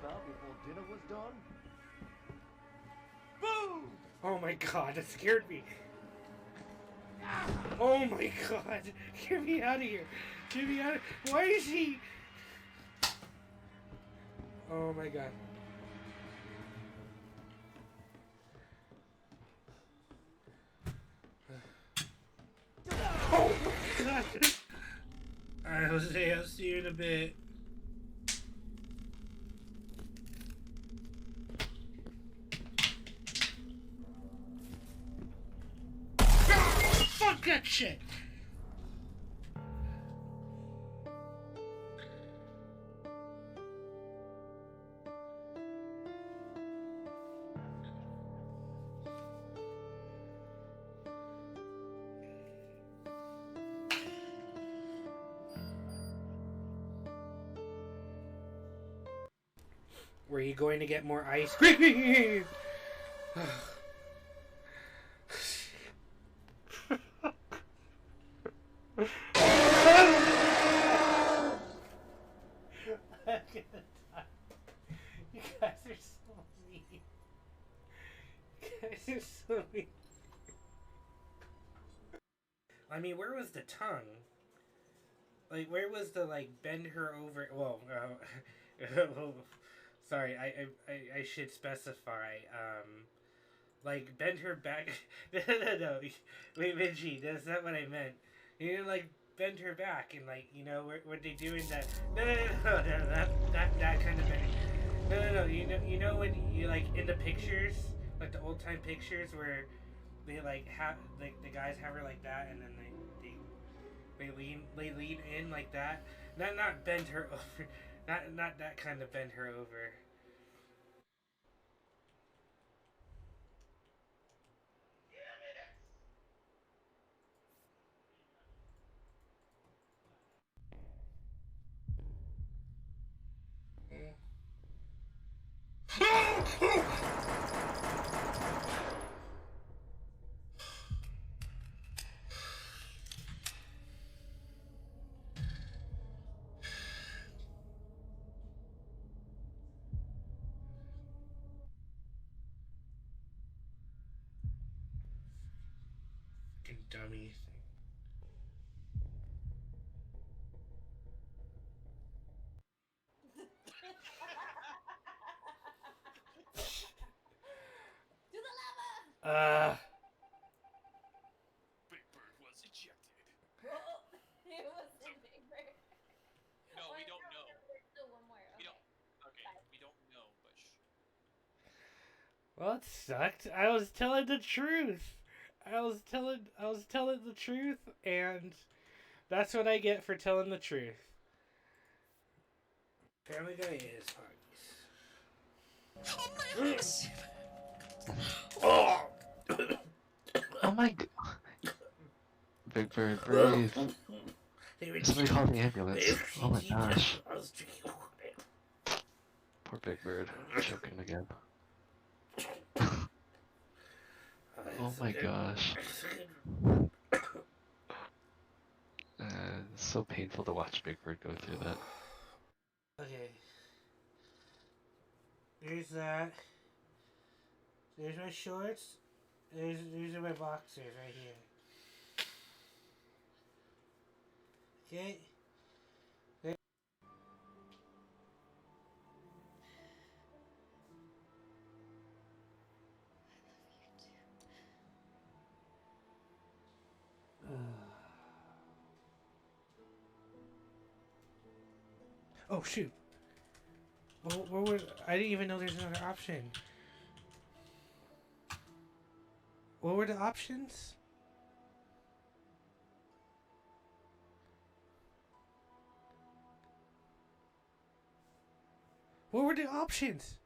about before dinner was done? Boom! Oh my god, that scared me. Oh my god, get me out of here. Get me out of... Why is he... Oh my god. Oh my god. Alright, Jose, I'll see you in a bit. Fuck that shit! Were you going to get more ice cream? I'm gonna die. You guys are so mean. You guys are so mean. I mean, where was the tongue? Like, where was the, like, bend her over... Well, sorry, I should specify, like, bend her back... no, wait, Minji, that's not what I meant. You didn't, like, bend her back and, like, you know, what they do in that... No, that kind of bending. No, you know when you, like, in the pictures, like, the old-time pictures where they, like, have, like, the guys have her like that and then they lean in like that. Not bend her over. Not that kind of bend her over. Fucking dummy thing. To the lava! Big Bird was ejected. Oh, it was in Big Bird. No, we don't know. There's still one more. We Okay. don't. Okay, we don't know, but Well, it sucked. I was telling the truth. I was telling the truth, and that's what I get for telling the truth. Family Guy is huggies. Oh my god. Big Bird, breathe. Somebody call the ambulance. Oh my gosh. Poor Big Bird. Choking again. Oh my gosh. It's so painful to watch Big Bird go through that. Okay. There's that. There's my shorts. These are my boxers right here. Okay. There. Oh shoot. Well, I didn't even know there's another option. What were the options? What were the options?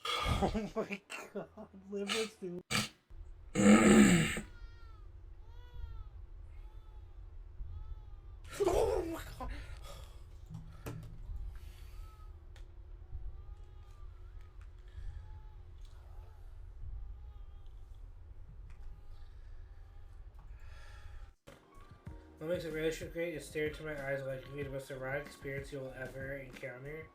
Oh my god, liver soup. Oh my god. What makes a relationship great is stare into my eyes while I give you the most erotic experience you will ever encounter.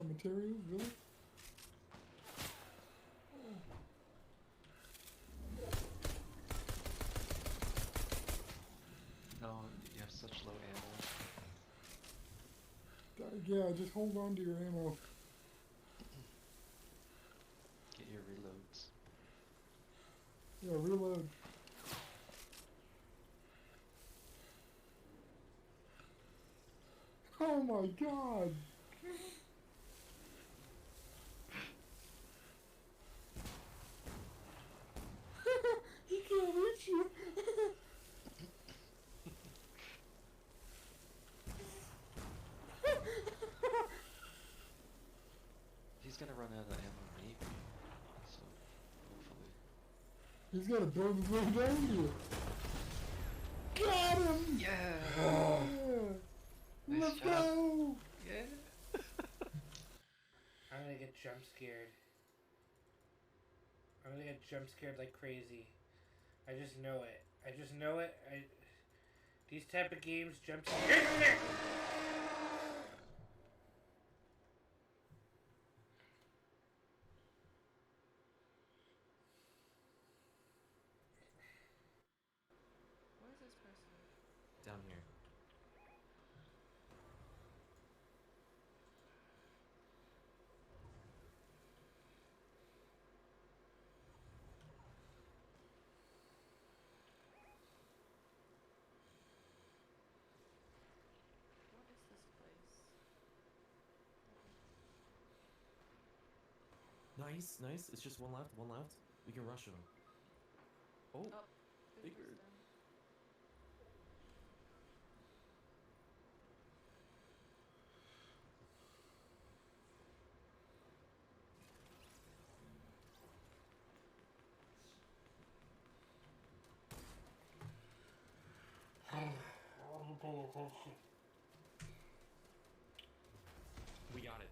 Material, really? No, you have such low ammo. Yeah, just hold on to your ammo. Get your reloads. Yeah, reload. Oh my god! He can't reach you! He's gonna run out of ammo maybe, so hopefully. He's gotta build his way down here. Got him! Yeah! Yeah! Nice Let's job. go! Yeah! I'm gonna get jump scared. I'm gonna get jump scared like crazy. I just know it. I just know it. These type of games, jump scared. Where's this person? Down here. What is this place? Nice, nice. It's just one left, one left. We can rush him. Oh, Oh, Big Big Bird. Bird's down. We got it.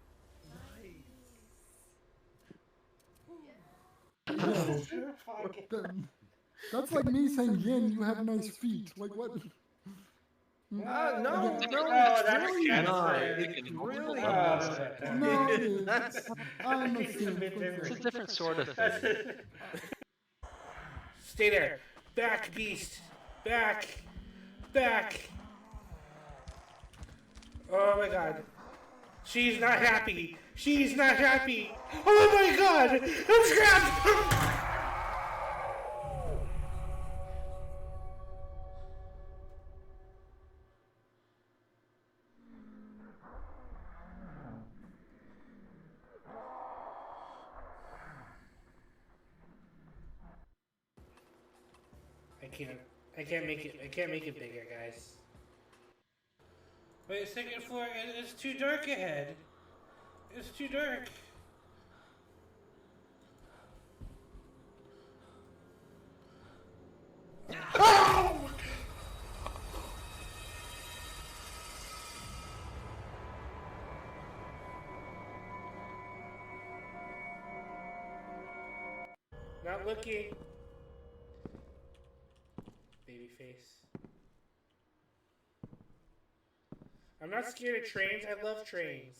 That's like me saying, Yin, you have nice feet. Like, what? No, Yeah. no, Oh, it's that's really cancer. not. It's really Oh, not. No, it is. That's I'm a It's a bit simple different. It's a different sort of thing. Stay there. Back, beast. Back. Back. Oh my god. She's not happy. She's not happy. Oh my god. I'm trapped. I can't make it bigger, guys. Wait, second floor, it's too dark ahead. It's too dark. Oh! Not looking. Baby face. I'm not scared of trains. I love trains.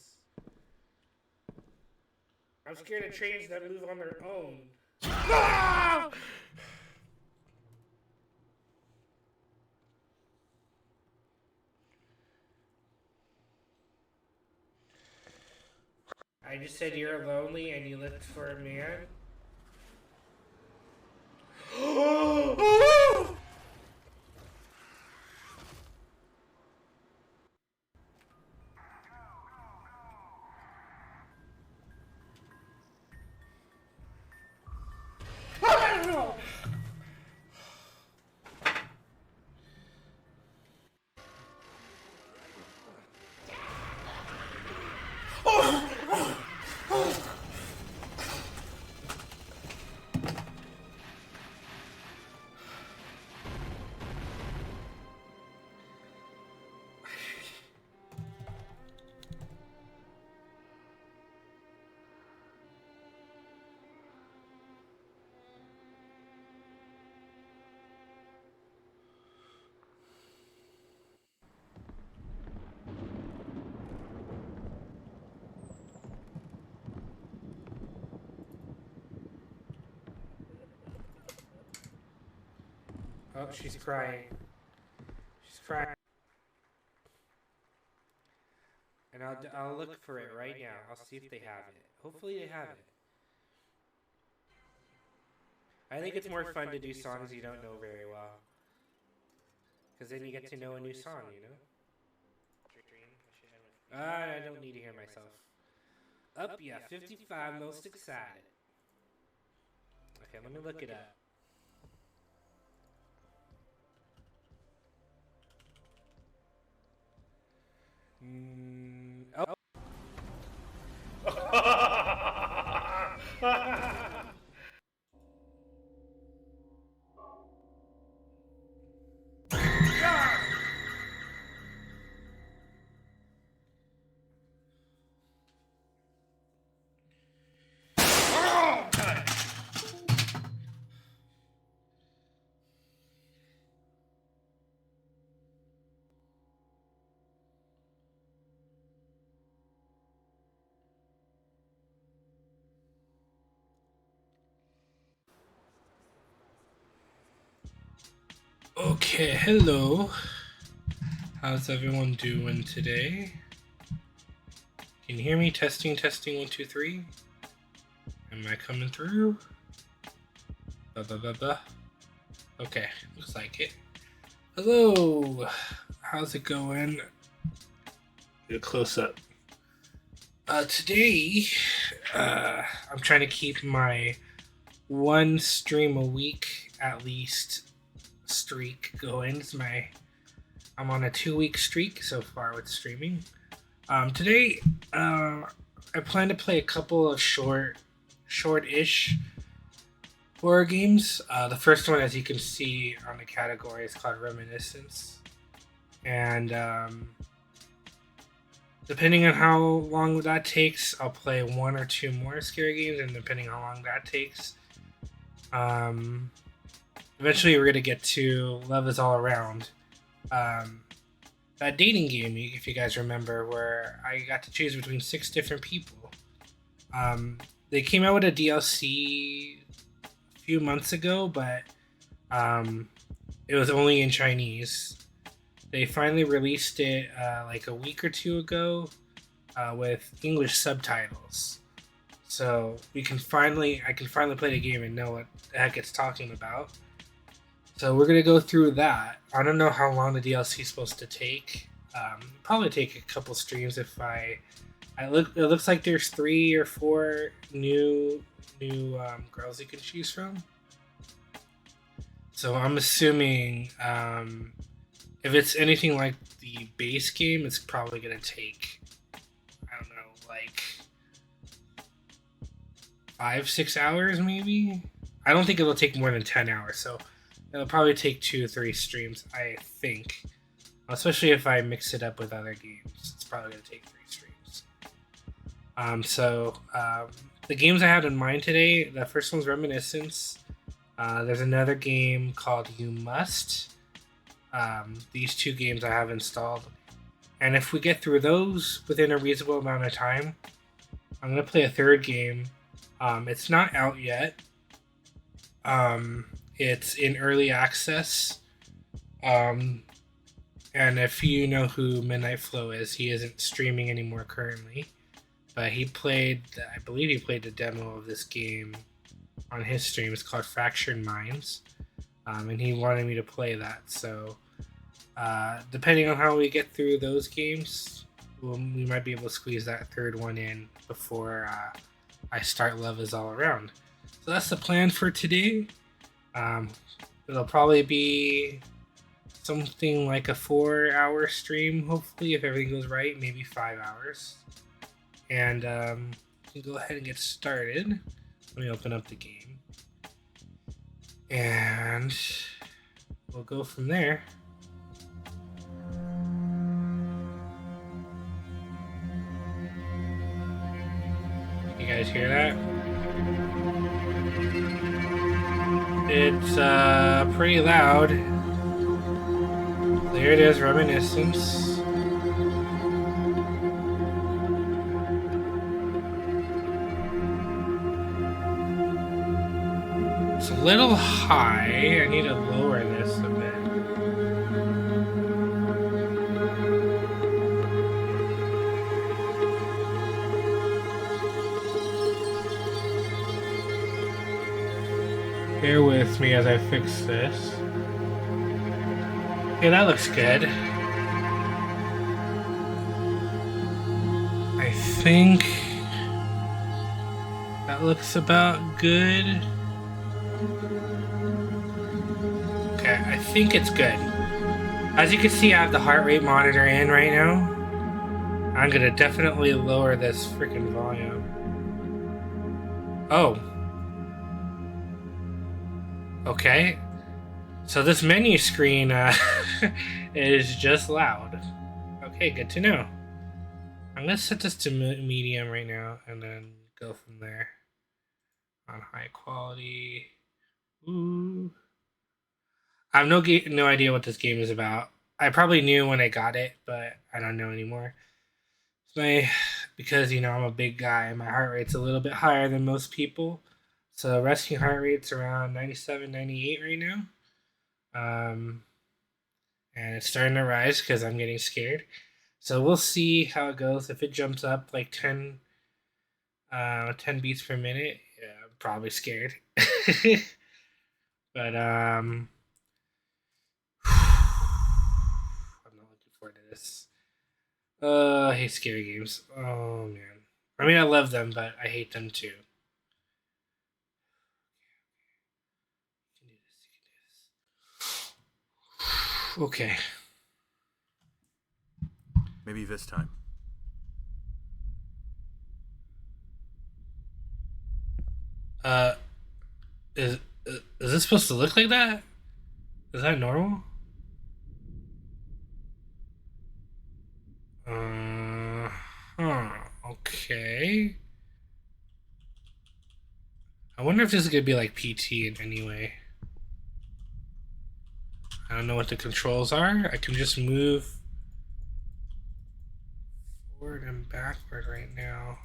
I'm scared of trains that move on their own. Ah! I just said you're lonely and you looked for a man. Oh, she's crying. She's crying. And I'll look for it right now. I'll see if they have it. Hopefully they have it. I think it's more fun to do songs you don't know very well. Because then you get to know a new song, you know? I don't need to hear myself. Up, yeah, 55, most excited. Okay, let me look it up. Oh. Okay, hello. How's everyone doing today? Can you hear me? Testing, 1, 2, 3. Am I coming through? Okay, looks like it. Hello. How's it going? Get a close up. Today, I'm trying to keep my 1 stream a week at least streak going. I'm on a 2-week streak so far with streaming. Today, I plan to play a couple of short-ish horror games. The first one, as you can see on the category, is called Reminiscence. And depending on how long that takes, I'll play 1 or 2 more scary games, and depending on how long that takes, eventually we're going to get to Love Is All Around. That dating game, if you guys remember, where I got to choose between 6 different people. They came out with a DLC a few months ago, but it was only in Chinese. They finally released it like a week or 2 ago with English subtitles. So I can finally play the game and know what the heck it's talking about. So we're gonna go through that. I don't know how long the DLC is supposed to take. Probably take a couple streams if it looks like there's 3 or 4 new girls you can choose from. So I'm assuming if it's anything like the base game, it's probably gonna take, I don't know, like 5-6 hours maybe. I don't think it'll take more than 10 hours. So it'll probably take 2 or 3 streams, I think. Especially if I mix it up with other games. It's probably going to take 3 streams. The games I had in mind today, the first one's Reminiscence. There's another game called You Must. These 2 games I have installed. And if we get through those within a reasonable amount of time, I'm going to play a 3rd game. It's not out yet. It's in early access. And if you know who Midnight Flow is, he isn't streaming anymore currently. But I believe he played the demo of this game on his stream. It's called Fractured Minds. And he wanted me to play that. So depending on how we get through those games, we might be able to squeeze that 3rd one in before I start Love Is All Around. So that's the plan for today. It'll probably be something like a 4-hour stream, hopefully, if everything goes right, maybe 5 hours. And we can go ahead and get started. Let me open up the game. And we'll go from there. You guys hear that? It's pretty loud. There it is, Reminiscence. It's a little high. I need to lower this a bit. Bear with me as I fix this. Okay, that looks good. I think that looks about good. Okay, I think it's good. As you can see, I have the heart rate monitor in right now. I'm gonna definitely lower this freaking volume. Oh. Okay. So this menu screen is just loud. Okay, good to know. I'm gonna set this to medium right now and then go from there. On high quality. Ooh. I have no idea what this game is about. I probably knew when I got it, but I don't know anymore. Because I'm a big guy, my heart rate's a little bit higher than most people. So resting heart rate's around 97, 98 right now. And it's starting to rise because I'm getting scared. So we'll see how it goes. If it jumps up like 10 beats per minute, yeah, I'm probably scared. But I'm not looking forward to this. I hate scary games. Oh man. I mean, I love them, but I hate them too. Okay. Maybe this time. Is this supposed to look like that? Is that normal? Okay. I wonder if this is gonna be like PT in any way. I don't know what the controls are. I can just move forward and backward right now.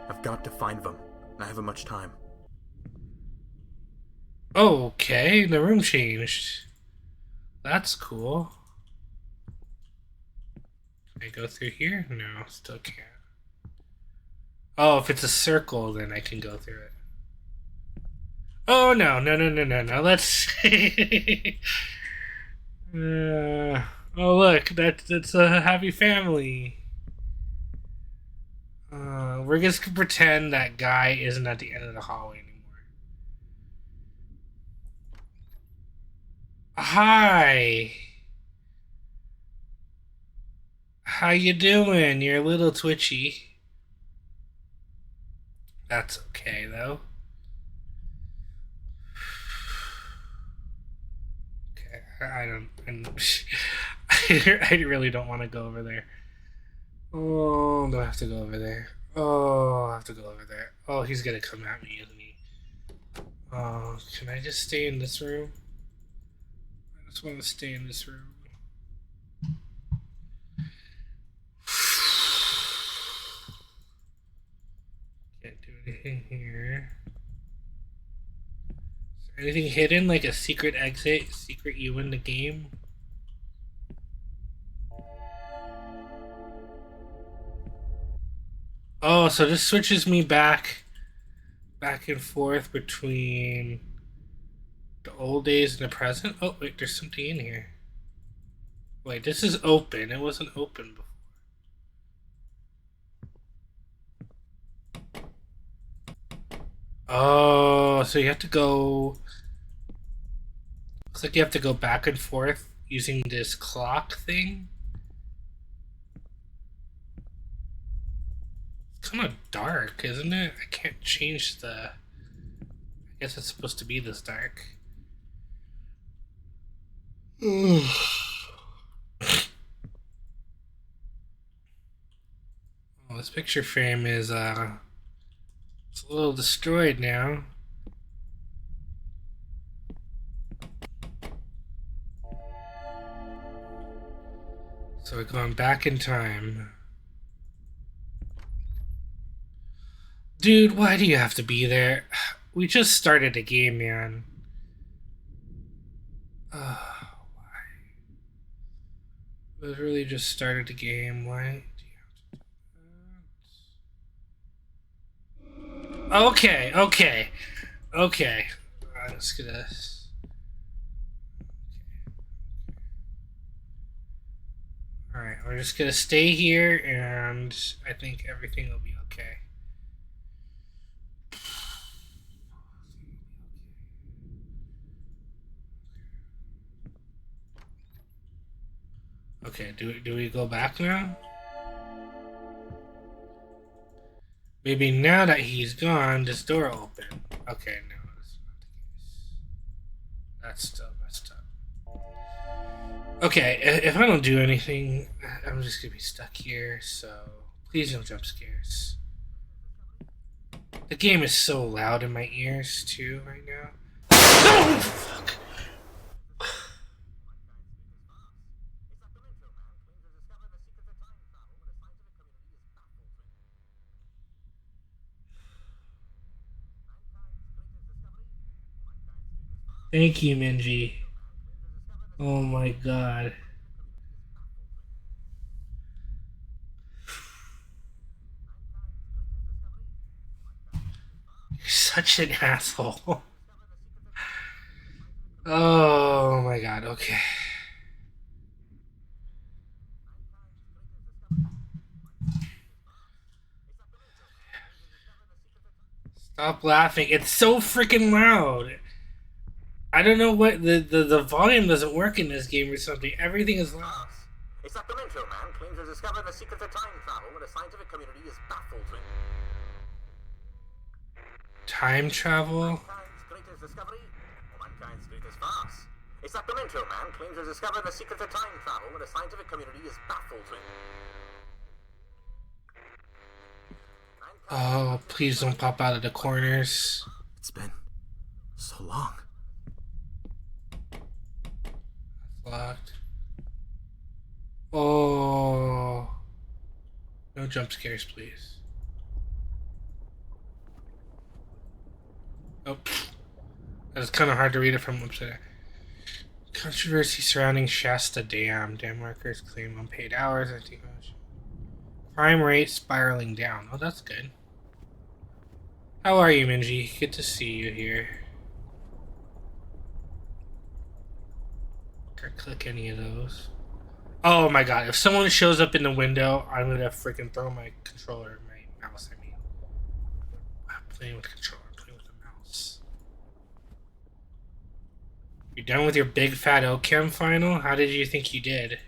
I've got to find them. I haven't much time. Okay, the room changed. That's cool. Can I go through here? No, still can't. Oh, if it's a circle, then I can go through it. Oh, no. Let's... oh, look. That's a happy family. We're just gonna pretend that guy isn't at the end of the hallway anymore. Hi. How you doing? You're a little twitchy. That's okay, though. Okay, I really don't want to go over there. Oh, do I have to go over there? Oh, I have to go over there. Oh, he's gonna come at me, isn't he? Oh, can I just stay in this room? I just want to stay in this room. Can't do anything here. Is there anything hidden, like a secret exit? Secret you win the game? Oh, so this switches me back and forth between the old days and the present. Oh, wait, there's something in here. Wait, this is open. It wasn't open before. Oh, so you have to go... Looks like you have to go back and forth using this clock thing. It's kind of dark, isn't it? I can't change the... I guess it's supposed to be this dark. Oh, this picture frame is, it's a little destroyed now. So we're going back in time. Dude, why do you have to be there? We just started a game, man. Why? Literally just started the game. Why do you have to do that? Okay. I'm just gonna... Alright, we're just gonna stay here, and I think everything will be okay. Okay, do we go back now? Maybe now that he's gone, this door will open. Okay, no, that's not the case. That's still messed up. Okay, if I don't do anything, I'm just gonna be stuck here, so please no jump scares. The game is so loud in my ears, too, right now. Oh, fuck! Thank you, Minji. Oh my god. You're such an asshole. Oh my god, okay. Stop laughing. It's so freaking loud. I don't know what the volume doesn't work in this game or something. Everything is loud. A Sacramento man claims to discover the secret of time travel when the scientific community is baffled with. Time travel? Mankind's greatest discovery or mankind's greatest farce? A Sacramento man claims to discover the secret of time travel when the scientific community is baffled with. Oh, please don't pop out of the corners. It's been so long. Locked. Oh. No jump scares, please. Oh. That's kind of hard to read it from upside down. Controversy surrounding Shasta Dam. Dam workers claim unpaid hours. Crime rate spiraling down. Oh, that's good. How are you, Minji? Good to see you here. Can't click any of those. Oh my god, if someone shows up in the window, I'm gonna freaking throw my controller, my mouse, I mean. I'm playing with the controller, I'm playing with the mouse. You done with your big fat OChem final? How did you think you did?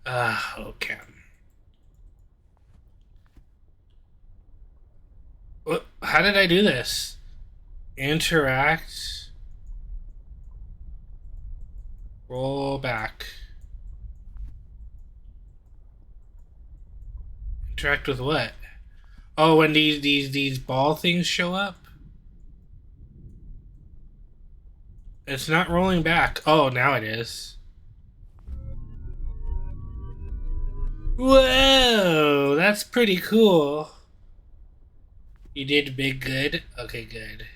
OChem. What? How did I do this? Interact. Roll back. Interact with what? Oh, when these ball things show up? It's not rolling back. Oh, now it is. Whoa, that's pretty cool. You did big good? Okay, good.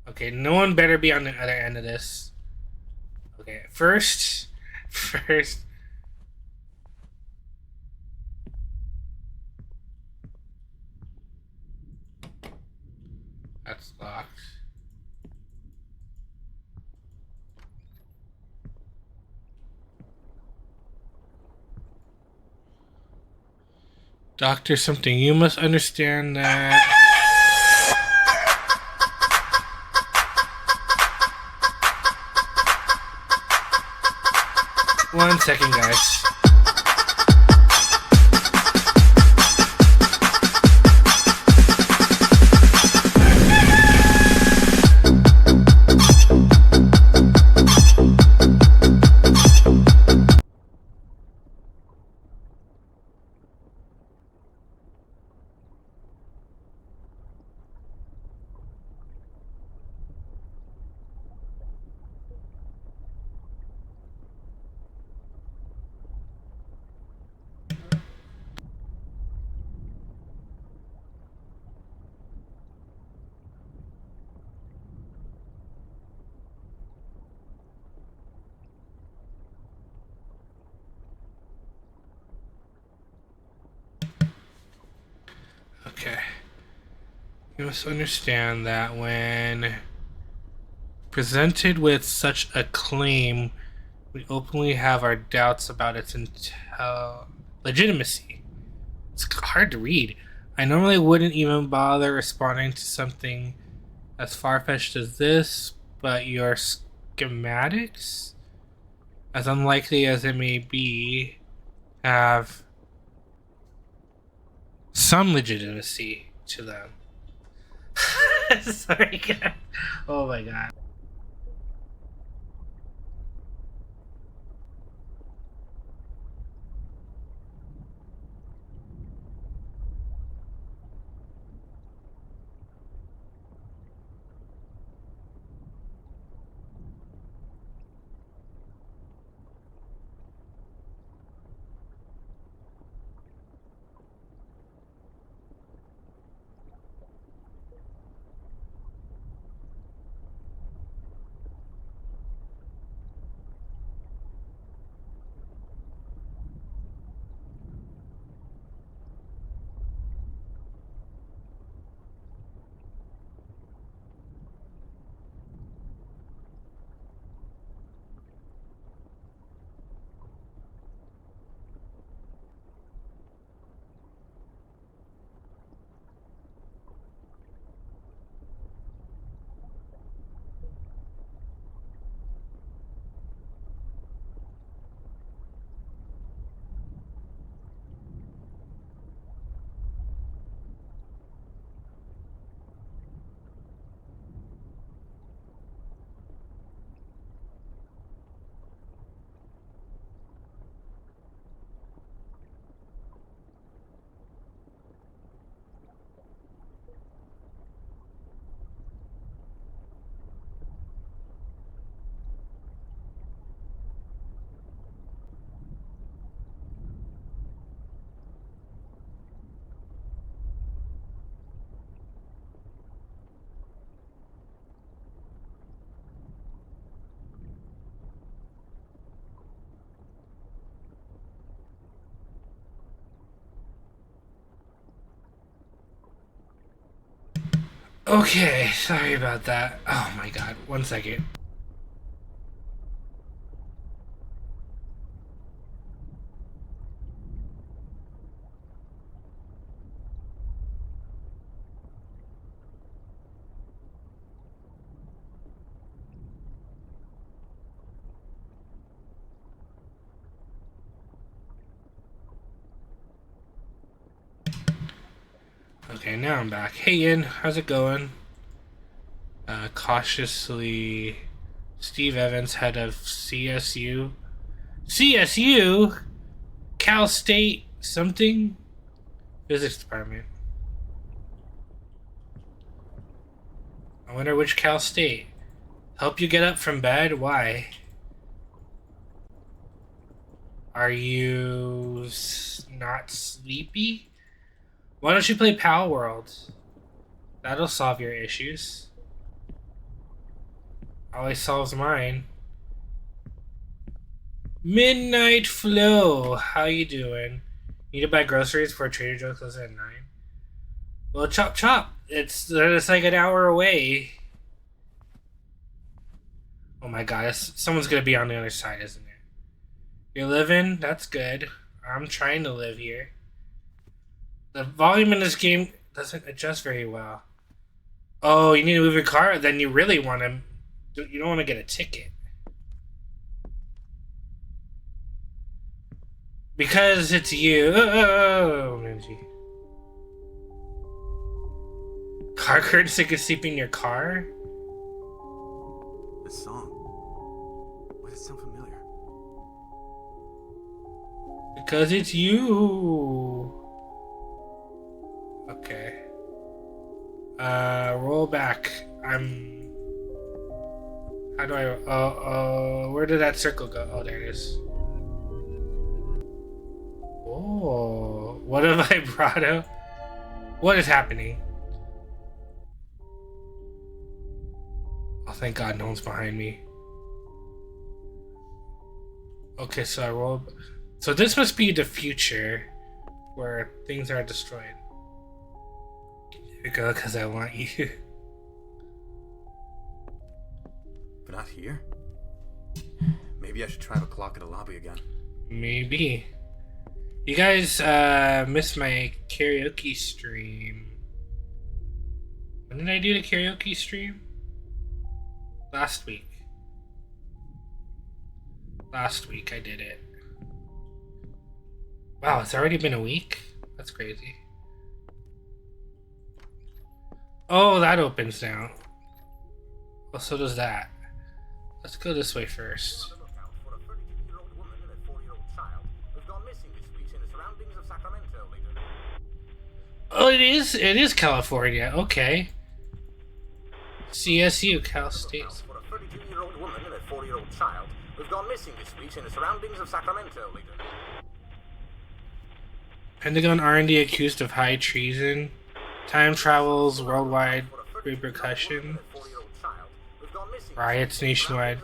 Okay, no one better be on the other end of this. Okay, first. That's locked. Doctor something, you must understand that... One second, guys. Okay. You must understand that when presented with such a claim, we openly have our doubts about its legitimacy. It's hard to read. I normally wouldn't even bother responding to something as far-fetched as this, but your schematics, as unlikely as it may be, have some legitimacy to them. Sorry, God. Oh my God. Okay, sorry about that. Oh my God, 1 second. Okay, now I'm back. Hey Ian, how's it going? Cautiously, Steve Evans, head of CSU. CSU? Cal State something? Physics department. I wonder which Cal State. Help you get up from bed? Why? Are you not sleepy? Why don't you play Pal World? That'll solve your issues. Always solves mine. Midnight Flow, how you doing? Need to buy groceries for Trader Joe's closes at 9. Well, chop chop. It's like an hour away. Oh my God, someone's gonna be on the other side, isn't it? You're living? That's good. I'm trying to live here. The volume in this game doesn't adjust very well. Oh, you need to move your car? Then you really want to... You don't want to get a ticket. Because it's you. Oh, Minji. Car curtain so you can sleep in your car? This song. Why does it sound familiar? Because it's you. Okay. Roll back. How do I... where did that circle go? Oh, there it is. Oh, what a vibrato. What is happening? Oh, thank God no one's behind me. Okay, so I rolled... So this must be the future where things are destroyed. Here you go, because I want you. But not here? Maybe I should try the clock at the lobby again. Maybe. You guys missed my karaoke stream. When did I do the karaoke stream? Last week. Last week I did it. Wow, it's already been a week? That's crazy. Oh, that opens now. Well, so does that. Let's go this way first. Oh, it is California. Okay. CSU, Cal State. For a 32-year-old woman and a 4-year-old child who've gone missing this week in the surroundings of Sacramento, leader. Pentagon R&D accused of high treason. Time travels, worldwide repercussion. Riots nationwide.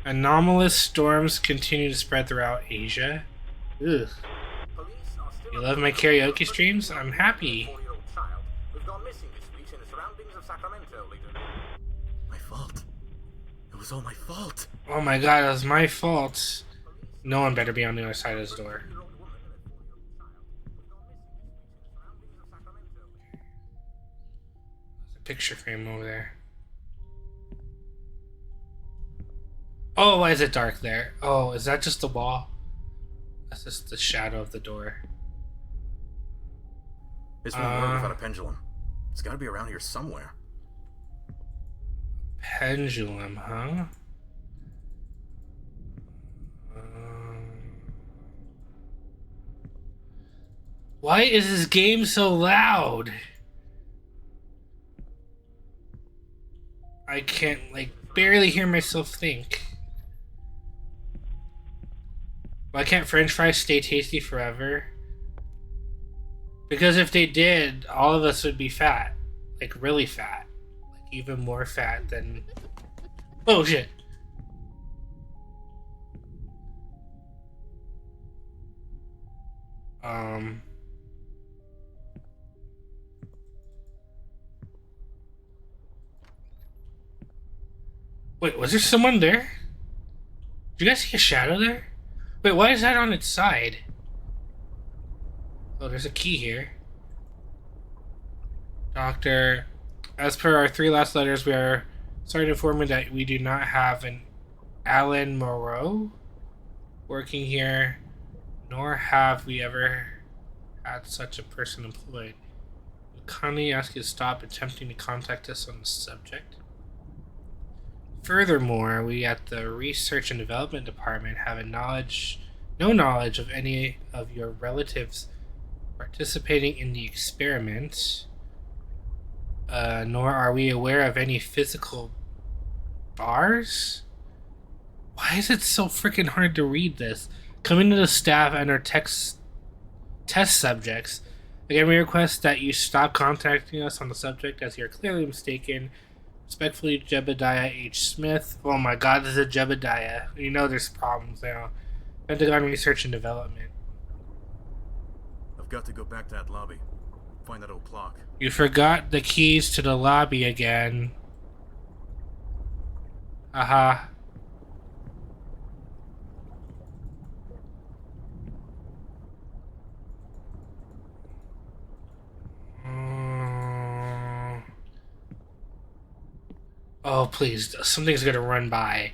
Anomalous storms continue to spread throughout Asia. Ugh. You love my karaoke streams? I'm happy. My fault. It was all my fault. Oh my god, it was my fault. No one better be on the other side of this door. There's a picture frame over there. Oh, why is it dark there? Oh, is that just the wall? That's just the shadow of the door. It's been a while without a pendulum. It's gotta be around here somewhere. Pendulum, huh? Why is this game so loud? I can't, like, barely hear myself think. Why can't French fries stay tasty forever? Because if they did, all of us would be fat. Like, really fat. Like, even more fat than... Oh, shit. Wait, was there someone there? Did you guys see a shadow there? Wait, why is that on its side? Oh, there's a key here. Doctor, as per our 3 last letters, we are sorry to inform you that we do not have an Alan Moreau working here, nor have we ever had such a person employed. We kindly ask you to stop attempting to contact us on the subject. Furthermore, we at the Research and Development Department have no knowledge of any of your relatives participating in the experiment, nor are we aware of any physical bars? Why is it so freaking hard to read this? Coming to the staff and our test subjects. Again, we request that you stop contacting us on the subject as you're clearly mistaken. Respectfully, Jebediah H. Smith. Oh my god, this is a Jebediah. You know there's problems now. Pentagon Research and Development. I've got to go back to that lobby. Find that old clock. You forgot the keys to the lobby again. Aha. Oh, please. Something's gonna run by.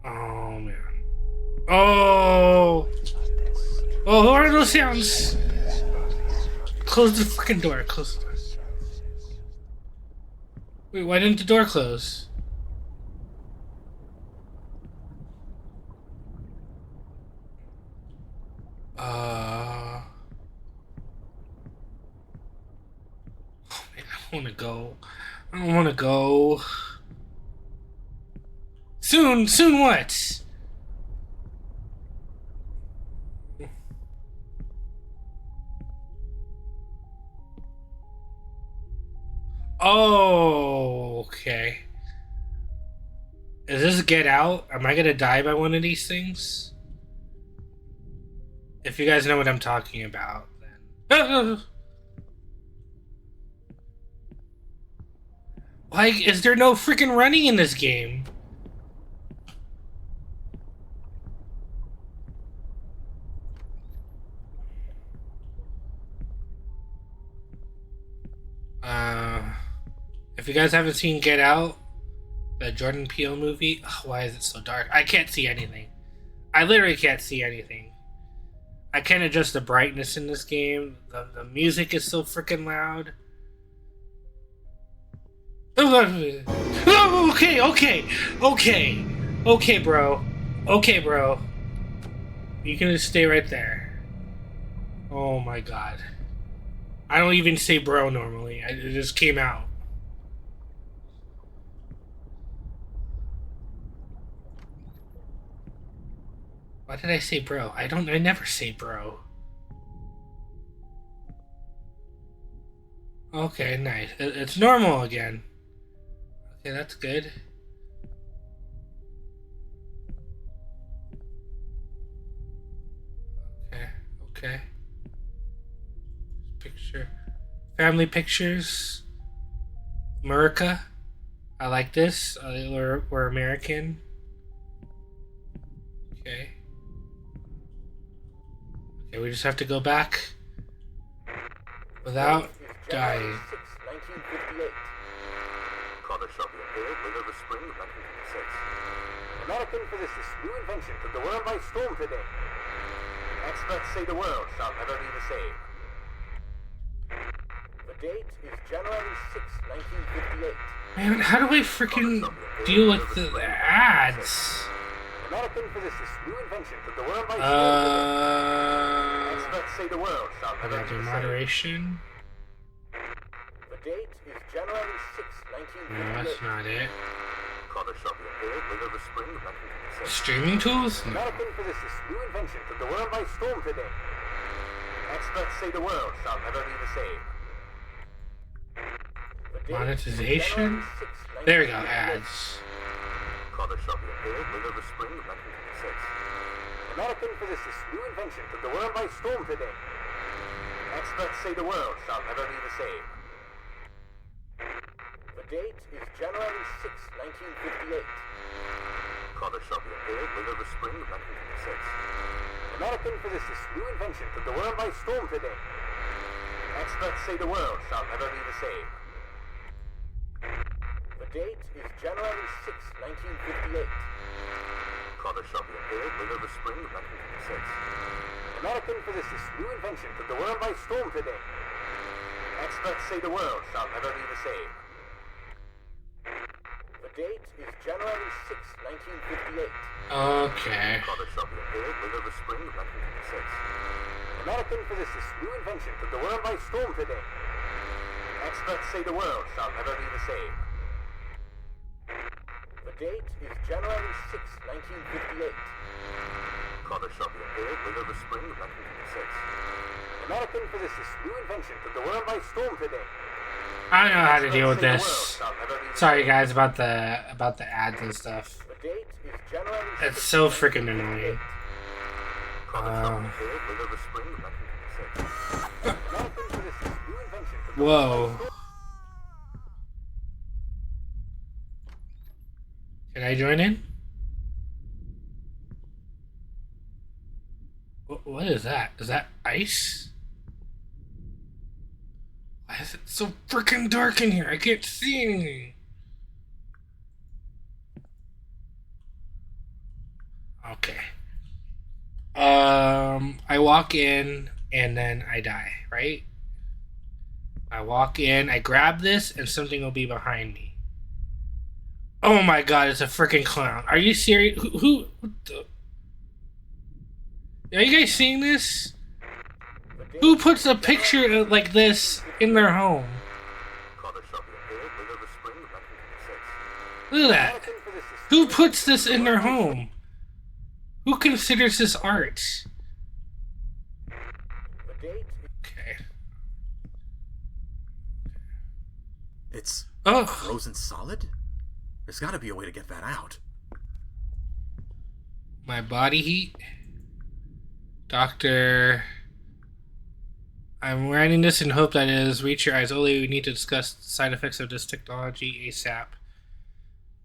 Oh, man. Oh! Oh, what are those sounds? Close the freaking door. Close the door. Wait, why didn't the door close? Oh, man, I don't want to go. I don't want to go. Soon what? Oh, okay. Is this Get Out? Am I gonna die by one of these things? If you guys know what I'm talking about, then... Why is there no freaking running in this game? If you guys haven't seen Get Out, the Jordan Peele movie, why is it so dark? I can't see anything. I literally can't see anything. I can't adjust the brightness in this game. The music is so freaking loud. Oh, okay, bro. Okay, bro. You can just stay right there. Oh my god. I don't even say bro normally. It just came out. Why did I say bro? I never say bro. Okay, nice. It's normal again. Okay, that's good. Okay. Picture. Family pictures. America. I like this. We're American. Okay. Okay, we just have to go back without dying. 1958. Color shall be appeared later this spring of 1956. American physicists' new invention took the world by storm today. Experts say the world shall never be the same. The date is January 6, 1958. Man, how do I freaking deal with the ads? American physicists' new invention took the world by storm. Experts say the world shall I never gotta be do the same. moderation. The date is January 6, No, that's 1958. not it. Color shall be appeared later this spring of 1956. Streaming tools? No. American physicists' new invention took the world by storm today. Experts say the world shall never be the same. The date Monetization? is January 6, There we go, 1958. ads. Color shall be appeared later this spring of 1956. American physicists' new invention took the world by storm today. Experts say the world shall never be the same. The date is January 6, 1958. Color shall be appeared later this spring of 1956. American physicists' new invention took the world by storm today. Experts say the world shall never be the same. The date is January 6, 1958. Color shall be appeared later this spring of 1956. American physicists' new invention took the world by storm today. Experts say the world shall never be the same. The date is January 6, 1958. Okay. Color shall be appeared later this spring of 1956. American physicists' new invention took the world by storm today. Experts say the world shall never be the same. The date is January 6, 1958. Color shall be appeared later this spring of 1956. American physicists' new invention took the world by storm today. I know how to deal with Experts say the this. world shall never be the Sorry same. guys about the ads and stuff. The date is January It's 6, so freaking annoying. 1958. Color shall be appeared later this spring of 1956. American physicists' new invention took the world by Whoa. storm. Can I join in? What is that? Is that ice? Why is it so freaking dark in here? I can't see anything. Okay. I walk in and then I die, right? I walk in, I grab this, and something will be behind me. Oh my god, it's a freaking clown. Are you serious? Who what the? Are you guys seeing this? Who puts a picture like this in their home? Color shall be appeared later this spring of 1956. Look at that. American physicists' Who puts this in their home? Who considers this art? The date Okay. It's Oh, frozen solid? There's gotta be a way to get that out. my body heat. Doctor. I'm writing this in hope that it has reached your eyes. Only we need to discuss the side effects of this technology ASAP.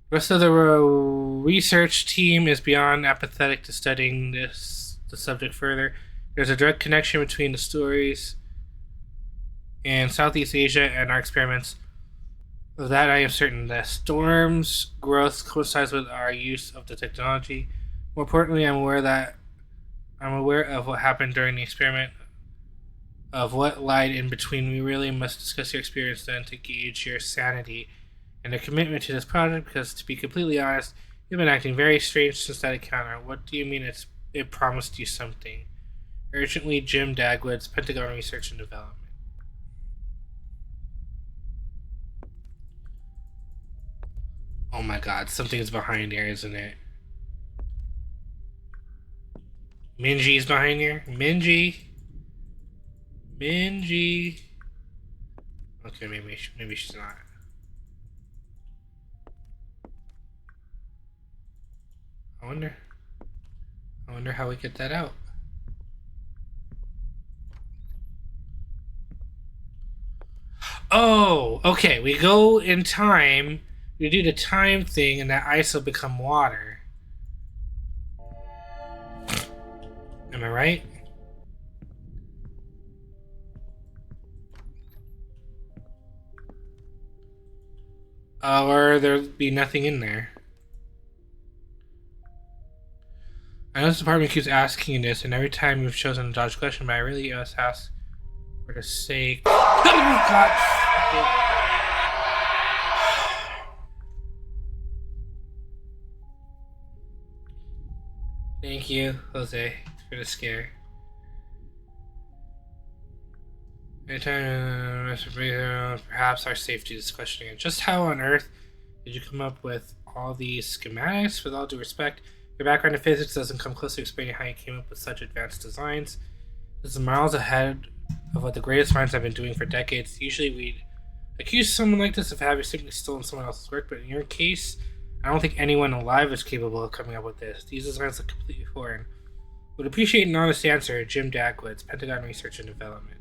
The rest of the research team is beyond apathetic to studying the subject further. There's a direct connection between the stories in Southeast Asia and our experiments. Of that I am certain. The storm's growth coincides with our use of the technology. More importantly, I'm aware of what happened during the experiment, of what lied in between. We really must discuss your experience then to gauge your sanity and a commitment to this project, because to be completely honest, you've been acting very strange since that encounter. What do you mean it promised you something? Urgently, Jim Dagwood's Pentagon Research and Development. Oh my god, something's behind here, isn't it? Minji's behind here? Minji? Okay, maybe she's not. I wonder how we get that out. Oh, okay. We go in time. We do the time thing, and that ice will become water. Am I right? Or there'll be nothing in there. I know this department keeps asking this, and every time you've chosen to dodge the question, but I really must ask for the sake. Oh, God. Thank you, Jose, for the scare. Anytime, perhaps our safety is questioning. Just how on earth did you come up with all these schematics? With all due respect, your background in physics doesn't come close to explaining how you came up with such advanced designs. This is miles ahead of what the greatest minds have been doing for decades. Usually we'd accuse someone like this of having simply stolen someone else's work, but in your case, I don't think anyone alive is capable of coming up with this. These designs look completely foreign. Would appreciate an honest answer, Jim Dagwood's Pentagon Research and Development.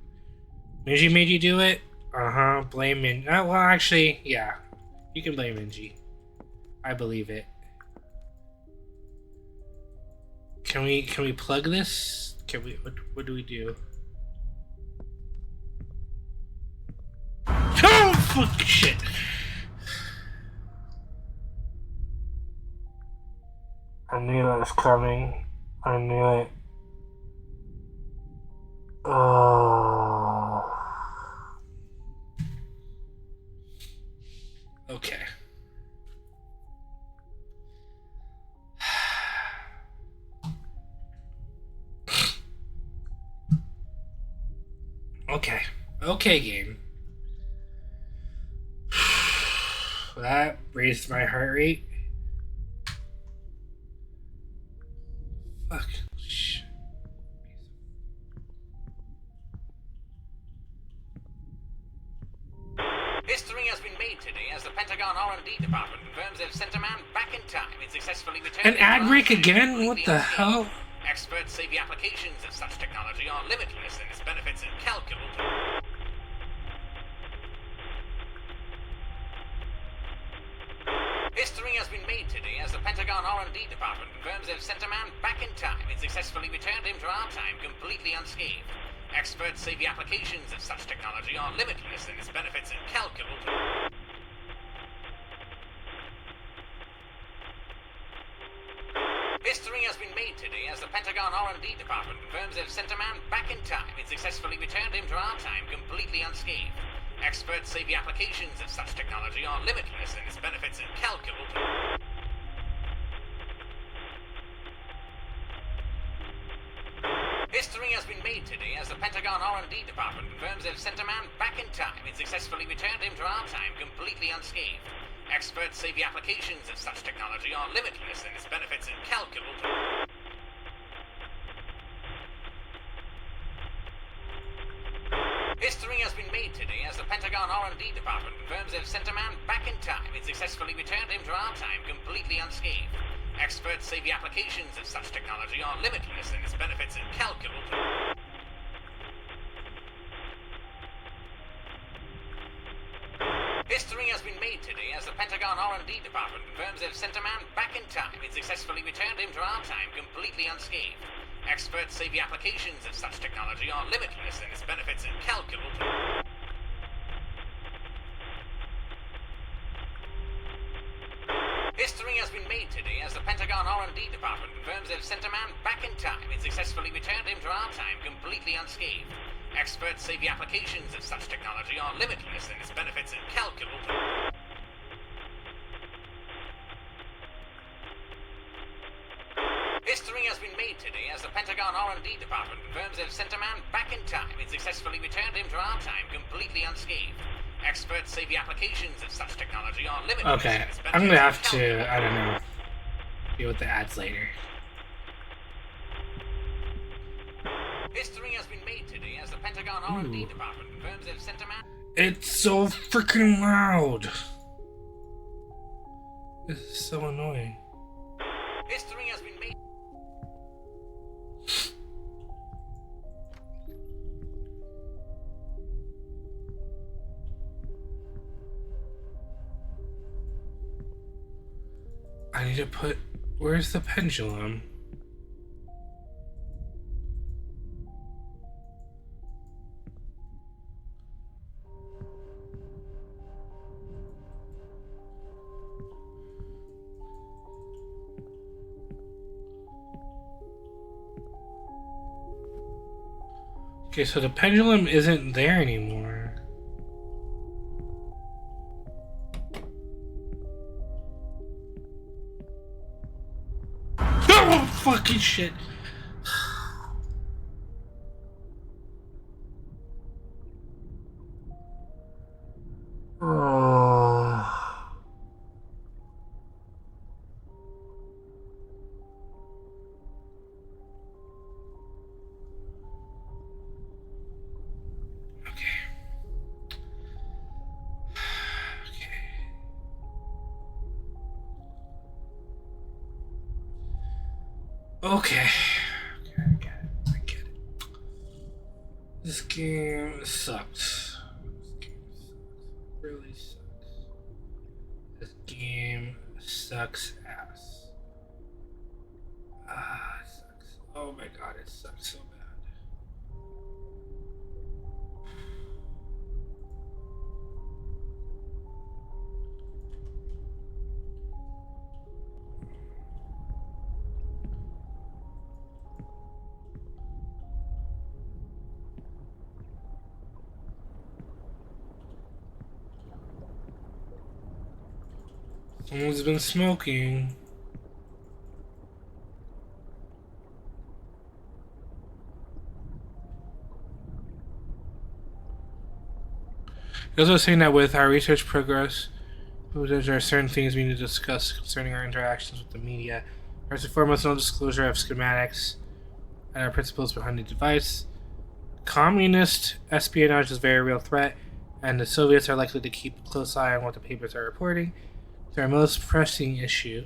Minji made you do it? Blame Minji. Well, actually, yeah. You can blame Minji. I believe it. Can we plug this? What do we do? Oh, fuck, shit. I knew that was coming. I knew it. Okay. Okay, game. That raised my heart rate. Fuck. History has been made today as the Pentagon R&D department confirms they've sent a man back in time and successfully returned. An ad break again? What the hell? Experts say the applications of such technology are limitless and its benefits incalculable. History has been made today as the Pentagon R&D department confirms they've sent a man back in time and successfully returned him to our time completely unscathed. Experts say the applications of such technology are limitless and its benefits incalculable. History has been made today as the Pentagon R&D department confirms they've sent a man back in time and successfully returned him to our time completely unscathed. Experts say the applications of such technology are limitless and its benefits incalculable. History has been made today as the Pentagon R&D department confirms they've sent a man back in time and successfully returned him to our time completely unscathed. Experts say the applications of such technology are limitless and its benefits incalculable. History has been made today as the Pentagon R&D department confirms they've sent a man back in time and successfully returned him to our time completely unscathed. Experts say the applications of such technology are limitless and its benefits incalculable. History has been made today as the Pentagon R&D department confirms they've sent a man back in time and successfully returned him to our time completely unscathed. Experts say the applications of such technology are limitless and its benefits incalculable. History has been made today as the Pentagon R&D department confirms they've sent a man back in time and successfully returned him to our time completely unscathed. Experts say the applications of such technology are limitless and its benefits incalculable. History has been made today as the Pentagon R&D department confirms they've sent a man back in time and successfully returned him to our time completely unscathed. Experts say the applications of such technology are limitless. Okay, I'm gonna have to, I don't know, deal with the ads later. History has been made today as the Pentagon R&D department confirms they've sent a man. It's so freaking loud. This is so annoying. History has been made. I need to put, where's the pendulum? Okay, so the pendulum isn't there anymore. Oh, fucking shit. Oh. Okay. I get it. This game sucks. Really sucks. This game sucks ass. It sucks. Oh my god, it sucks so bad. Someone's been smoking. He also saying that with our research progress, there are certain things we need to discuss concerning our interactions with the media. First and foremost, no disclosure of schematics and our principles behind the device. Communist espionage is a very real threat, and the Soviets are likely to keep a close eye on what the papers are reporting. It's our most pressing issue,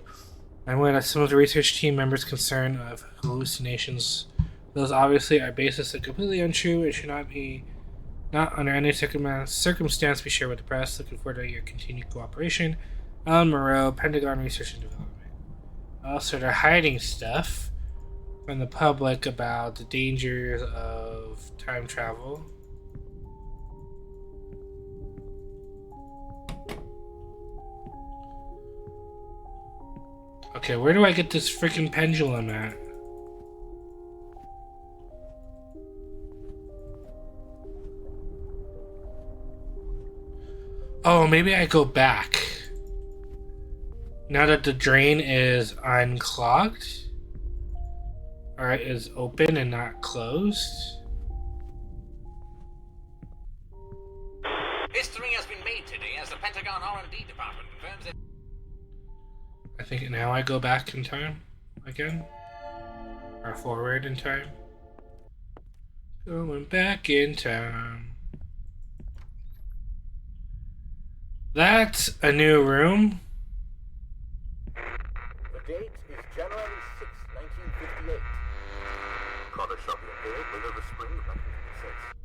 and when some of the research team members' concern of hallucinations, those obviously are baseless and completely untrue and should not under any circumstance be shared with the press. Looking forward to your continued cooperation. Alan Moreau, Pentagon Research and Development. Also, they're hiding stuff from the public about the dangers of time travel. Okay, where do I get this freaking pendulum at? Oh, maybe I go back. Now that the drain is unclogged, or is open and not closed. History has been made today as the Pentagon R&D department confirms that. I think now I go back in time again, or forward in time. Going back in time. That's a new room. The date is January 6, 1958. Progress shall be appeared later this spring of 1956.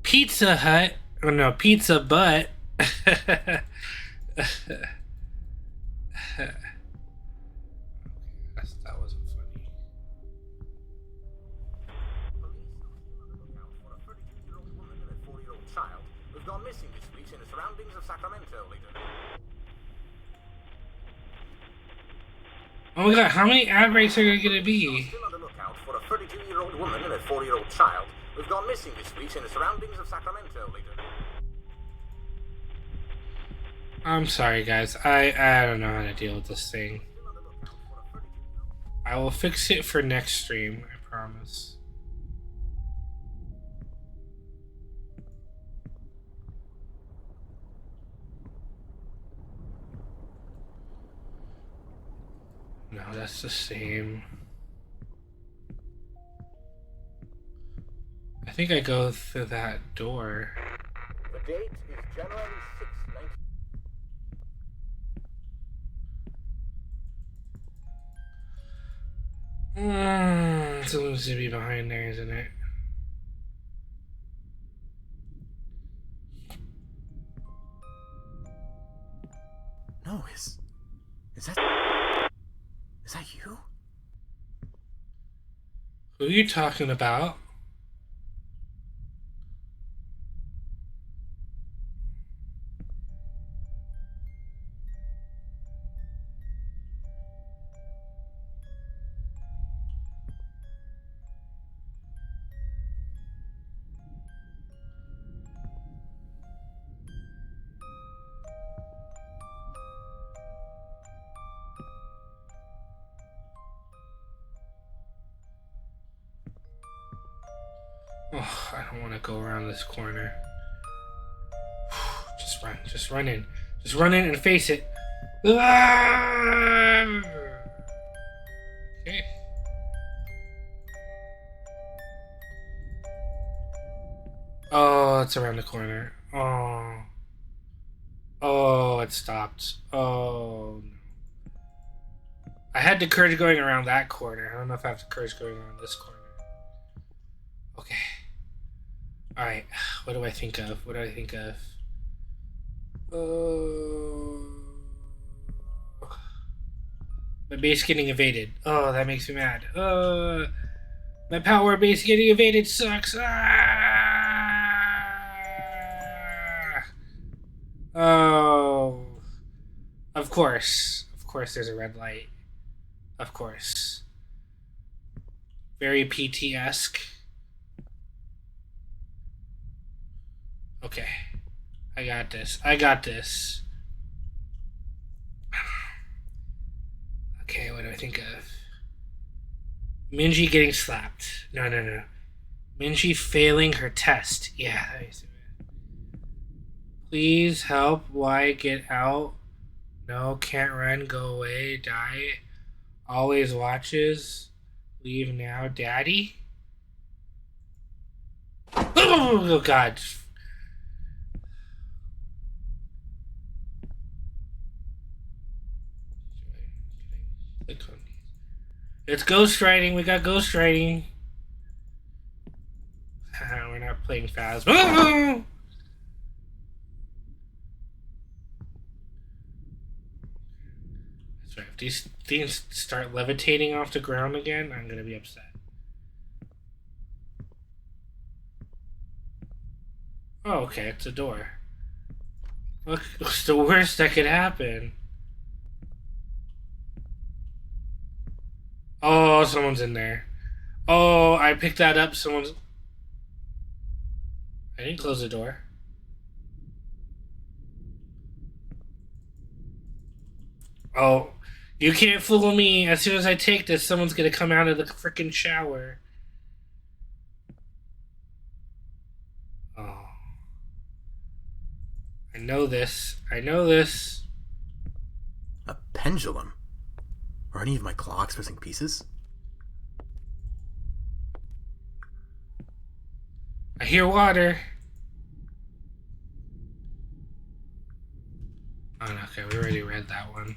Pizza Hut. Oh no, Pizza Butt. That wasn't funny. Child who've gone missing this week in the surroundings of Sacramento, Legion. Oh my god, how many ad breaks are there gonna be? Still on the lookout for a 32-year-old woman and a 4-year-old child who've gone missing this week in the surroundings of Sacramento, Legion. I'm sorry, guys. I don't know how to deal with this thing. I will fix it for next stream, I promise. No, that's the same. I think I go through that door. The date is January 6th, 19... Someone's gonna be behind there, isn't it? No, is that you? Who are you talking about? Oh, I don't want to go around this corner. Just run. Just run in. Just run in and face it. Ah! Okay. Oh, it's around the corner. Oh. Oh, it stopped. Oh, no. I had the courage going around that corner. I don't know if I have the courage going around this corner. Okay. Alright. What do I think of? What do I think of? My base getting evaded. Oh, that makes me mad. My power base getting evaded sucks. Oh. Of course. Of course there's a red light. Of course. Very PT-esque. Okay. I got this. I got this. Okay, what do I think of? Minji getting slapped. No. Minji failing her test. Yeah, that makes it bad. Please help. Why get out? No, can't run. Go away. Die. Always watches. Leave now. Daddy? Oh, God. It's ghostwriting. We got ghostwriting. We're not playing fast. That's right. If these things start levitating off the ground again, I'm gonna be upset. Oh, okay. It's a door. Look, what's the worst that could happen? Oh, someone's in there. Oh, I picked that up. Someone's... I didn't close the door. Oh, you can't fool me. As soon as I take this, someone's gonna come out of the freaking shower. Oh. I know this. I know this. A pendulum? Are any of my clocks missing pieces? I hear water. Oh, okay, we already read that one.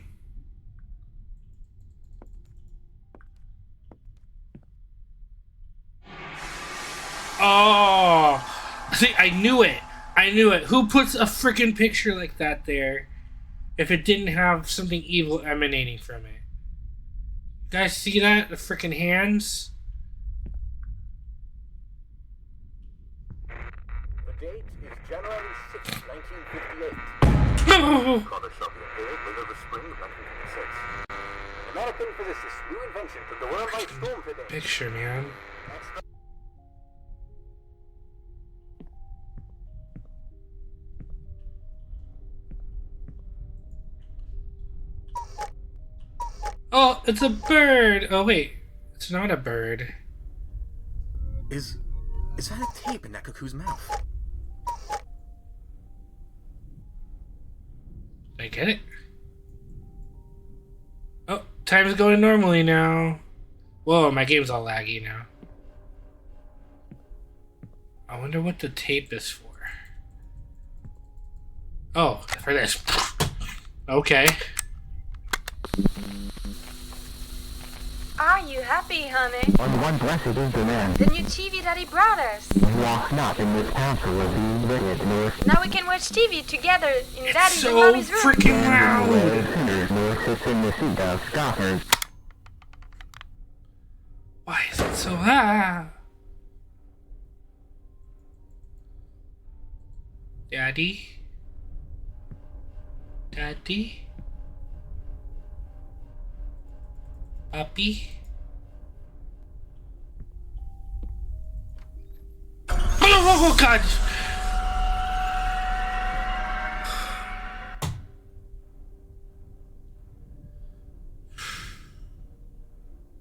Oh, See, I knew it. I knew it. Who puts a freaking picture like that there if it didn't have something evil emanating from it? You guys see that? The freaking hands? The date is January 6th, 1958. No! Father shall be impaled later this spring of 1956. American physicist, new invention took the world by storm today. Picture, man. Oh, it's a bird! Oh, wait. It's not a bird. Is that a tape in that cuckoo's mouth? Did I get it? Oh, time's going normally now. Whoa, my game's all laggy now. I wonder what the tape is for. Oh, for this. Okay. Are you happy, honey? On one blessed is the man. The new TV Daddy brought us. Walk not in this council of the wicked, nor Now we can watch TV together in It's Daddy's and so Mommy's room. freaking loud! sinners, nor sits in the seat of scoffers. Why is it so loud? Daddy? Daddy? Puppy? Oh god!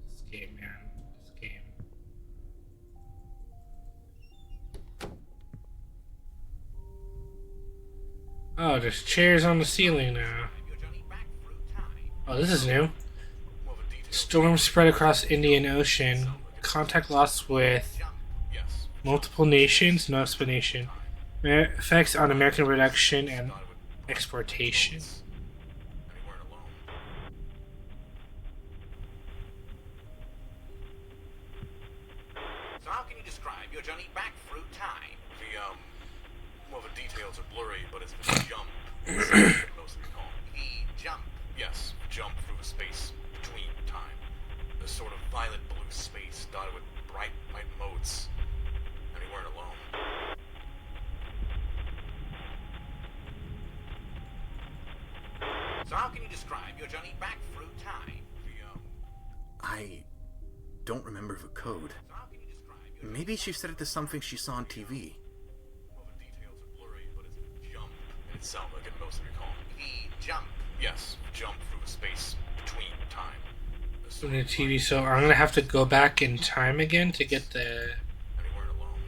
This game, man. This game. Oh, there's chairs on the ceiling now. Oh, this is new. Storm spread across Indian Ocean. Contact lost with multiple nations. No explanation. Effects on American production and exportation. So how can you describe your journey back through time? Well, the details are blurry, but it's a jump. Most recall. The jump. Yes, jump through the space between time. A sort of violet blue space dotted with bright white motes. And we weren't alone. So how can you describe your journey back through time? I don't remember the code. Maybe she said it to something she saw on TV. Well, the details are blurry, but it's a jump in itself, I can mostly recall. The jump. Yes, jump through the space between time. On the TV, so I'm gonna have to go back in time again to get the. And we weren't alone.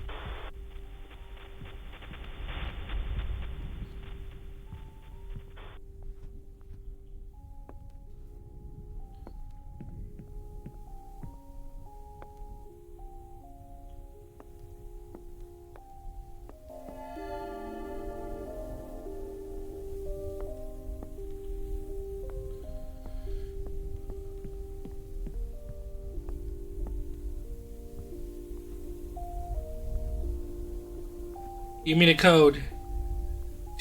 Give me the code.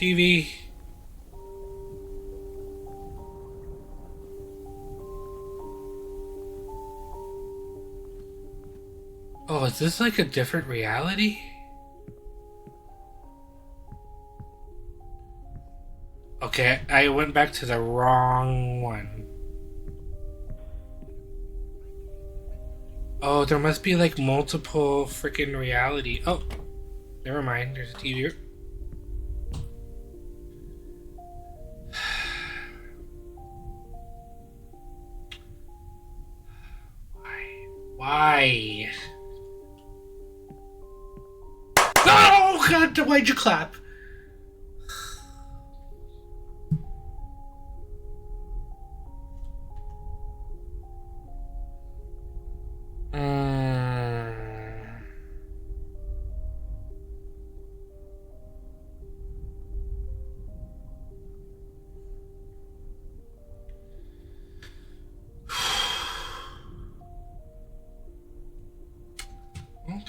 TV. Oh, is this like a different reality? Okay, I went back to the wrong one. Oh, there must be like multiple freaking reality. Oh, never mind. There's a TV. Why? Oh God! Why'd you clap?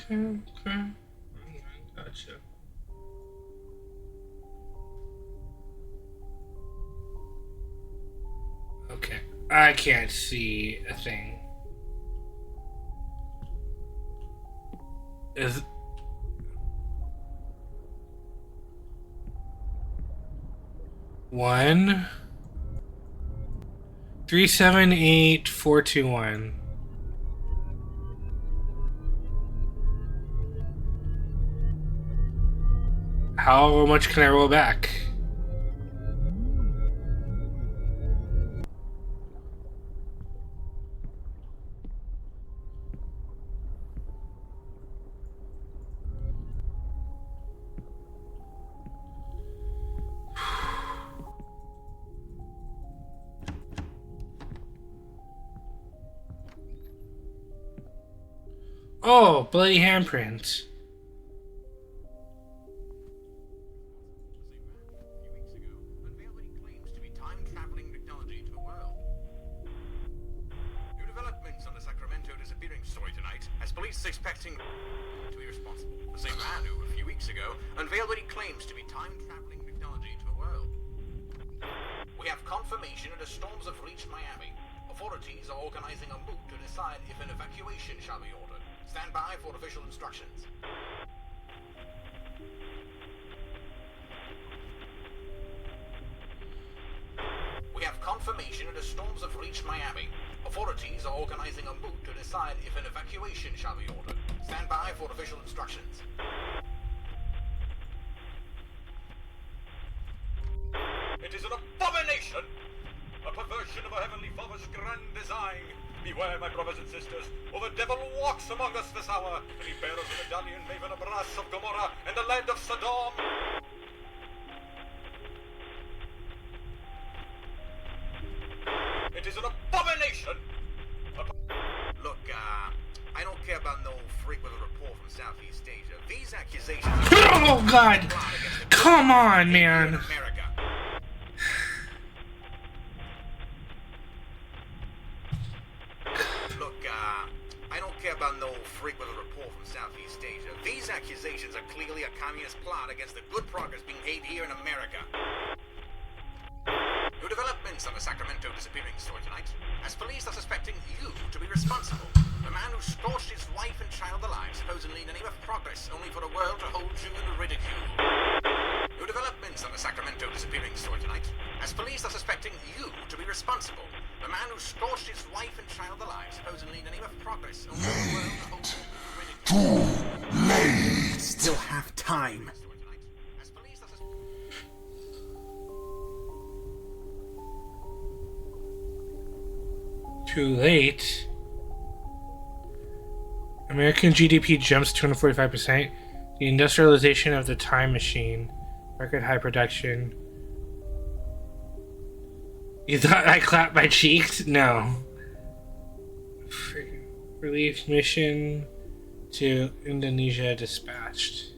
Okay. Gotcha. I can't see a thing. Is 1 378421. How much can I roll back? Oh, bloody handprint. Time-traveling technology to the world. New developments on the Sacramento disappearing story tonight, as police expecting to be responsible. The same man who, a few weeks ago, unveiled what he claims to be time-traveling technology to the world. We have confirmation that the storms have reached Miami. Authorities are organizing a move to decide if an evacuation shall be ordered. Stand by for official instructions. We have confirmation that the storms have reached Miami. Authorities are organizing a move to decide if an evacuation shall be ordered. Stand by for official instructions. It is an abomination! A perversion of our Heavenly Father's grand design. Beware, my brothers and sisters, for the devil walks among us this hour, and he bears a medallion made of the brass of Gomorrah and the lead of Sodom. It is an abomination! Look, I don't care about no freak with a report from Southeast Asia. These accusations... Oh, God! Come on, man! America. Look, I don't care about no freak with a report from Southeast Asia. These accusations are clearly a communist plot against the good progress being made here in America. New developments on the Sacramento disappearing story tonight, as police are suspecting you to be responsible. The man who scorched his wife and child alive, supposedly in the name of progress, only for the world to hold you in ridicule. New developments on the Sacramento disappearing story tonight, as police are suspecting you to be responsible. The man who scorched his wife and child alive, supposedly in the name of progress, only for the world to hold you in ridicule. Too late! Still have time. Too late. American GDP jumps 245%. The industrialization of the time machine. Record high production. You thought I clapped my cheeks? No. Relief mission to Indonesia dispatched.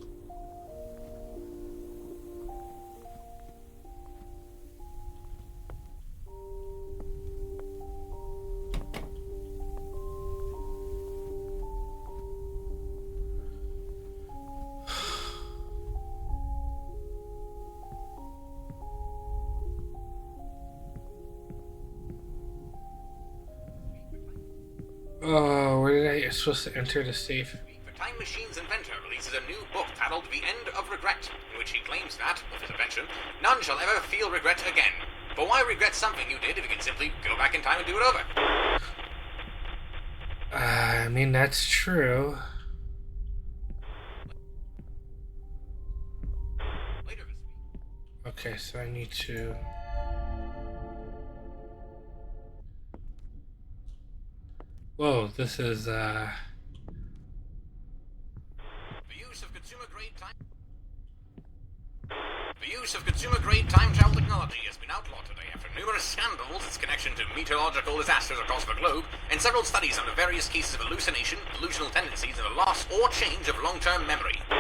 Oh, where did I supposed to enter the safe? The Time Machine's inventor releases a new book titled The End of Regret, in which he claims that, with his invention, none shall ever feel regret again. But why regret something you did if you can simply go back in time and do it over? I mean, that's true. Okay, so I need to... Whoa, this is, The use of consumer-grade time travel technology has been outlawed today after numerous scandals, its connection to meteorological disasters across the globe, and several studies under various cases of hallucination, delusional tendencies, and the loss or change of long-term memory. So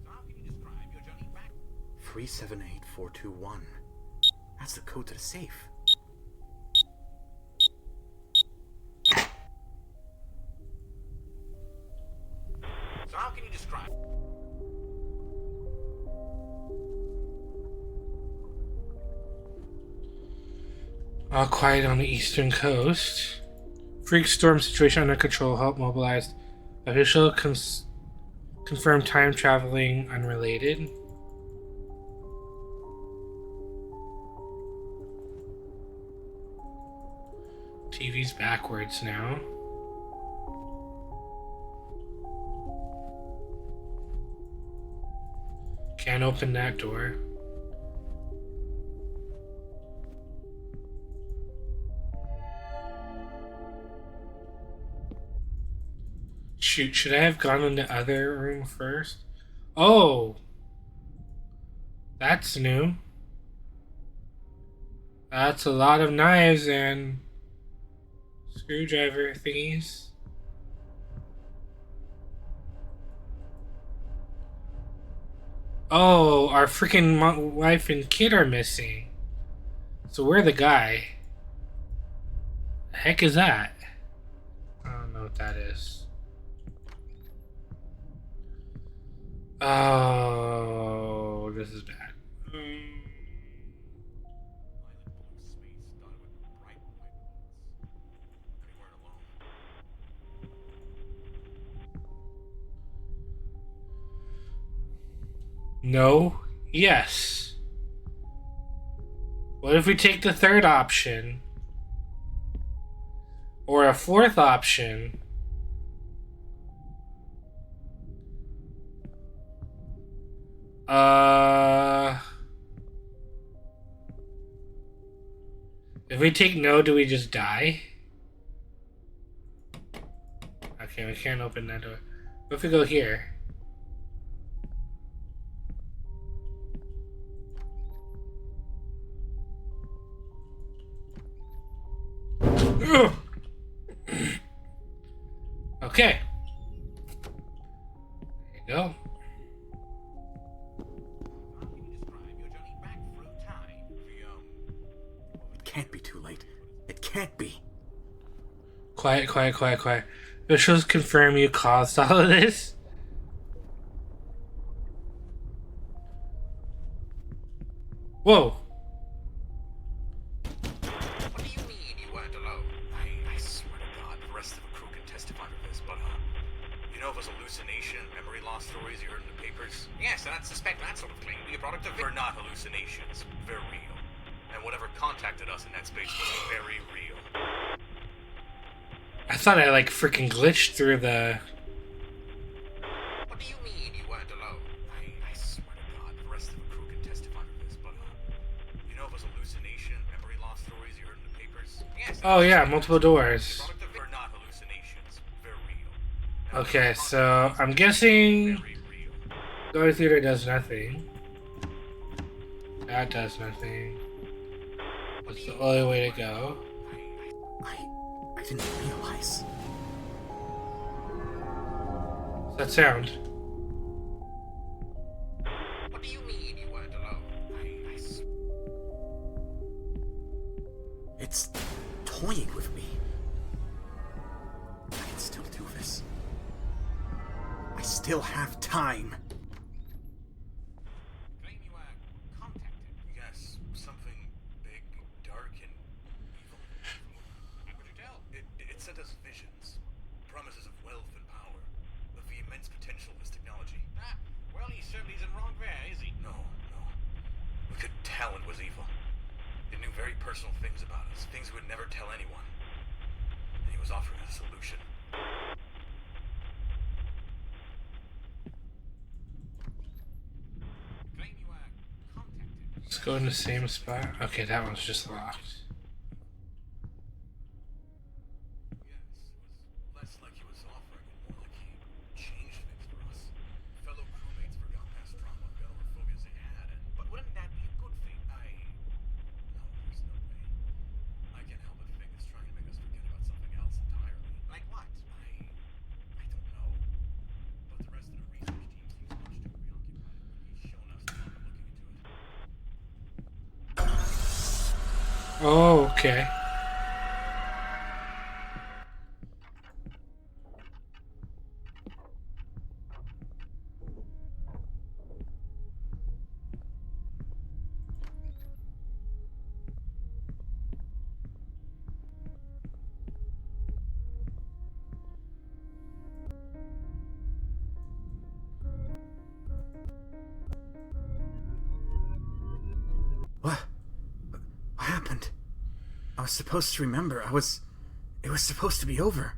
how can you describe your journey back? 378421. That's the code to the safe. All quiet on the eastern coast. Freak storm situation under control. Help mobilized. Official confirmed time traveling unrelated. TV's backwards now. Can't open that door. Shoot, should I have gone in the other room first? Oh! That's new. That's a lot of knives and screwdriver thingies. Oh, our freaking wife and kid are missing. So we're the guy. The heck is that? I don't know what that is. Oh, this is bad. No. Yes. What if we take the third option? Or a fourth option? If we take no, do we just die? Okay, we can't open that door. What if we go here? Okay. There you go. It can't be too late. It can't be. Quiet, quiet, quiet, quiet. Officials confirm you caused all of this. Whoa. What do you mean you weren't alone? I swear to God, the rest of the crew can testify to this, but, you know those hallucination and memory loss stories you heard in the papers? Yes, and I'd suspect that sort of claim to be a product of... They're not hallucinations. They're real. And whatever contacted us in that space was very real. I thought I like freaking glitched through the... What do you mean you weren't alone? I swear to God, the rest of the crew can testify to this, but, you know those hallucination and memory loss stories you heard in the papers? Yes. Oh yeah, multiple doors. They're not hallucinations. They're real. Okay, so I'm guessing going through there does nothing. That does nothing. That's the only way to go. I didn't realize. What's that sound? What do you mean you weren't alone? It's toying with me. I can still do this. I still have time. Claim you were contacted. Yes, something big, dark, and evil. How could you tell? It sent us visions, promises of wealth and power, of the immense potential of this technology. Ah, well, he certainly isn't wrong there, is he? No. We could tell it was evil. It knew very personal things about us, things we would never tell anyone. And he was offering us a solution. Claim you were contacted. Let's go in the same spot. Okay, that one's just locked. Less like he was offering and more like he changed things for us. Fellow crewmates forgot past trauma, got over phobias they had, but wouldn't that be a good thing? No, there's no way. I can't help but think it's trying to make us forget about something else entirely. Like what? I don't know. But the rest of the research team seems much too preoccupied when he's shown us the one looking into it. Oh, okay. happened? I was supposed to remember. It was supposed to be over.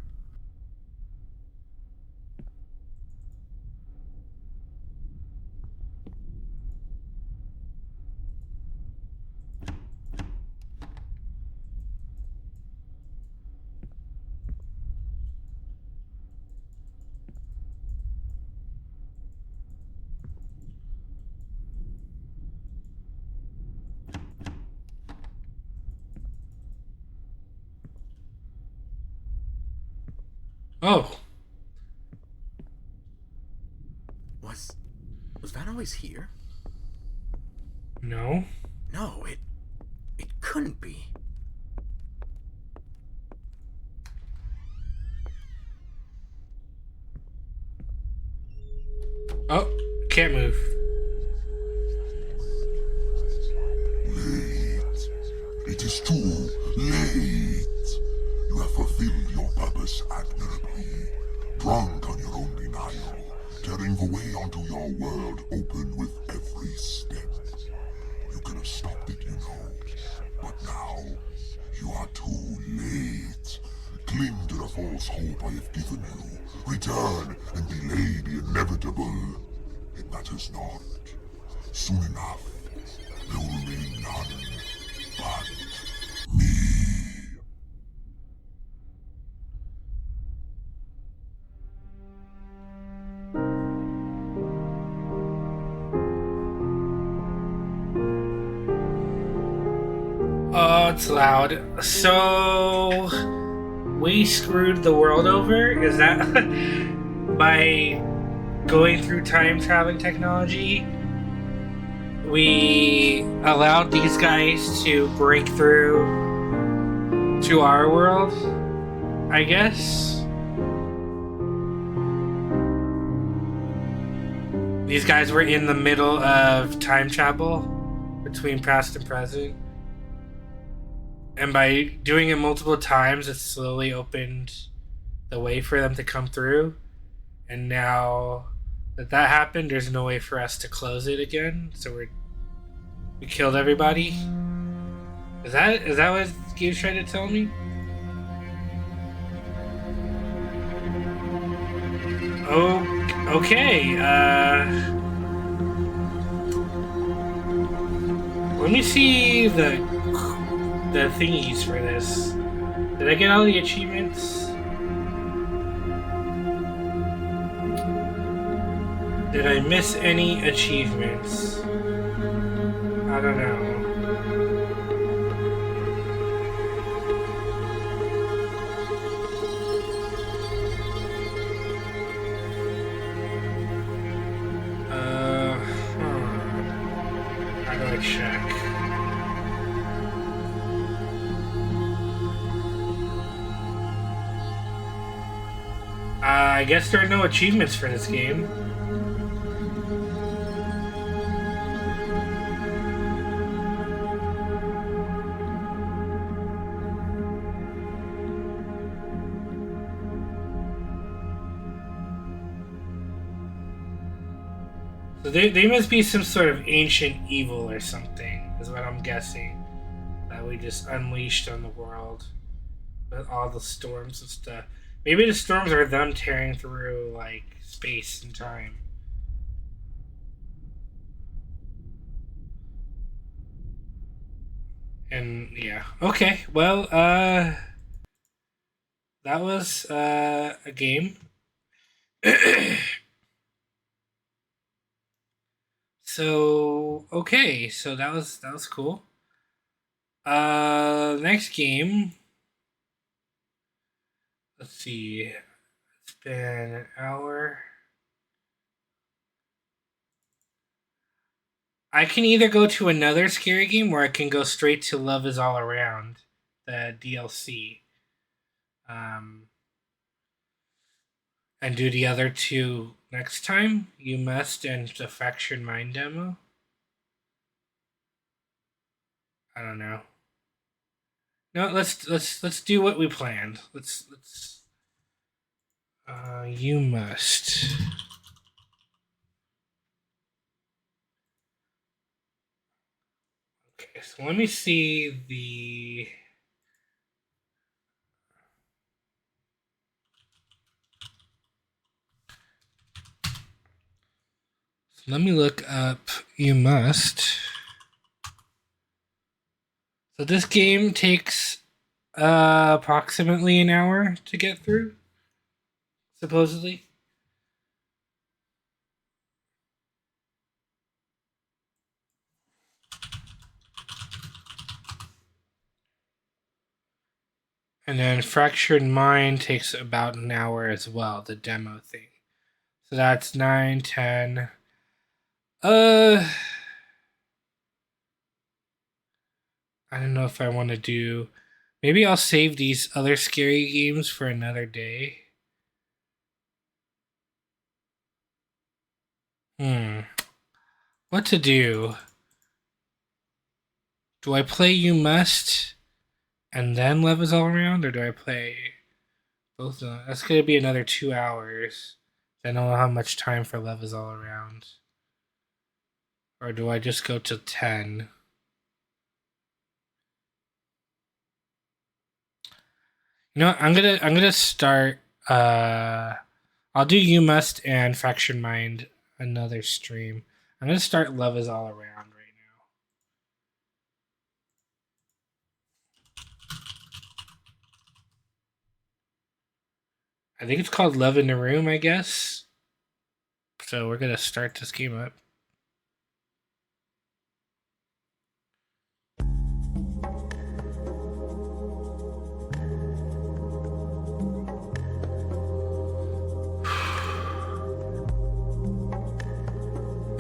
Oh. Was Van always here? No. No, it couldn't be. Oh, can't move. Late. It is too late. You have fulfilled your purpose admirably. Drunk on your own denial, tearing the way onto your world open with every step. You could have stopped it, you know. But now, you are too late. Cling to the false hope I have given you. Return and delay the inevitable. It matters not. Soon enough, there will remain none but me. Oh, it's loud. So we screwed the world over? Is that by going through time traveling technology? We allowed these guys to break through to our world, I guess. These guys were in the middle of time travel between past and present. And by doing it multiple times, it slowly opened the way for them to come through. And now that happened, there's no way for us to close it again. So we killed everybody. Is that what the game's trying to tell me? Oh, okay. Let me see the thingies for this. Did I get all the achievements? Did I miss any achievements? I don't know. How do I check? I guess there are no achievements for this game. So they must be some sort of ancient evil or something, is what I'm guessing. That we just unleashed on the world. With all the storms and stuff. Maybe the storms are them tearing through, like, space and time. And, yeah. Okay, well, that was, a game. So, okay, so that was cool. Next game. Let's see. It's been an hour. I can either go to another scary game or I can go straight to Love Is All Around, the DLC. And do the other two next time. You Must and the Fractured Mind demo. I don't know. No, let's do what we planned. Let's You Must. Okay, so let me see the. Let me look up You Must. So this game takes approximately an hour to get through, supposedly. And then Fractured Mind takes about an hour as well, the demo thing. So that's 9, 10. I don't know if I want to do... Maybe I'll save these other scary games for another day. What to do? Do I play You Must and then Love Is All Around, or do I play both of them? That's going to be another 2 hours. I don't have much time for Love Is All Around. Or do I just go to 10? You know what? I'm gonna start. I'll do You Must and Fractured Mind another stream. I'm gonna start Love Is All Around right now. I think it's called Love in the Room, I guess. So we're gonna start this game up.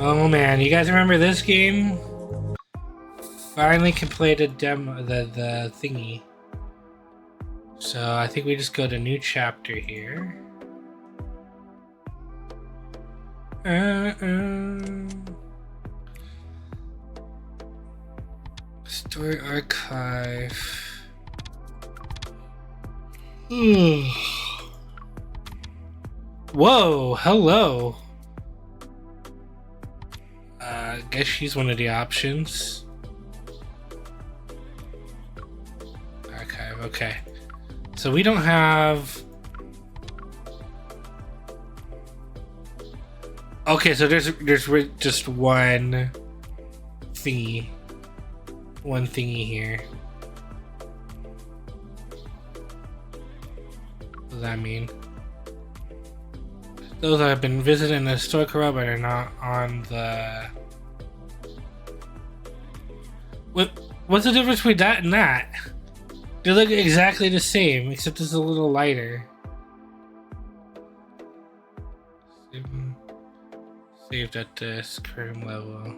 Oh man, you guys remember this game? Finally completed demo the thingy. So I think we just go to New Chapter here. Story archive. Whoa, hello. I guess she's one of the options. Archive, okay. So we don't have... Okay, so there's just one thingy. One thingy here. What does that mean? Those that have been visiting the historical route but are not on the... What's the difference between that and that? They look exactly the same, except it's a little lighter. Saved at this current level.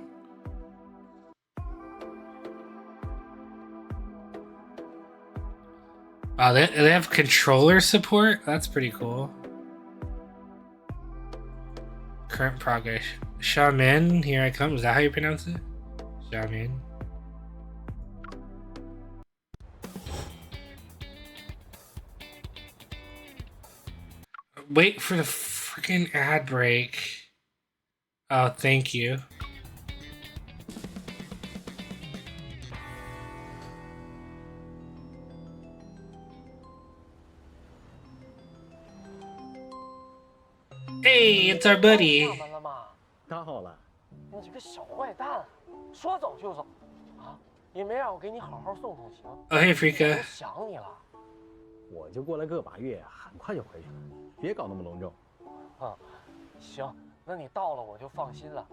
Wow, they have controller support? That's pretty cool. Current progress. Shaman, here I come. Is that how you pronounce it? Shaman. Wait for the freaking ad break. Oh, thank you. Hey, it's our buddy. 刚好了，你这个小坏蛋，说走就走啊！也没让我给你好好送送行。Oh, hey, Frika. 我想你了。我就过来个把月，很快就回去了，别搞那么隆重。行，那你到了我就放心了。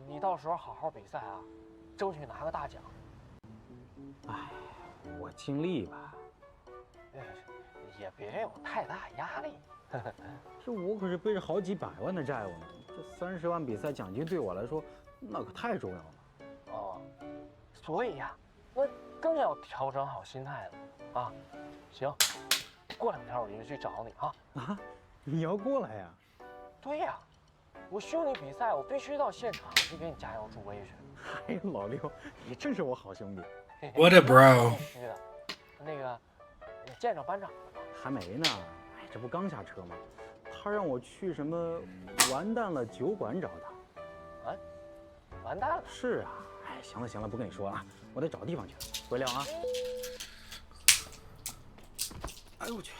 你到时候好好比赛啊，争取拿个大奖。哎，我尽力吧。也别有太大压力。这我可是背着好几百万的债务呢，这30万比赛奖金对我来说，那可太重要了。哦，所以呀，我更要调整好心态了啊。行，过2天我就去找你啊。啊，你要过来呀？对呀，我兄弟比赛，我必须到现场去给你加油助威去。哎，老六，你真是我好兄弟。What a bro！ 必须的。那个，你见着班长了吗？还没呢。哎，这不刚下车吗？他让我去什么完蛋了酒馆找他。啊？完蛋了？是啊。哎，行了行了，不跟你说了，我得找地方去，回聊啊。哎呦我去！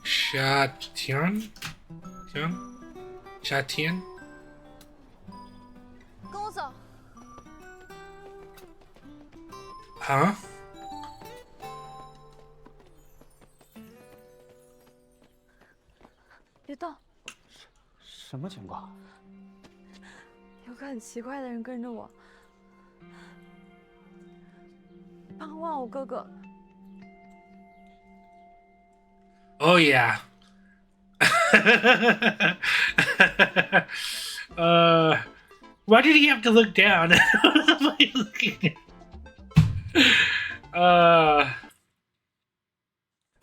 夏天，夏天。跟我走。啊？别动！什么情况？有个很奇怪的人跟着我，帮我哥哥。Oh yeah. Why did he have to look down? What am I looking at?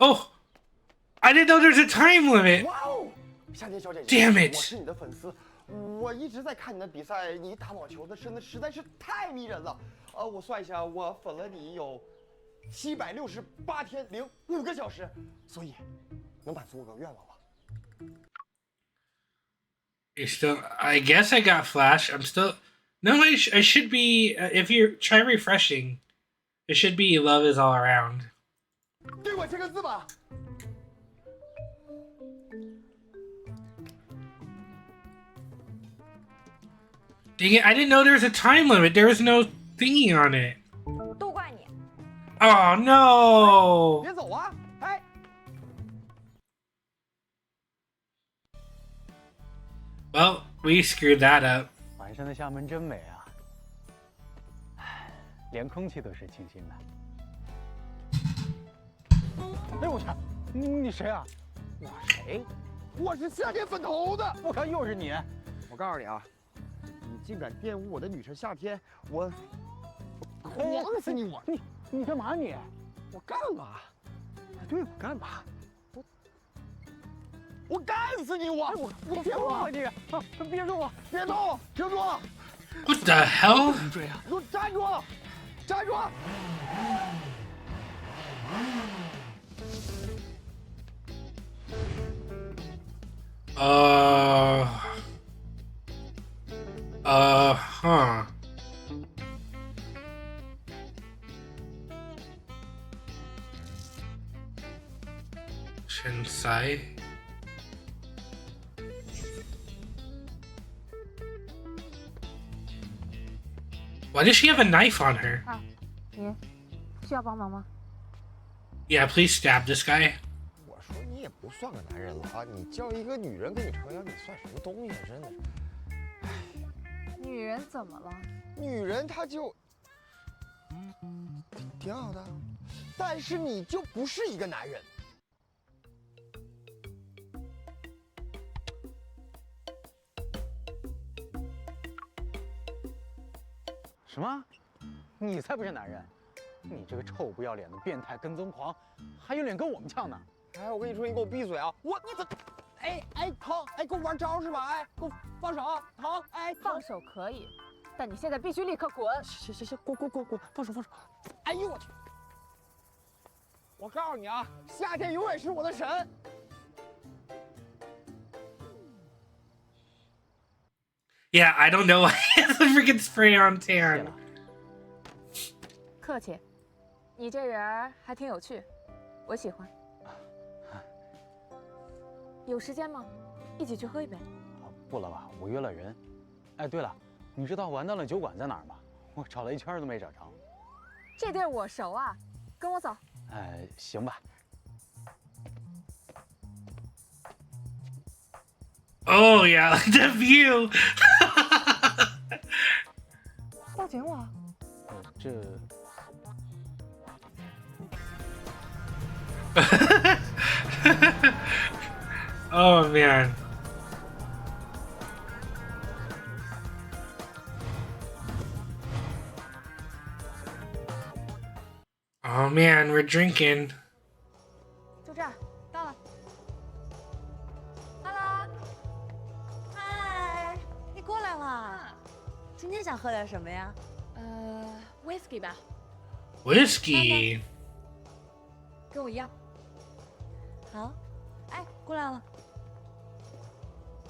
Oh, I didn't know there's a time limit. 哇哦，夏天小姐姐 Damn it 我是你的粉丝，我一直在看你的比赛，你打网球的真的实在是太迷人了。我算一下，我粉了你有768天零5个小时，所以能满足我个愿望吗？ You're still. I guess I got Flash. I'm still. No, I should be. If you try refreshing, it should be love is all around. 给我签个字吧。 Dang it! I didn't know there was a time limit. There was no thingy on it. 都怪你！ Oh no! 别走啊！哎， Well, we screwed that up. 晚上的厦门真美啊，唉，连空气都是清新的。哎呦我去，你谁啊？我谁？我是夏天粉头的。我靠，又是你！我告诉你啊，你竟敢玷污我的女神夏天，我晃死你！你干嘛你？我干了，对，我干了，我干死你！我别动你！别动！别动！停住！What the hell？ 你追啊！给我站住！站住！huh. Shinsai. Why does she have a knife on her? 啊，你需要帮忙吗？ Yeah, please stab this guy. 我说你也不算个男人了啊！你叫一个女人给你撑腰，你算什么东西啊？真的是。女人怎么了？女人她就挺好的，但是你就不是一个男人。什么？你才不是男人！你这个臭不要脸的变态跟踪狂，还有脸跟我们呛呢！哎，我跟你说，你给我闭嘴啊！你怎么？哎，疼！哎，给我玩招是吧？哎，给我放手！疼！哎，放手可以，但你现在必须立刻滚！行，滚！放手！哎呦我去！我告诉你啊，夏天永远是我的神。Yeah, I don't know why it's a freaking spray on tan. 客气，你这人还挺有趣，我喜欢。有时间吗？一起去喝一杯。不了吧，我约了人。哎，对了，你知道完蛋了酒馆在哪儿吗？我找了一圈都没找着。这地儿我熟啊，跟我走。行吧。 Oh yeah, like the view. 报警我。这。Oh man. Oh man, we're drinking. 就这儿，到了。Hello。嗨，你过来了。今天想喝点什么呀？Whisky 吧。Whisky。跟我一样。好。哎，过来了。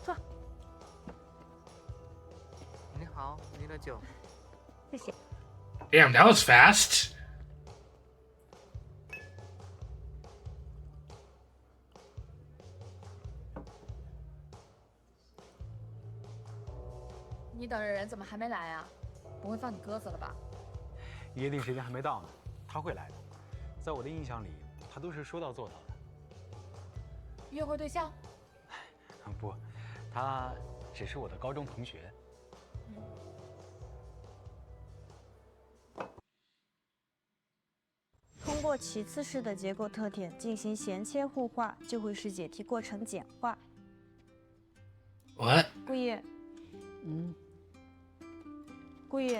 坐。你好，你的酒。谢谢。 Damn, that was fast. 你等的人怎么还没来啊？不会放你鸽子了吧？约定时间还没到呢，他会来的。在我的印象里，他都是说到做到的。约会对象？不，他只是我的高中同学。通过其次式的结构特点进行衔切互化，就会使解题过程简化。 What？ 顾意，顾意，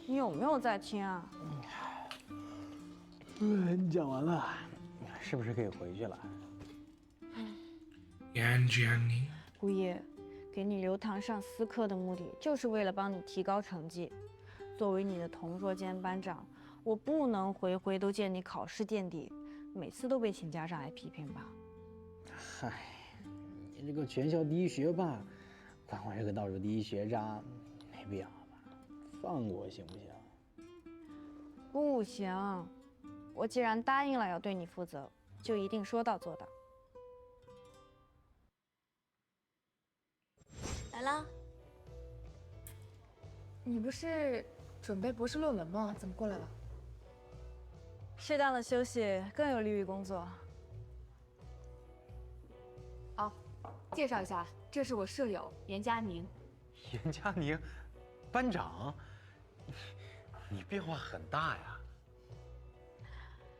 你有没有在听啊？你讲完了，是不是可以回去了？顾意，给你留堂上私课的目的，就是为了帮你提高成绩。作为你的同桌兼班长，我不能回回都见你考试垫底，每次都被请家长来批评吧？嗨，你这个全校第一学霸，管我这个倒数第一学渣，没必要吧？放过我行不行？不行，我既然答应了要对你负责，就一定说到做到。来啦，你不是准备博士论文吗？怎么过来了？适当的休息更有利于工作。好，介绍一下，这是我舍友严佳宁。严佳宁，班长，你变化很大呀。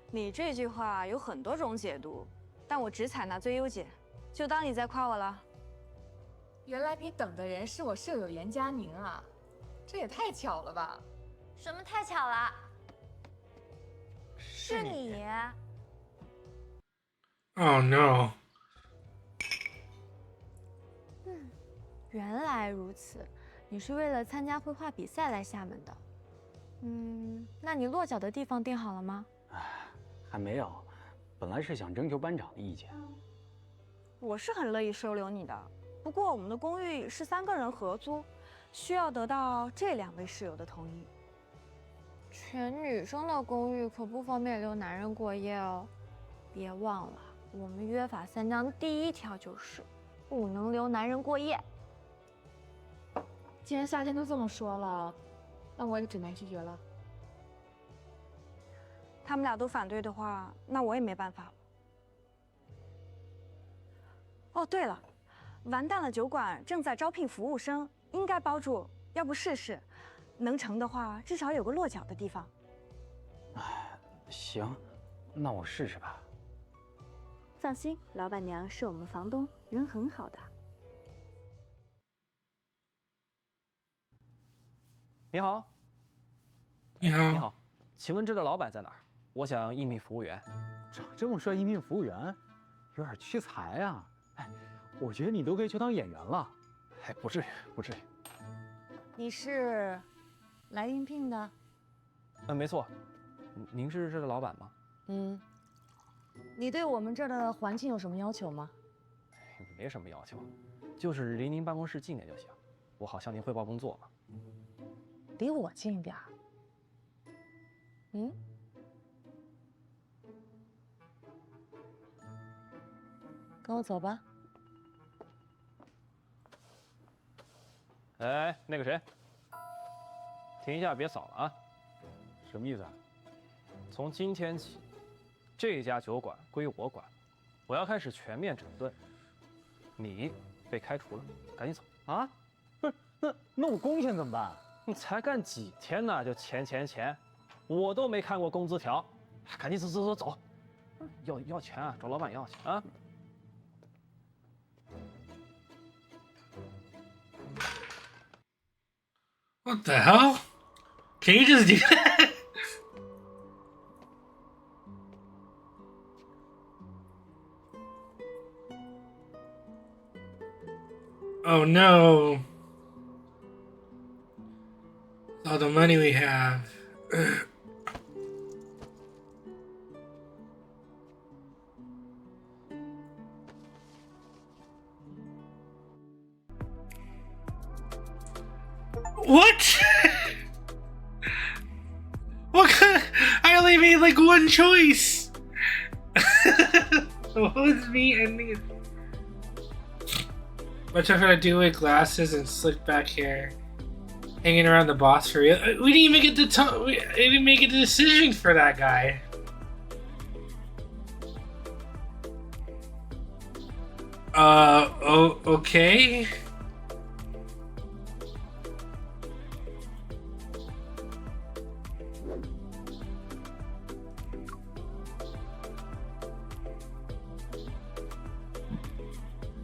你这句话有很多种解读，但我只采纳最优解，就当你在夸我了。原来你等的人是我舍友严佳宁啊，这也太巧了吧？什么太巧了？是你。Oh no. 原来如此，你是为了参加绘画比赛来厦门的。那你落脚的地方定好了吗？还没有，本来是想征求班长的意见。我是很乐意收留你的，不过我们的公寓是3个人合租，需要得到这2位室友的同意。全女生的公寓可不方便留男人过夜哦，别忘了，我们约法3章第1条就是不能留男人过夜。既然夏天都这么说了，那我也只能拒绝了。他们俩都反对的话，那我也没办法了。哦，对了，完蛋了酒馆正在招聘服务生，应该包住，要不试试？能成的话，至少有个落脚的地方。行，那我试试吧。放心，老板娘是我们房东，人很好的。你好，你好，你好，请问这个老板在哪儿？我想应聘服务员。长这么帅，应聘服务员，有点屈才啊！哎，我觉得你都可以去当演员了。哎，不至于，不至于。你是来应聘的？没错。您是这个老板吗？你对我们这儿的环境有什么要求吗？没什么要求，就是离您办公室近点就行。我好向您汇报工作嘛。离我近点儿。跟我走吧。哎，那个谁，停一下，别扫了啊！什么意思啊？从今天起，这家酒馆归我管，我要开始全面整顿。你被开除了，赶紧走啊！不是，那我工钱怎么办？你才干几天呢，就钱，我都没看过工资条，赶紧走！要钱啊，找老板要去啊！ What the hell? Can you just do that? Oh no. All the money we have. What? only made like one choice. What was me ending it? What's I gonna do with glasses and slick back hair, hanging around the boss for real? We didn't even get the we didn't make a decision for that guy. Oh, okay.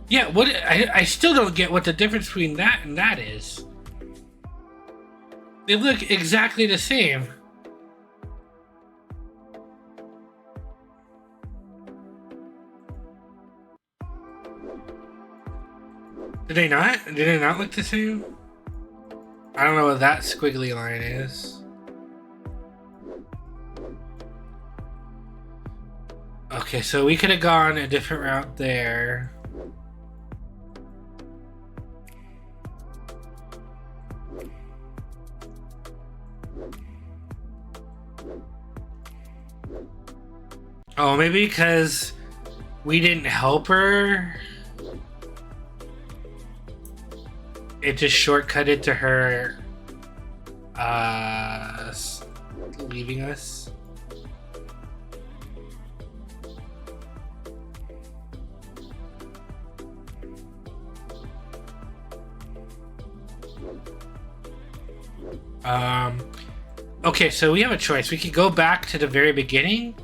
Yeah, what I still don't get what the difference between that and that is. They look exactly the same. Did they not? Did they not look the same? I don't know what that squiggly line is. Okay, so we could have gone a different route there. Oh, maybe because we didn't help her. It just shortcutted to her leaving us. Okay, so we have a choice. We could go back to the very beginning,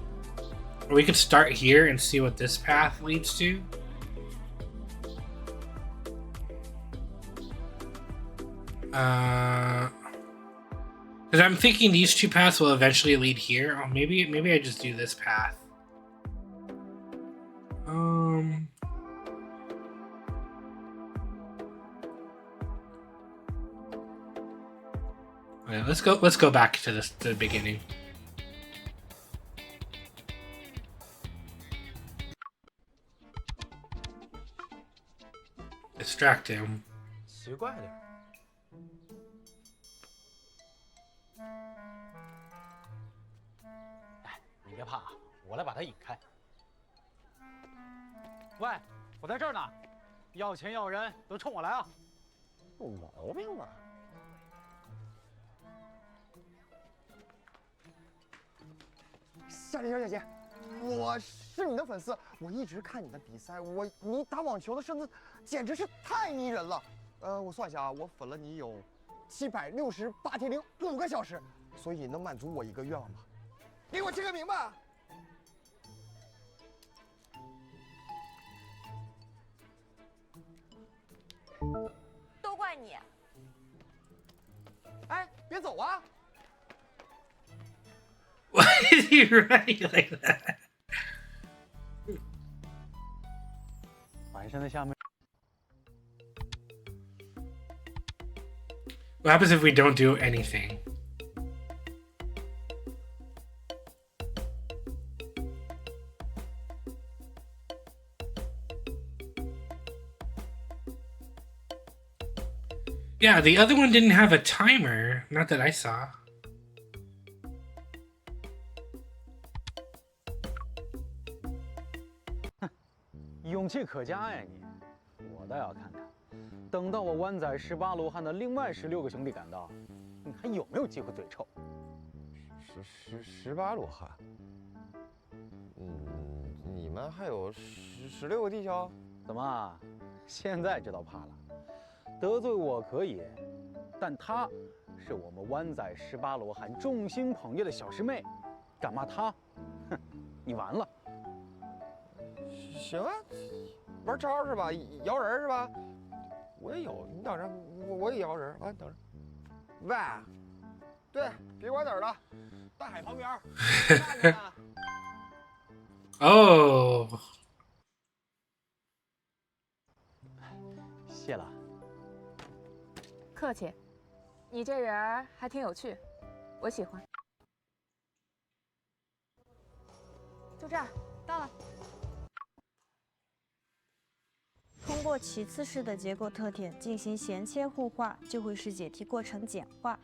or we could start here and see what this path leads to. Because I'm thinking these two paths will eventually lead here. Oh, maybe I just do this path. Okay, let's go back to the beginning. Distract him. 奇怪的。哎，你别怕啊，我来把他引开。喂，我在这儿呢，要钱要人都冲我来啊！有毛病吧？小姐，小姐姐，我是你的粉丝，我一直看你的比赛，你打网球的身子简直是太迷人了。我算一下啊，我粉了你有768天零5个小时，所以能满足我一个愿望吗？给我签个名吧。都怪你！哎，别走啊！ Why is he running like that? 反身在下面。 What happens if we don't do anything? Yeah, the other one didn't have a timer. Not that I saw. 勇气可嘉呀你！我倒要看看，等到我湾仔18罗汉的另外16个兄弟赶到，你还有没有机会对臭？18罗汉？你们还有16个弟兄？怎么，现在知道怕了？得罪我可以，但她是我们湾仔18罗汉众星捧月的小师妹，敢骂她？哼，你完了！ 行啊，玩招是吧？摇人是吧？我也有，你等着，我也摇人啊，等着。喂，对，别管哪儿了，大海旁边。哦，谢了。客气，你这人还挺有趣，我喜欢。就这儿，到了。 通过其次式的结构特点进行衔切互化，就会使解题过程简化。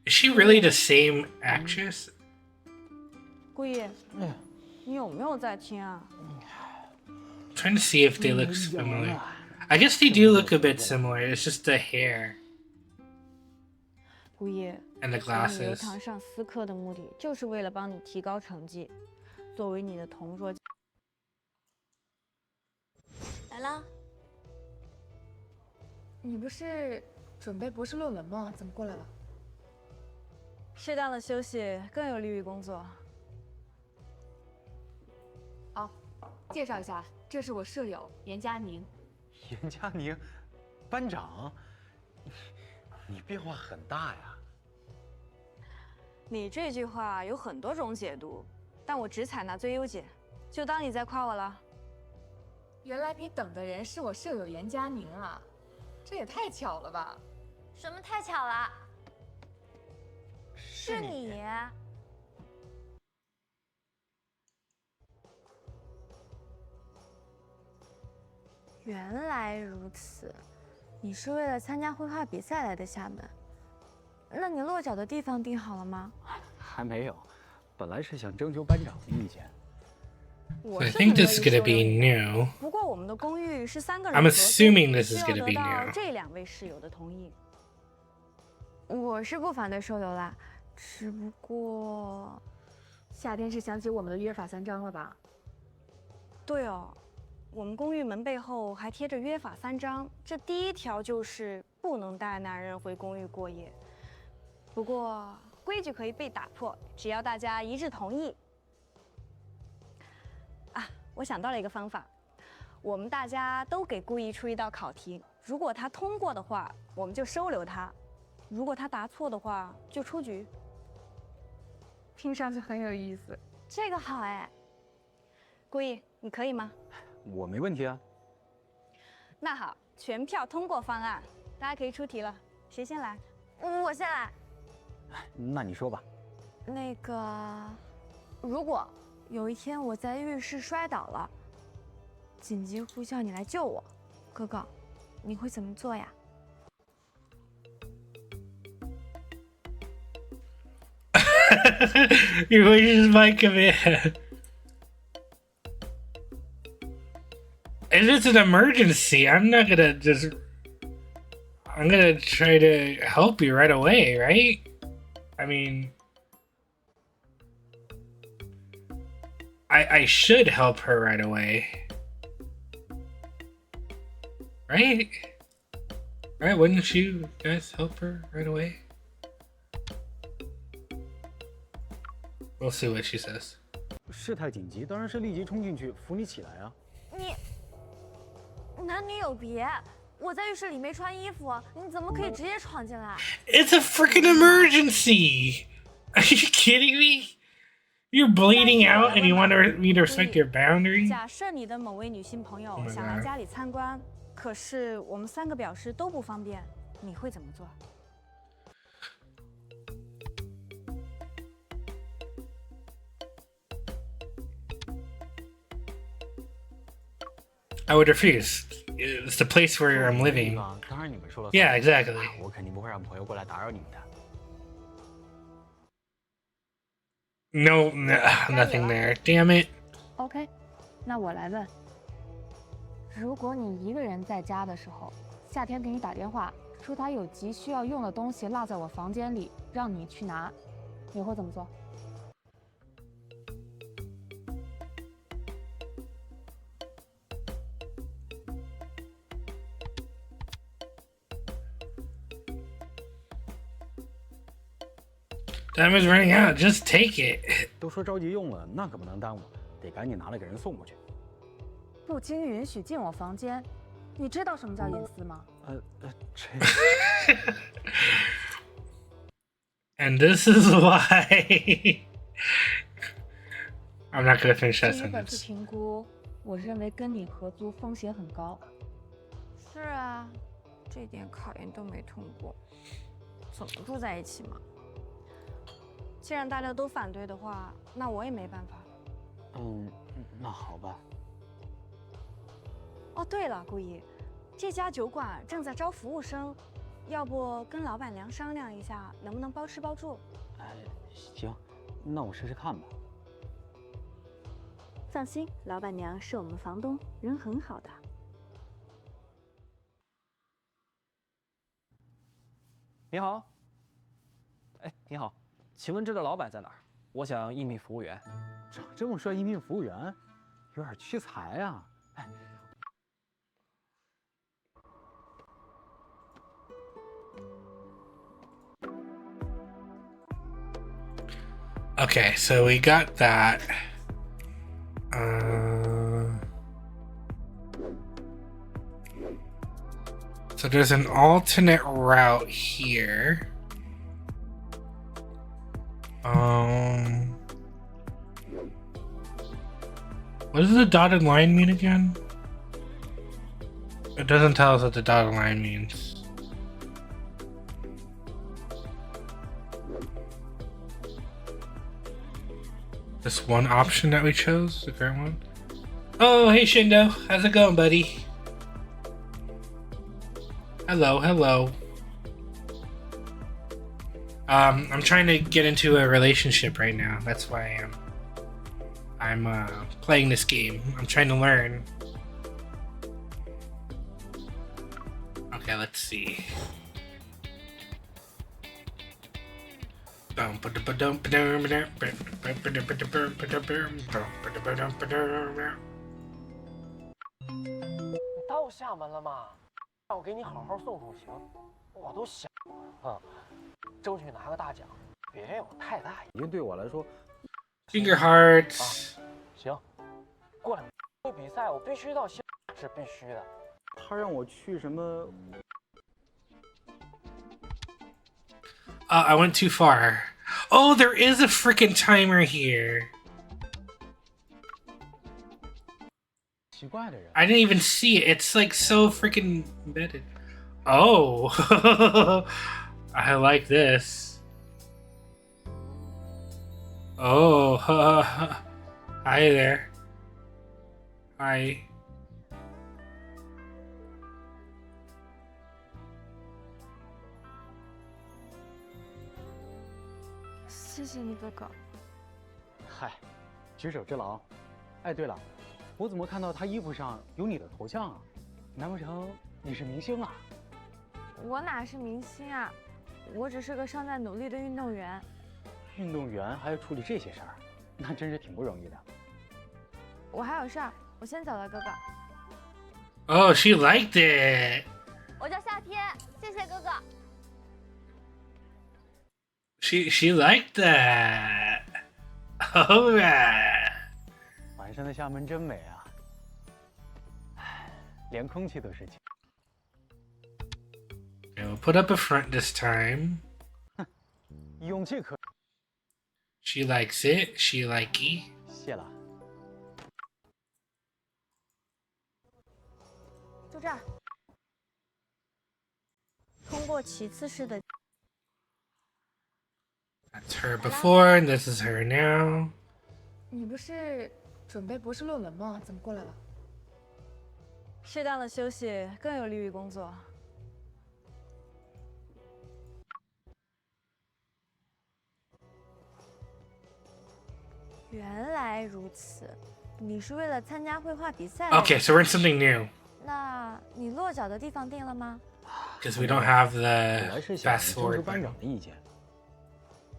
Is she really the same actress? 顾意，你有没有在听啊？ Trying to see if they look similar. I guess they do look a bit similar. It's just the hair 顾意 and the 来你油 glasses. 堂上私课的目的，就是为了帮你提高成绩。作为你的同桌，来了。你不是准备博士论文吗？怎么过来了？适当的休息更有利于工作。好，介绍一下，这是我舍友严佳宁。严佳宁，班长，你变化很大呀。你这句话有很多种解读，但我只采纳最优解，就当你在夸我了。原来你等的人是我舍友严佳宁啊，这也太巧了吧！什么太巧了？是你。原来如此，你是为了参加绘画比赛来的厦门？那你落脚的地方定好了吗？还没有，本来是想征求班长的意见。 I think this is gonna be new. 不过我们的公寓是3个人 I'm 合租， assuming this is 需要 gonna be 得到 new. 这2位室友的同意。我是不反对收留啦，只不过夏天是想起我们的约法3章了吧？对哦，我们公寓门背后还贴着约法3章，这第1条就是不能带男人回公寓过夜。不过规矩可以被打破，只要大家一致同意。啊，我想到了一个方法，我们大家都给顾意出一道考题，如果他通过的话，我们就收留他；如果他答错的话，就出局。听上去很有意思。这个好哎，顾意，你可以吗？我没问题啊。那好，全票通过方案，大家可以出题了。谁先来？我先来。那你说吧。那个，如果有一天我在浴室摔倒了，紧急呼叫你来救我，哥哥，你会怎么做呀？Your wish is my command. If it's an emergency, I'm not gonna just. I'm gonna try to help you right away, right? I mean, I should help her right away, right? Right? Wouldn't you guys help her right away? We'll see what she says. 事态紧急，当然是立即冲进去扶你起来啊。你男女有别，我在浴室里没穿衣服，你怎么可以直接闯进来？ It's a freaking emergency! Are you kidding me? You're bleeding out and you want me to respect your boundary? 假设你的某位女性朋友 Oh my 想来 God. 家里参观，可是我们3个表示都不方便，你会怎么做？ I would refuse. It's the place where I'm living. 当然你们说了算。 Yeah, exactly. 我肯定不会让朋友过来打扰你们的。 No, nothing there. Damn it. OK，那我来问，如果你一个人在家的时候，夏天给你打电话说他有急需要用的东西落在我房间里，让你去拿，你会怎么做？ Time is running out. Just take it. 都说着急用了，那可不能耽误，得赶紧拿来给人送过去。不经允许进我房间，你知道什么叫隐私吗？这。And this is why I'm not gonna finish that 基于本次 sentence. 评估，我认为跟你合租风险很高。是啊，这点考验都没通过，怎么住在一起嘛？既然大家都反对的话，那我也没办法。那好吧。哦，对了，顾意，这家酒馆正在招服务生，要不跟老板娘商量一下，能不能包吃包住？行，那我试试看吧。放心，老板娘是我们房东，人很好的。你好。哎，你好，请问这个老板在哪儿？我想应聘服务员。长这么帅，应聘服务员，有点屈才啊。哎。 Okay, so we got that. So there's an alternate route here. What does the dotted line mean again? It doesn't tell us what the dotted line means. This one option that we chose, the current one. Oh, hey Shindo, how's it going, buddy? Hello, hello. I'm trying to get into a relationship right now. That's why I'm playing this game. I'm trying to learn. Okay, let's see. Hey, 到厦门了吗？让我给你好好送送行，我都想争取拿个大奖，别有太大意。对我来说 Finger hearts. 行，过两天比赛我必须到厦门，是必须的。他让我去什么？ I went too far. Oh, there is a freaking timer here. I didn't even see it. It's like so freaking embedded. Oh, I like this. Oh, hi there. Hi. 谢谢你，哥哥。嗨，举手之劳。哎，对了，我怎么看到他衣服上有你的头像啊？难不成你是明星啊？我哪是明星啊，我只是个尚在努力的运动员。运动员还要处理这些事儿，那真是挺不容易的。我还有事儿，我先走了，哥哥。Oh, she liked it. 我叫夏天，谢谢哥哥。 She liked that. Alright. 晚上的厦门真美啊，连空气都是清。We'll put up a front this time. 勇气可。She likes it. She likey. 谢了。就这儿。通过其次式的。 That's her before, and this is her now. 你不是准备博士论文吗？怎么过来了？适当的休息更有利于工作。原来如此，你是为了参加绘画比赛。Okay, so we're in something new. 那你落脚的地方定了吗？ Because we don't have the fast forward 班长的意见。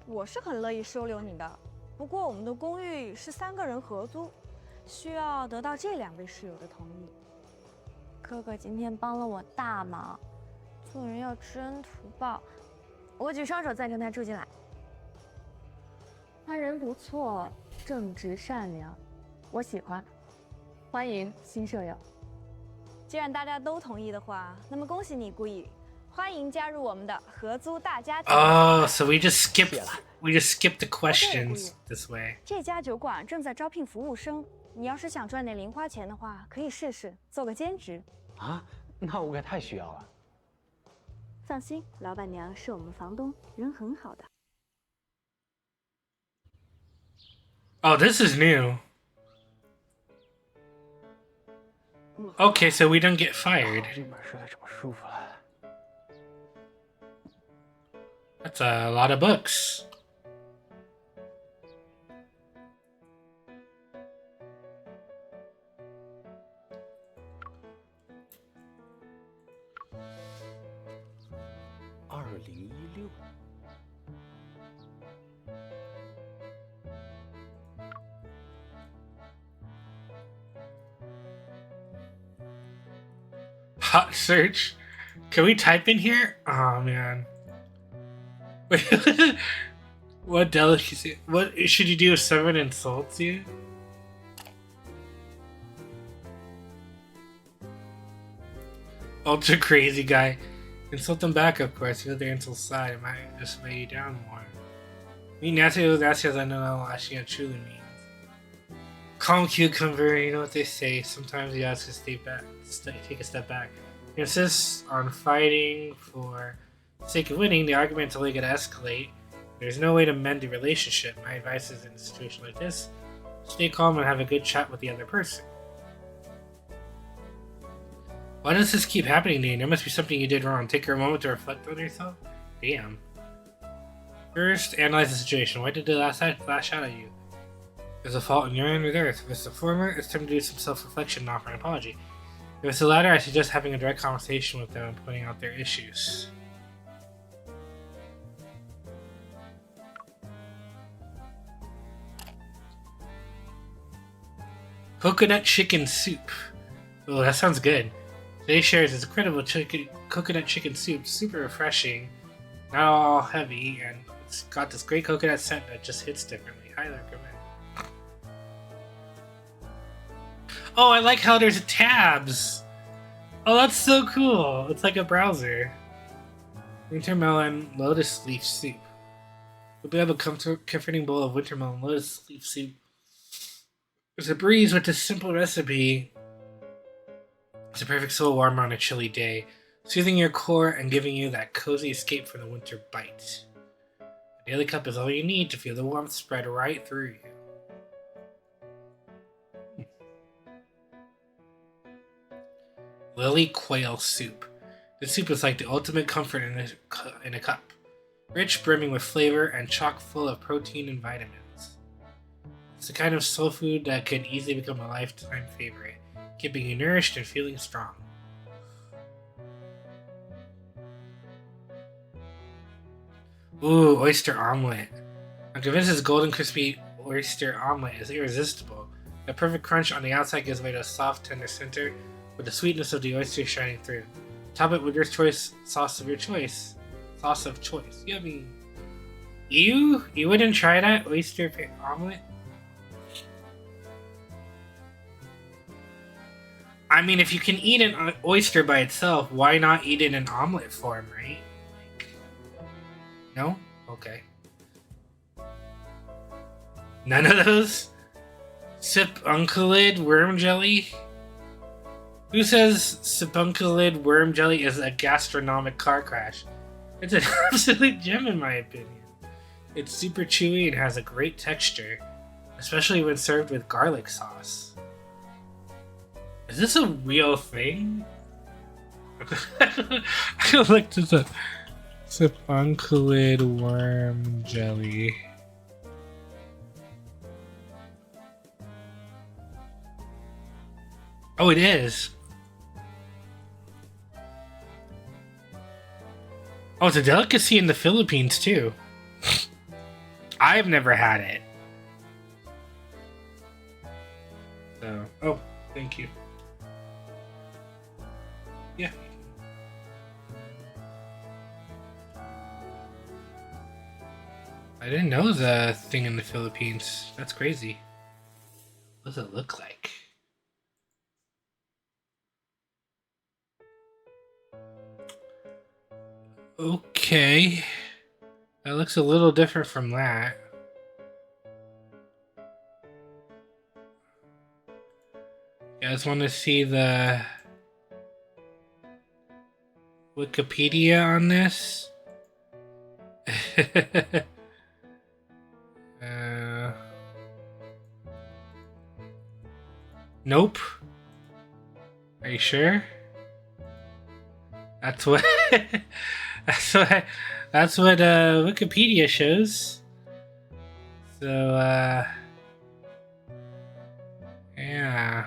我是很乐意收留你的，不过我们的公寓是3个人合租，需要得到这2位室友的同意。哥哥今天帮了我大忙，做人要知恩图报，我举双手赞成他住进来。他人不错，正直善良，我喜欢。欢迎新舍友。既然大家都同意的话，那么恭喜你，顾意。 欢迎加入我们的合租大家庭。Oh, so we just skipped the questions this way. 这家酒馆正在招聘服务生，你要是想赚点零花钱的话，可以试试做个兼职。啊，那我可太需要了。放心，老板娘是我们房东，人很好的。 Oh, this is new. Okay, so we don't get fired. That's a lot of books. Hot search. Can we type in here? Oh man. What delicacy? What should you do if someone insults you? Ultra crazy guy. Insult them back, of course. Feel their insult side. It might just weigh you down more. Me nasty was nasty as I know what actually truly means. Calm cucumber, you know what they say. Sometimes you have to take a step back. You insist on fighting for the sake of winning. The argument's only going to escalate. There's no way to mend a relationship. My advice is in a situation like this, stay calm and have a good chat with the other person. Why does this keep happening to you? There must be something you did wrong. Take a moment to reflect on yourself. Damn. First, analyze the situation. Why did the lash out at you? There's a fault in your end or theirs. If it's the former, it's time to do some self-reflection and offer an apology. If it's the latter, I suggest having a direct conversation with them and pointing out their issues. Coconut chicken soup. Oh, that sounds good. Today's shares is incredible coconut chicken soup. Super refreshing, not all heavy, and it's got this great coconut scent that just hits differently. Highly recommend. Oh, I like how there's tabs. Oh, that's so cool. It's like a browser. Wintermelon lotus leaf soup. We'll have a comforting bowl of wintermelon lotus leaf soup. There's a breeze with this simple recipe. It's a perfect soul warmer on a chilly day, soothing your core and giving you that cozy escape from the winter bite. A daily cup is all you need to feel the warmth spread right through you. Lily quail soup. This soup is like the ultimate comfort in a cup. Rich, brimming with flavor, and chock full of protein and vitamins. It's the kind of soul food that can easily become a lifetime favorite, keeping you nourished and feeling strong. Ooh, oyster omelet. I'm convinced this golden crispy oyster omelet is irresistible. The perfect crunch on the outside gives way to a soft, tender center, with the sweetness of the oyster shining through. Top it with your choice sauce of your choice. Sauce of choice. Yummy. You wouldn't try that oyster omelet? I mean, if you can eat an oyster by itself, why not eat it in omelet form, right? No? Okay. None of those? Sipunculid worm jelly? Who says sipunculid worm jelly is a gastronomic car crash? It's an absolute gem in my opinion. It's super chewy and has a great texture, especially when served with garlic sauce. Is this a real thing? I looked at the sipunculid worm jelly. Oh, it is. Oh, it's a delicacy in the Philippines, too. I've never had it. So, oh, thank you. Yeah. I didn't know it was a thing in the Philippines. That's crazy. What does it look like? Okay. That looks a little different from that. You guys want to see the Wikipedia on this? Nope. Are you sure? That's what That's what Wikipedia shows. So, yeah.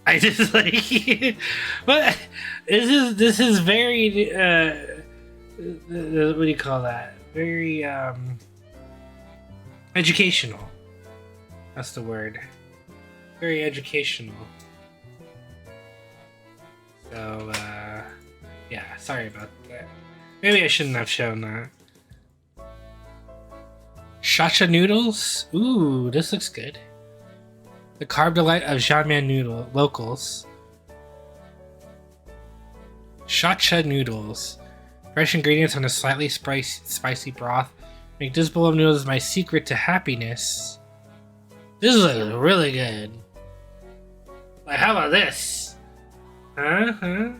I just like what this is very what do you call that? Very educational. That's the word. Very educational. So yeah, sorry about that. Maybe I shouldn't have shown that. Shacha noodles? Ooh, this looks good. The carb delight of Xiamen noodle locals. Shacha noodles. Fresh ingredients and a slightly spicy broth make this bowl of noodles my secret to happiness. This looks really good. Like, how about this? Huh?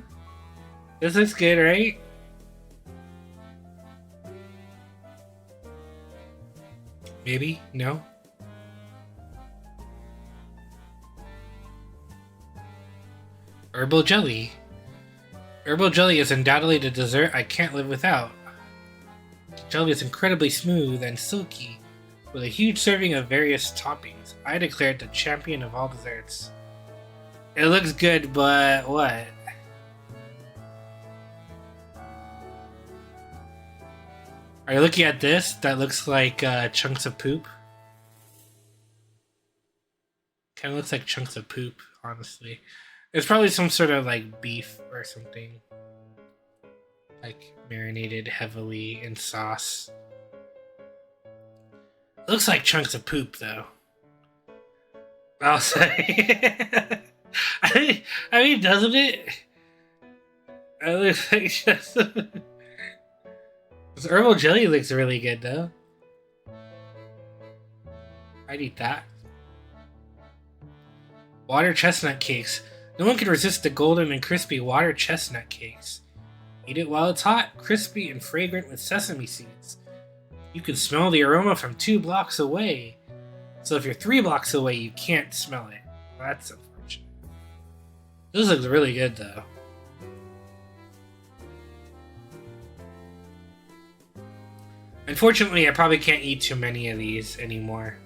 This looks good, right? Maybe? No? Herbal jelly. Herbal jelly is undoubtedly the dessert I can't live without. The jelly is incredibly smooth and silky, with a huge serving of various toppings. I declare it the champion of all desserts. It looks good, but what? Are you looking at this? That looks like chunks of poop. Kind of looks like chunks of poop, honestly. It's probably some sort of like beef or something. Like marinated heavily in sauce. It looks like chunks of poop though. I'll say. I mean, doesn't it? It looks like just... This herbal jelly looks really good though. I'd eat that. Water chestnut cakes. No one can resist the golden and crispy water chestnut cakes. Eat it while it's hot, crispy and fragrant with sesame seeds. You can smell the aroma from 2 blocks away. So if you're 3 blocks away, you can't smell it. That's unfortunate. This looks really good though. Unfortunately, I probably can't eat too many of these anymore.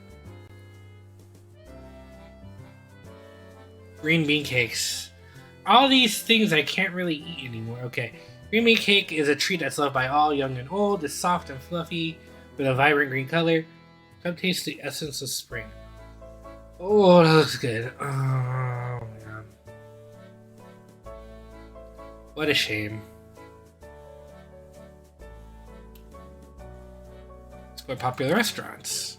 Green bean cakes. All these things I can't really eat anymore. Okay. Green bean cake is a treat that's loved by all, young and old. It's soft and fluffy with a vibrant green color. Come taste the essence of spring. Oh, that looks good. Oh, man. What a shame. Let's go to popular restaurants.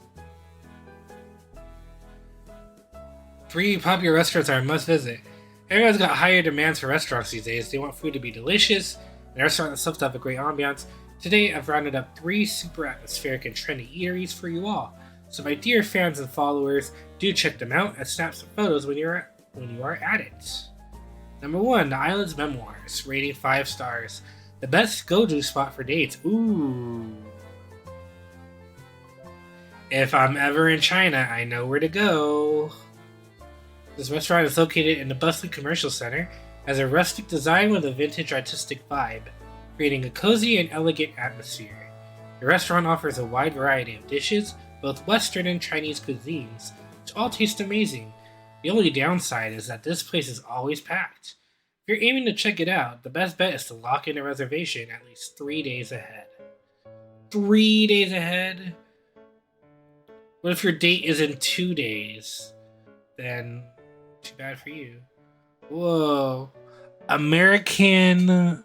3 popular restaurants are a must visit. Everyone's got higher demands for restaurants these days. They want food to be delicious, and restaurants themselves to have a great ambiance. Today, I've rounded up 3 super atmospheric and trendy eateries for you all. So my dear fans and followers, do check them out and snap some photos when you are at it. Number 1, the Island's Memoirs, rating 5 stars. The best go-to spot for dates. Ooh. If I'm ever in China, I know where to go. This restaurant is located in the bustling commercial center, has a rustic design with a vintage artistic vibe, creating a cozy and elegant atmosphere. The restaurant offers a wide variety of dishes, both Western and Chinese cuisines, which all taste amazing. The only downside is that this place is always packed. If you're aiming to check it out, the best bet is to lock in a reservation at least 3 days ahead. 3 days ahead? What if your date is in 2 days? Then, too bad for you. Whoa. American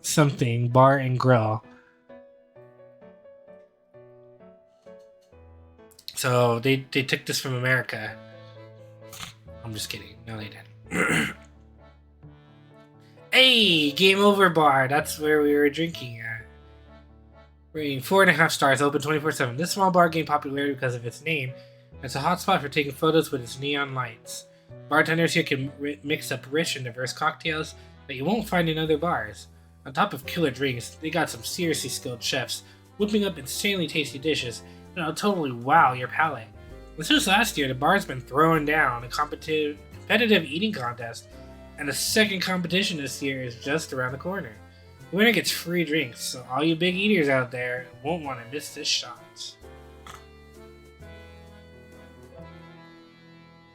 something, bar and grill. So they took this from America. I'm just kidding. No, they didn't. Hey, Game Over Bar. That's where we were drinking at. Rating 4.5 stars. Open 24/7. This small bar gained popularity because of its name. It's a hot spot for taking photos with its neon lights. Bartenders here can mix up rich and diverse cocktails that you won't find in other bars. On top of killer drinks, they got some seriously skilled chefs whipping up insanely tasty dishes that'll totally wow your palate. And since last year, the bar's been throwing down a competitive eating contest And the second competition this year is just around the corner. The winner gets free drinks, so all you big eaters out there won't want to miss this shot.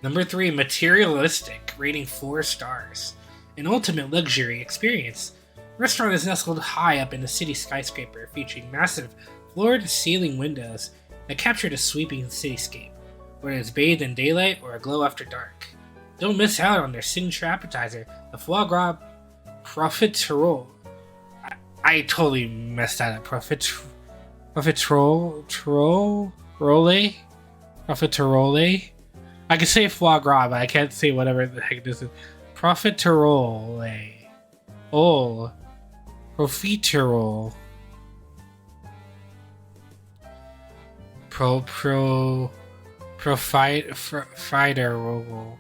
Number 3, materialistic, rating 4 stars. An ultimate luxury experience. The restaurant is nestled high up in the city skyscraper, featuring massive floor-to-ceiling windows that capture the sweeping cityscape, whether it's bathed in daylight or aglow after dark. Don't miss out on their signature appetizer, the foie gras profiterole. I totally messed that up. Profiterole? I can say foie gras, but I can't say whatever the heck this is. Profiterole. Profiterole. Profiterole.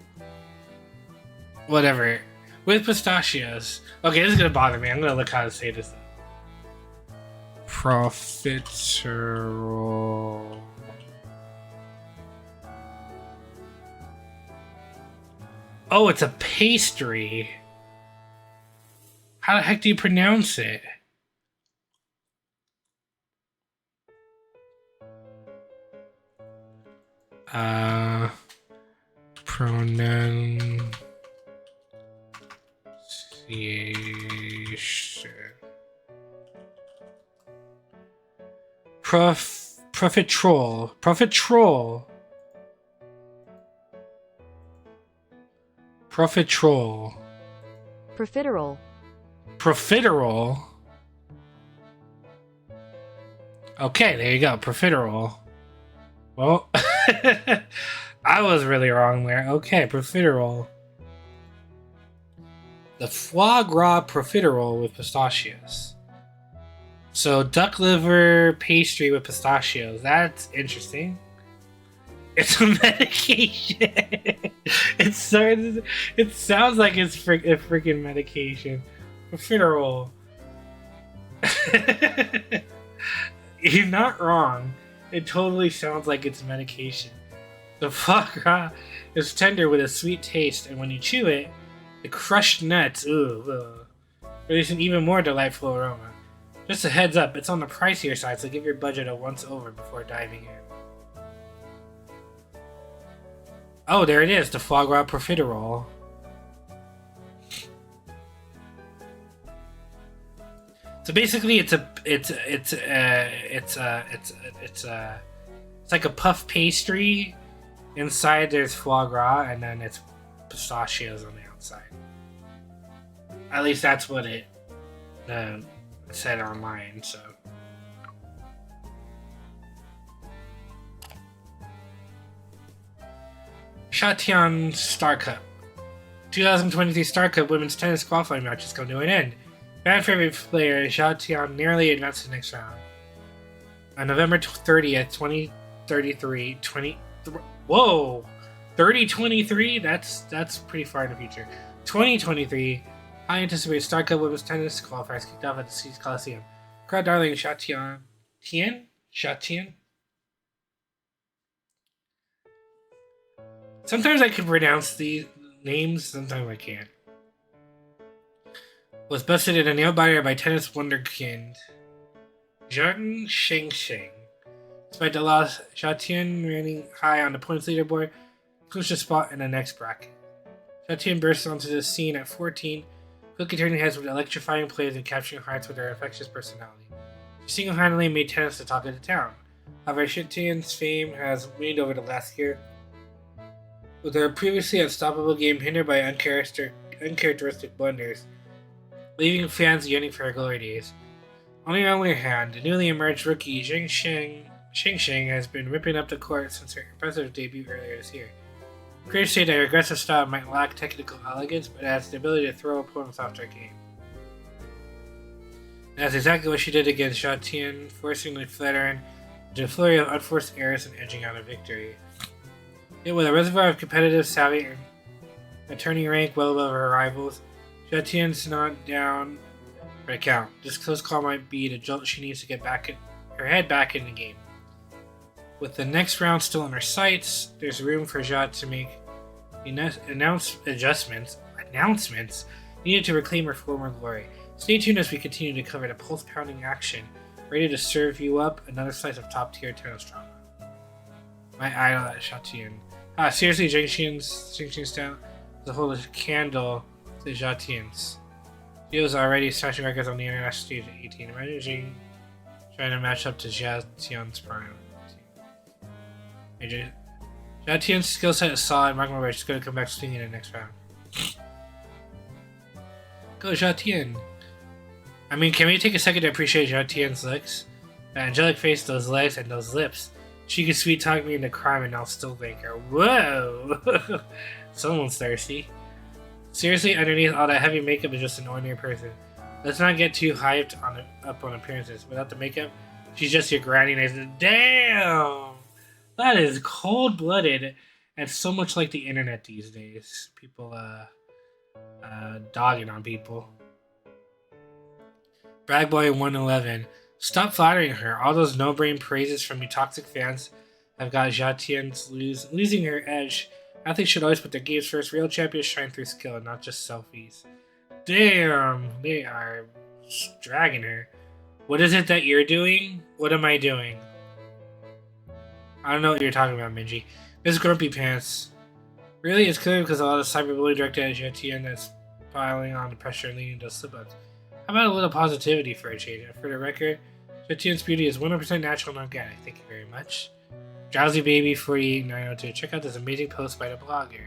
Whatever. With pistachios. Okay, this is gonna bother me. I'm gonna look how to say this. Profiterole. Oh, it's a pastry. How the heck do you pronounce it? Pronunciation. Profiterole. Profiterole. Profiterole. Profiterole. Profiterole. Okay, there you go. Profiterole. Well, I was really wrong there. Okay, profiterole. The foie gras profiterole with pistachios. So, duck liver pastry with pistachios. That's interesting. It's a medication. It sounds like it's a freaking medication. Profiterole. You're not wrong. It totally sounds like it's medication. The foie gras is tender with a sweet taste, and when you chew it, the crushed nuts release an even more delightful aroma. Just a heads up, it's on the pricier side, so give your budget a once over before diving in. Oh, there it is, the foie gras profiterole. So basically, it's like a puff pastry. Inside there's foie gras, and then it's pistachios on the outside. At least that's what it said online. So. Shatian Star Cup. 2023 Star Cup women's tennis qualifying matches come to an end. Fan favorite player Shatian nearly advanced to the next round. On November 30th, 2033, 3023? That's pretty far in the future. 2023, high anticipated Star Cup women's tennis qualifiers kicked off at the City's Coliseum. Crowd darling Shatian. Shatian? Sometimes I can pronounce these names, sometimes I can't. Was busted in a nail biter by tennis wonderkind Zhang Shengsheng. Despite the loss, Shatian running high on the points leaderboard, clinched a spot in the next bracket. Shatian burst onto the scene at 14, quickly turning heads with electrifying plays and capturing hearts with her infectious personality. She single-handedly made tennis the talk of the town. However, Shatian's fame has waned over the last year, with her previously unstoppable game hindered by uncharacteristic blunders, leaving fans yearning for her glory days. On the other hand, the newly emerged rookie Zheng Sheng has been ripping up the court since her impressive debut earlier this year. Critics say that her aggressive style might lack technical elegance, but has the ability to throw opponents off their game. And that's exactly what she did against Shatian, forcing the veteran into a flurry of unforced errors and edging out a victory. Yet with a reservoir of competitive savvy and a turning rank well above her rivals, Shatian's not down for the count. This close call might be the jolt she needs to get her head back in the game. With the next round still in her sights, there's room for Jade to make announced adjustments. announcements needed to reclaim her former glory. Stay tuned as we continue to cover the pulse-pounding action, ready to serve you up another slice of top-tier tennis drama. My idol at Jatian. Seriously, Jingxian's style is a whole candle to Jatian's. She was already smashing records on the international stage at 18. Imagine Jing trying to match up to Jatian's prime. Jatian's skill set is solid. Mark my words, she's going to come back swinging in the next round. Go Jatian! I mean, can we take a second to appreciate Jatian's looks? That angelic face, those legs, and those lips. She could sweet talk me into crime and I'll still thank her. Whoa! Someone's thirsty. Seriously, underneath all that heavy makeup is just an ordinary person. Let's not get too hyped up on appearances. Without the makeup, she's just your grinding eyes. Damn! That is cold-blooded and so much like the internet these days. People, dogging on people. Bragboy111. Stop flattering her. All those no-brain praises from you toxic fans have got Jatian's losing her edge. Athletes should always put their games first. Real champions shine through skill, not just selfies. Damn, they are dragging her. What is it that you're doing? What am I doing? I don't know what you're talking about, Minji. Miss Grumpy Pants. Really, it's clear because a lot of cyberbullying directed at Jatian that's piling on the pressure and leading to slip-ups. How about a little positivity for a change? For the record, Jatian's beauty is 100% natural and organic. Thank you very much. Drowsy Baby 48902. Check out this amazing post by the blogger.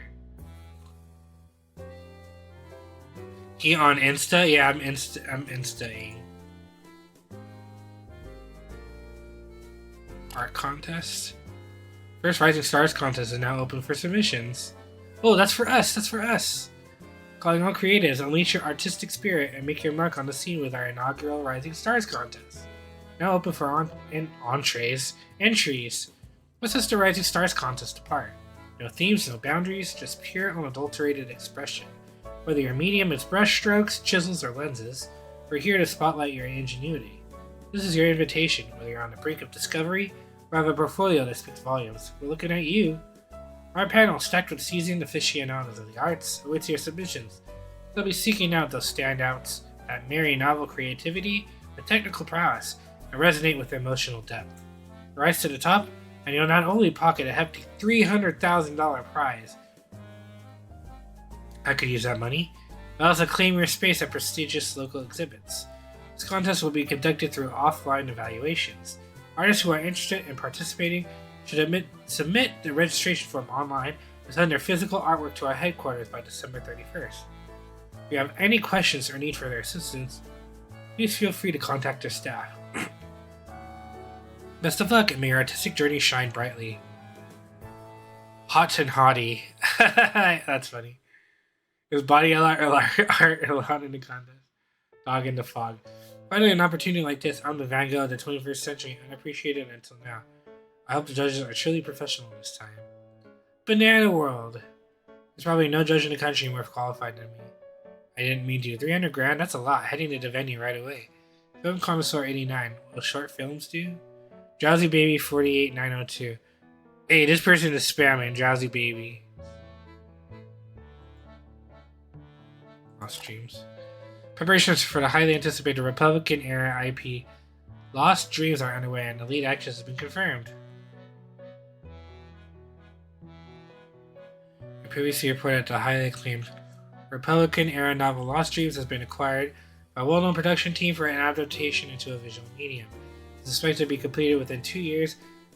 He on Insta? Yeah, I'm Insta-ing. Art contest. First Rising Stars contest is now open for submissions. Oh, that's for us. That's for us. Calling all creatives, unleash your artistic spirit and make your mark on the scene with our inaugural Rising Stars contest. Now open for entries. What sets the Rising Stars contest apart? No themes, no boundaries, just pure unadulterated expression. Whether your medium is brush strokes, chisels, or lenses, we're here to spotlight your ingenuity. This is your invitation, whether you're on the brink of discovery or have a portfolio that speaks volumes. We're looking at you. Our panel, stacked with seasoned aficionados of the arts, awaits your submissions. They'll be seeking out those standouts that marry novel creativity with technical prowess and resonate with emotional depth. Rise to the top, and you'll not only pocket a hefty $300,000 prize. I could use that money, but also claim your space at prestigious local exhibits. This contest will be conducted through offline evaluations. Artists who are interested in participating should submit the registration form online and send their physical artwork to our headquarters by December 31st. If you have any questions or need further assistance, please feel free to contact our staff. Best of luck and may your artistic journey shine brightly. Hot and haughty. That's funny. It was body art allowed in the contest. Dog in the fog. Finally, an opportunity like this on the Van Gogh of the 21st century, unappreciated until now. I hope the judges are truly professional this time. Banana World. There's probably no judge in the country more qualified than me. I didn't mean to. 300 grand? That's a lot. Heading to the venue right away. Film Connoisseur 89. Will short films do? Drowsy Baby 48902. Hey, this person is spamming. Drowsy Baby. Lost Dreams. Preparations for the highly anticipated Republican-era IP Lost Dreams are underway and the lead actress has been confirmed. We previously reported that the highly acclaimed Republican-era novel Lost Dreams has been acquired by a well-known production team for an adaptation into a visual medium. It is expected to be completed within 2 years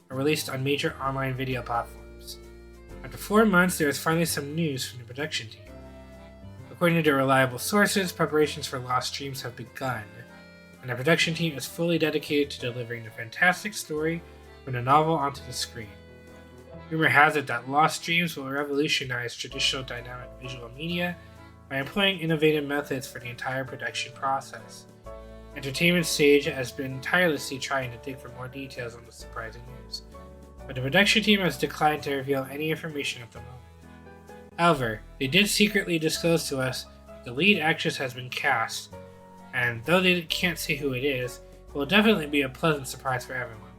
and released on major online video platforms. After 4 months, there is finally some news from the production team. According to reliable sources, preparations for Lost Dreams have begun, and the production team is fully dedicated to delivering the fantastic story from the novel onto the screen. Rumor has it that Lost Dreams will revolutionize traditional dynamic visual media by employing innovative methods for the entire production process. Entertainment Stage has been tirelessly trying to dig for more details on the surprising news, but the production team has declined to reveal any information at the moment. However, they did secretly disclose to us the lead actress has been cast, and though they can't say who it is, it will definitely be a pleasant surprise for everyone.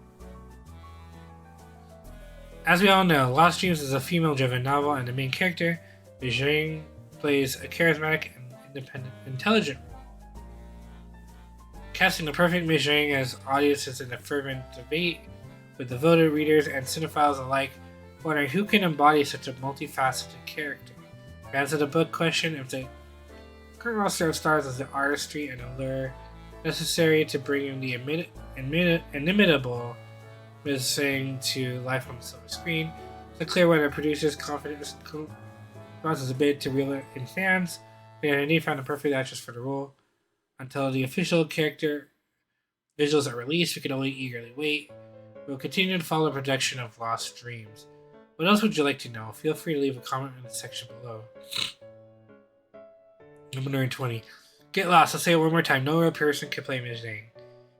As we all know, Lost Dreams is a female-driven novel, and the main character, Bijing, plays a charismatic and independent, intelligent role, casting the perfect measuring as audiences in a fervent debate with devoted readers and cinephiles alike, wondering who can embody such a multifaceted character. Fans of the book question if the current roster of stars has the artistry and allure necessary to bring in the inimitable Reminiscing to life on the silver screen. It's clear whether producers' confidence causes a bid to reel in fans. They found a perfect actress for the role. Until the official character visuals are released, we can only eagerly wait. We will continue to follow the production of Lost Dreams. What else would you like to know? Feel free to leave a comment in the section below. Number 20. Get Lost. I'll say it one more time. No real person can play Reminiscing.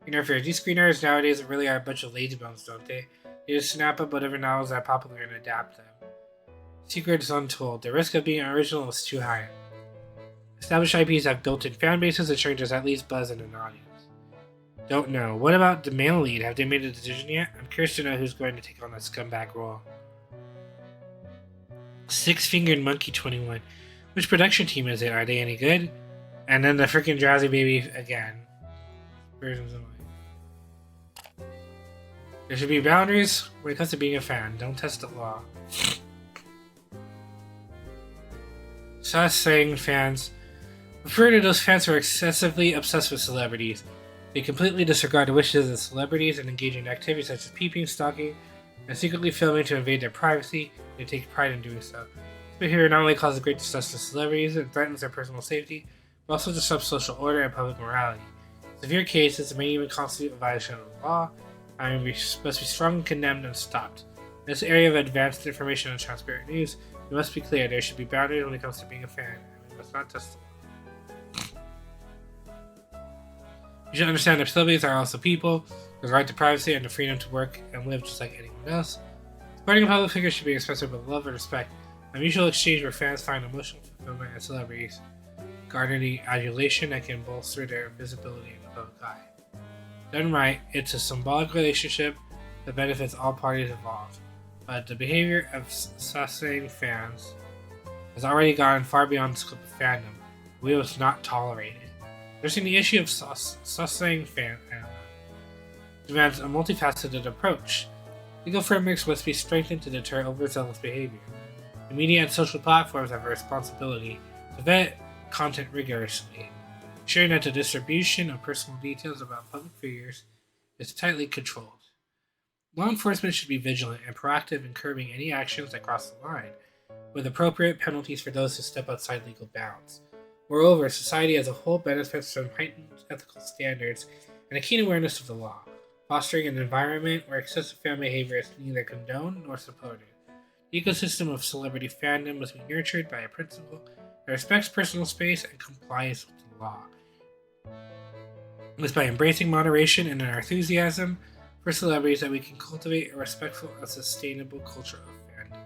Interference. These screenwriters nowadays really are a bunch of lazy bones, don't they? They just snap up whatever novels are popular and adapt them. Secrets untold. The risk of being original is too high. Established IPs have built-in fan bases, ensuring there's at least buzz in an audience. Don't know. What about the male lead? Have they made a decision yet? I'm curious to know who's going to take on that scumbag role. Six-Fingered Monkey 21. Which production team is it? Are they any good? And then the freaking Drowsy Baby again. Versions of mine. There should be boundaries when it comes to being a fan. Don't test the law. Saying fans refer to those fans who are excessively obsessed with celebrities. They completely disregard the wishes of celebrities and engage in activities such as peeping, stalking, and secretly filming to invade their privacy. They take pride in doing so. This behavior not only causes great distress to celebrities and threatens their personal safety, but also disrupts social order and public morality. In severe cases, it may even constitute a violation of the law, and must be strongly condemned and stopped. In this area of advanced information and transparent news, we must be clear, there should be boundaries when it comes to being a fan, and we must not test the law. You should understand that celebrities are also people, with the right to privacy and the freedom to work and live just like anyone else. Supporting a public figure should be expressed with love and respect, a mutual exchange where fans find emotional fulfillment and celebrities garner the adulation that can bolster their visibility in the public eye. Done right, it's a symbolic relationship that benefits all parties involved. But the behavior of sussing fans has already gone far beyond the scope of fandom. We must not tolerate it. Addressing the issue of sussing fans demands a multifaceted approach. Legal frameworks must be strengthened to deter overzealous behavior. The media and social platforms have a responsibility to vet content rigorously, ensuring that the distribution of personal details about public figures is tightly controlled. Law enforcement should be vigilant and proactive in curbing any actions that cross the line, with appropriate penalties for those who step outside legal bounds. Moreover, society as a whole benefits from heightened ethical standards and a keen awareness of the law, fostering an environment where excessive fan behavior is neither condoned nor supported. The ecosystem of celebrity fandom must be nurtured by a principle that respects personal space and complies with the law. It is by embracing moderation and our enthusiasm for celebrities that we can cultivate a respectful and sustainable culture of fandom.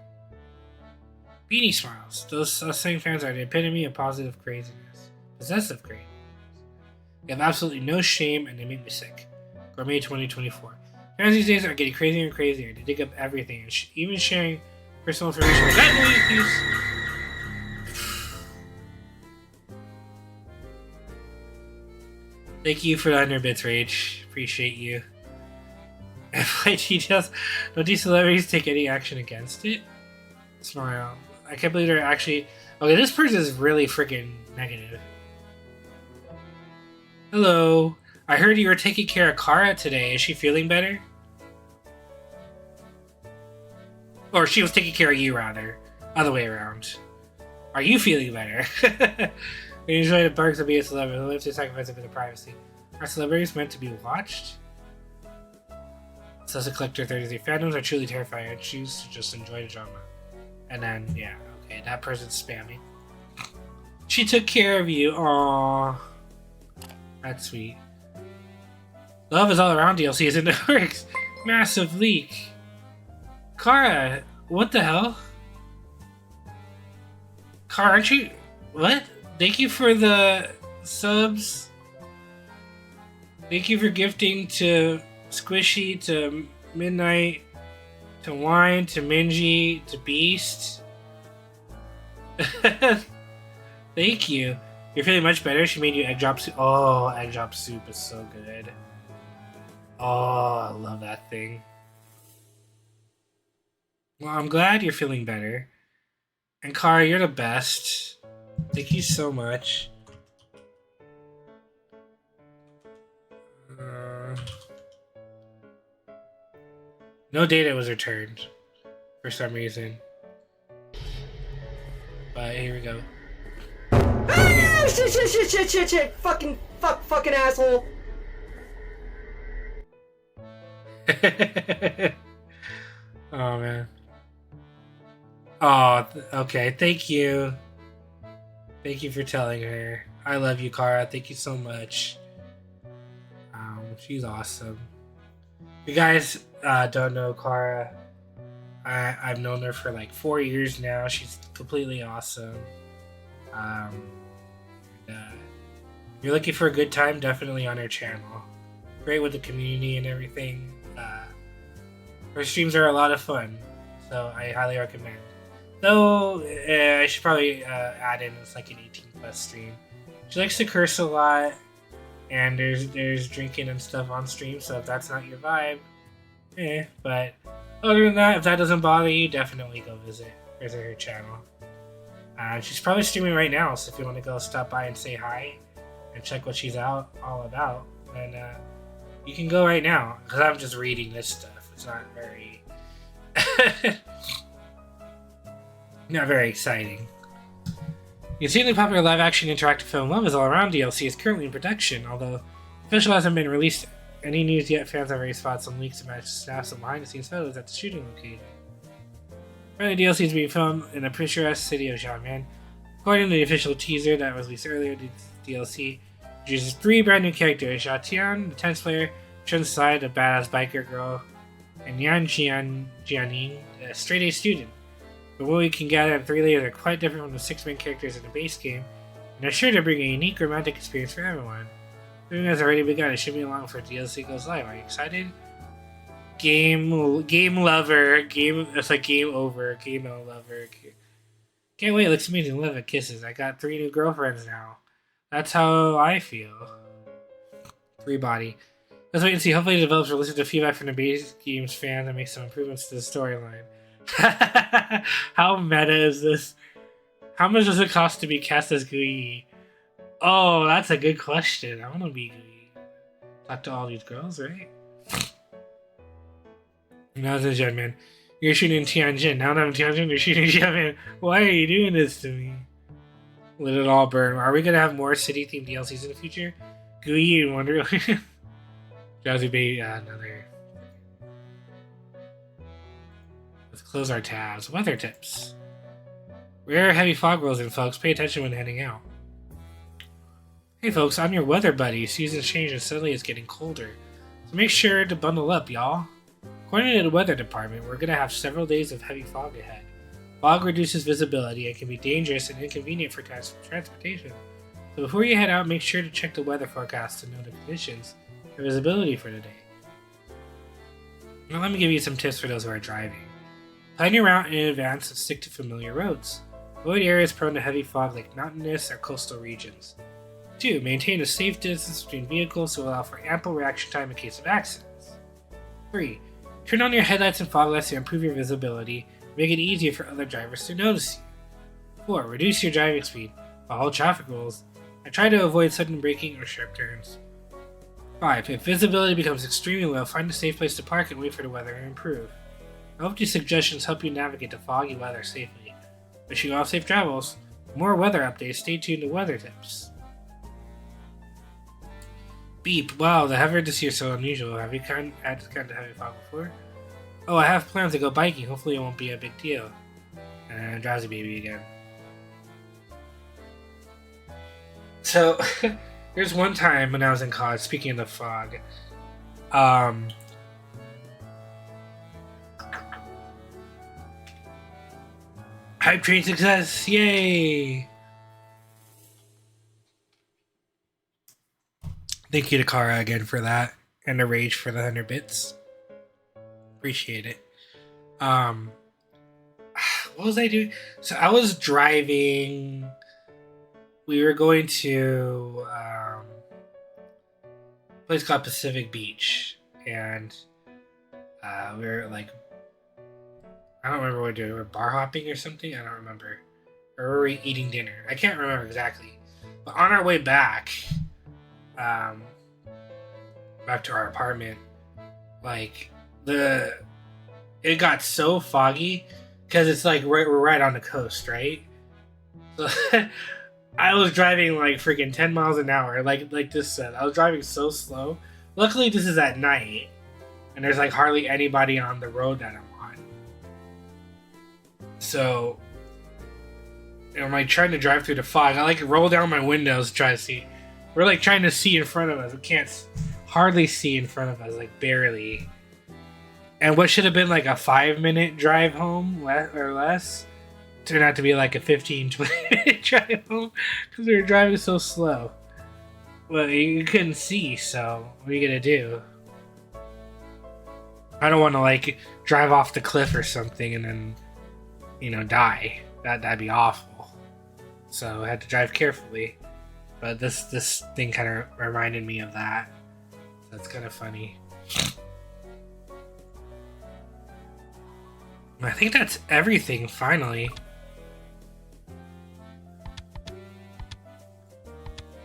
Beanie Smiles. Those sussing fans are the epitome of positive craziness. Possessive craziness. They have absolutely no shame and they make me sick. Gourmet 2024. Fans these days are getting crazier and crazier. They dig up everything and even sharing personal information with that piece. Thank you for the 100 bits, Rage. Appreciate you. FY details. Don't these celebrities take any action against it? Smile. I can't believe they're actually... Okay, this person is really freaking negative. Hello. I heard you were taking care of Kara today. Is she feeling better? Or she was taking care of you, rather. Other way around. Are you feeling better? We enjoy the perks of being a celebrity who lives to sacrifice a bit of privacy. Are celebrities meant to be watched? Says a collector 33. Fandoms are truly terrifying. I choose to just enjoy the drama. And then, yeah, okay, that person's spamming. She took care of you. Aww. That's sweet. Love is all around DLC is in the works. Massive leak. Kara, what the hell? Kara, aren't you... What? Thank you for the subs. Thank you for gifting to Squishy, to Midnight, to Wine, to Minji, to Beast. Thank you. You're feeling much better? She made you egg drop soup. Oh, egg drop soup is so good. Oh, I love that thing. Well, I'm glad you're feeling better. And Kara, you're the best. Thank you so much. No data was returned for some reason. But here we go. Ah, shit. Fucking asshole. Oh, man. Oh, okay. Thank you. Thank you for telling her. I love you, Kara. Thank you so much. She's awesome. You guys don't know Kara. I've known her for like 4 years now. She's completely awesome. If you're looking for a good time, definitely on her channel. Great with the community and everything. Her streams are a lot of fun, so I highly recommend. Though I should probably add in it's like an 18+ stream. She likes to curse a lot, and there's drinking and stuff on stream. So if that's not your vibe, But other than that, if that doesn't bother you, definitely go visit her channel. She's probably streaming right now, so if you want to go stop by and say hi and check what she's all about, then you can go right now. Because I'm just reading this stuff. It's not very not very exciting. The exceedingly popular live-action interactive film Love Is All Around DLC is currently in production, although official hasn't been released any news yet. Fans have already spotted some leaks and managed to snap some behind-the-scenes photos at the shooting location. Currently, DLC is being filmed in the picturesque city of Xiamen. According to the official teaser that was released earlier, the DLC introduces 3 brand new characters: Xia Tian, the tennis player, Chun Sai, the badass biker girl, and Yan Jianing, a straight-A student. But what we can gather, the 3 layers are quite different from the 6 main characters in the base game, and they're sure to bring a unique romantic experience for everyone. Filming has already begun. It should be along before DLC goes live. Are you excited? Game lover. It's like game over. Game no lover. Can't wait. It looks amazing. Love it. Kisses. I got 3 new girlfriends now. That's how I feel. 3 body. Let's wait and see. Hopefully the developers will listen to feedback from the base game's fans and make some improvements to the storyline. How meta is this? How much does it cost to be cast as Gui? Oh, that's a good question. I want to be Gui. Talk to all these girls, right? Now it's a man. You're shooting Tianjin. Now that I'm Tianjin, you're shooting Xiamen. Why are you doing this to me? Let it all burn. Are we gonna have more city-themed DLCs in the future? Gui and Wonderland. Drowsy Baby, another. Let's close our tabs. Weather tips. Rare heavy fog rolls in, folks. Pay attention when heading out. Hey folks, I'm your weather buddy. Seasons change and suddenly it's getting colder. So make sure to bundle up, y'all. According to the weather department, we're going to have several days of heavy fog ahead. Fog reduces visibility and can be dangerous and inconvenient for transportation. So before you head out, make sure to check the weather forecast to know the conditions and visibility for the day. Now let me give you some tips for those who are driving. Plan your route in advance and stick to familiar roads. Avoid areas prone to heavy fog like mountainous or coastal regions. 2. Maintain a safe distance between vehicles to allow for ample reaction time in case of accidents. 3. Turn on your headlights and fog lights to improve your visibility and make it easier for other drivers to notice you. 4. Reduce your driving speed, follow traffic rules, and try to avoid sudden braking or sharp turns. 5. If visibility becomes extremely low, find a safe place to park and wait for the weather to improve. I hope these suggestions help you navigate the foggy weather safely. Wishing you all safe travels. For more weather updates, stay tuned to Weather Tips. Beep. Wow, the heather this year is so unusual. Have you had this kind of heavy fog before? Oh, I have plans to go biking. Hopefully it won't be a big deal. And Drowsy Baby again. So, there's one time when I was in college, speaking of the fog, Hype train success! Yay! Thank you to Kara again for that, and to Rage for the 100 bits. Appreciate it. What was I doing? So I was driving. we were going to a place called Pacific Beach, and we were like, I don't remember what we were doing. We were bar hopping or something. I don't remember. Or were we eating dinner? I can't remember exactly. But on our way back, back to our apartment, like it got so foggy because it's like we're right on the coast, right? So I was driving like freaking 10 miles an hour, like this said. I was driving so slow. Luckily, this is at night, and there's like hardly anybody on the road that I'm on. So I'm like trying to drive through the fog. I like roll down my windows to try to see. We're like trying to see in front of us. We can't hardly see in front of us, like barely. And what should have been like a 5-minute drive home or less turned out to be like a 15-20-minute drive home because we were driving so slow. Well, you couldn't see, so what are you gonna do? I don't want to like drive off the cliff or something and then, die. That'd be awful. So I had to drive carefully. But this thing kind of reminded me of that. That's kind of funny. I think that's everything, finally.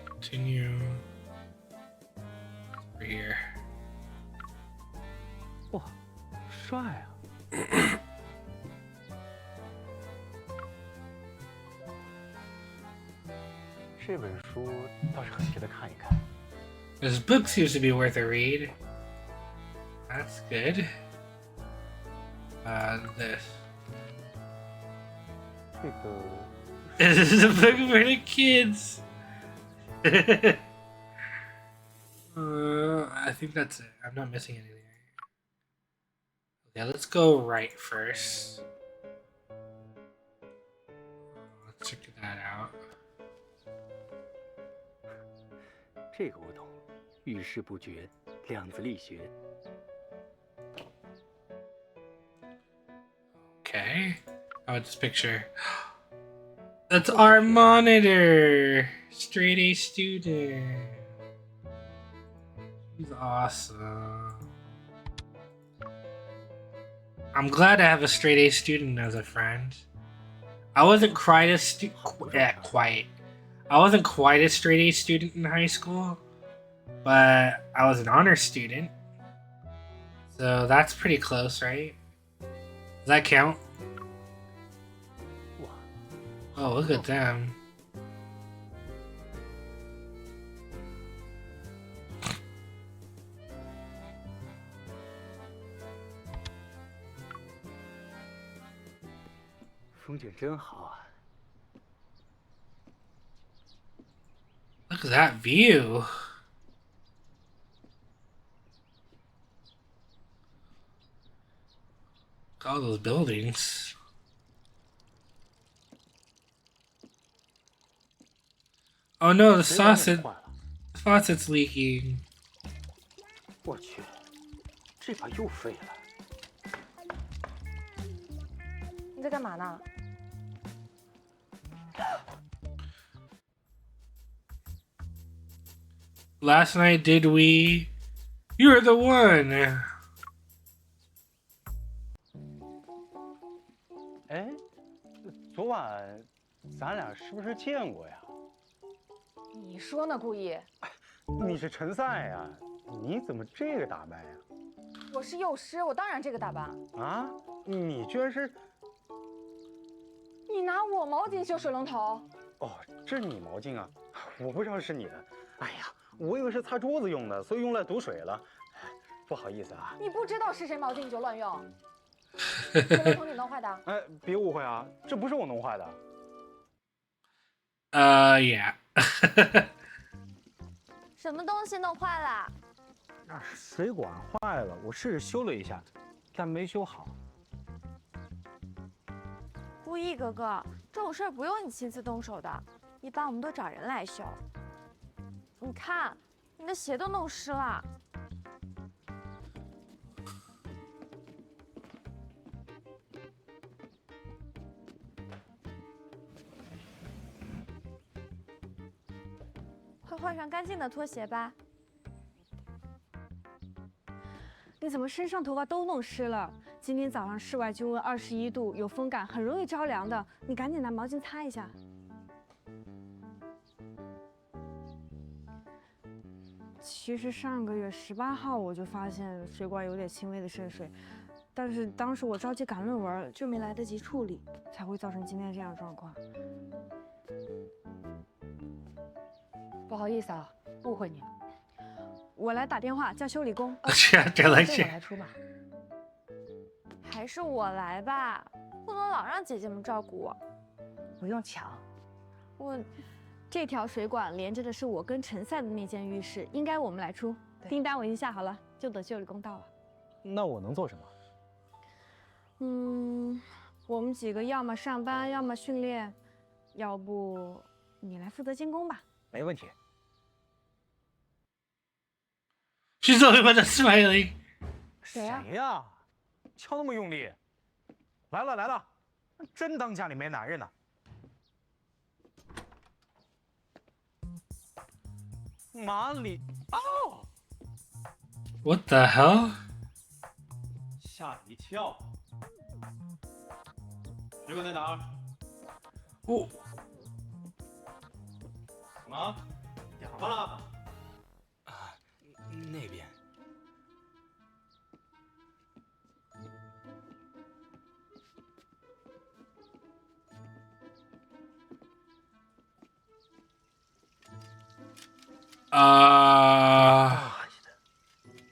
Continue. Over here. 哇，帅啊！这本书倒是很值得看一看。 This book seems to be worth a read. That's good. This. This is a book for the kids. I think that's it. I'm not missing anything. Okay, let's go right first. Let's check that out. 这个我懂，遇事不决，量子力学。 Okay. How about this picture? That's our monitor! Straight A student. He's awesome. I'm glad I have a straight A student as a friend. I wasn't quite a I wasn't quite a straight A student in high school, but I was an honor student. So that's pretty close, right? Does that count? Oh, look at them. Look at that view. Look at all those buildings. Oh no, the faucet's leaking. 我去，这把又废了。你在干嘛呢？ Last night did we? You're the one. 哎，昨晚咱俩是不是见过呀？你说呢，顾意？你是陈赛呀？你怎么这个打扮呀？我是幼师，我当然这个打扮。啊？你居然是？你拿我毛巾修水龙头？哦，这是你毛巾啊？我不知道是你的。哎呀，我以为是擦桌子用的，所以用来堵水了。不好意思啊。你不知道是谁毛巾你就乱用？水龙头你弄坏的？哎，别误会啊，这不是我弄坏的。Yeah. 什么东西弄坏了？水管坏了，我试着修了一下，但没修好。顾意哥哥，这种事儿不用你亲自动手的，一般我们都找人来修。你看，你的鞋都弄湿了。快换上干净的拖鞋吧。你怎么身上头发都弄湿了？今天早上室外就温21度，有风感，很容易着凉的。你赶紧拿毛巾擦一下。其实上个月18号我就发现水管有点轻微的渗水，但是当时我着急赶论文，就没来得及处理，才会造成今天这样的状况。不好意思啊，误会你了。我来打电话叫修理工。这来这我来出吧。还是我来吧，不能老让姐姐们照顾我。不用抢。这条水管连着的是我跟陈赛的那间浴室，应该我们来出。订单我已经下好了，就等修理工到了。那我能做什么？我们几个要么上班，要么训练，要不你来负责监工吧。没问题。She's talking about the smiling. 谁呀？谁呀？敲那么用力！来了来了，真当家里没男人呢。马里奥 What the hell? 吓一跳。水管在哪儿？哦。什么？哑巴了？那边。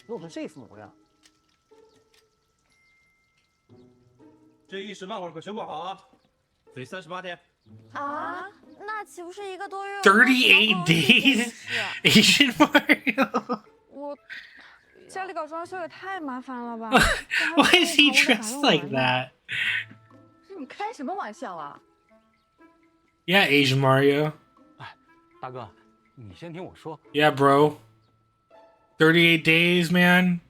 弄成这副模样。这一时半会儿可全管好啊！得38天。啊，那岂不是1个多月38 days? Asian Mario? 我家里搞装修也太麻烦了吧 Why is he dressed like that? 你开什么玩笑啊 Yeah, Asian Mario. 哎，大哥，你先听我说。Yeah, bro. 38 days, man.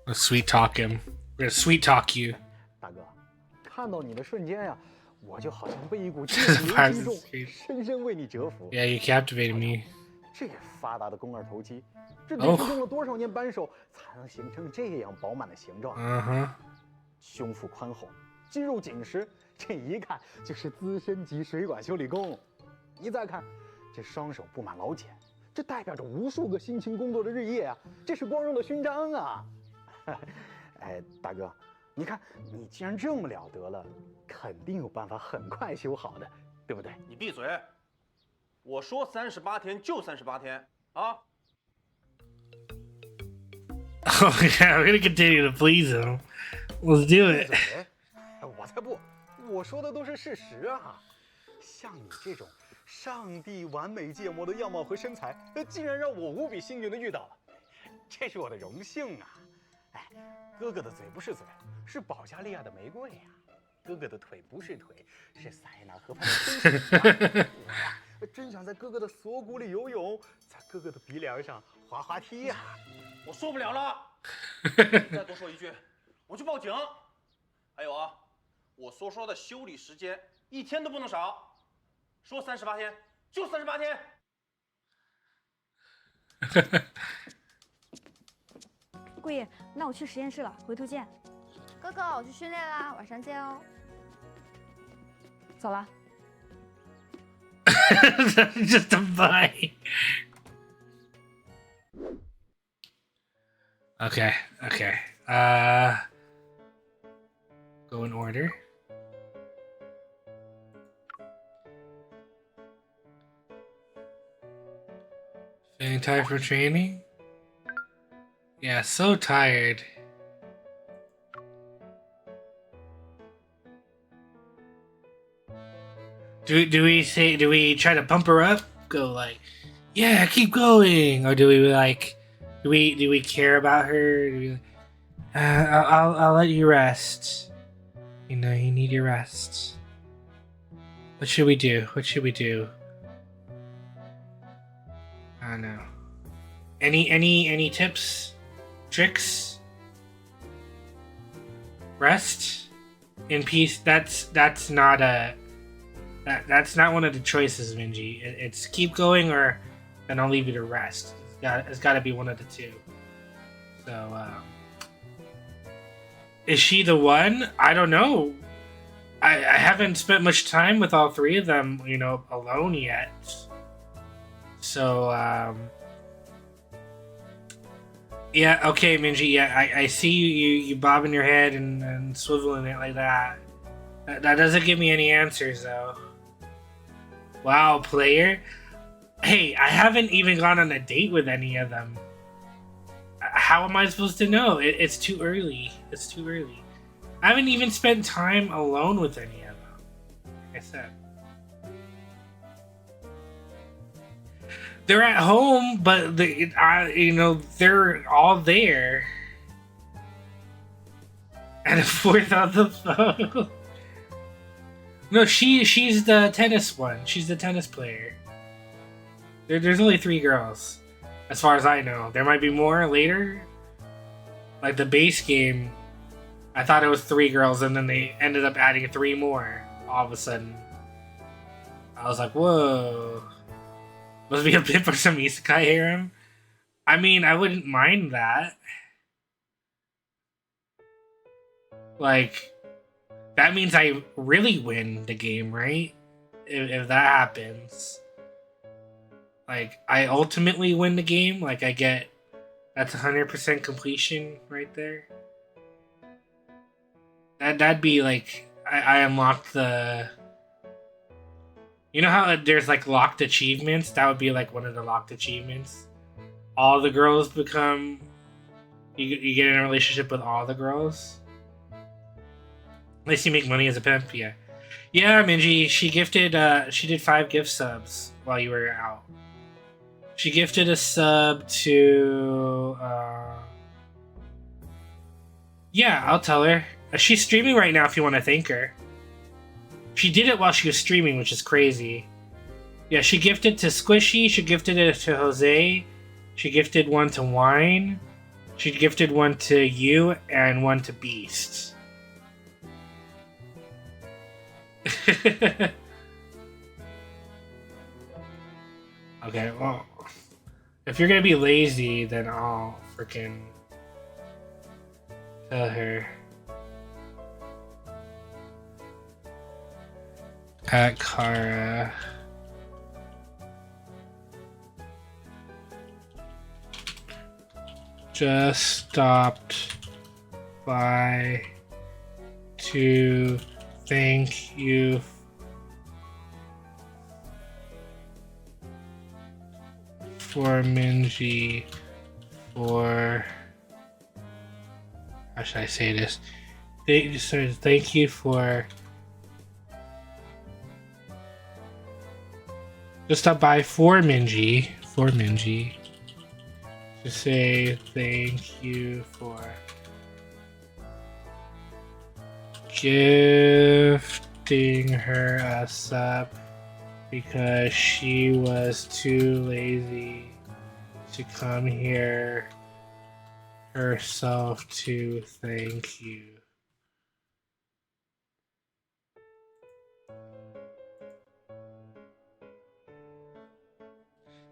Let's sweet talk him. We're gonna sweet talk you. 大哥，看到你的瞬间呀，我就好像被一股激流击中，深深为你折服。Yeah, you captivated me. 这发达的肱二头肌，这得是用了多少年扳手才能形成这样饱满的形状？胸腹宽厚，肌肉紧实，这一看就是资深级水管修理工。你再看，这双手布满老茧，这代表着无数个辛勤工作的日夜啊！这是光荣的勋章啊！哎，大哥，你看你既然这么了得了，肯定有办法很快修好的，对不对？你闭嘴！我说38天就38天啊！ Oh yeah, we're gonna continue to please him. Let's do it. 我才不，我说的都是事实啊！像你这种上帝完美建模的样貌和身材，竟然让我无比幸运的遇到了，这是我的荣幸啊！哎，哥哥的嘴不是嘴，是保加利亚的玫瑰呀；哥哥的腿不是腿，是塞纳河畔的天使啊！我呀，真想在哥哥的锁骨里游泳，在哥哥的鼻梁上滑滑梯呀！我受不了了！再多说一句，我去报警。还有啊，我所说的修理时间1天都不能少，说38天就38天。桂叶，那我去实验室了，回头见。哥哥，我去训练啦，晚上见哦。走了。Just a bye. Okay. Go in order. Feeling tired from training? Yeah, so tired. Do we try to pump her up? Go like, yeah, keep going, or do we care about her? Do we, I'll let you rest. You know, you need your rest. What should we do? I don't know. Any tips? Tricks? Rest in peace. That's not a That's not one of the choices, Minji. It's keep going or then I'll leave you to rest. It's got to be one of the two. So, is she the one? I don't know. I haven't spent much time with all three of them, alone yet. So, yeah, okay, Minji, yeah, I see you bobbing your head and swiveling it like that. That doesn't give me any answers, though. Wow, player. Hey, I haven't even gone on a date with any of them. How am I supposed to know? It's too early. It's too early. I haven't even spent time alone with any of them. Like I said. They're at home, but they're all there. And a fourth on the phone. No, she's the tennis one. She's the tennis player. There's only 3 girls, as far as I know. There might be more later. Like the base game, I thought it was 3 girls, and then they ended up adding 3 more all of a sudden. I was like, whoa. Must be a bit for some isekai harem. I mean, I wouldn't mind that. Like, that means I really win the game, right? If that happens. Like, I ultimately win the game. Like, I get... That's 100% completion right there. That'd be like... I unlocked the... You know how there's like locked achievements? That would be like one of the locked achievements. All the girls become... You get in a relationship with all the girls. At least you make money as a pimp, yeah. Yeah, Minji, she did 5 gift subs while you were out. She gifted a sub to... Yeah, I'll tell her. She's streaming right now if you want to thank her. She did it while she was streaming, which is crazy. Yeah, she gifted to Squishy, she gifted it to Jose, she gifted one to Wine, she gifted one to you, and one to Beast. Okay, well, if you're gonna be lazy, then I'll freaking tell her. At Kara. Just stopped by to thank you for Minji for... How should I say this? Thank you for... Just stop by for Minji. To say thank you for gifting her a sub because she was too lazy to come here herself to thank you.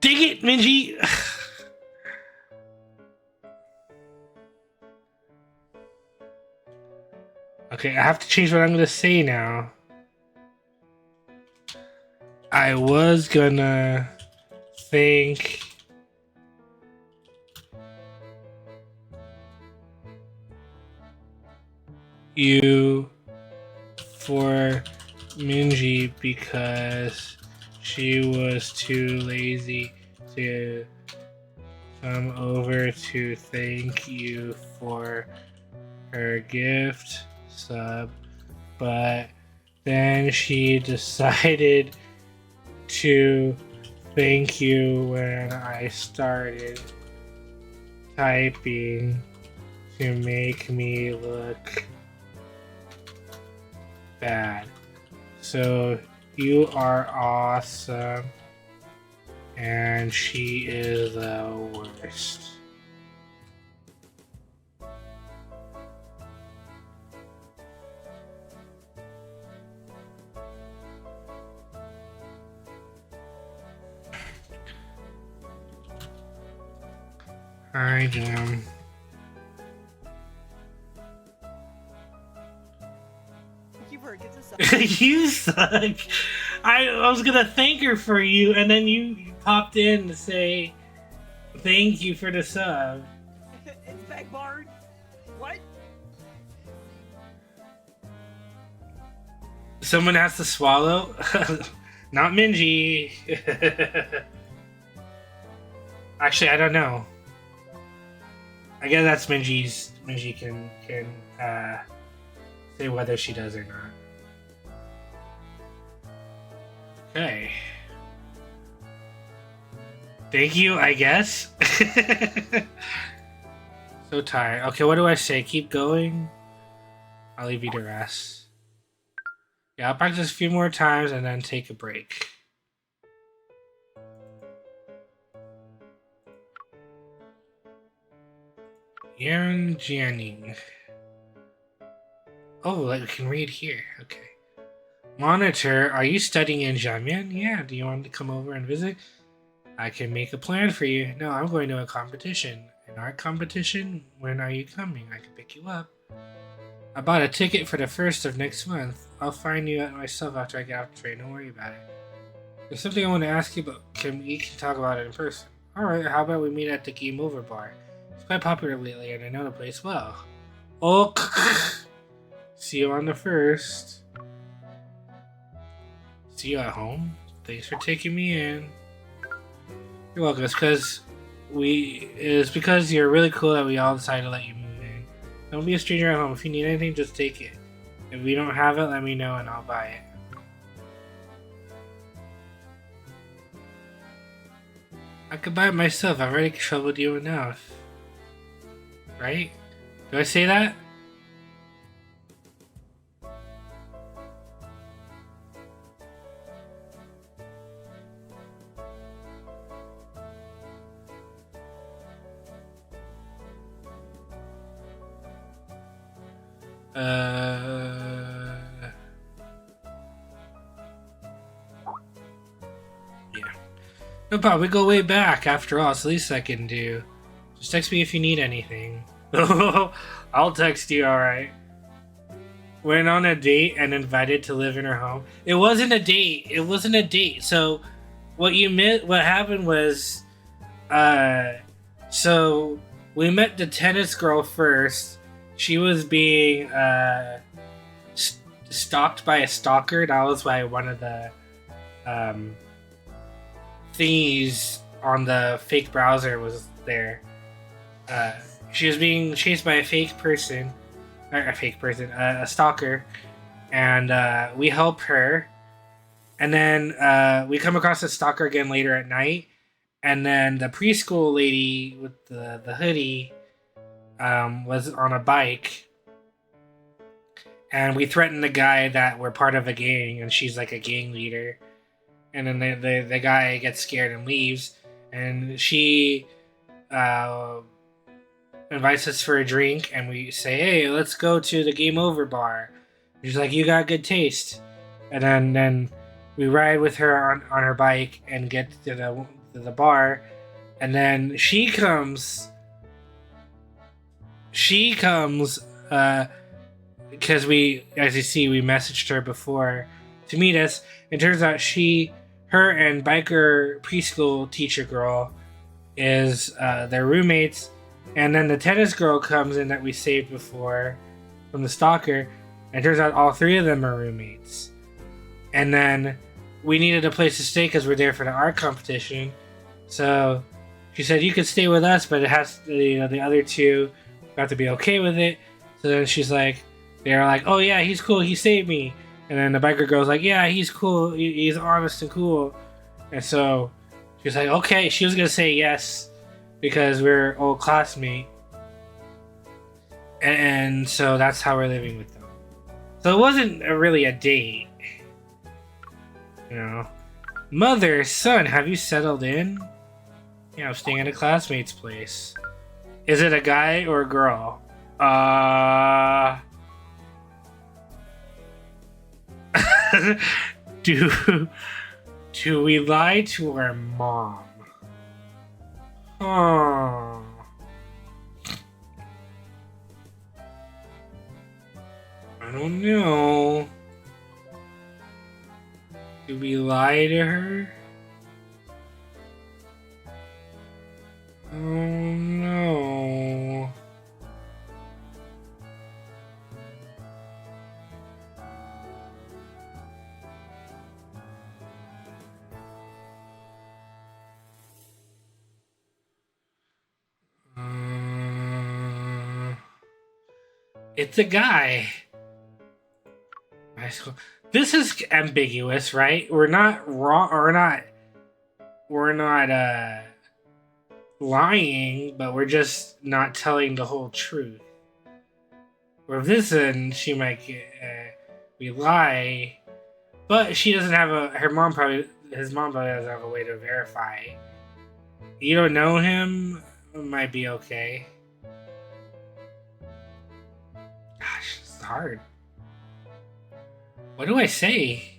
Dig it, Minji! Okay, I have to change what I'm gonna say now. I was gonna thank you for Minji because she was too lazy to come over to thank you for her gift sub, but then she decided to thank you when I started typing to make me look bad. So you are awesome, and she is the worst. Alright, Jim. You suck. I was gonna thank her for you, and then you popped in to say thank you for the sub. It's BigBird. What? Someone has to swallow? Not Minji. Actually, I don't know. I guess that's Minji's. Minji can say whether she does or not. Okay. Thank you, I guess. So tired. Okay, what do I say? Keep going? I'll leave you to rest. Yeah, I'll practice a few more times and then take a break. Yan Jianing. Oh, like we can read here. Okay. Monitor, are you studying in Jiamian? Yeah, do you want to come over and visit? I can make a plan for you. No, I'm going to a competition. An art competition? When are you coming? I can pick you up. I bought a ticket for the 1st of next month. I'll find you at myself after I get off the train. Don't worry about it. There's something I want to ask you, but we can talk about it in person. Alright, how about we meet at the Game Over bar? It's quite popular lately, and I know the place well. Oh, see you on the 1st. See you at home. Thanks for taking me in. You're welcome. It's because you're really cool that we all decided to let you move in. Don't be a stranger at home. If you need anything, just take it. If we don't have it, let me know and I'll buy it. I could buy it myself. I've already troubled you enough. Right? Do I say that? Yeah. No problem, we go way back after all, it's the least I can do. Just text me if you need anything. I'll text you, alright. Went on a date and invited to live in her home. It wasn't a date. It wasn't a date. So what happened was so we met the tennis girl first. She was being stalked by a stalker. That was why one of the thingies on the fake browser was there. She was being chased by a stalker, and we help her. And then we come across the stalker again later at night, and then the preschool lady with the hoodie was on a bike, and we threatened the guy that we're part of a gang, and she's like a gang leader. And then the guy gets scared and leaves, and she invites us for a drink, and we say, hey, let's go to the Game Over bar. She's like, you got good taste. And then we ride with her on her bike and get to the bar, and then she comes because we, as you see, we messaged her before to meet us. It turns out her and biker preschool teacher girl is their roommates, and then the tennis girl comes in that we saved before from the stalker, and it turns out all three of them are roommates. And then we needed a place to stay because we're there for the art competition, so she said you could stay with us, but it has to, the other two have to be okay with it. So then they're like, oh yeah, he's cool, he saved me. And then the biker girl's like, yeah, he's cool, he's honest and cool. And so she was like, okay, she was gonna say yes because we're old classmates. And so that's how we're living with them. So it wasn't really a date. You know. Mother, son, have you settled in? Yeah, I'm staying at a classmate's place. Is it a guy or a girl? Do we lie to our mom? Oh. no. Did we lie to her? Oh no. It's a guy. High school. This is ambiguous, right? We're not wrong, or we're not lying, but we're just not telling the whole truth. Or if this one, she might get we lie, but she doesn't have his mom probably doesn't have a way to verify. You don't know him, it might be okay. Gosh, it's hard. What do I say?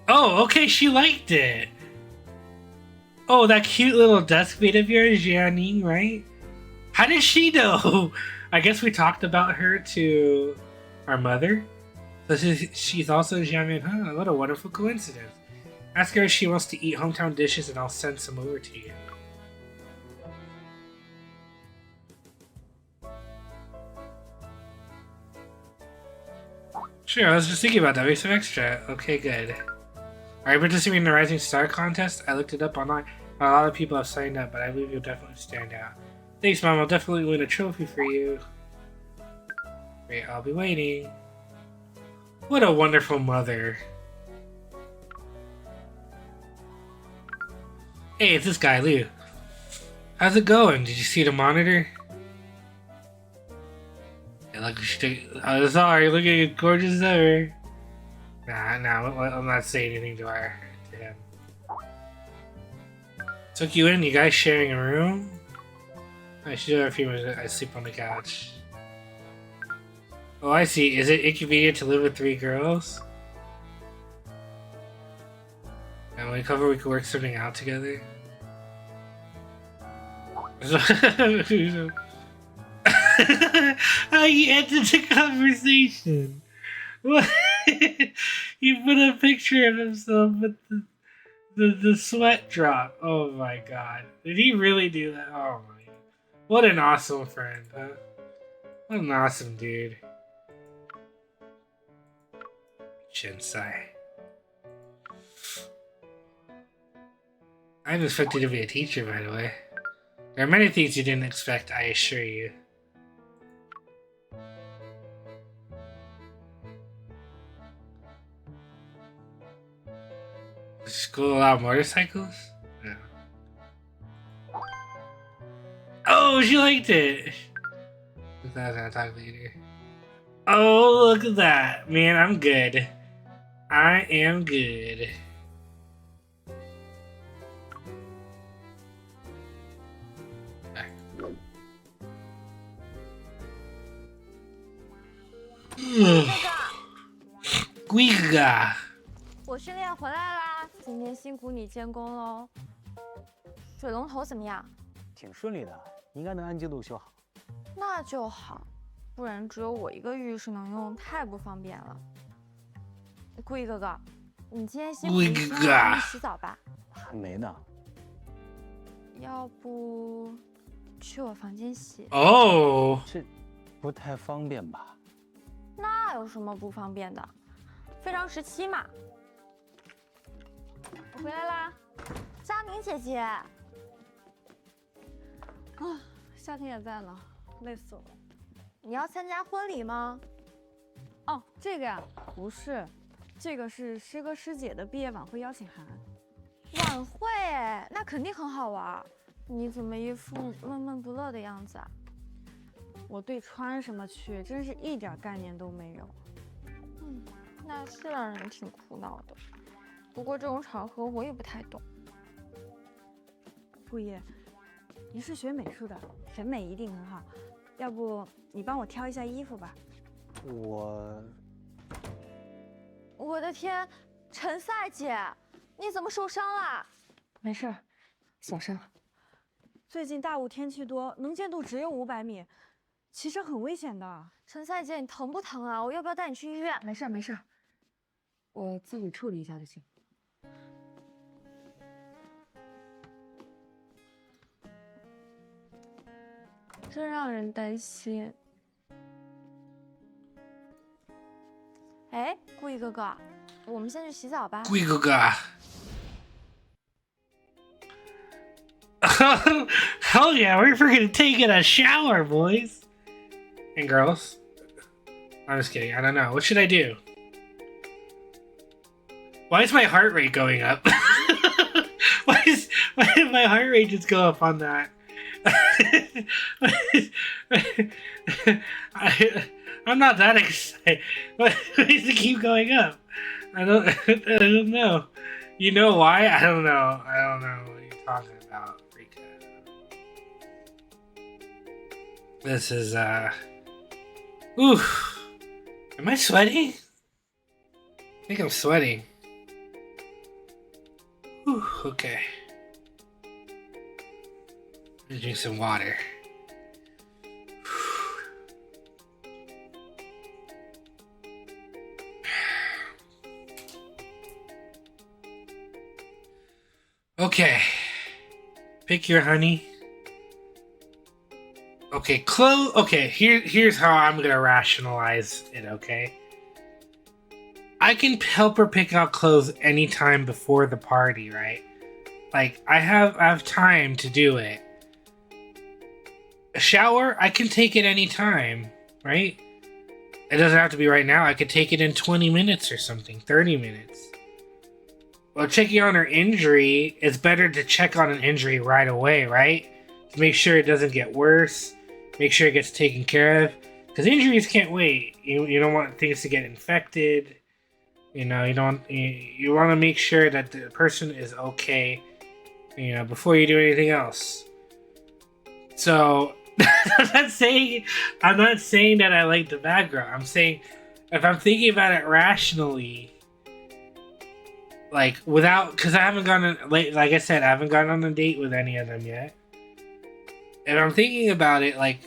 Oh, okay, she liked it. Oh, that cute little desk mate of yours, Jianing, right? How did she know? I guess we talked about her to our mother. So she's also Jianing. Huh, what a wonderful coincidence. Ask her if she wants to eat hometown dishes and I'll send some over to you. Sure, I was just thinking about that. Make some extra. Okay, good. Are you participating in the Rising Star contest? I looked it up online. A lot of people have signed up, but I believe you'll definitely stand out. Thanks, Mom. I'll definitely win a trophy for you. Great, I'll be waiting. What a wonderful mother. Hey, it's this guy, Liu. How's it going? Did you see the monitor? Yeah, look, oh, sorry, looking as gorgeous as ever. Nah, I'm not saying anything to him. Took you in, you guys sharing a room? I should have a few minutes. I sleep on the couch. Oh, I see. Is it inconvenient to live with 3 girls? And when we cover, we could work something out together. How you ended the conversation? What? You put a picture of himself with the sweat drop. Oh my god. Did he really do that? Oh my god. What an awesome friend, huh? What an awesome dude. Shinsai. I didn't expect you to be a teacher, by the way. There are many things you didn't expect, I assure you. Does school allow motorcycles? No. Oh, she liked it! I was gonna talk later. Oh, look at that. Man, I'm good. I am good.贵哥，我训练回来啦，今天辛苦你监工喽。水龙头怎么样？挺顺利的，应该能按进度修好。那就好，不然只有我一个浴室能用，太不方便了。贵哥哥，你今天辛苦一天了，去洗澡吧。还没呢。要不去我房间洗？哦，这不太方便吧？那有什么不方便的？非常时期嘛。我回来啦，佳宁姐姐。啊，夏天也在呢，累死了。你要参加婚礼吗？哦，这个呀，不是，这个是师哥师姐的毕业晚会邀请函。晚会哎，那肯定很好玩。你怎么一副闷闷不乐的样子啊？我对穿什么去真是一点概念都没有。那是让人挺苦恼的。不过这种场合我也不太懂。顾叶，你是学美术的，审美一定很好。要不你帮我挑一下衣服吧？我的天，陈赛姐，你怎么受伤啦？没事儿，小伤。最近大雾天气多，能见度只有500米，骑车很危险的。陈赛姐，你疼不疼啊？我要不要带你去医院？没事儿没事儿，我自己处理一下就行。真让人担心。哎，顾一哥哥，我们先去洗澡吧。顾一哥哥。Hell yeah, we're freaking taking a shower, boys and girls. I'm just kidding. I don't know. What should I do? Why is my heart rate going up? why did my heart rate just go up on that? I'm not that excited. Why does it keep going up? I don't know. You know why? I don't know. I don't know what you're talking about. This is ooh. Am I sweating? I think I'm sweating. Whew, okay. Let me drink some water. Okay. Pick your honey. Okay, clothes. Okay, here's how I'm gonna rationalize it, okay? I can help her pick out clothes anytime before the party, right? Like, I have time to do it. A shower, I can take it anytime, right? It doesn't have to be right now. I could take it in 20 minutes or something, 30 minutes. Well, checking on her injury, it's better to check on an injury right away, right? To make sure it doesn't get worse. Make sure it gets taken care of. Because injuries can't wait. You don't want things to get infected. You know, you want to make sure that the person is okay, you know, before you do anything else. So, I'm not saying that I like the bad girl. I'm saying, if I'm thinking about it rationally, like, because I haven't gone on, like I said, I haven't gone on a date with any of them yet. And I'm thinking about it, like,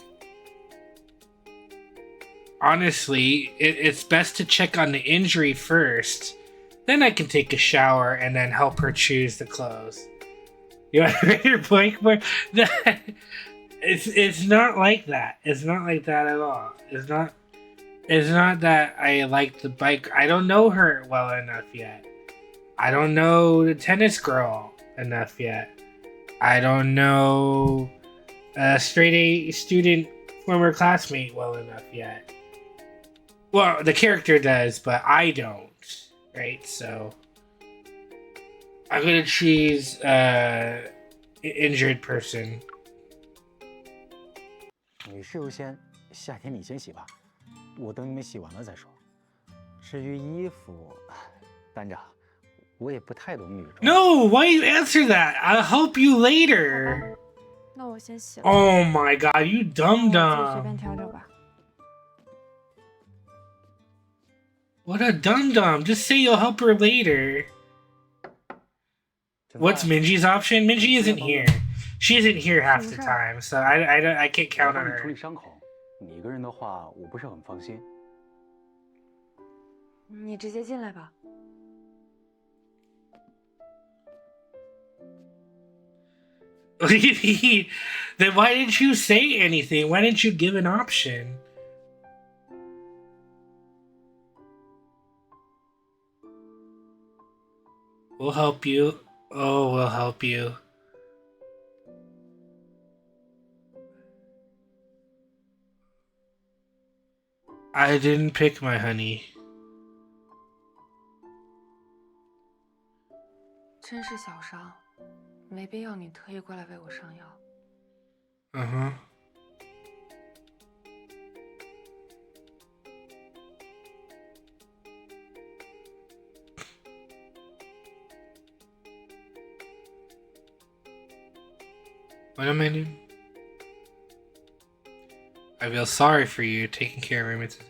honestly, it's best to check on the injury first. Then I can take a shower and then help her choose the clothes. You want to read your point? It's not like that. It's not like that at all. It's not that I like the bike. I don't know her well enough yet. I don't know the tennis girl enough yet. I don't know a straight A student former classmate well enough yet. Well, the character does, but I don't, right? So I'm gonna choose injured person. 女士优先，夏天你先洗吧，我等你们洗完了再说。至于衣服，班长，我也不太懂女装。No, why you answer that? I'll help you later. 那我先洗了。Oh my god, you dumb 自己随 dumb. 便挑挑吧。 What a dum dum. Just say you'll help her later. What's Minji's option? Minji isn't here. She isn't here half the time, so I can't count on 处 her. 理伤口，你一个人的话，我不是很放心。你直接进来吧。 What do you mean? Then why didn't you say anything? Why didn't you give an option? We'll help you. Oh, we'll help you. I didn't pick my honey. 真是小伤，没必要你特意过来为我上药。Uh-huh. What am I doing? I feel sorry for you taking care of Reminiscence.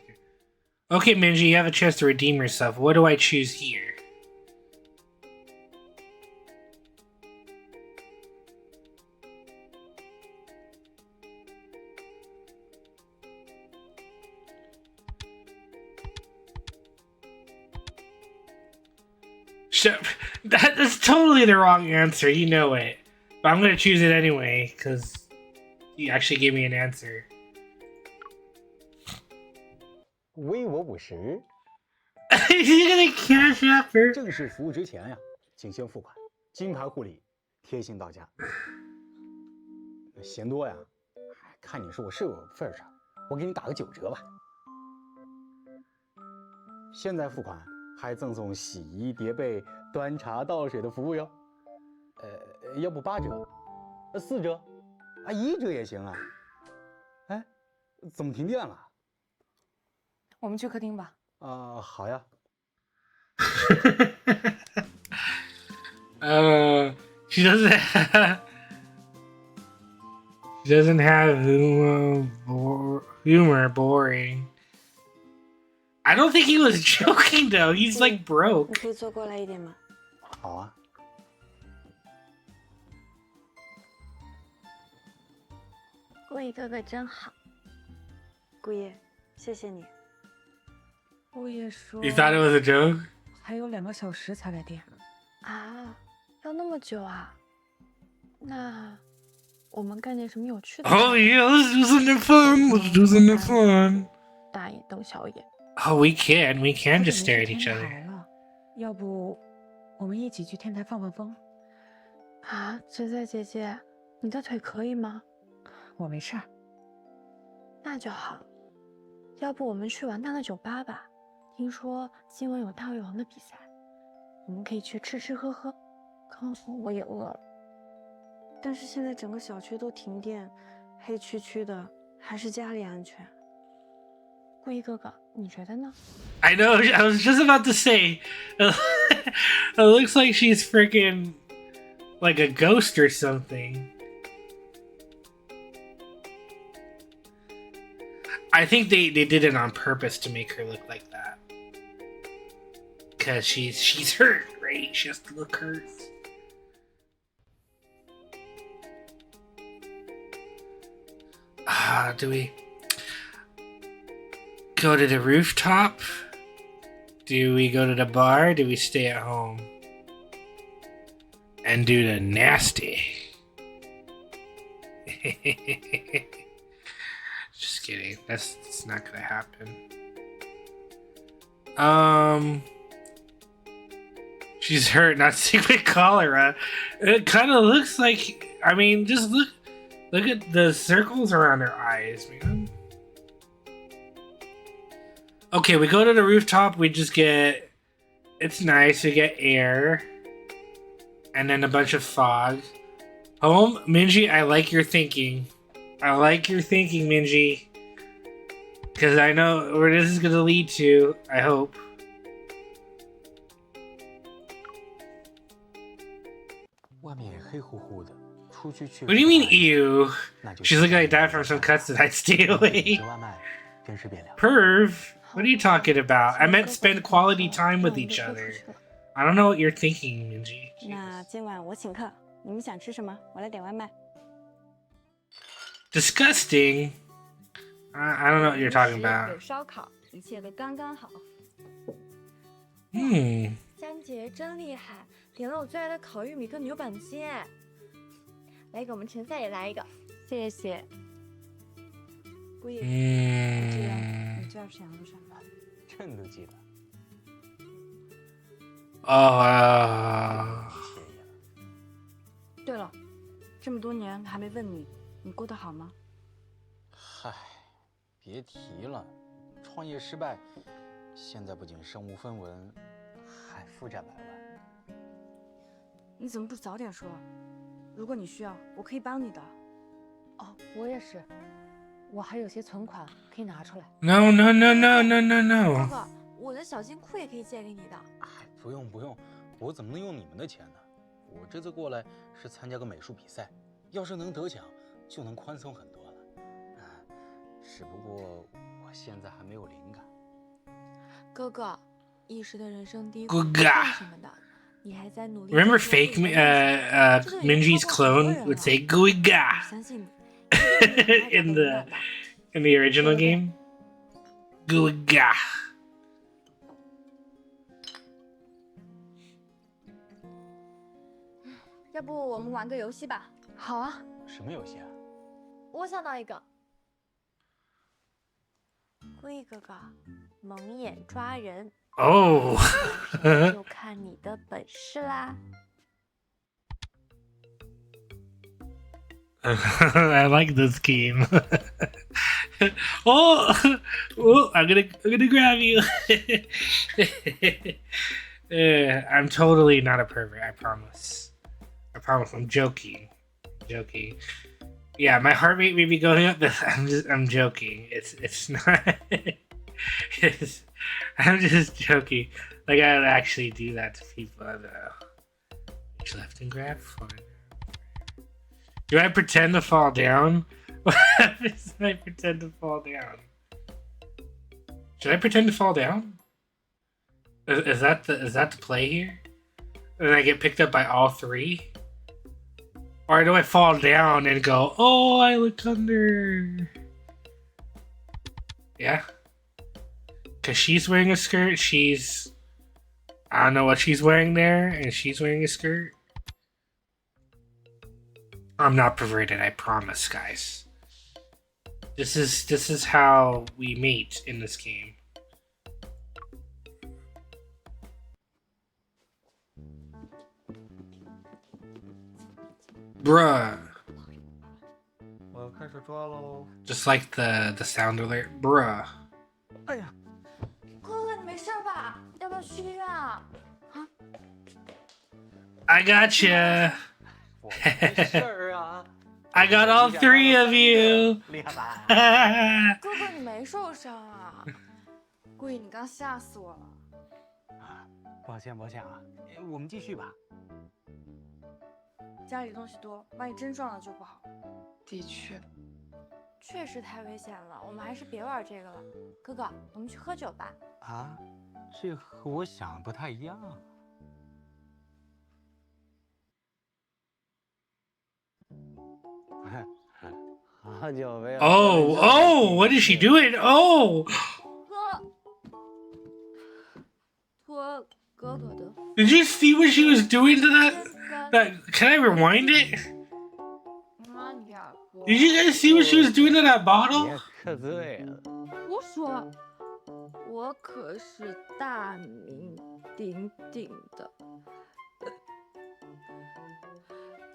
Okay, Minji, you have a chance to redeem yourself. What do I choose here? That's totally the wrong answer. You know it. But I'm gonna choose it anyway because you actually gave me an answer. 微我50。You're gonna cash after. 正式服务之前呀，请先付款，金牌护理，贴心到家。嫌多呀？看你是我舍友的份上，我给你打个9折吧。现在付款还赠送洗衣叠被、端茶倒水的服务哟。要不8折，4折，啊1折也行啊。哎，怎么停电了？我们去客厅吧。好呀。She doesn't have. She doesn't have humor. Boring. I don't think he was joking though. He's like broke. 你可以坐过来一点吗？好啊。顾一哥哥真好。顾爷，谢谢你。顾爷说 You thought it was a joke? 还有2个小时才来电。啊，要那么久啊？那我们干点什么有趣的？ Oh yeah, let's do something fun. Let's do something fun. 大眼瞪小眼。Oh, we can. We can just stare at each other. 要不我们一起去天台放放风？啊，泽泽姐姐，你的腿可以吗？我没事儿。那就好。要不我们去完蛋的酒吧吧？听说今晚有大胃王的比赛，我们可以去吃吃喝喝。刚好我也饿了。但是现在整个小区都停电，黑黢黢的，还是家里安全。顾一哥哥，你觉得呢？ I know. I was just about to say. It looks like she's freaking like a ghost or something. I think they did it on purpose to make her look like that. Cause she's hurt, right? She has to look hurt. Do we go to the rooftop? Do we go to the bar? Do we stay at home? And do the nasty? Just kidding. That's not gonna happen. She's hurt, not sick with cholera. It kind of looks like. I mean, just look at the circles around her eyes, man. Okay, we go to the rooftop. We just get. It's nice. We get air, and then a bunch of fog. Home, Minji. I like your thinking. I like your thinking, Minji. Because I know where this is going to lead to, I hope. What do you mean, ew? She's looking like that from some cuts that I'd stay away. Perv? What are you talking about? I meant spend quality time with each other. I don't know what you're thinking, Minji. 那今晚我请客，你们想吃什么？我来点外卖。 Disgusting. I don't know what you're talking about. 有烧烤，一切都刚刚好。江姐真厉害，点了我最爱的烤玉米跟牛板筋。来给我们陈赛也来一个，谢谢。顾爷，记得你叫沈阳路上吧。朕都记得。对了，这么多年还没问你，你过得好吗？嗨，别提了，创业失败，现在不仅身无分文，还负债百万。你怎么不早点说？如果你需要，我可以帮你的。哦，我也是，我还有些存款可以拿出来。No. 哥哥，我的小金库也可以借给你的。哎，不用，我怎么能用你们的钱呢？我这次过来是参加个美术比赛，要是能得奖，就能宽松很多了。只不过我现在还没有灵感。哥哥，一时的人生低谷干什么的，你还在努力。Remember fake Minji's clone would say "Guiga" in the original game. Guiga. 要不我们玩个游戏吧？好啊，什么游戏啊？我想到一个。龟哥哥，蒙眼抓人。哦，就看你的本事啦。I like this game. Oh, I'm gonna grab you. I'm totally not a pervert. I promise. I'm joking. Yeah, my heart rate may be going up, but I'm joking. It's not. I'm just joking. Like I would actually do that to people. Reach left and grab for it. Do I pretend to fall down? What happens if I pretend to fall down? Should I pretend to fall down? Is that the play here? And I get picked up by all three? Or do I fall down and go, oh, I looked under? Yeah? Because she's wearing a skirt, I don't know what she's wearing there, and she's wearing a skirt. I'm not perverted, I promise, guys. This is how we mate in this game. Bruh. 我要开始抓喽。 Just like the sound alert. Bruh. 哎呀，哥哥，你没事吧？要不要去医院啊？ I gotcha. 没事儿啊。 I got all three of you. 厉害吧？哥哥，你没受伤啊？贵，你刚吓死我了。抱歉啊，我们继续吧。家里东西多，万一真撞了就不好。的确，确实太危险了，我们还是别玩这个了。哥哥，我们去喝酒吧。啊，这和我想的不太一样。 好久没有。Oh, what is she doing? Oh. 哥哥的。 Did you see what she was doing to that? Can I rewind it? 慢点，哥。 Did you guys see what she was doing to that bottle? 别喝醉了。胡说，我可是大名鼎鼎的。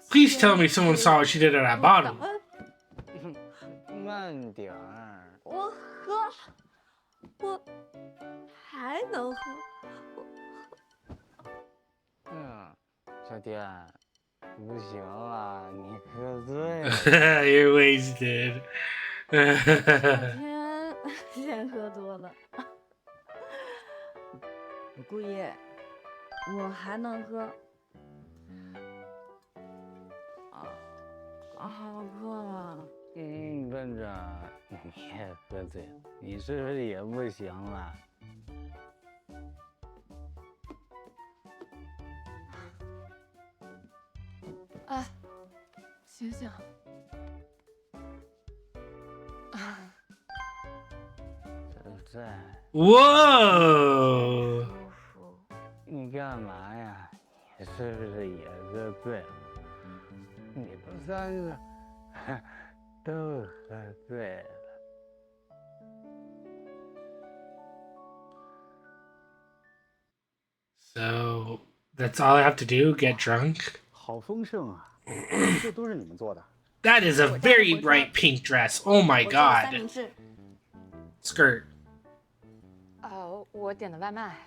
Please tell me someone saw what she did to that bottle. 慢点儿。我还能喝。小天，不行了，你喝醉了。You're wasted. 先喝多了。姑爷，我还能喝。 好渴了。班长，你也喝醉了，你是不是也不行了？哎，醒醒！在。Whoa！ 你干嘛呀？你是不是也喝醉了？ 你们三个都喝醉了。So that's all I have to do? Get drunk? 好丰盛啊！这都是你们做的。That is a very bright pink dress. Oh my god. Skirt. 我点的外卖。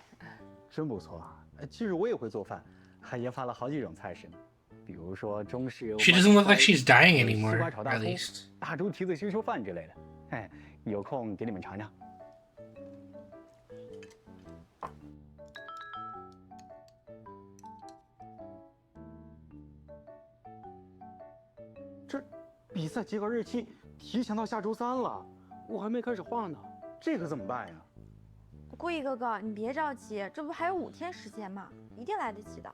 真不错啊！其实我也会做饭，还研发了好几种菜式呢。 比如说中式 She doesn't look like she's dying anymore, 西瓜炒大 at 葱、 least. 大猪蹄子熏修饭之类的。哎，有空给你们尝尝。这比赛截稿日期提前到下周3了，我还没开始画呢，这可怎么办呀？顾毅哥哥，你别着急，这不还有5天时间吗？一定来得及的。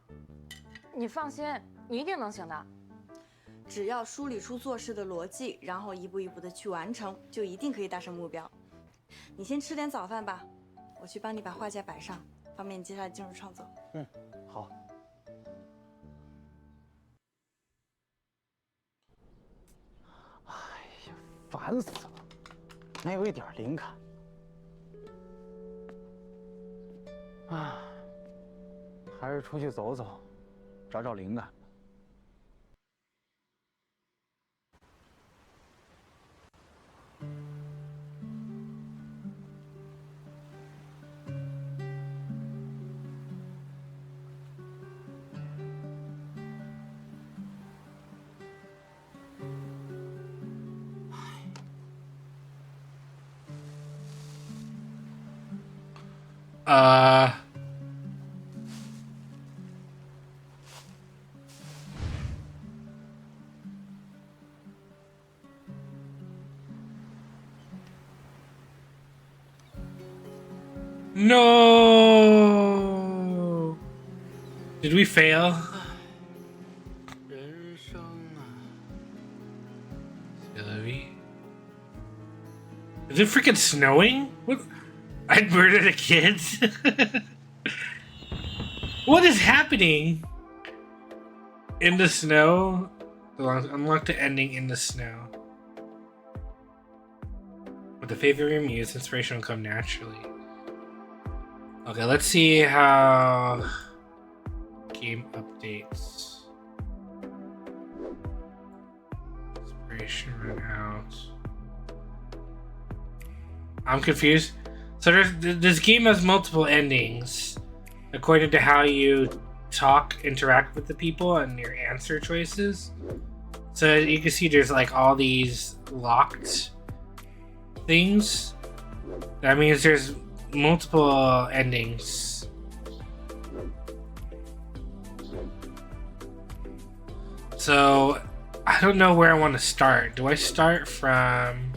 你放心。 你一定能行的，只要梳理出做事的逻辑，然后一步一步的去完成，就一定可以达成目标。你先吃点早饭吧，我去帮你把画架摆上，方便你接下来进入创作。好。烦死了，没有一点灵感。啊，还是出去走走，找找灵感。No. Did we fail? 人生啊， Is it freaking snowing? What? I murdered a kid? What is happening? In the snow? Unlock the ending in the snow. With the favor of your muse, inspiration will come naturally. Okay, let's see how game updates. Inspiration run out. I'm confused. So this game has multiple endings according to how you interact with the people and your answer choices. So you can see there's like all these locked things. That means there's multiple endings. So I don't know where I want to start. Do I start from...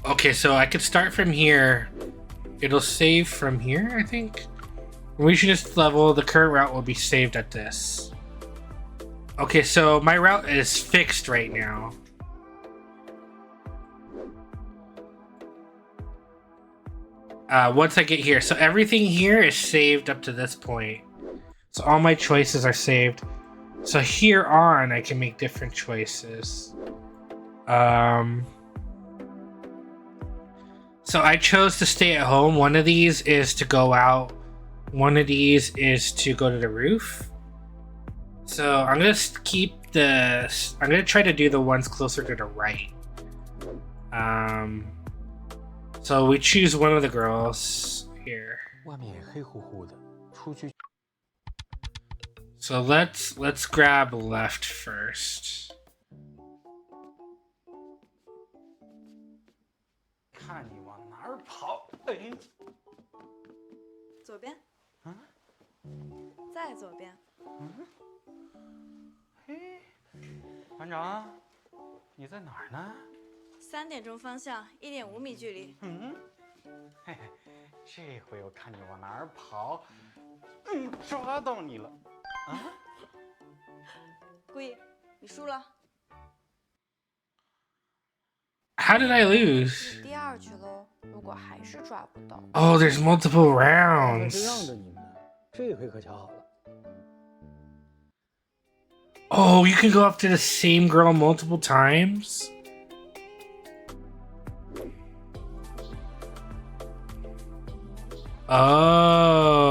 Okay, so I could start from here. It'll save from here, I think. We should just level. The current route will be saved at this. Okay, so my route is fixed right now. Once I get here. So everything here is saved up to this point. So all my choices are saved. So here on, I can make different choices. So I chose to stay at home. One of these is to go out. One of these is to go to the roof. So I'm gonna keep this. I'm gonna try to do the ones closer to the right. So we choose one of the girls here. So let's grab left first. 看你往哪儿跑！哎，左边，啊，再左边。嘿，班长，你在哪儿呢3点钟方向，1.5米距离。嘿嘿，这回我看你往哪儿跑，抓到你了！啊，故意，你输了。 How did I lose? 第2局喽，如果还是抓不到。Oh, there's multiple 还 rounds. 是让着你们的，这回可巧好了。 Oh, you can go up to the same girl multiple times? Oh.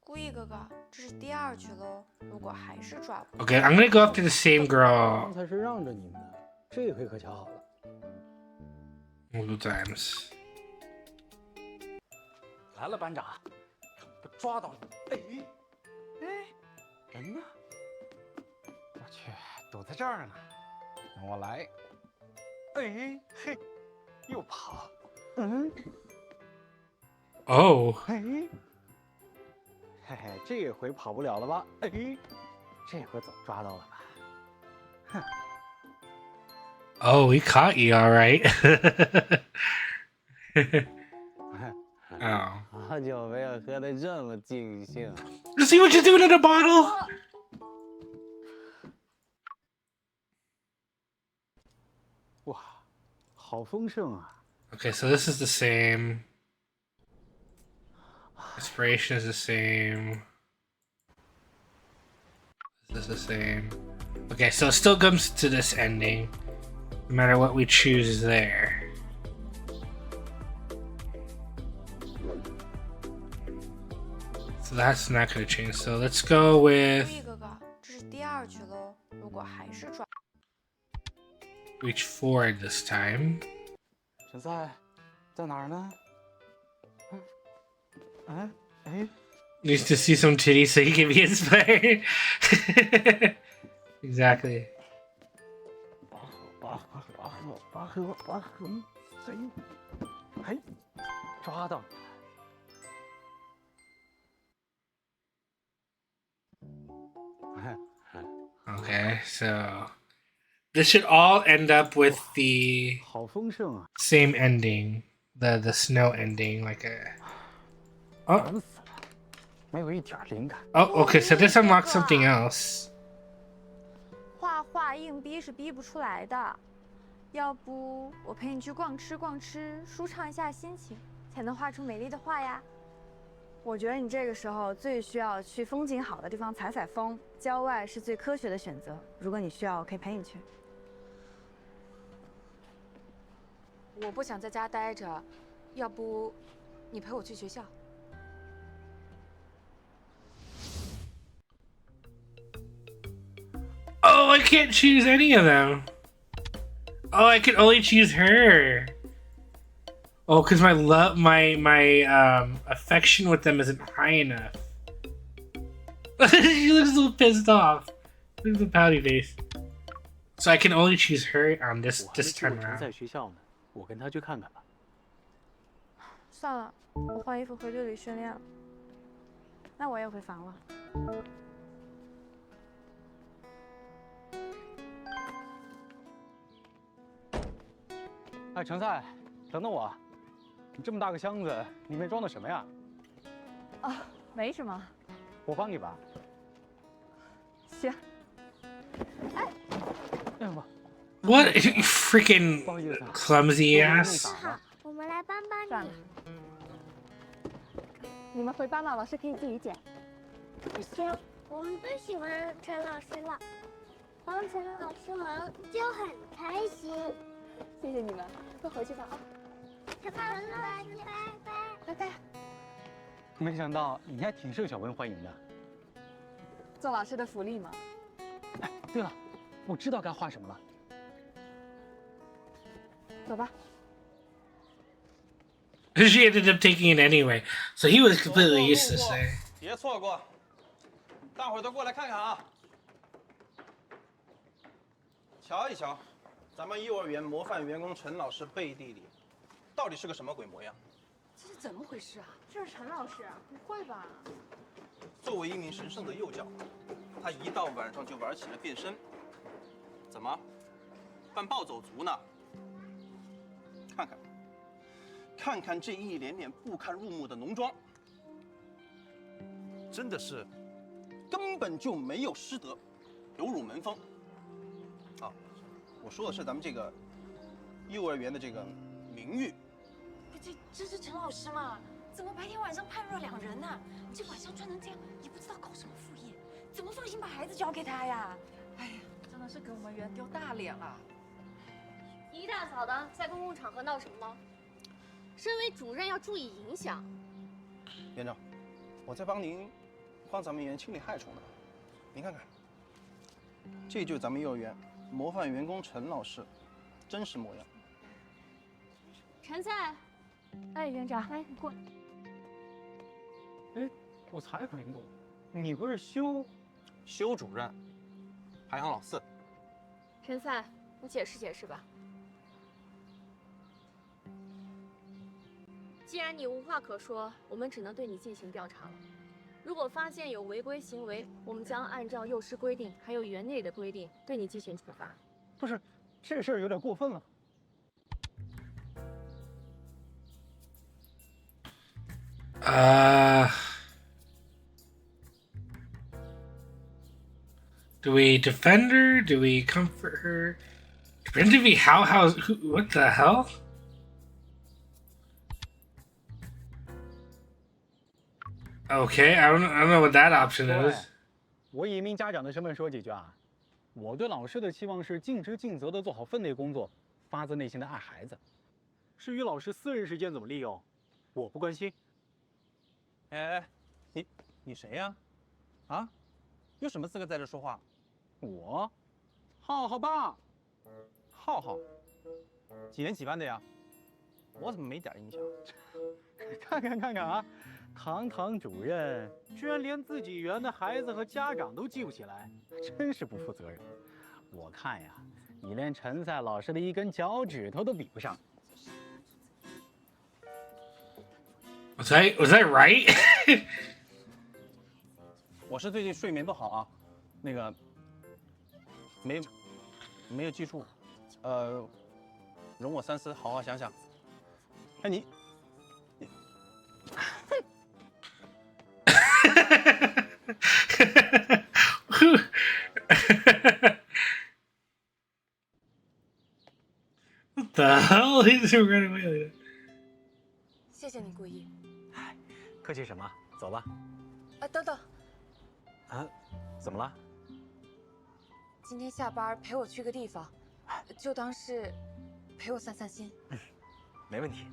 故意哥哥，这是第2局喽，如果还是抓不到。 Okay, I'm gonna go up to the same girl 刚才是让着你们的，这回可巧好了。 multiple times. 来了，班长，我抓到你！哎，人呢？我去，躲在这儿呢。让我来。哎嘿，又跑。Oh. 嘿，嘿嘿，这回跑不了了吧？哎，这回总抓到了吧？哼。 Oh, we caught you, all right. Oh. 好久没有喝得这么尽兴。 See what you're doing in a bottle? 哇，好丰盛啊！ Okay, so this is the same. Inspiration is the same. This is the same. Okay, so it still comes to this ending, no matter what we choose there. So that's not going to change. So let's go with reach forward this time. 陈赛，在哪儿呢？哎哎。 Needs to see some titties so he can be inspired. Exactly. 哎，抓到你！ Okay, so this should all end up with the same ending, the snow ending, like a. Oh. Oh, okay. So this unlocks something else. 画画硬逼是逼不出来的，要不我陪你去逛吃逛吃，舒畅一下心情，才能画出美丽的画呀。我觉得你这个时候最需要去风景好的地方采采风，郊外是最科学的选择。如果你需要，我可以陪你去。我不想在家待着，要不你陪我去学校？ Oh, I can't choose any of them. Oh, I can only choose her. Oh, because my affection with them isn't high enough. She looks a little pissed off. Look at the pouty face. So I can only choose her on this time around. 在学校呢，我跟他去看看吧。算了，我换衣服回队里训练了。那我也回房了。 哎，陈赛，等等我！你这么大个箱子，里面装的什么呀？啊，没什么。我帮你吧。行。哎，哎呀妈 What you freaking clumsy ass! 好，我们来帮帮你。算了，你们回班吧，老师可以自己剪。行，我们最喜欢陈老师了，帮陈老师忙就很开心。 谢谢你们，快回去吧啊！陈老师，拜拜，拜拜。没想到你还挺受小温欢迎的。做老师的福利嘛。哎，对了，我知道该画什么了。走吧。 She ended up taking it anyway, so he was completely useless there. 别错过，大伙儿都过来看看啊！瞧一瞧。 咱们幼儿园模范员工陈老师背地里，到底是个什么鬼模样？这是怎么回事啊？这是陈老师啊？不会吧？作为一名神圣的幼教，他一到晚上就玩起了变身。怎么，扮暴走族呢？看看这一脸脸不堪入目的浓妆，真的是根本就没有师德，有辱门风。啊！ 我说的是咱们这个幼儿园的这个名誉。这是陈老师嘛？怎么白天晚上判若两人呢？你这晚上穿成这样，也不知道搞什么副业，怎么放心把孩子交给他呀？哎呀，真的是给我们园丢大脸了。一大早的在公共场合闹什么呢？身为主任要注意影响。园长，我在帮咱们园清理害虫呢。您看看，这就是咱们幼儿园。 模范员工陈老师，真实模样。陈赛，哎，园长，来，你过来。哎，我才反应过来，你不是修主任，排行老4。陈赛，你解释解释吧。既然你无话可说，我们只能对你进行调查了。 如果发现有违规行为，我们将按照幼师规定，还有园内的规定，对你进行处罚。不是，这事儿有点过分了。Do we defend her? Do we comfort her? Pretend to be how? What the hell? Okay, I don't know what that option 对 is. 我以一名家长的身份说几句啊。我对老师的期望是尽职尽责的做好分内工作，发自内心的爱孩子。至于老师私人时间怎么利用，我不关心。哎，你谁呀？啊？有什么资格在这说话？我，浩浩爸。浩浩，几年几班的呀？我怎么没点印象？看啊，堂主任居然连自己园的孩子和家长都记不起来，真是不负责任。我看呀，你连陈赛老师的一根脚趾头都比不上。Was that right? 我是最近睡眠不好啊，那个没有记住，容我三思，好好想想。哎你。What the hell? He's running away like that. 谢谢你，顾意。客气什么？走吧。等等，啊？怎么了？今天下班陪我去个地方，就当是陪我散散心。没问题。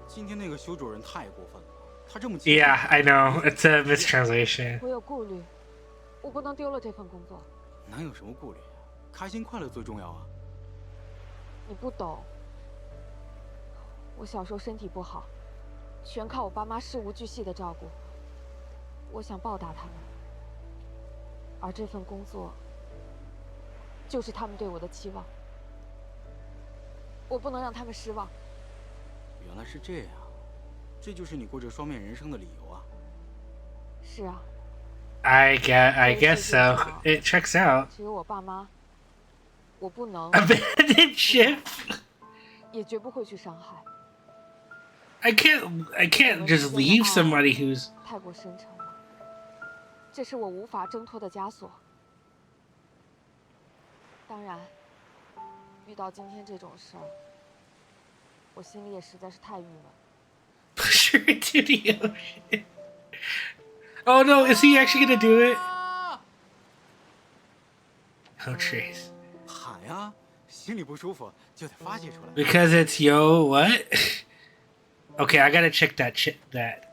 今天那个修主任太过分了，他这么 Yeah, I know. It's a mistranslation. 我有顾虑，我不能丢了这份工作。能有什么顾虑？开心快乐最重要啊！你不懂，我小时候身体不好，全靠我爸妈事无巨细的照顾。我想报答他们，而这份工作就是他们对我的期望。我不能让他们失望。原来是这样，这就是你过着双面人生的理由啊！是啊。I guess so. It checks out. 只有我爸妈，我不能 abandon ship. 也绝不会去伤害。I can't just leave somebody who's 太过深沉了，这是我无法挣脱的枷锁。当然，遇到今天这种事儿，我心里也实在是太郁闷。Push her into the ocean. Oh no, is he actually gonna do it? Oh, Trace. 喊呀，心里不舒服就得发泄出来。Because it's yo what? Okay, I gotta check that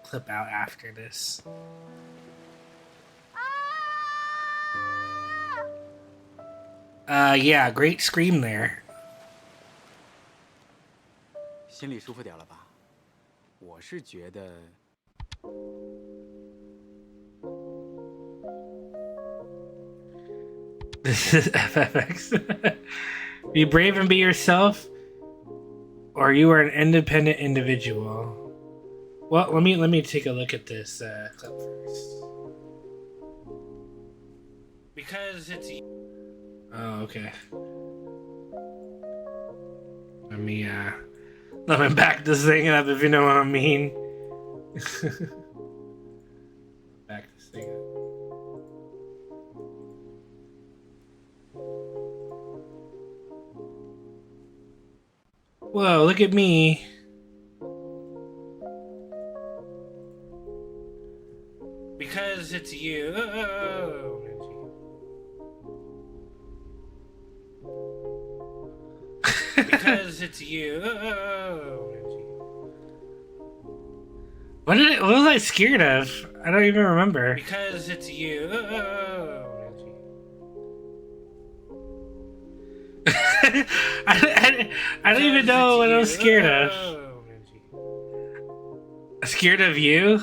clip out after this. Yeah, great scream there. 心里舒服点了吧？我是觉得。This is FFX. Be brave and be yourself, or you are an independent individual. Well, let me take a look at this clip first. Because it's. Oh, okay. Let me back this thing up if you know what I mean. Back this thing up. Whoa, look at me. Because it's you. Because it's you. What was I scared of? I don't even remember. Because it's you. I don't even know what I was scared of. Scared of you?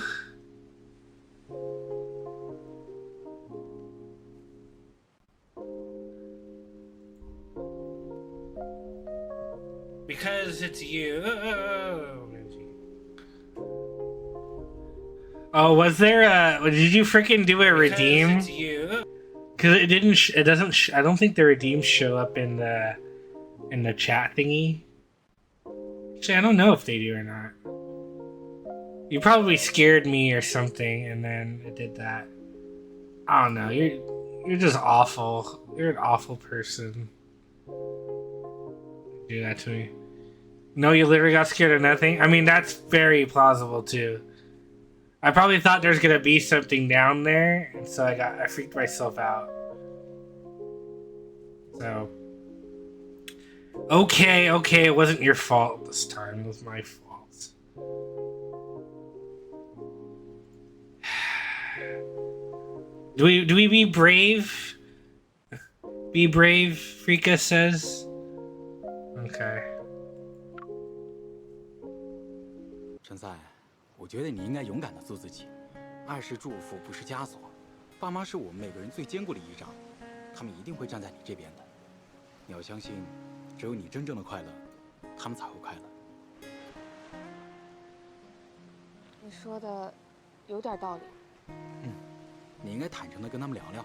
Because it's you. Oh, was there a? Did you freaking do a redeem? Because it's you. Because it didn't. It doesn't. I don't think the redeems show up in the chat thingy. Actually, I don't know if they do or not. You probably scared me or something, and then it did that. I don't know. You're just awful. You're an awful person. Do that to me. No, you literally got scared of nothing. I mean, that's very plausible too. I probably thought there's gonna be something down there, and so I freaked myself out. So okay, it wasn't your fault this time. It was my fault. Do we be brave? Be brave, Frika says. Okay. 陈赛，我觉得你应该勇敢地做自己。爱是祝福，不是枷锁。爸妈是我们每个人最坚固的依仗，他们一定会站在你这边的。你要相信，只有你真正的快乐，他们才会快乐。你说的有点道理。你应该坦诚地跟他们聊聊。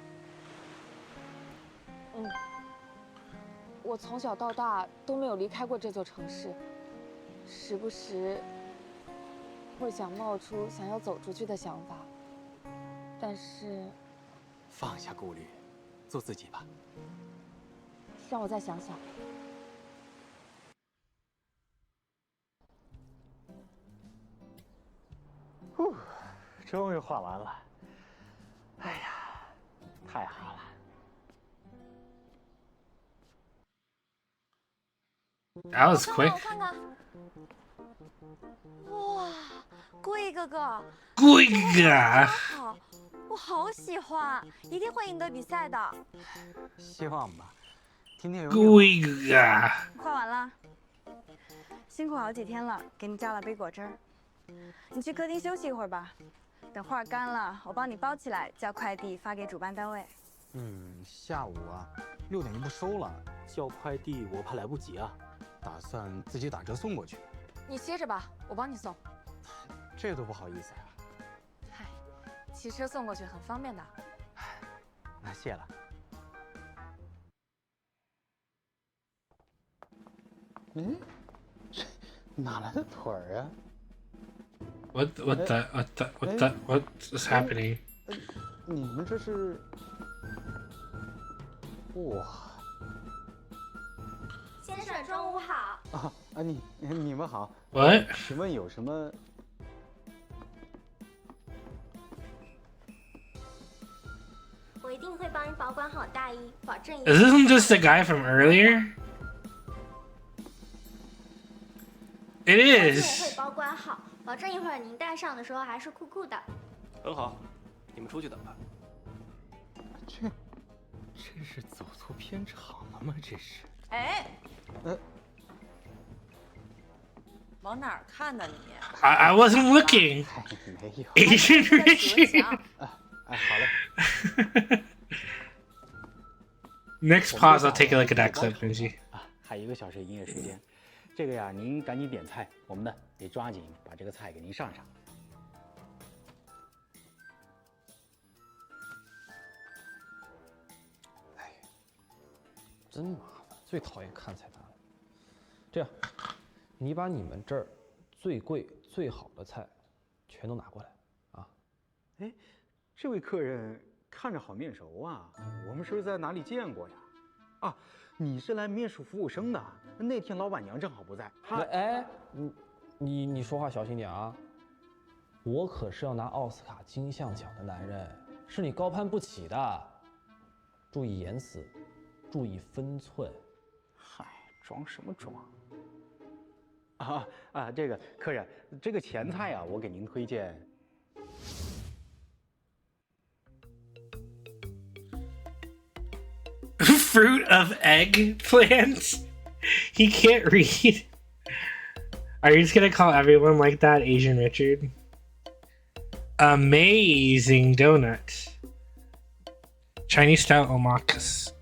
我从小到大都没有离开过这座城市，时不时会想冒出想要走出去的想法，但是放下顾虑，做自己吧。让我再想想。终于画完了。哎呀，太好了。 That was quick. 我看看，哇，贵哥哥，贵哥哥，好，我好喜欢，一定会赢得比赛的。希望吧。今天有贵哥哥。画完了，辛苦好几天了，给你加了杯果汁儿。你去客厅休息一会儿吧，等画干了，我帮你包起来，叫快递发给主办单位。下午啊6点就不收了，叫快递我怕来不及啊。 打算自己打车送过去，你歇着吧，我帮你送。这都不好意思呀。嗨，骑车送过去很方便的。那谢了。这哪来的腿儿啊 What's happening? 你们这是？哇！ 先生，中午好。你们好。What？ 请问有什么？我一定会帮你保管好大衣，保证。Is this just the guy from earlier? It is. 我会保管好，保证一会儿您戴上的时候还是酷酷的。很好，你们出去等吧。这是走错片场了吗？这是。 哎，往哪儿看呢你？ I wasn't looking. 没有。Asian Richard. 好嘞。Next pause, I'll take a look at that clip, Benji. 还有1个小时营业时间，这个呀，您赶紧点菜，我们呢得抓紧把这个菜给您上上。哎，真麻烦，最讨厌看菜单了。这样，你把你们这儿最贵最好的菜全都拿过来啊！哎，这位客人看着好面熟啊，我们是不是在哪里见过呀？啊，你是来面试服务生的？那天老板娘正好不在。哎，你说话小心点啊！我可是要拿奥斯卡金像奖的男人，是你高攀不起的。注意言辞，注意分寸。嗨，装什么装？这个客人，这个前菜啊，我给您推荐。 Fruit of eggplant? He can't read. Are you just gonna call everyone like that, Asian Richard? Amazing donut. Chinese style omakase.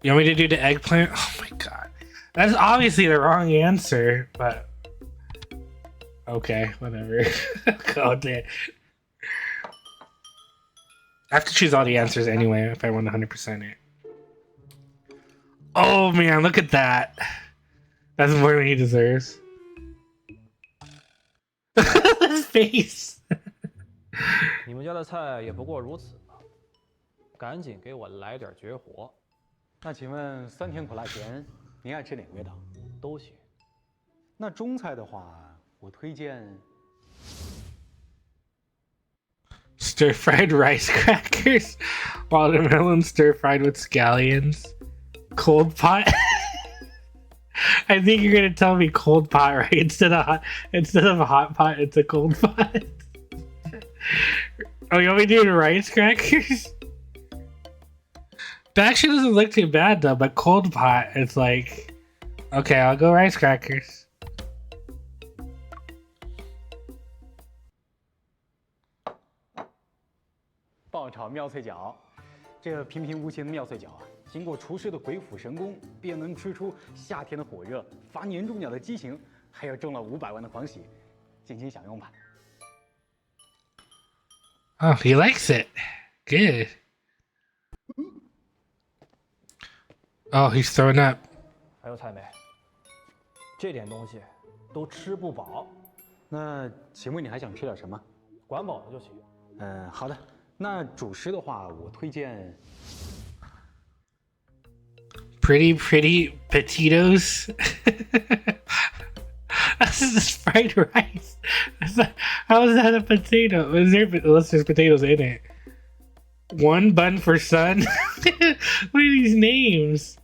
You want me to do the eggplant? Oh my god. That's obviously the wrong answer, but... Okay, whatever. God damn. I have to choose all the answers anyway if I want 100% it. Oh man, look at that. That's more than he deserves. His face 你们家的菜也不过如此吧？赶紧给我来点绝活。那请问酸甜苦辣咸，您爱吃哪个味道？都行。那中菜的话，我推荐 stir-fried rice crackers, watermelon stir-fried with scallions, cold pot. I think you're gonna tell me cold pot, right? Instead of a hot pot, it's a cold pot. Oh, you want me to do rice crackers? That actually doesn't look too bad though, but cold pot, it's like, okay, I'll go rice crackers. 爆炒妙脆角，这平平无奇的妙脆角啊，经过厨师的鬼斧神工，便能吃出夏天的火热、罚年终奖的激情，还有中了500万的狂喜，尽情享用吧。Oh, he likes it. Good. Oh, he's throwing up. 还有菜没？这点东西都吃不饱。那请问你还想吃点什么？管饱了就行。好的。那主食的话，我推荐 pretty potatoes. This is fried rice. How is that a potato? Unless there's potatoes in it. One bun for sun. What are these names?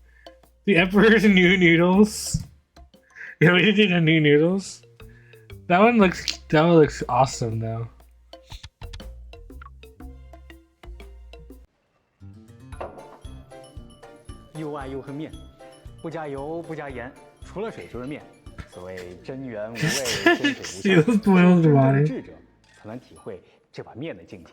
The Emperor's New Noodles. Yeah, we did the new noodles. That one looks awesome though. 又爱又恨面，不加油不加盐，除了水就是面。所谓真原无味，真水无香，真正的智者才能体会这碗面的境界。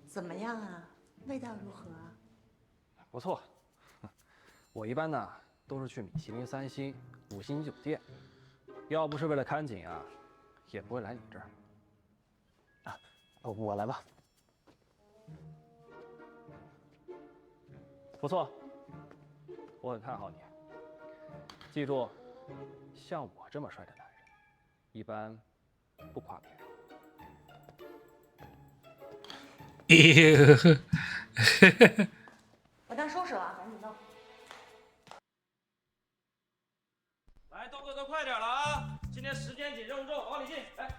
怎么样啊？味道如何啊？不错。我一般呢都是去米其林3星、5星酒店，要不是为了看景啊，也不会来你这儿。我来吧。不错，我很看好你。记住，像我这么帅的男人，一般不夸别人。我当收拾了，赶紧弄。来，动作都快点了啊！今天时间紧，任务重，往里进。来。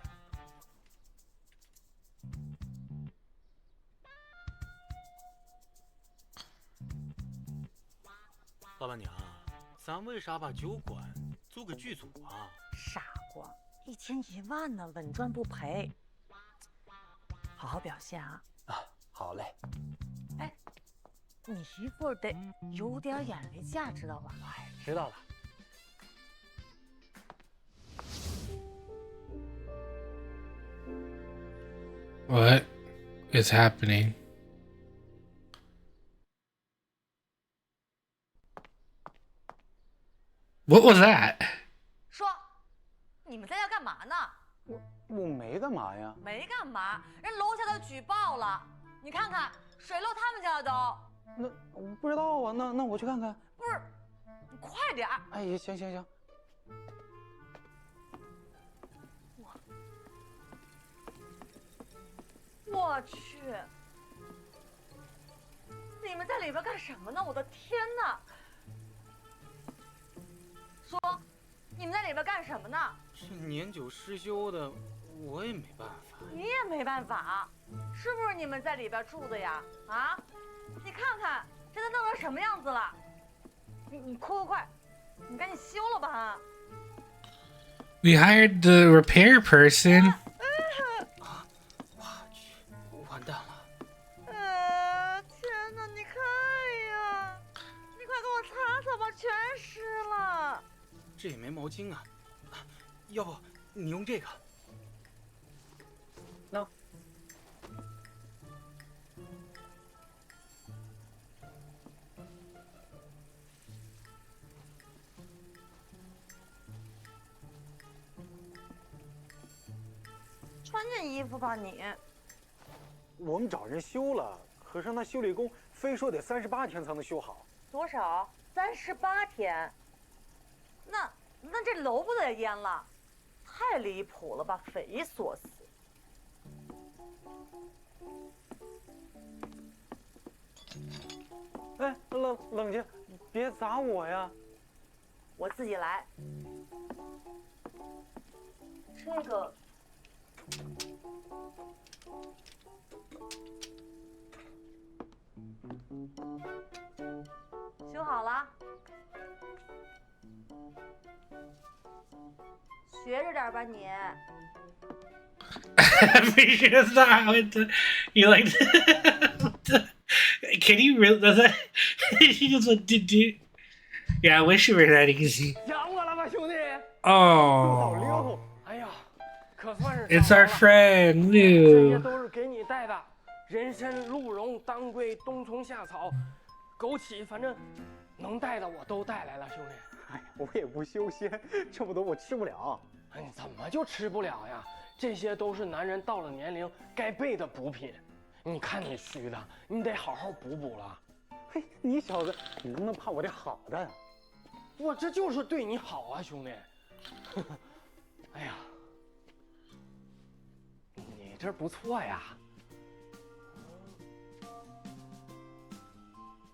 老板娘，咱为啥把酒馆租给剧组啊？傻瓜，1天1万呢，稳赚不赔。好好表现啊！好嘞。哎，你媳妇儿得有点眼力价，知道吧？知道了。What is happening? What was that? 说，你们在家干嘛呢？我没干嘛呀。没干嘛，人楼下都举报了。你看看，水漏他们家的都。那我不知道啊，那我去看看。不是，你快点儿。哎，行。我去，你们在里边干什么呢？我的天哪！说，你们在里边干什么呢？这年久失修的，我也没办法。你也没办法，是不是你们在里边住的呀？啊，你看看，这都弄成什么样子了？你快，你赶紧修了吧！ We hired the repair person. 完蛋了！天哪，你看呀，你快给我擦擦吧，全湿了。这也没毛巾啊，要不你用这个？穿件衣服吧你。我们找人修了，可是那修理工非说得38天才能修好。多少？38天？那这楼不得淹了？太离谱了吧，匪夷所思。哎，冷静，别砸我呀！我自己来。这个。修好了，学着点吧你。I'm pretty sure that's not how it. You like? Can you really? Does that? He just went to do. Yeah, I wish you were that easy. 想我了吧，兄弟？ Oh. 哎呀，可算是 It's our friend 这些 Lou. 都是给你带的，人参、鹿茸、当归、冬虫夏草、枸杞，反正能带的我都带来了，兄弟。哎呀，我也不修仙，这么多我吃不了。哎，你怎么就吃不了呀？这些都是男人到了年龄该备的补品。你看你虚的，你得好好补了。嘿，你小子，你能不能怕我这好的？我这就是对你好啊，兄弟。哎呀，你这不错呀。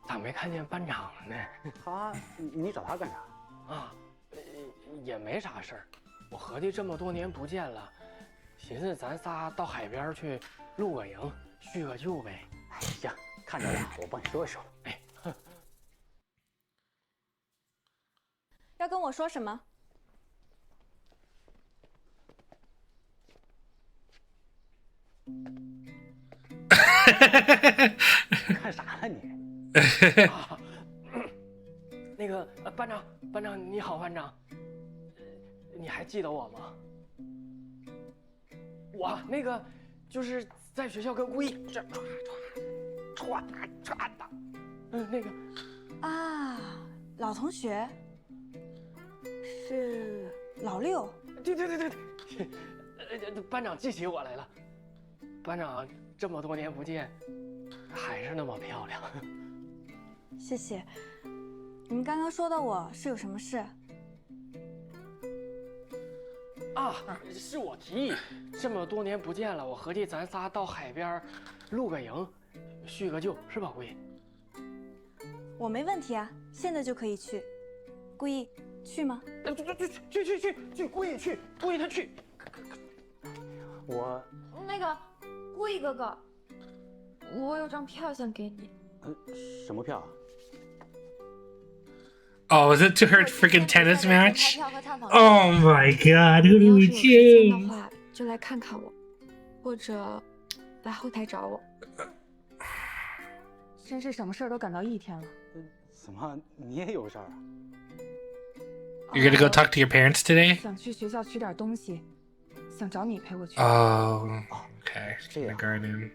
咋没看见班长了呢？他，你找他干啥？啊，也没啥事儿。我合计这么多年不见了，寻思咱仨到海边去露个营，叙个旧呗。哎，行，看着了，我帮你说一说。哎，要跟我说什么？看啥呢你？那个班长你好，班长，你还记得我吗？我那个就是在学校跟故意这唰的，那个啊，老同学，是老六。对，班长记起我来了。班长这么多年不见，还是那么漂亮。谢谢。你们刚刚说的我是有什么事？啊，是我提议，这么多年不见了，我合计咱仨到海边露个营，叙个旧，是吧，故意？我没问题啊，现在就可以去。故意去吗？去，故意去，故意他去。我那个故意哥哥，我有张票想给你。什么票啊？ Oh, is it to her freaking tennis match? Oh my god, who do we choose? 的话就来看看我，或者来后台找我。真是什么事儿都赶到一天了。怎么你也有事儿啊？ You're gonna go talk to your parents today? 想去学校取点东西，想找你陪我去。Oh, okay. Kindergarten.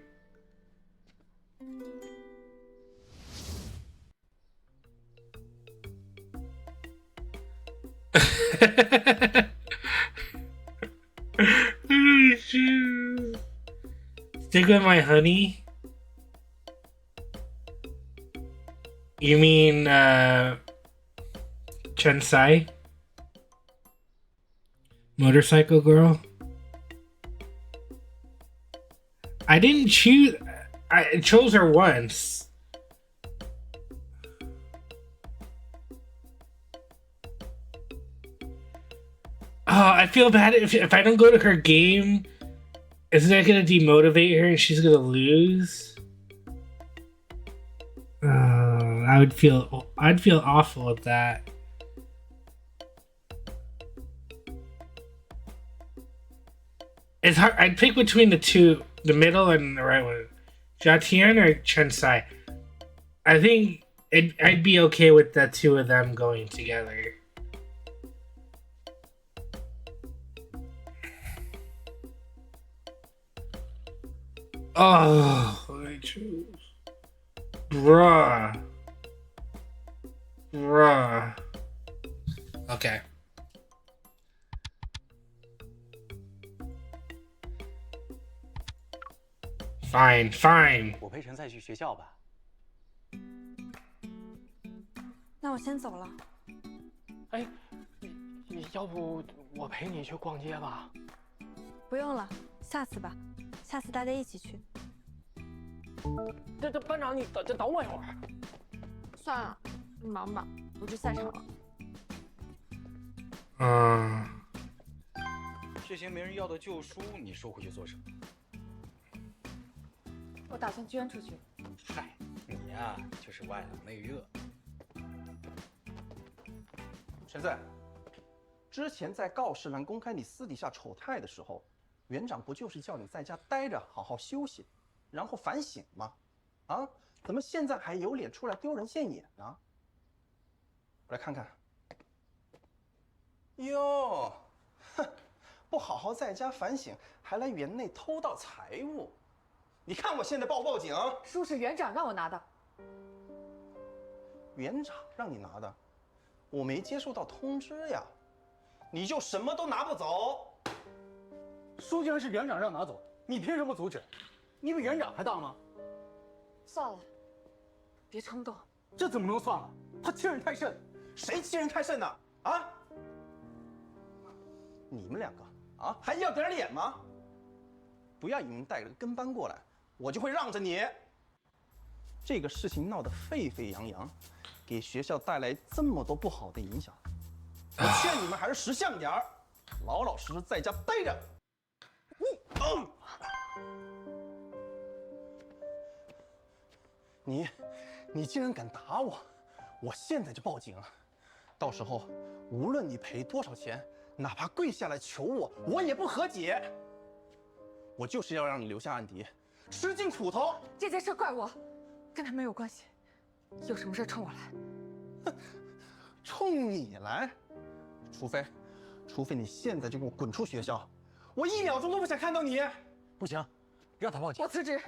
Stick with my honey? You mean, Chensai? Motorcycle girl? I didn't choose. I chose her once. Oh, I feel bad if I don't go to her game. Isn't that gonna demotivate her and she's gonna lose? I'd feel awful at that. It's hard. I'd pick between the two, the middle and the right one. Jatian or Chensai. I think I'd be okay with the two of them going together. Oh, I choose. Bruh. Okay. Fine, fine。我陪陈赛去学校吧。那我先走了。哎，要不我陪你去逛街吧？不用了，下次吧，下次大家一起去。这班长，你等我一会儿。算了，你忙吧，我去赛场了。这些没人要的旧书，你收回去做什么？我打算捐出去。嗨，你呀就是外冷内热。陈赛，之前在告示栏公开你私底下丑态的时候，园长不就是叫你在家待着，好好休息，然后反省吗？啊，怎么现在还有脸出来丢人现眼呢？我来看看。哟，哼，不好好在家反省，还来园内偷盗财物，你看我现在报不报警？书是园长让我拿的。园长让你拿的，我没接收到通知呀，你就什么都拿不走？书既然是园长让拿走，你凭什么阻止？你比园长还大吗？算了，别冲动。这怎么能算了？他欺人太甚。谁欺人太甚呢？啊？你们两个啊，还要点脸吗？不要你们带着跟班过来，我就会让着你。这个事情闹得沸沸扬扬，给学校带来这么多不好的影响，我劝你们还是识相点儿，老老实实在家待着。你竟然敢打我，我现在就报警。到时候无论你赔多少钱，哪怕跪下来求我，我也不和解。我就是要让你留下案底，吃尽苦头。这件事怪我，跟他没有关系。有什么事冲我来。冲你来？除非你现在就给我滚出学校，我1秒钟都不想看到你。不行，让他报警。我辞职。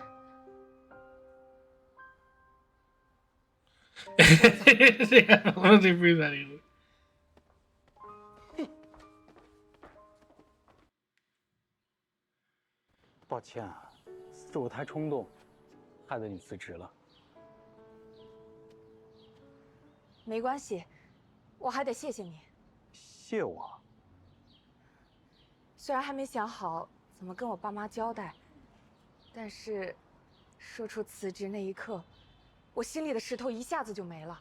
我得不在里。抱歉啊，是我太冲动，害得你辞职了。没关系，我还得谢谢你。谢我？虽然还没想好怎么跟我爸妈交代，但是说出辞职那一刻，我心里的石头一下子就没了。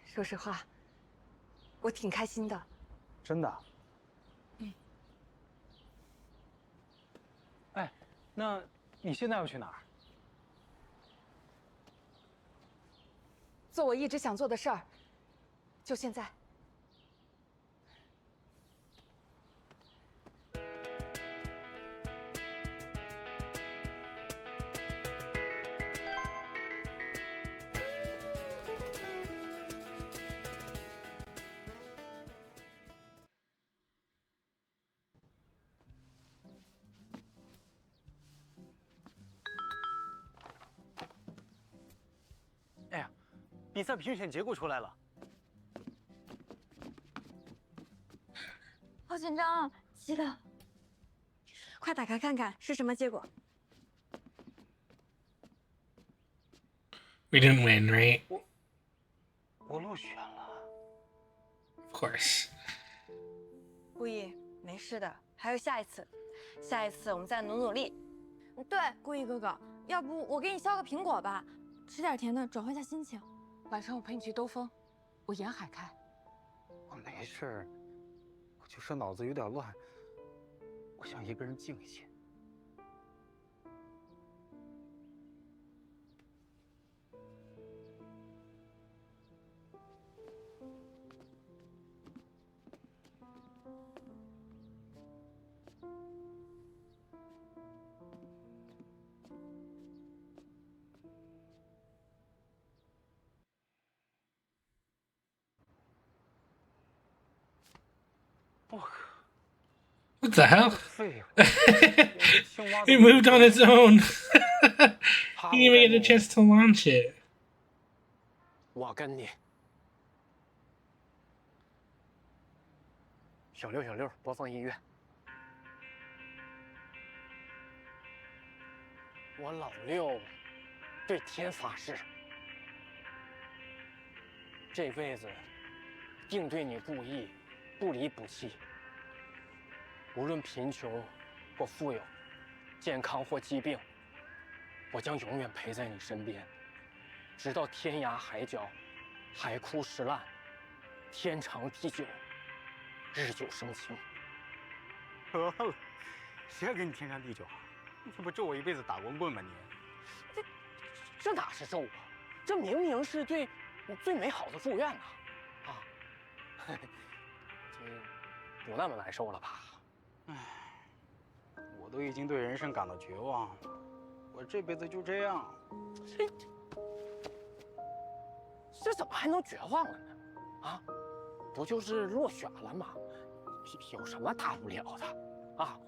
说实话，我挺开心的。真的？哎，那你现在要去哪儿？做我一直想做的事儿，就现在。哎呀，比赛评选结果出来了。好紧张啊，急的。快打开看看是什么结果。We didn't win, right? 我落选了。Of course. 顾意，没事的，还有下一次，下一次我们再努努力。对，顾意哥哥，要不我给你削个苹果吧，吃点甜的，转换一下心情。晚上我陪你去兜风，我沿海开。我没事儿，我就是脑子有点乱，我想一个人静一静。What the hell? It moved on its own. He didn't even get a chance to launch it. 我跟你。小六，播放音乐。我老六对天发誓，这辈子定对你不义，不离不弃。无论贫穷或富有，健康或疾病，我将永远陪在你身边，直到天涯海角，海枯石烂，天长地久，日久生情。得了，谁还跟你天长地久啊？你不咒我一辈子打光棍吗你？这哪是咒啊？这明明是对你最美好的祝愿啊！啊，这不那么难受了吧？唉，我都已经对人生感到绝望了，我这辈子就这样。这怎么还能绝望了呢？啊，不就是落选了吗？有什么大不了的？啊，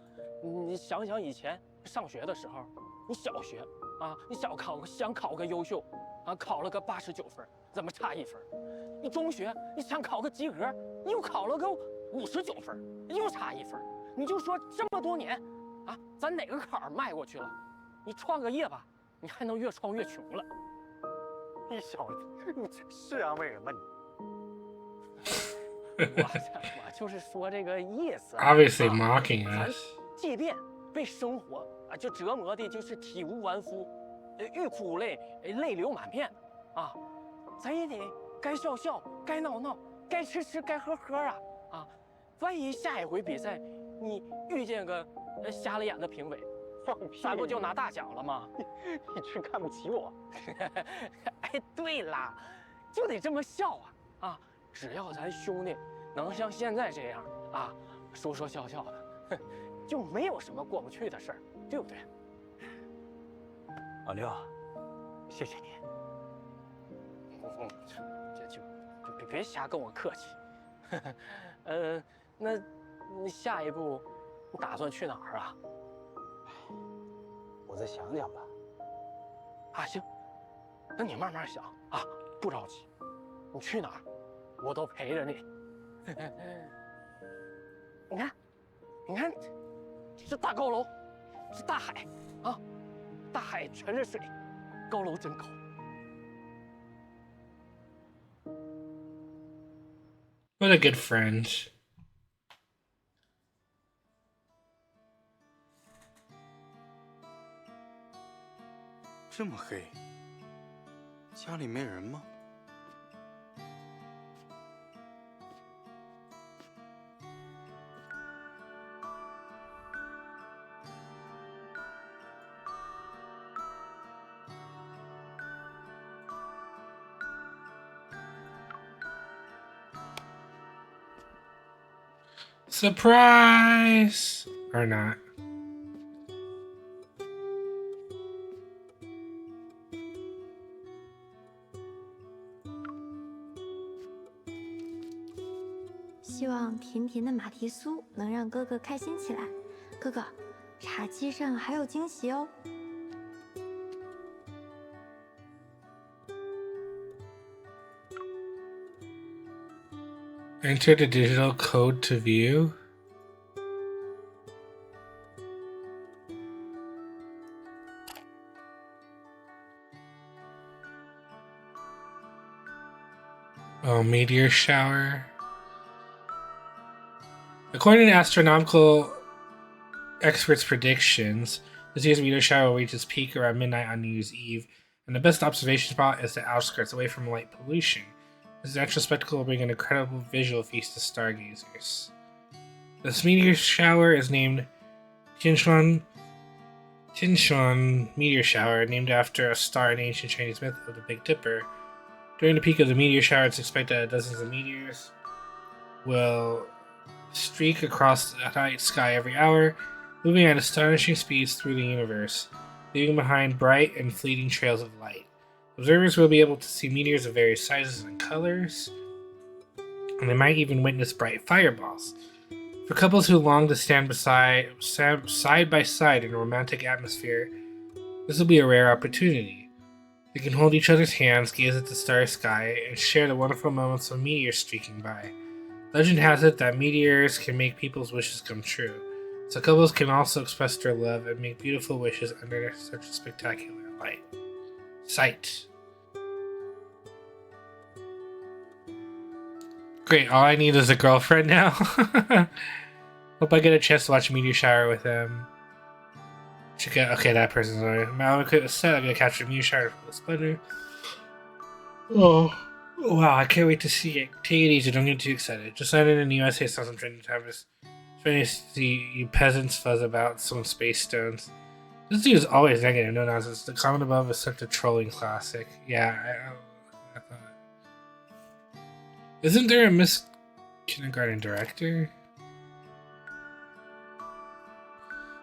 你想想以前上学的时候，你小学啊，你想考个优秀，啊，考了个89分，怎么差1分？你中学你想考个及格，你又考了个59分，又差1分。你就说这么多年，啊，咱哪个坎儿迈过去了？你创个业吧，你还能越创越穷了。你小子，你真是安慰人吧你？我就是说这个意思。Obviously mocking us. 即便被生活啊就折磨的就是体无完肤，欲哭无泪，泪流满面啊，咱也得该笑笑，该闹闹，该吃吃，该喝喝啊啊！万一下一回比赛你遇见个瞎了眼的评委，放屁！咱不就拿大奖了吗？你真看不起我？哎，对啦，就得这么笑啊啊！只要咱兄弟能像现在这样啊，说说笑笑的，就没有什么过不去的事儿，对不对？老六，谢谢你。这就别瞎跟我客气。那你下一步你打算去哪儿啊？我再想想吧。啊，行，那你慢慢想啊，不着急。你去哪儿，我都陪着你。你看，这大高楼，这大海啊，大海全是水，高楼真高。What a good friend. 这么黑，家里没人吗？Surprise! Or not. 希望甜甜的马蹄酥能让哥哥开心起来。哥哥，茶几上还有惊喜哦。Enter the digital code to view. Oh, meteor shower. According to astronomical experts' predictions, this year's meteor shower will reach its peak around midnight on New Year's Eve, and the best observation spot is the outskirts, away from light pollution. This natural spectacle will bring an incredible visual feast to stargazers. This meteor shower is named Tinshuan meteor shower, named after a star in ancient Chinese myth of the Big Dipper. During the peak of the meteor shower, it's expected that dozens of meteors will streak across the night sky every hour, moving at astonishing speeds through the universe, leaving behind bright and fleeting trails of light. Observers will be able to see meteors of various sizes and colors, and they might even witness bright fireballs. For couples who long to stand side by side in a romantic atmosphere, this will be a rare opportunity. They can hold each other's hands, gaze at the starry sky, and share the wonderful moments of meteors streaking by. Legend has it that meteors can make people's wishes come true. So couples can also express their love and make beautiful wishes under such a spectacular sight. Great, all I need is a girlfriend now. Hope I get a chance to watch Meteor Shower with him. Okay, that person's already. Now I'm gonna capture Meteor Shower for the splendor. Oh, wow, I can't wait to see it. Take it easy, don't get too excited. Just landed in the USA, saw some training time. It's funny to see you peasants fuzz about some space stones. This dude is always negative, no nonsense. The comment above is such a trolling classic. Yeah, I thought. Isn't there a Miss Kindergarten director?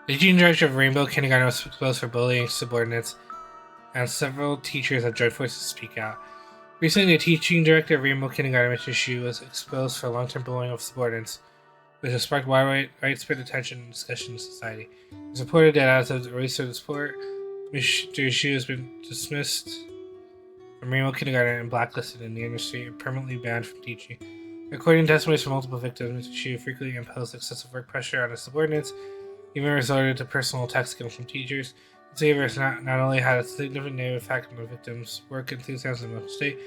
The teaching director of Rainbow Kindergarten was exposed for bullying subordinates, and several teachers have joined forces to speak out. Recently, the teaching director of Rainbow Kindergarten, Mr. Xu, was exposed for long-term bullying of subordinates, which has sparked widespread attention and discussion in society. It's reported that as of the release of the report, Mr. Xu has been dismissed from Rainbow Kindergarten and blacklisted in the industry and permanently banned from teaching. According to testimonies from multiple victims, Mr. Xu frequently imposed excessive work pressure on his subordinates, even resorted to personal attacks against some teachers. This behavior has not only had a significant negative effect on the victims' work enthusiasm and mental state,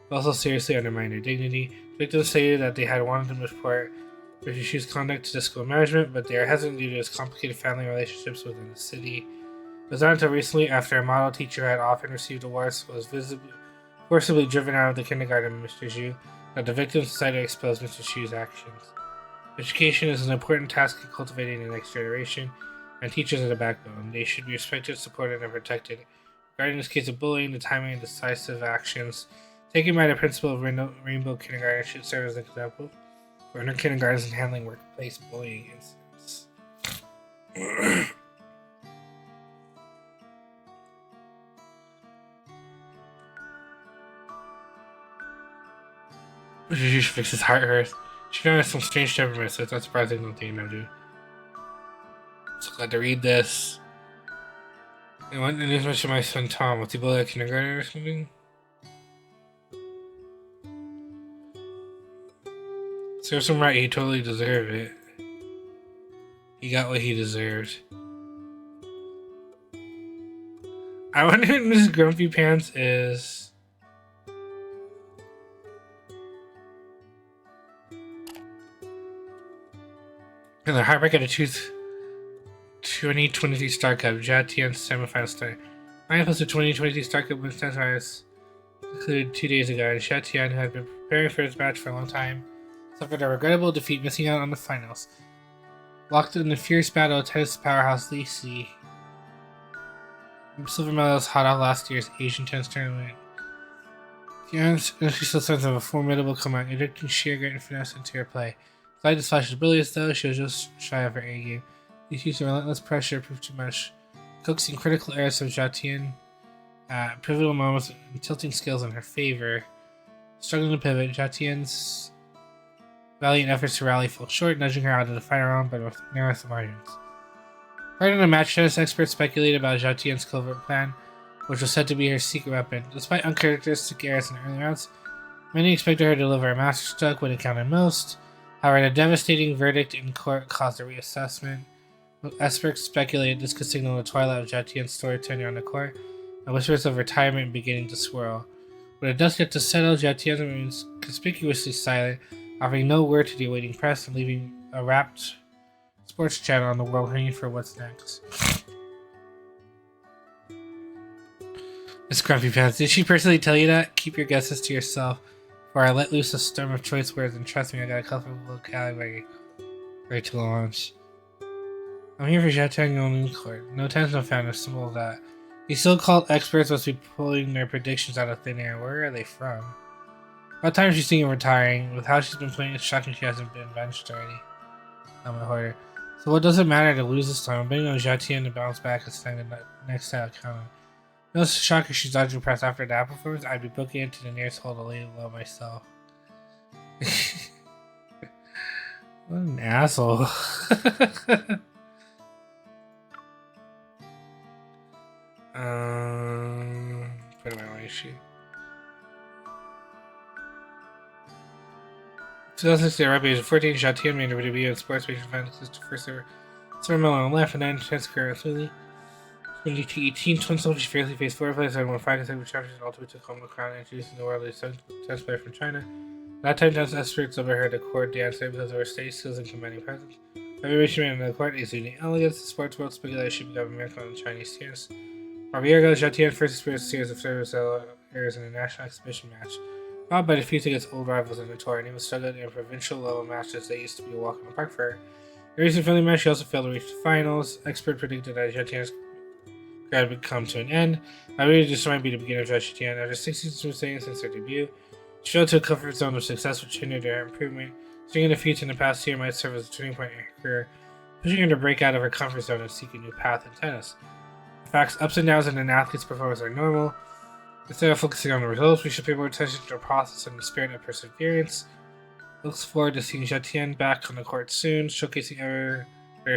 but also seriously undermined their dignity. Victims stated that they had wanted to report Mr. Xu's conduct to the school management, but they are hesitant due to his complicated family relationships within the city. It was not until recently, after a model teacher who had often received awards was forcibly driven out of the kindergarten by Mr. Xu, that the victims decided to expose Mr. Xu's actions. Education is an important task in cultivating the next generation, and teachers are the backbone. They should be respected, supported, and protected. Regarding this case of bullying, the timely and decisive actions taken by the principal of Rainbow Kindergarten should serve as an example for other kindergartens in handling workplace bullying incidents. She should fix his heart hurt. She found some strange temperament, so it's not surprising that they know, dude. So glad to read this. I went and this to my son Tom. Was he bullied at kindergarten or something? Serves him right, he totally deserved it. He got what he deserved. I wonder if Mrs. Grumpy Pants is... in the heartbreak of the 2023 Star Cup, Jatian's semifinal start. Mine plus the 2023 Star Cup wins semifinals concluded 2 days ago, and Jatian, who had been preparing for his match for a long time, suffered a regrettable defeat, missing out on the finals. Locked in the fierce battle of tennis powerhouse Li Si, silver medalist hot off last year's Asian tennis tournament. Tian's still signs of a formidable comeback, injecting sheer grit and finesse into her play. Despite this flash's brilliance, though, she was just shy of her A game. These used relentless pressure proved too much, coaxing critical errors from Jatian at pivotal moments and tilting skills in her favor. Struggling to pivot, Jatian's valiant efforts to rally fell short, nudging her out of the final round by the narrowest margins. Prior to the match, tennis experts speculated about Jatian's covert plan, which was said to be her secret weapon. Despite uncharacteristic errors in the early rounds, many expected her to deliver a masterstroke when it counted most. However, the devastating verdict in court caused a reassessment. Experts speculated this could signal the twilight of Jatian's story turning on the court, and whispers of retirement beginning to swirl. When the dust gets to settle, Jatian remains conspicuously silent, offering no word to the awaiting press and leaving a rapt sports channel on the world hanging for what's next. Miss Grumpy Pants, did she personally tell you that? Keep your guesses to yourself. Or I let loose a storm of choice words, and trust me, I got a colorful vocabulary ready to launch. I'm here for Jatian Yongling Court. No tense, no found, a symbol of that. These so-called experts must be pulling their predictions out of thin air. Where are they from? About time she's thinking of retiring. With how she's been playing, it's shocking she hasn't been benched already. I'm a hoarder. So what does it matter to lose this time? I'm betting on Jatian to bounce back and stand the next time counting. No shocker she's dodging press after that performance. I'd be booking into the nearest hole to lay low myself. What an asshole. Put in my way sheet. 2016 Rapid 14 Jatian made a debut in sports page event. This is the first ever Ceremony on the left, and then transcript smoothly. 2018, twin selfish fiercely faced 4 players and won 5 consecutive chapters and ultimately took home the crown and introduced in the world a 7th player from China. That time, dance experts overheard the court dancing because of her stage skills and commanding presence. Evaluation man in the court exuding elegance. The sports world speculated she became American on Chinese tennis. 5 years ago, Zhatian first experienced a series of service errors in a national exhibition match. Followed by defeats against old rivals in the tour, and even struggled in provincial level matches that used to be a walk in the park for her. In a recent friendly match, she also failed to reach the finals. Expert predicted that Zhatian's career would come to an end. I really just might be the beginning of Zhatian. After 6 seasons of staying since her debut, she fell to a comfort zone of success which hindered her improvement. Stringing defeats in the past year might serve as a turning point in her career, pushing her to break out of her comfort zone and seek a new path in tennis. In fact, ups and downs in an athlete's performance are normal. Instead of focusing on the results, we should pay more attention to the process and the spirit of perseverance. Looks forward to seeing Zhatian back on the court soon, showcasing her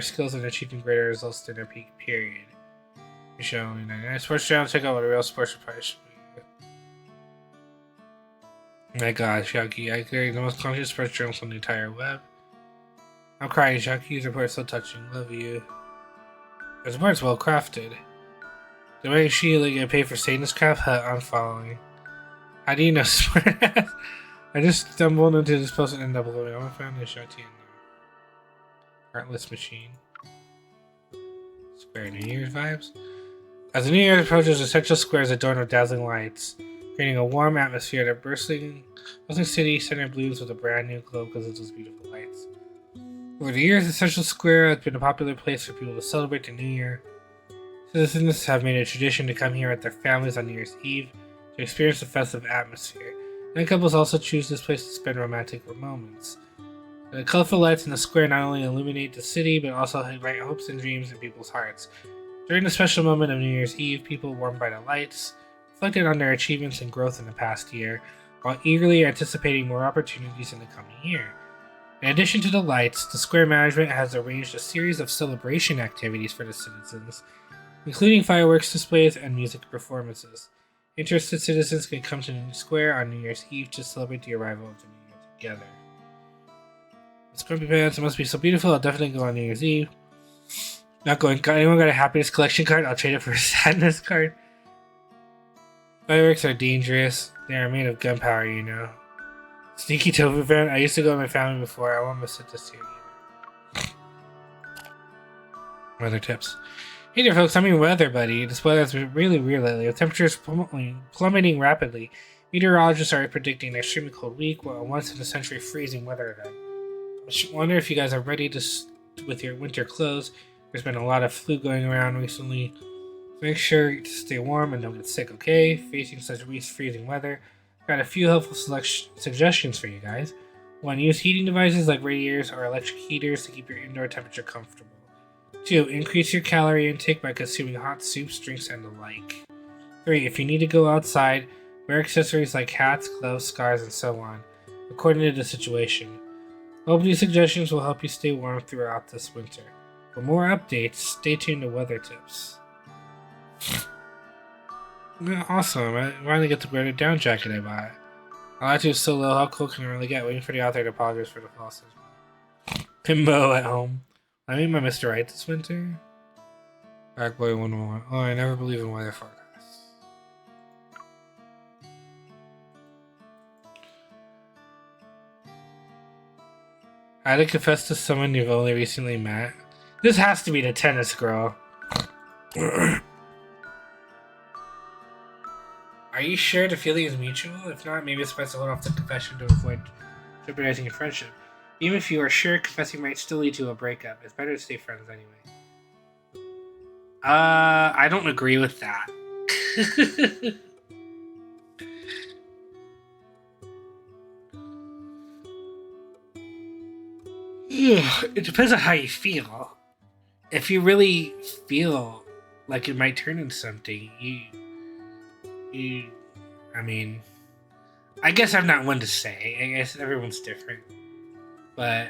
skills and achieving greater results than her peak period. Sports channel, check out what a real sports reply should be. My god, Shaki, I create the most conscious sports journals on the entire web. I'm crying, Shaki's report is so touching. Love you. This report's well crafted. The way she get paid for saying this crap, I'm following. How do you know smart ass? I just stumbled into this post and ended up loading. I'm gonna find this Zhatian now. Heartless machine. Square New Year's vibes. As the New Year approaches, the central square is adorned with dazzling lights, creating a warm atmosphere that bustling city center blooms with a brand new glow because of those beautiful lights. Over the years, the central square has been a popular place for people to celebrate the New Year. Citizens have made a tradition to come here with their families on New Year's Eve to experience the festive atmosphere. Many couples also choose this place to spend romantic moments. The colorful lights in the square not only illuminate the city, but also ignite hopes and dreams in people's hearts. During the special moment of New Year's Eve, people warmed by the lights reflected on their achievements and growth in the past year, while eagerly anticipating more opportunities in the coming year. In addition to the lights, the square management has arranged a series of celebration activities for the citizens, including fireworks displays and music performances. Interested citizens can come to the square on New Year's Eve to celebrate the arrival of the New Year together. Scrumpy Pants, it must be so beautiful. I'll definitely go on New Year's Eve. Not going. Anyone got a happiness collection card? I'll trade it for a sadness card. Fireworks are dangerous. They are made of gunpowder, you know. Sneaky tofu fan. I used to go with my family before. I won't miss it this year either. Weather tips. Hey there, folks. I'm your weather buddy. This weather has been really weird lately, with temperatures plummeting rapidly. Meteorologists are predicting an extremely cold week, or a once-in-a-century freezing weather event. I wonder if you guys are ready with your winter clothes. There's been a lot of flu going around recently. So make sure to stay warm and don't get sick, okay? Facing such freezing weather, I've got a few helpful suggestions for you guys. 1. Use heating devices like radiators or electric heaters to keep your indoor temperature comfortable. 2. Increase your calorie intake by consuming hot soups, drinks, and the like. 3. If you need to go outside, wear accessories like hats, gloves, scarves, and so on, according to the situation. Hope these suggestions will help you stay warm throughout this winter. For more updates, stay tuned to Weather Tips. Yeah, awesome. I finally get to wear the down jacket I bought. Altitude is so low, how cold can it really get? Waiting for the author to apologize for the false. Pimbo at home. I made my Mr. Right this winter. Backboy 101. Oh, I never believe in weather forecasts. I had to confess to someone you've only recently met. This has to be the tennis girl. Are you sure the feeling is mutual? If not, maybe it's best to hold off the confession to avoid jeopardizing your friendship. Even if you are sure, confessing might still lead to a breakup. It's better to stay friends anyway. I don't agree with that. It depends on how you feel. If you really feel like it might turn into something, I mean, I guess I'm not one to say. I guess everyone's different. But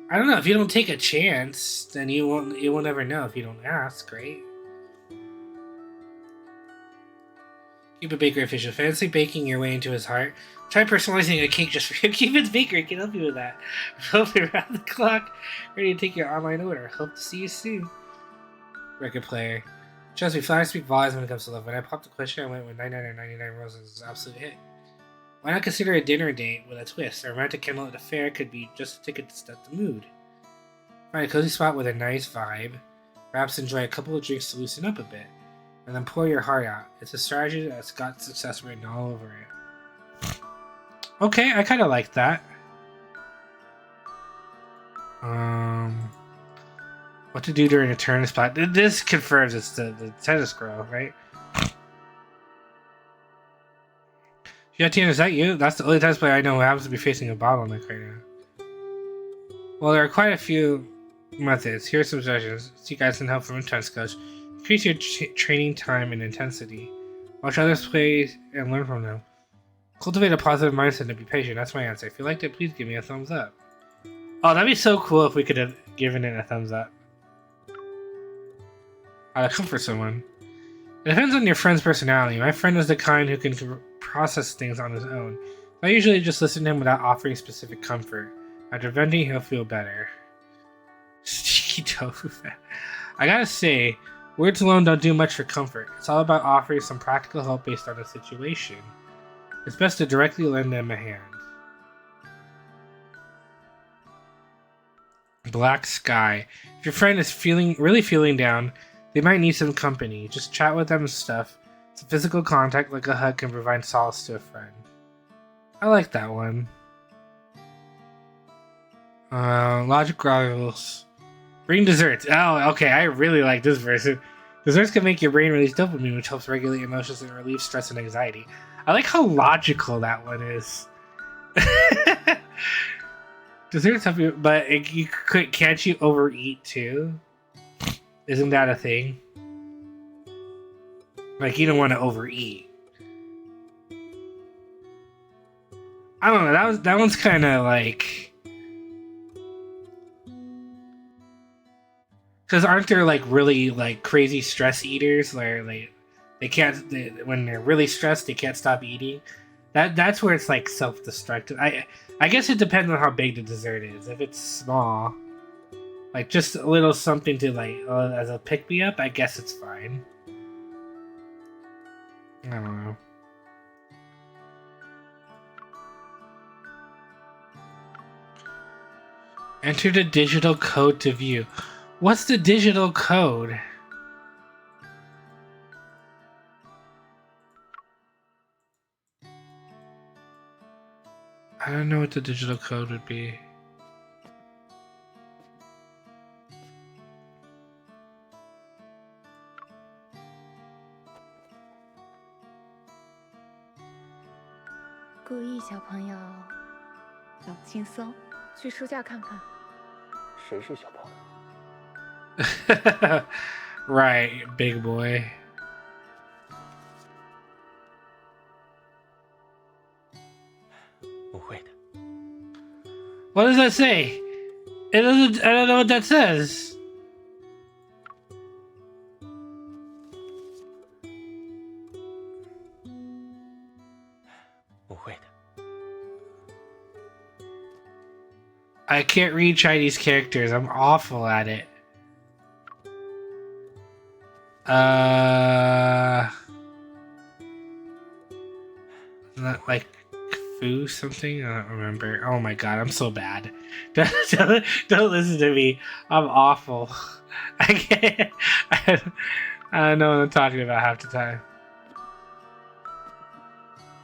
I don't know, if you don't take a chance, then you won't ever know if you don't ask, right? Cupid Bakery official. Fancy baking your way into his heart? Try personalizing a cake just for him. Cupid's Bakery can help you with that. Help you around the clock. Ready to take your online order. Hope to see you soon. Record player. Trust me, flowers speak volumes when it comes to love. When I popped the question, I went with 99 or 99 roses. It's an absolute hit. Why not consider a dinner date with a twist? A romantic candlelit affair could be just a ticket to set the mood. Find a cozy spot with a nice vibe. Perhaps enjoy a couple of drinks to loosen up a bit. And then pour your heart out. It's a strategy that's got success written all over it. Okay, I kind of like that. What to do during a tennis spot? This confirms it's the tennis girl, right? Yetian, is that you? That's the only tennis player I know who happens to be facing a bottleneck right now. Well, there are quite a few methods. Here are some suggestions. Seek guidance and help from a tennis coach. Increase your training time and intensity. Watch others play and learn from them. Cultivate a positive mindset and be patient. That's my answer. If you liked it, please give me a thumbs up. Oh, that'd be so cool if we could have given it a thumbs up. How to comfort someone. It depends on your friend's personality. My friend is the kind who can process things on his own. I usually just listen to him without offering specific comfort. After venting, he'll feel better. Sticky tofu. I gotta say, words alone don't do much for comfort. It's all about offering some practical help based on the situation. It's best to directly lend them a hand. Black sky. If your friend is really feeling down, they might need some company. Just chat with them and stuff. Some physical contact like a hug can provide solace to a friend. I like that one. Logic rivals. Bring desserts. Oh, okay. I really like this version. Desserts can make your brain release dopamine, which helps regulate emotions and relieve stress and anxiety. I like how logical that one is. Desserts help you, but can't you overeat too? Isn't that a thing? Like, you don't want to overeat. I don't know. That one's kind of like, because aren't there like really like crazy stress eaters where they can't when they're really stressed they can't stop eating? That's where it's like self-destructive. I guess it depends on how big the dessert is. If it's small, like just a little something to like as a pick-me-up, I guess it's fine. I don't know. Enter the digital code to view. What's the digital code? I don't know what the digital code would be.故意小朋友，放轻松，去书架看看。谁是小朋友？ Right, big boy. What does that say? It doesn't. I don't know what that says. I can't read Chinese characters. I'm awful at it. Not like foo something. I don't remember. Oh my god, I'm so bad. Don't listen to me. I'm awful. I can't. I don't know what I'm talking about half the time.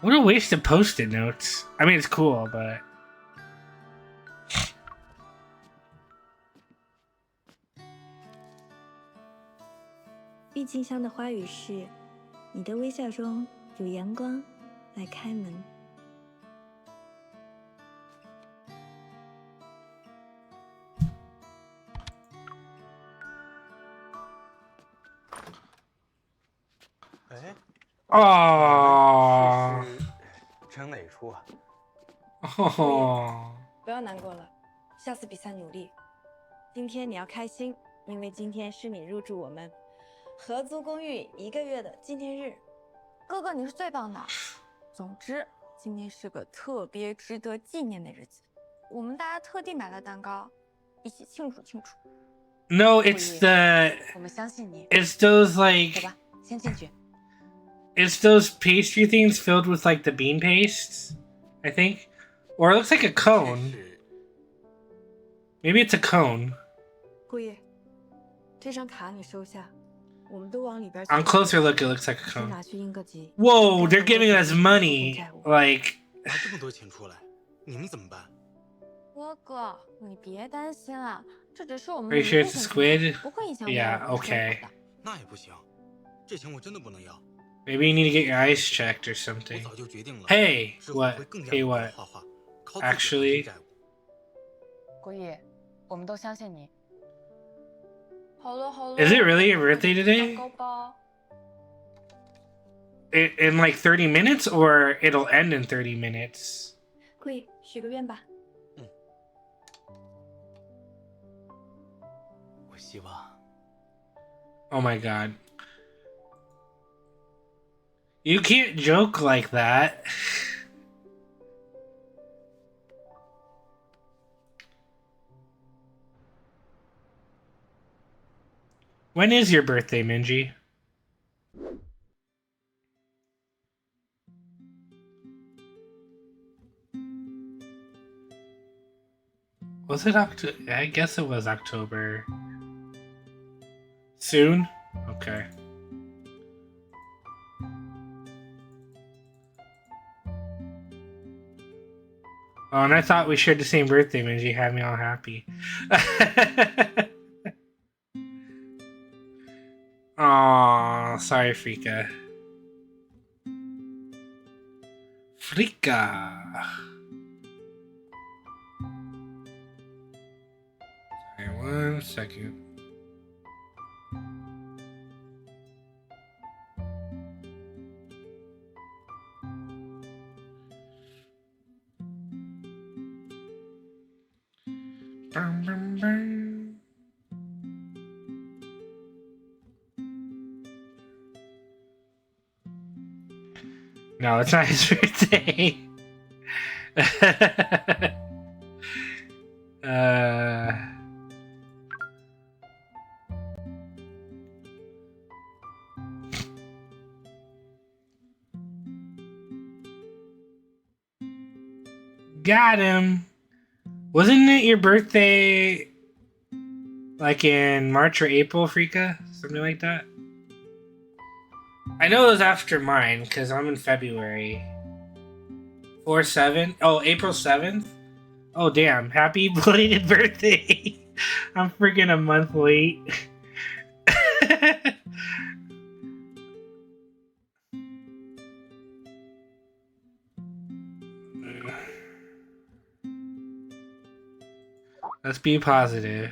What a waste of post-it notes. I mean, it's cool, but.郁金香的花语是：你的微笑中有阳光来开门。哎，哦，整哪出啊？哦，不要难过了，下次比赛努力。今天你要开心，因为今天是你入住我们合租公寓1个月的纪念日。哥哥你是最棒的。总之，今天是个特别值得纪念的日子，我们大家特地买了蛋糕，一起庆祝庆祝。No, it's the. 我们相信你。 It's those 走 like. 吧，先进去。 It's those pastry things filled with like the bean paste, I think, or it looks like a cone. Maybe it's a cone. 顾爷，这张卡你收下，我们都往里边。 On closer look, it looks like a 先 cone. 拿去应个急。 Whoa, they're giving us money. Like. 拿这么多钱出来，你们怎么办？哥哥，你别担心了，这只是我们 Are you sure it's a squid? 不会影响 Yeah, okay. 那也不行，这钱我真的不能要。 Maybe you need to get your eyes checked or something. Hey, what? Hey, what? Actually, 顾爷，我们都相信你。好了好了。 is it really your birthday today? 蛋糕包。 In like 30 minutes, or it'll end in 30 minutes? 顾爷，许个愿吧。我希望。 Oh my god. You can't joke like that. When is your birthday, Minji? Was it October? I guess it was October. Soon? Okay. Oh, and I thought we shared the same birthday, Minji. Had me all happy. Aw, sorry, Frika. Frika. Sorry, 1 second. Bum, bum, bum. No, it's not his birthday. Got him. Wasn't it your birthday like in March or April, Frika? Something like that? I know it was after mine because I'm in February. 4/7? Oh, April 7th? Oh, damn. Happy belated birthday. I'm freaking a month late. Let's be positive.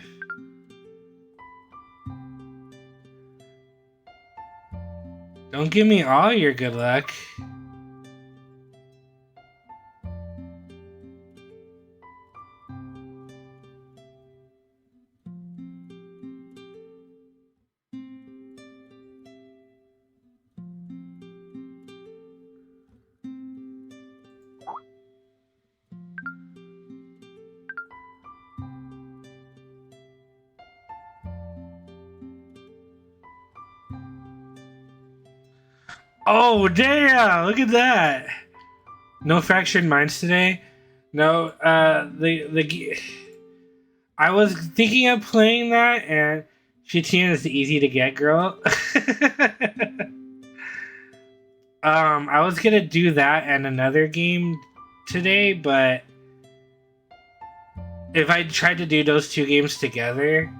Don't give me all your good luck. Oh, damn! Look at that! No fractured minds today? No, I was thinking of playing that, and Chitian is the easy to get girl. I was gonna do that and another game today, but if I tried to do those two games together,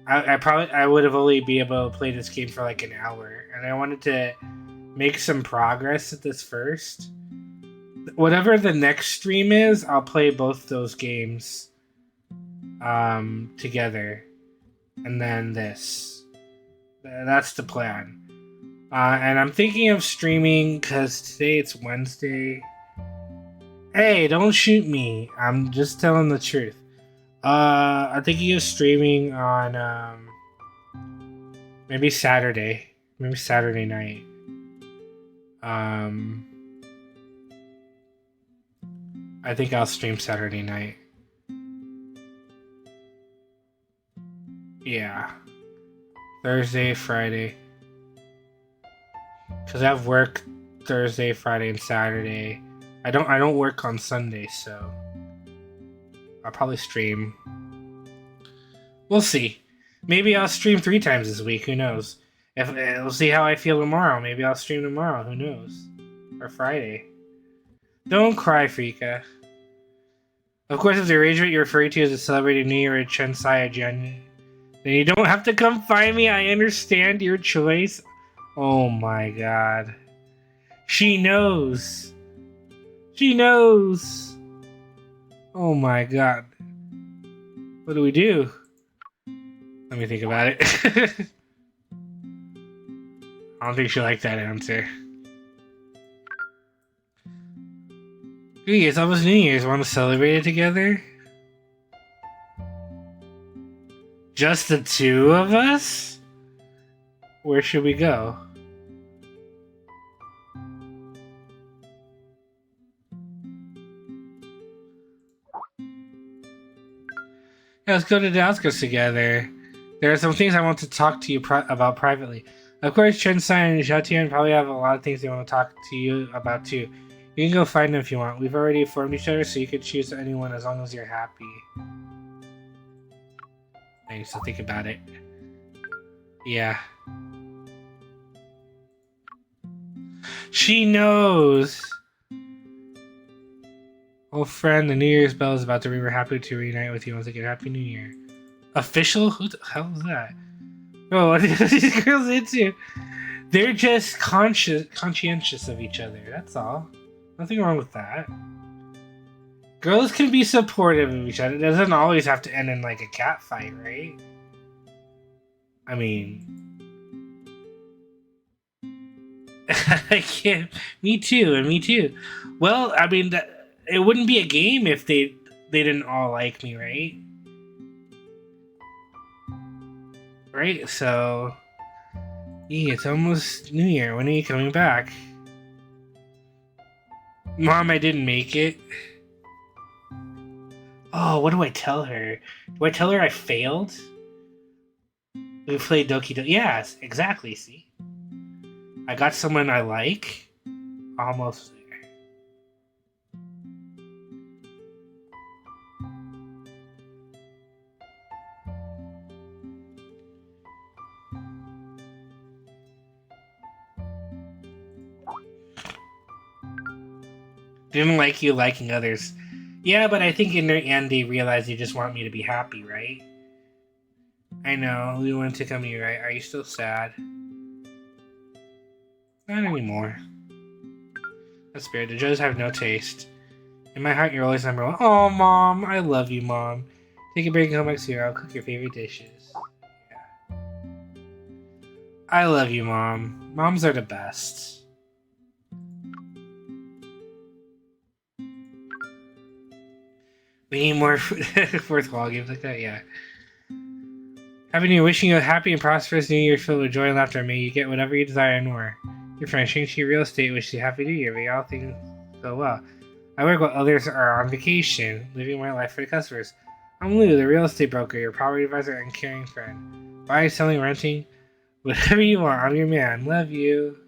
I would have only be able to play this game for like an hour, and I wanted to make some progress at this first. Whatever the next stream is, I'll play both those games together, and then this. That's the plan. And I'm thinking of streaming because today it's Wednesday. Hey, don't shoot me. I'm just telling the truth. I'm thinking of streaming on maybe Saturday. Maybe Saturday night. I think I'll stream Saturday night. Yeah. Thursday, Friday. Because I have work Thursday, Friday, and Saturday. I don't work on Sunday, so I'll probably stream. We'll see. Maybe I'll stream 3 times this week. Who knows? We'll see how I feel tomorrow. Maybe I'll stream tomorrow. Who knows? Or Friday. Don't cry, Frika. Of course, if the arrangement you're referring to is a celebrated New Year at Chensai Jan, then you don't have to come find me. I understand your choice. Oh my god. She knows. She knows. Oh my god. What do we do? Let me think about it. I don't think she'll like that answer. Hey, it's almost New Year's. Want to celebrate it together? Just the 2 of us? Where should we go? Yeah, let's go to the outskirts together. There are some things I want to talk to you about privately. Of course, Chensai and Xiaotian probably have a lot of things they want to talk to you about too. You can go find them if you want. We've already informed each other, so you can choose anyone as long as you're happy. I need to think about it. Yeah. She knows! Old friend, the New Year's bell is about to ring. We're happy to reunite with you once again. Happy New Year. Official? Who the hell is that? Bro, what are these girls into? They're just conscientious of each other, that's all. Nothing wrong with that. Girls can be supportive of each other. It doesn't always have to end in like a cat fight, right? I mean... I can't... Me too, and me too. Well, I mean, it wouldn't be a game if they didn't all like me, right? Right, so... Yeah, it's almost New Year. When are you coming back? Mom, I didn't make it. Oh, what do I tell her? Do I tell her I failed? We played Doki Doki. Yes, exactly, see? I got someone I like. Almost there. Didn't like you liking others. Yeah, but I think in the end they realize they just want me to be happy, right? I know, we want to come here, right? Are you still sad? Not anymore. That's weird. The Joes have no taste. In my heart, you're always number 1. Oh, Mom. I love you, Mom. Take a break and come back soon. I'll cook your favorite dishes. Yeah. I love you, Mom. Moms are the best. We need more worthwhile games like that, yeah. Happy New Year. Wishing you a happy and prosperous New Year filled with joy and laughter. May you get whatever you desire and more. Your friend Shang-Chi Real Estate wishes you a happy New Year. May all things go well. I work while others are on vacation, living my life for the customers. I'm Lou, the real estate broker, your property advisor and caring friend. Buying, selling, renting, whatever you want. I'm your man. Love you.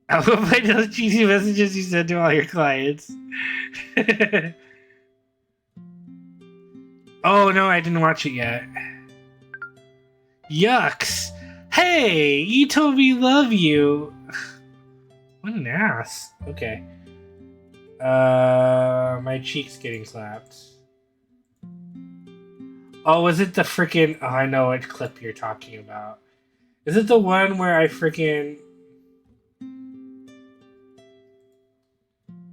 I will find those cheesy messages you send to all your clients. Oh no, I didn't watch it yet. Yucks! Hey, you told me love you. What an ass. Okay. My cheek's getting slapped. Oh, was it the freaking... Oh, I know what clip you're talking about. Is it the one where I freaking...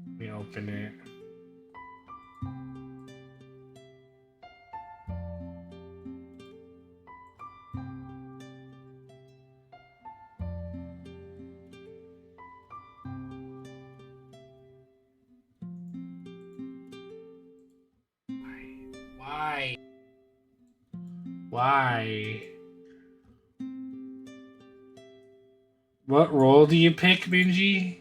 Let me open it. Why? Why? What role do you pick, Minji?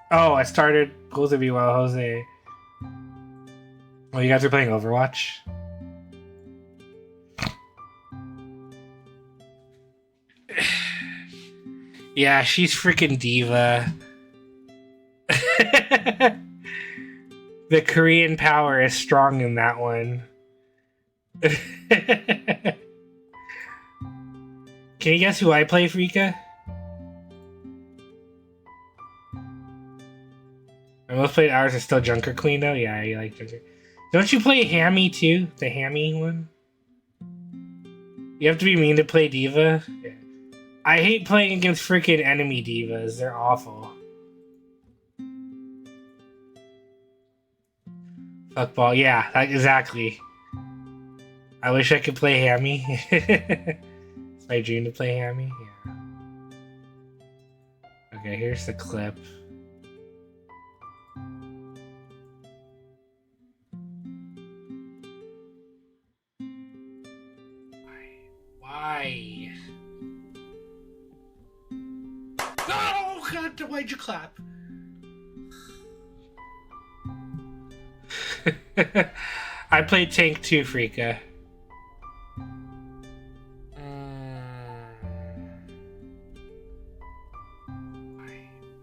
Oh, I started both of you while Jose. Oh, you guys are playing Overwatch? Yeah, she's freaking diva. The Korean power is strong in that one. Can you guess who I play, Frika? I most played ours is still Junker Queen though. Yeah, you like Junker. Don't you play Hammy too? The Hammy one? You have to be mean to play Diva? Yeah. I hate playing against freaking enemy divas. They're awful. Fuckball. Yeah, exactly. I wish I could play Hammy. It's my dream to play Hammy. Yeah. Okay, here's the clip. Why? No! God, why'd you clap? I played tank too, Frika.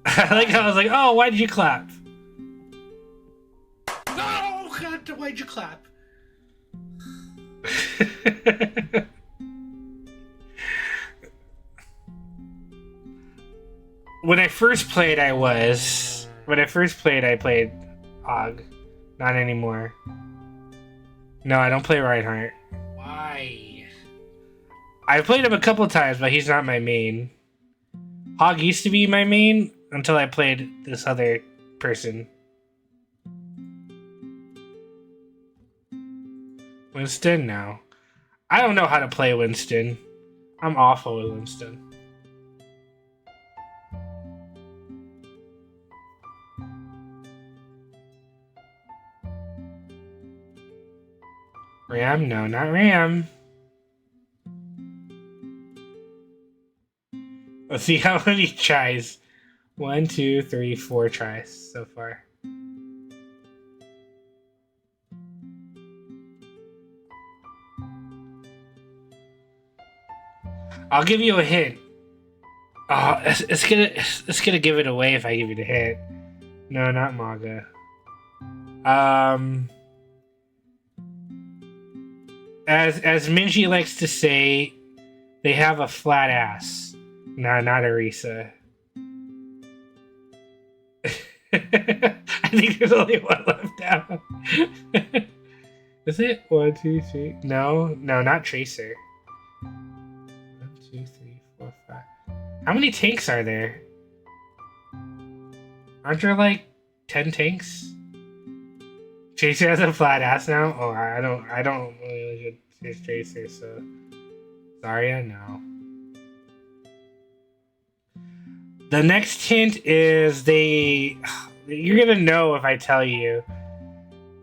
I was like, oh, why did you clap? No! God, why'd you clap? When I first played, I played Og. Not anymore. No, I don't play Reinhardt. Why? I've played him a couple times, but he's not my main. Hog used to be my main until I played this other person. Winston now. I don't know how to play Winston. I'm awful with Winston. Ram? No, not Ram. Let's see how many tries. 1, 2, 3, 4 tries so far. I'll give you a hint. Oh, it's gonna give it away if I give you the hint. No, not Maga. As Minji likes to say, they have a flat ass. No, not Arisa. I think there's only one left now. Is it? 1, 2, 3. No, not Tracer. 1, 2, 3, 4, 5. How many tanks are there? Aren't there like 10 tanks? Tracer has a flat ass now? Oh, I don't really use Tracer, so sorry, I know. The next hint is you're gonna know if I tell you.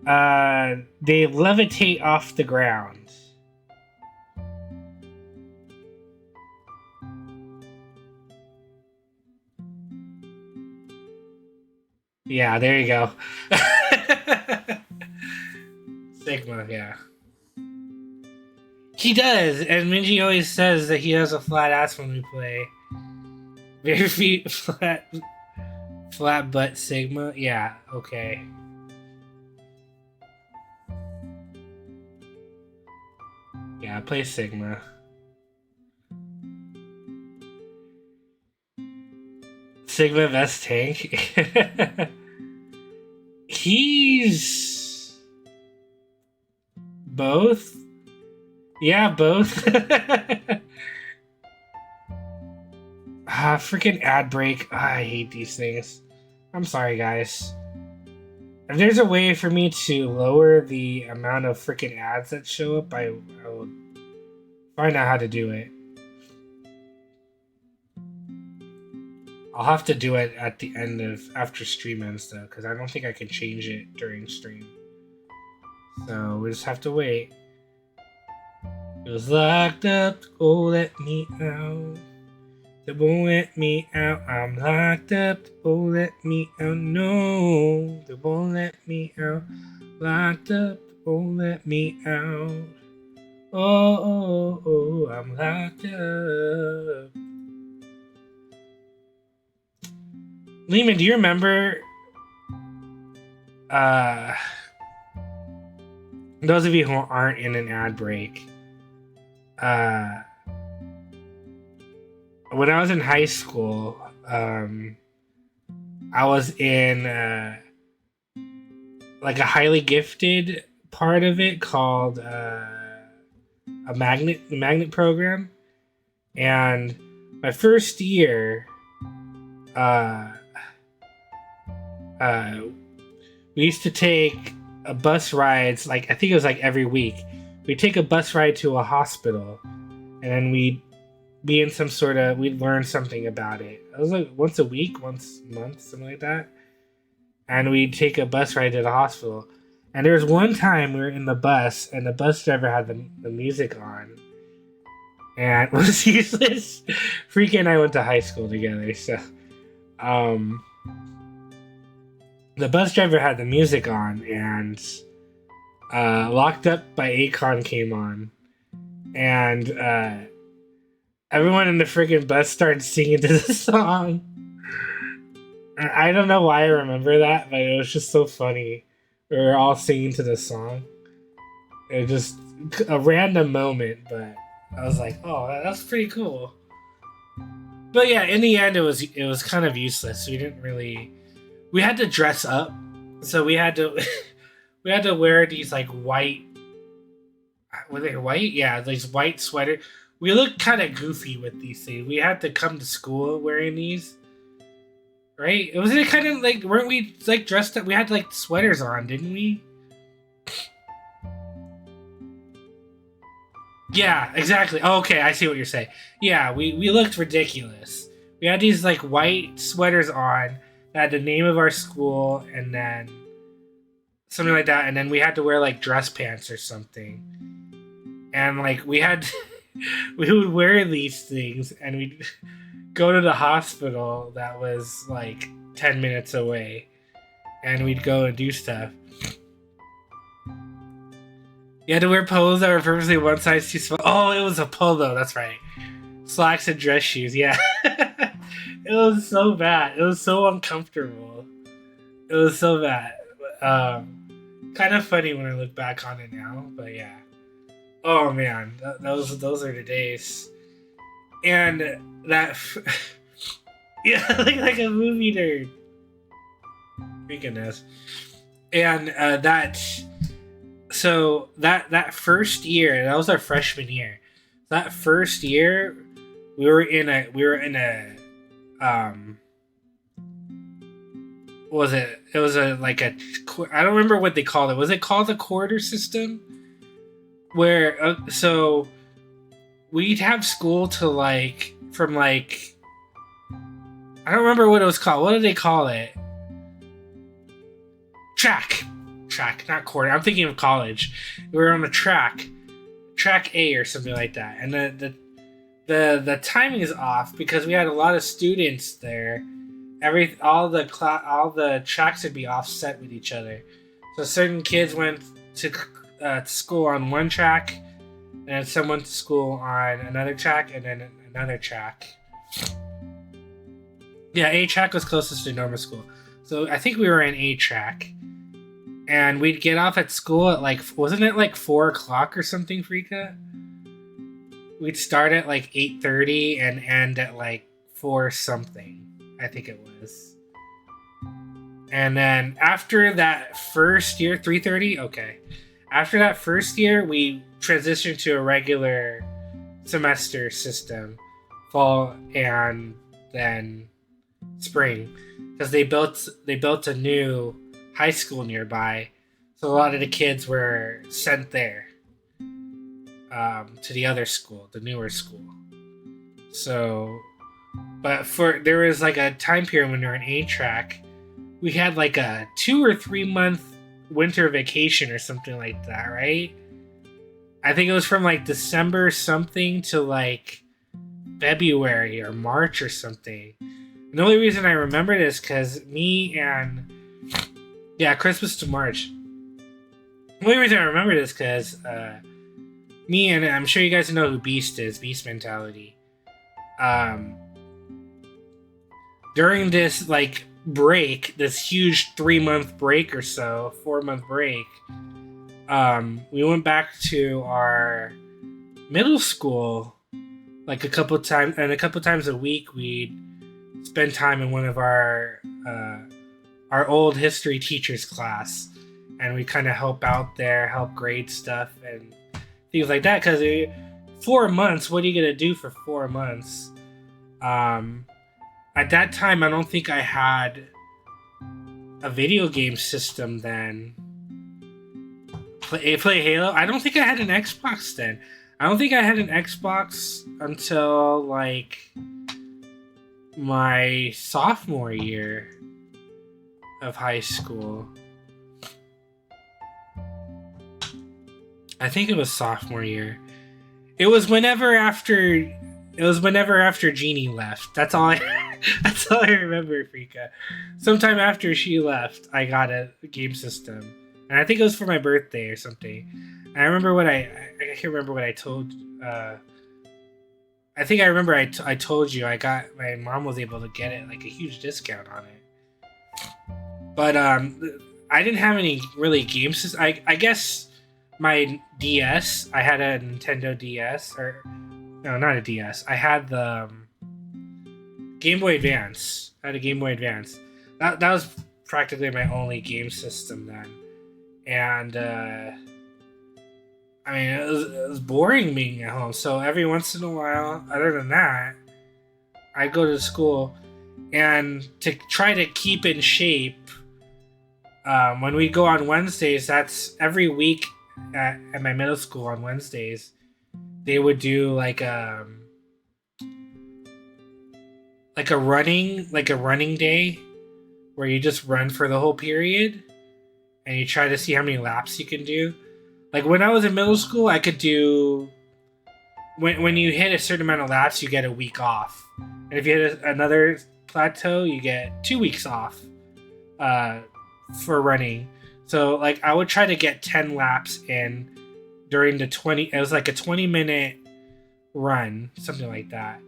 They levitate off the ground. Yeah, there you go. Sigma, yeah. He does, and Minji always says that he has a flat ass when we play. Bare feet, flat butt, Sigma. Yeah, okay. Yeah, I play Sigma. Sigma best tank. He's both. Yeah, both. Freaking ad break. I hate these things. I'm sorry, guys. If there's a way for me to lower the amount of freaking ads that show up, I will find out how to do it. I'll have to do it at the end of after stream ends though, because I don't think I can change it during stream. So we just have to wait. was locked up, oh let me out. They won't let me out, I'm locked up, oh let me out, no. They won't let me out, locked up, oh let me out. Oh, I'm locked up. Lehman, do you remember those of you who aren't in an ad break, when I was in high school, I was in like a highly gifted part of it called the magnet program, and my first year, we used to take a bus rides, like I think it was like every week. We'd take a bus ride to a hospital, and then we'd be in some sort of, we'd learn something about it. It was like once a week, once a month, something like that. And we'd take a bus ride to the hospital. And there was one time we were in the bus, and the bus driver had the music on. And it was useless. Freaky and I went to high school together, so the bus driver had the music on, and Locked Up by Akon came on. And everyone in the friggin' bus started singing to the song. I don't know why I remember that, but it was just so funny. We were all singing to the song. It was just a random moment, but I was like, oh, that's pretty cool. But yeah, in the end, it was kind of useless. We didn't really... We had to dress up. So we had to we had to wear these like white... Were they white? Yeah, these white sweaters. We looked kind of goofy with these things. We had to come to school wearing these. Right? It was kind of like, weren't we like dressed up? We had like sweaters on, didn't we? Yeah, exactly. Oh, okay, I see what you're saying. Yeah, we looked ridiculous. We had these like white sweaters on that had the name of our school and then something like that. And then we had to wear like dress pants or something. And like we would wear these things and we'd go to the hospital that was like 10 minutes away, and we'd go and do stuff. You had to wear polos that were purposely one size too small. Oh, it was a polo, that's right. Slacks and dress shoes, yeah. It was so bad. It was so uncomfortable. It was so bad. Kind of funny when I look back on it now, but yeah. Oh man, those are the days. And that, yeah, like a movie nerd. Freaking. And that first year, that was our freshman year. That first year, we were in a was it? It was I don't remember what they called it. Was it called the quarter system? Where so we'd have school to from I don't remember what it was called. What did they call it? Track, not quarter. I'm thinking of college. We were on a track A or something like that, and the timing is off because we had a lot of students there. All the tracks would be offset with each other, so certain kids went to school on one track, and some went to school on another track, and then another track. Yeah, A track was closest to normal school, so I think we were in A track, and we'd get off at school at wasn't it 4 o'clock or something, Frika? We'd start at 8:30 and end at 4 something, I think it was. And then after that first year, 3:30? Okay. After that first year, we transitioned to a regular semester system, fall and then spring, because they built a new high school nearby, so a lot of the kids were sent there to the other school, the newer school. So, but there was a time period when we were in A track, we had a 2 or 3 month winter vacation or something like that, right? I think it was from like December something to like February or March or something. And the only reason I remember this because Christmas to March. The only reason I remember this because me and I'm sure you guys know who Beast is, Beast Mentality. During this like break, this huge 3-month break or so, 4-month break, we went back to our middle school like a couple times a week. We'd spend time in one of our old history teacher's class, and we kind of help out there, help grade stuff and things like that. Because 4 months, what are you gonna do for 4 months? At that time, I don't think I had a video game system then. Play Halo. I don't think I had an Xbox then. I don't think I had an Xbox until like my sophomore year of high school. I think it was sophomore year. It was whenever after Jeannie left. That's all I remember, Frika. Sometime after she left, I got a game system. And I think it was for my birthday or something. And I remember what I can't remember what I told. I think I remember I told you my mom was able to get it like a huge discount on it. But I didn't have any really games. I guess my DS. I had a Nintendo DS or no, not a DS. I had the Game Boy Advance. I had a Game Boy Advance. That was practically my only game system then. And I mean, it was boring being at home. So every once in a while, other than that, I'd go to school. And to try to keep in shape, when we go on Wednesdays, that's every week at my middle school on Wednesdays, they would do like a running day where you just run for the whole period. And you try to see how many laps you can do. Like when I was in middle school, I could do... When you hit a certain amount of laps, you get a week off. And if you hit another plateau, you get 2 weeks off for running. So like I would try to get 10 laps in during the 20... It was like a 20-minute run, something like that.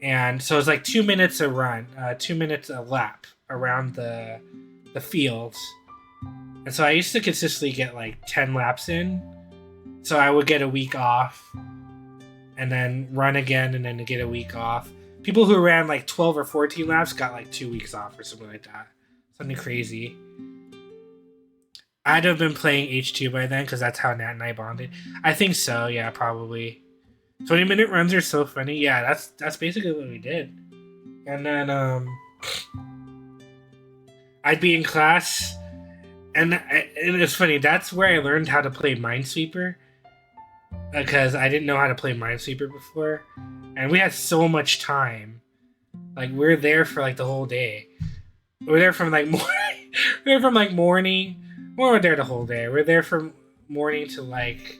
And so it's like 2 minutes a run, 2 minutes a lap around the fields. And so I used to consistently get like 10 laps in. So I would get a week off and then run again and then get a week off. People who ran like 12 or 14 laps got like 2 weeks off or something like that. Something crazy. I'd have been playing H2 by then because that's how Nat and I bonded. I think so, yeah, probably. 20-minute runs are so funny. Yeah, that's basically what we did. And then I'd be in class. And it's funny, that's where I learned how to play Minesweeper. Because I didn't know how to play Minesweeper before. And we had so much time. Like, we're there for, like, the whole day. We're there from, like, morning. We're from, like, morning. We're there the whole day. We're there from morning to, like,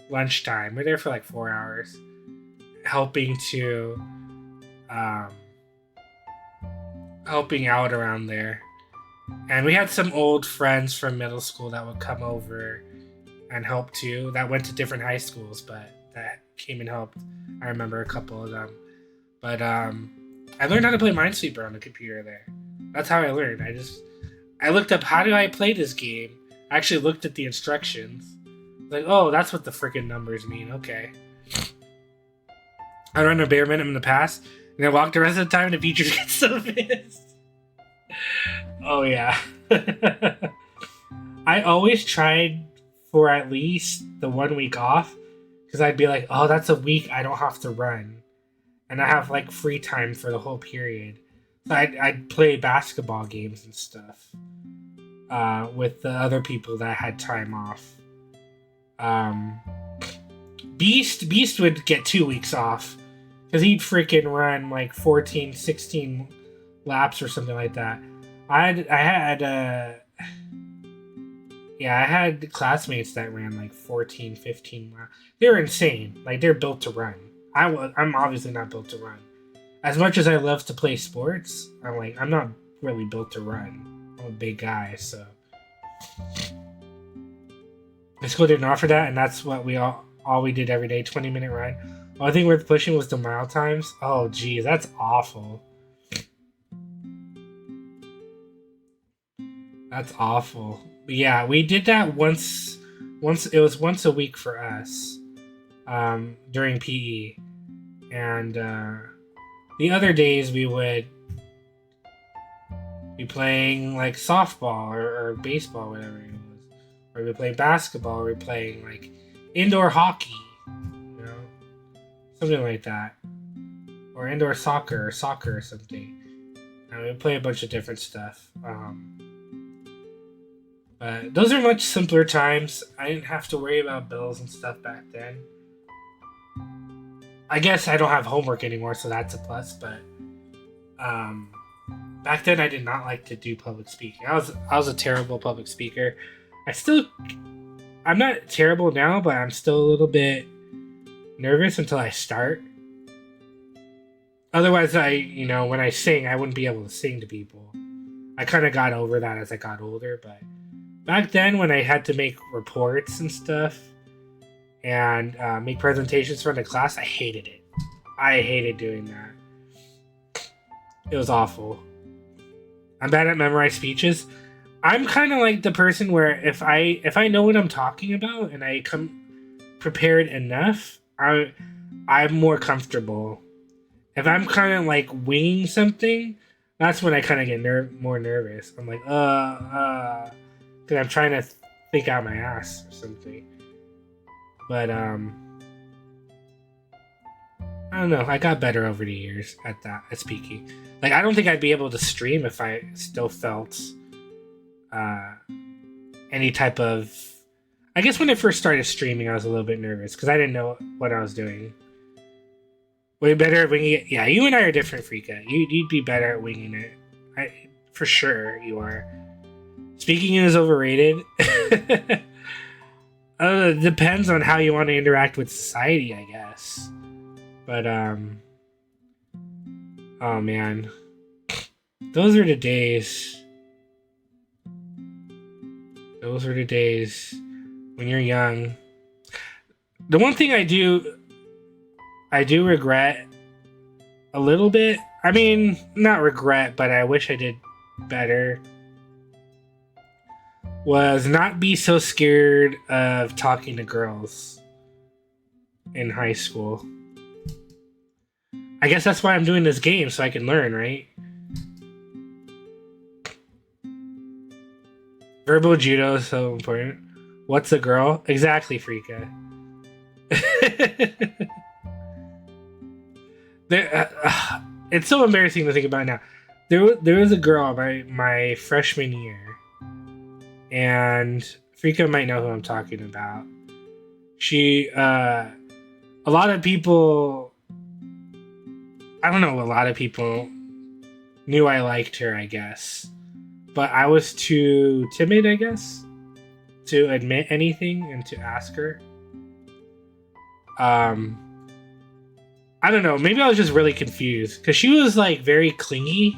lunchtime. We're there for, like, 4 hours. Helping out around there. And we had some old friends from middle school that would come over and help too. That went to different high schools, but that came and helped. I remember a couple of them. But I learned how to play Minesweeper on the computer there. That's how I learned. I looked up, how do I play this game? I actually looked at the instructions. Like, oh, that's what the freaking numbers mean. Okay. I run a bare minimum in the past, and I walk the rest of the time, and the teachers get so pissed. Oh, yeah. I always tried for at least the 1 week off, because I'd be like, oh, that's a week I don't have to run. And I have, like, free time for the whole period. So I'd play basketball games and stuff with the other people that had time off. Beast would get 2 weeks off, because he'd freaking run, like, 14, 16 laps or something like that. I had Yeah, I had classmates that ran like 14, 15 miles. They're insane. Like, they're built to run. I'm obviously not built to run. As much as I love to play sports, I'm not really built to run. I'm a big guy, so. The school didn't offer that, and that's what all we did every day, 20-minute ride. Only thing worth pushing was the mile times. Oh, geez, that's awful. That's awful. But yeah, we did that once. It was once a week for us during PE, and the other days we would be playing like softball or baseball, whatever it was, or we play basketball, or we playing like indoor hockey, you know, something like that, or indoor soccer or something. And we play a bunch of different stuff. But those are much simpler times. I didn't have to worry about bills and stuff back then. I guess I don't have homework anymore, so that's a plus. But back then, I did not like to do public speaking. I was a terrible public speaker. I'm not terrible now, but I'm still a little bit nervous until I start. Otherwise, when I sing, I wouldn't be able to sing to people. I kind of got over that as I got older, but back then when I had to make reports and stuff and make presentations for the class, I hated it. I hated doing that. It was awful. I'm bad at memorized speeches. I'm kind of like the person where if I know what I'm talking about and I come prepared enough, I'm more comfortable. If I'm kind of like winging something, that's when I kind of get more nervous. I'm like, because I'm trying to think out my ass or something. But I don't know. I got better over the years at speaking. Like, I don't think I'd be able to stream if I still felt any type of. I guess when I first started streaming, I was a little bit nervous because I didn't know what I was doing. Way better at winging it. Yeah, you and I are different, Frika. You'd be better at winging it. For sure, you are. Speaking is overrated. It depends on how you want to interact with society, I guess. But, oh man. Those are the days. Those are the days when you're young. The one thing I do regret a little bit. I mean, not regret, but I wish I did better. Was not be so scared of talking to girls in high school. I guess that's why I'm doing this game, so I can learn, right? Verbal judo is so important. What's a girl? Exactly, Frika. It's so embarrassing to think about now. There was a girl my freshman year, and Frika might know who I'm talking about. She, a lot of people, I don't know, a lot of people knew I liked her, I guess. But I was too timid, I guess, to admit anything and to ask her. I don't know. Maybe I was just really confused because she was like very clingy.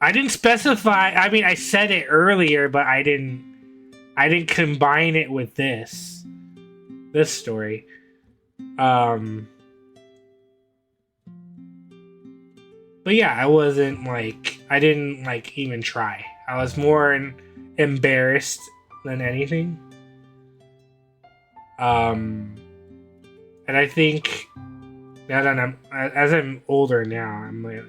I didn't specify. I mean, I said it earlier, but I didn't combine it with this story. But yeah, I didn't like even try. I was more embarrassed than anything. And I think now that as I'm older now, I'm like,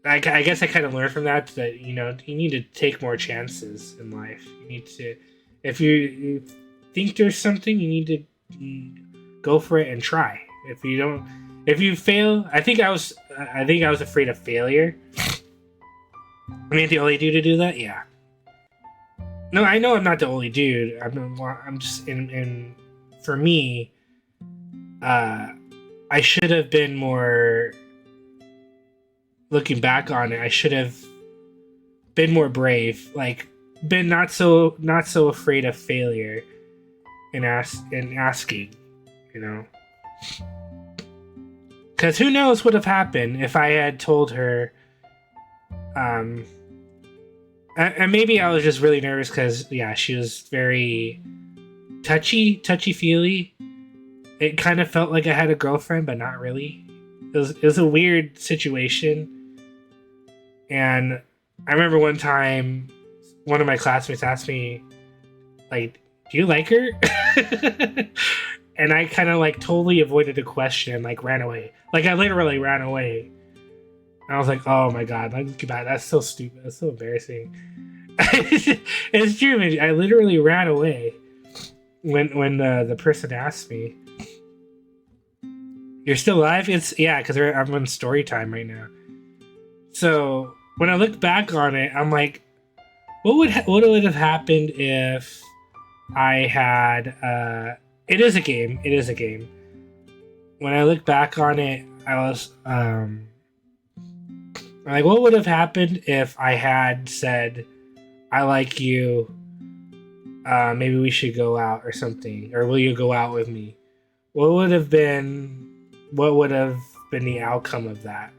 I guess I kind of learned from that you need to take more chances in life. You need to, if you think there's something, you need to go for it and try. If you fail, I think I was afraid of failure. I mean, the only dude to do that, yeah. No, I know I'm not the only dude. I'm just for me. I should have been more. Looking back on it, I should have been more brave. Like, been not so afraid of failure in asking, you know. Because who knows what would have happened if I had told her. And maybe I was just really nervous because, yeah, she was very touchy-feely. It kind of felt like I had a girlfriend, but not really. It was a weird situation. And I remember one time, one of my classmates asked me, like, do you like her? And I kind of, like, totally avoided the question, like, ran away. Like, I literally ran away. And I was like, oh my god, like, look at that. That's so stupid. That's so embarrassing. It's true, man. I literally ran away when the person asked me. You're still alive? Yeah, because I'm on story time right now. So when I look back on it, I'm like, what would have happened if I had? It is a game. It is a game. When I look back on it, I was like, what would have happened if I had said, I like you, maybe we should go out or something, or will you go out with me? What would have been the outcome of that?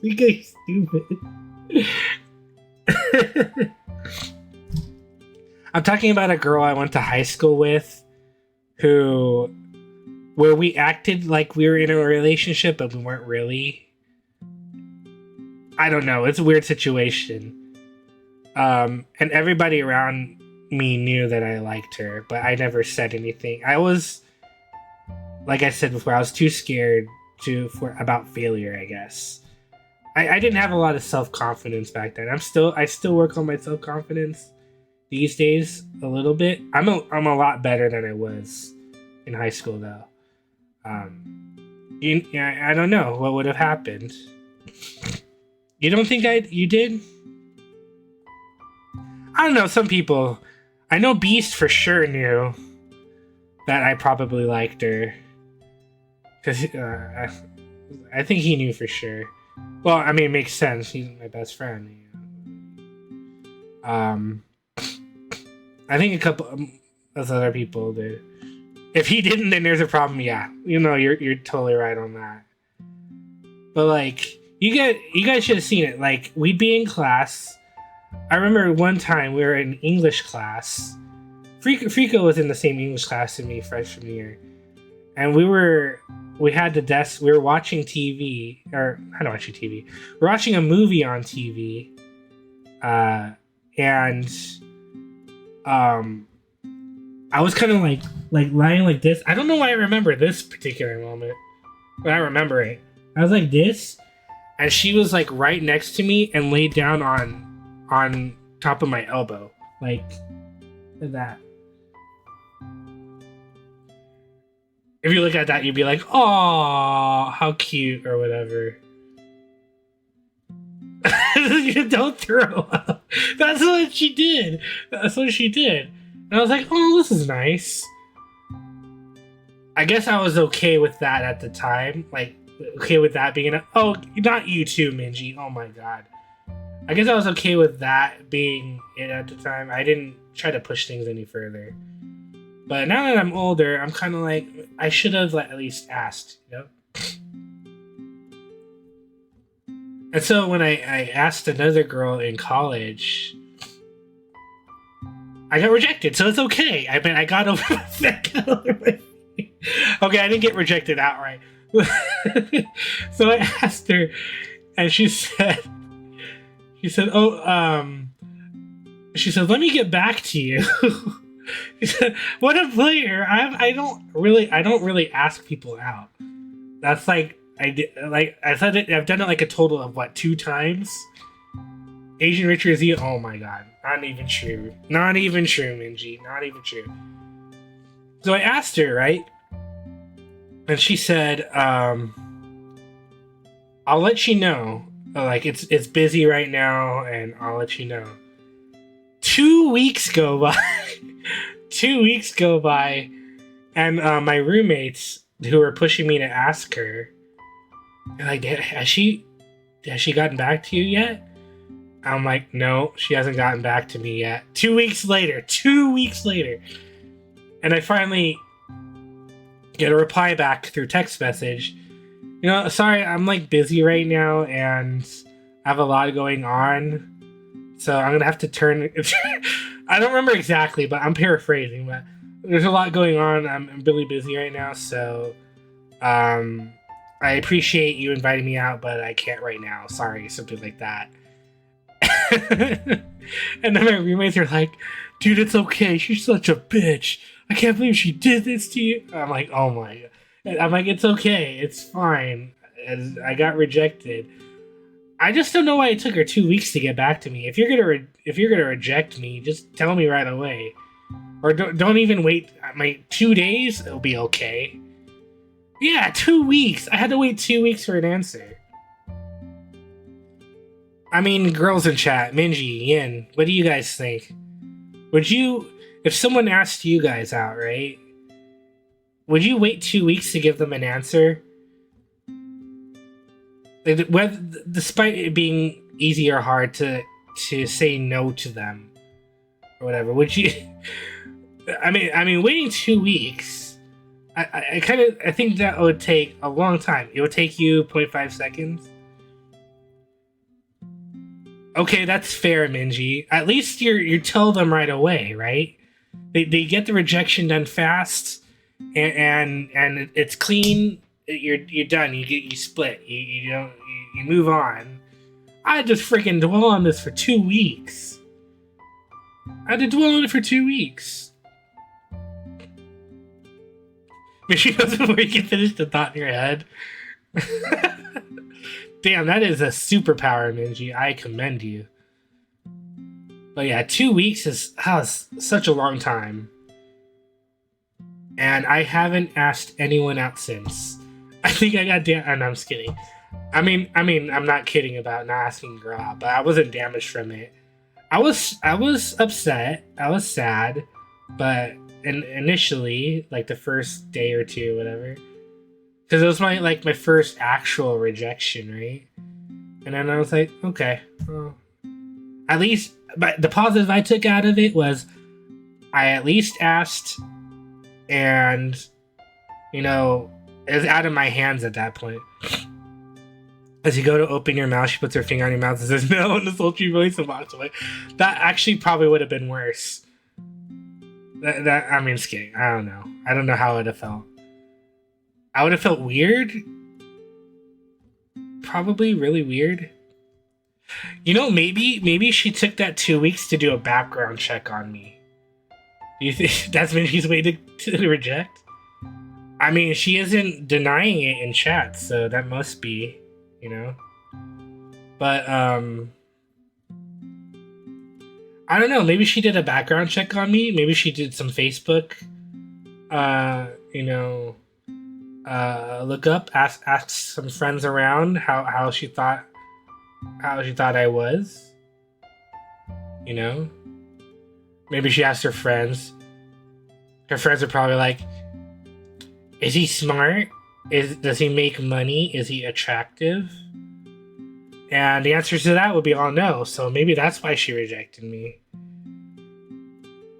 You guys stupid. I'm talking about a girl I went to high school with where we acted like we were in a relationship, but we weren't really. I don't know. It's a weird situation. And everybody around me knew that I liked her, but I never said anything. I was, like I said before, I was too scared about failure, I guess. I didn't have a lot of self-confidence back then. I still work on my self-confidence these days a little bit. I'm a lot better than I was in high school, though. I don't know what would have happened. You don't think you did? I don't know. Some people, I know Beast for sure knew that I probably liked her, because I think he knew for sure. Well, I mean, it makes sense. He's my best friend. I think a couple of other people did. If he didn't, then there's a problem. Yeah, you're totally right on that. But like, you guys should have seen it. Like, we'd be in class. I remember one time we were in English class. Frico was in the same English class as me freshman year, and we had the desk. We were watching TV, or not watching TV. We're watching a movie on TV, and I was kind of like lying like this. I don't know why I remember this particular moment, but I remember it. I was like this, and she was like right next to me and laid down on top of my elbow, like that. If you look at that, you'd be like, "Oh, how cute," or whatever. You don't throw up. That's what she did. And I was like, "Oh, this is nice." I guess I was okay with that at the time. Like, okay with that being oh, not you too, Minji. Oh my god. I guess I was okay with that being it at the time. I didn't try to push things any further. But now that I'm older, I'm kind of like, I should have at least asked, And so when I asked another girl in college, I got rejected, so it's okay. I mean, I got over that. Okay, I didn't get rejected outright. So I asked her, and she said, let me get back to you. She said, what a player. I don't really ask people out. That's like, I said it, I've done it like a total of 2 times. Asian Richard Z, oh my god. Not even true, Minji. Not even true. So I asked her, right? And she said, I'll let you know. Like, it's busy right now, and I'll let you know. 2 weeks go by. 2 weeks go by, and my roommates who were pushing me to ask her, they're like, has she gotten back to you yet? I'm like, no, she hasn't gotten back to me yet. 2 weeks later. 2 weeks later. And I finally get a reply back through text message. You know, sorry, I'm like busy right now and I have a lot going on. So I'm gonna have to turn. I don't remember exactly, but I'm paraphrasing. But there's a lot going on. I'm really busy right now, so I appreciate you inviting me out, but I can't right now. Sorry, something like that. And then my roommates are like, "Dude, it's okay. She's such a bitch. I can't believe she did this to you." I'm like, "Oh my god." I'm like, "It's okay. It's fine." As I got rejected. I just don't know why it took her 2 weeks to get back to me. If you're gonna reject me, just tell me right away, or don't even wait. My 2 days, it'll be okay. Yeah, 2 weeks. I had to wait 2 weeks for an answer. I mean, girls in chat, Minji, Yin, what do you guys think? Would you, if someone asked you guys out, right? Would you wait 2 weeks to give them an answer? Whether, despite it being easy or hard to say no to them or whatever, would you? I mean, waiting 2 weeks. I think that would take a long time. It would take you 0.5 seconds. Okay, that's fair, Minji. At least you tell them right away, right? They get the rejection done fast, and it's clean. You're done. You split. You move on. I had to freaking dwell on this for 2 weeks. I had to dwell on it for 2 weeks. Make sure before you can finish the thought in your head. Damn, that is a superpower, Minji. I commend you. But yeah, 2 weeks is such a long time. And I haven't asked anyone out since. I think I got I'm just kidding. I mean, I'm not kidding about not asking a girl out, but I wasn't damaged from it. I was upset. I was sad, but initially, like the first day or two, whatever, because it was my first actual rejection, right? And then I was like, okay, well, at least. But the positive I took out of it was, I at least asked, and you know, it was out of my hands at that point. As you go to open your mouth, she puts her finger on your mouth and says no in the sultry voice and walks away. That actually probably would have been worse. I mean, just kidding. I don't know. I don't know how I would have felt. I would have felt weird. Probably really weird. You know, maybe she took that 2 weeks to do a background check on me. Do you think that's Minji's way to reject? I mean, she isn't denying it in chat, so that must be, you know. But I don't know. Maybe she did a background check on me. Maybe she did some Facebook, look up, ask some friends around how she thought I was. You know. Maybe she asked her friends. Her friends are probably like, is he smart? Does he make money? Is he attractive? And the answers to that would be all no. So maybe that's why she rejected me.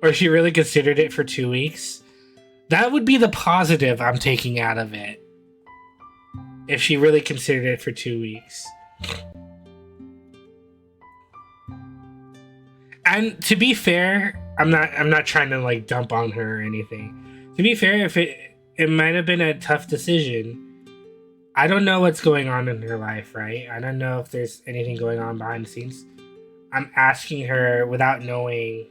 Or she really considered it for 2 weeks. That would be the positive I'm taking out of it. If she really considered it for 2 weeks. And to be fair, I'm not trying to like dump on her or anything. To be fair, if it might have been a tough decision. I don't know what's going on in her life, right? I don't know if there's anything going on behind the scenes. I'm asking her without knowing.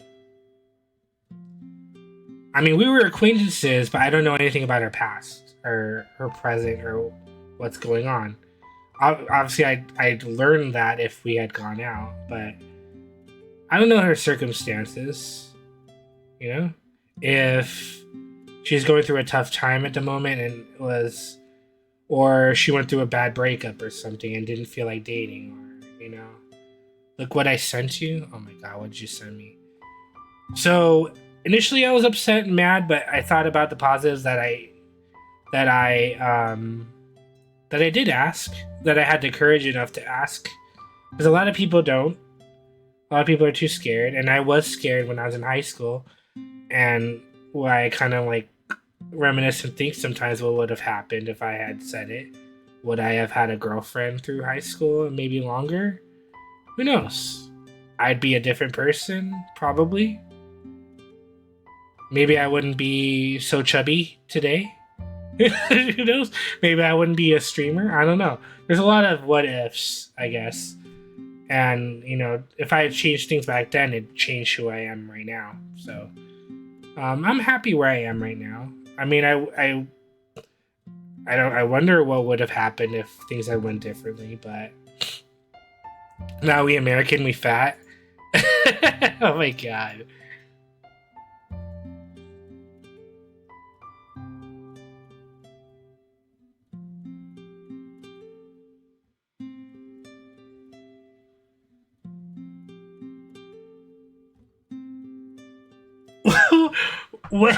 I mean, we were acquaintances, but I don't know anything about her past or her present or what's going on. Obviously, I'd learned that if we had gone out, but I don't know her circumstances. You know? If she's going through a tough time at the moment and or she went through a bad breakup or something and didn't feel like dating, or, you know, look what I sent you. Oh my god, what did you send me? So initially I was upset and mad, but I thought about the positives that I did ask, that I had the courage enough to ask, because a lot of people don't. A lot of people are too scared, and I was scared when I was in high school, and why I kind of like reminisce and think sometimes what would have happened if I had said it. Would I have had a girlfriend through high school and maybe longer? Who knows? I'd be a different person, probably. Maybe I wouldn't be so chubby today. Who knows? Maybe I wouldn't be a streamer. I don't know. There's a lot of what ifs, I guess. And, you know, if I had changed things back then, it'd change who I am right now. So, I'm happy where I am right now. I mean, I wonder what would have happened if things had went differently, but now we American, we fat. Oh my god. What?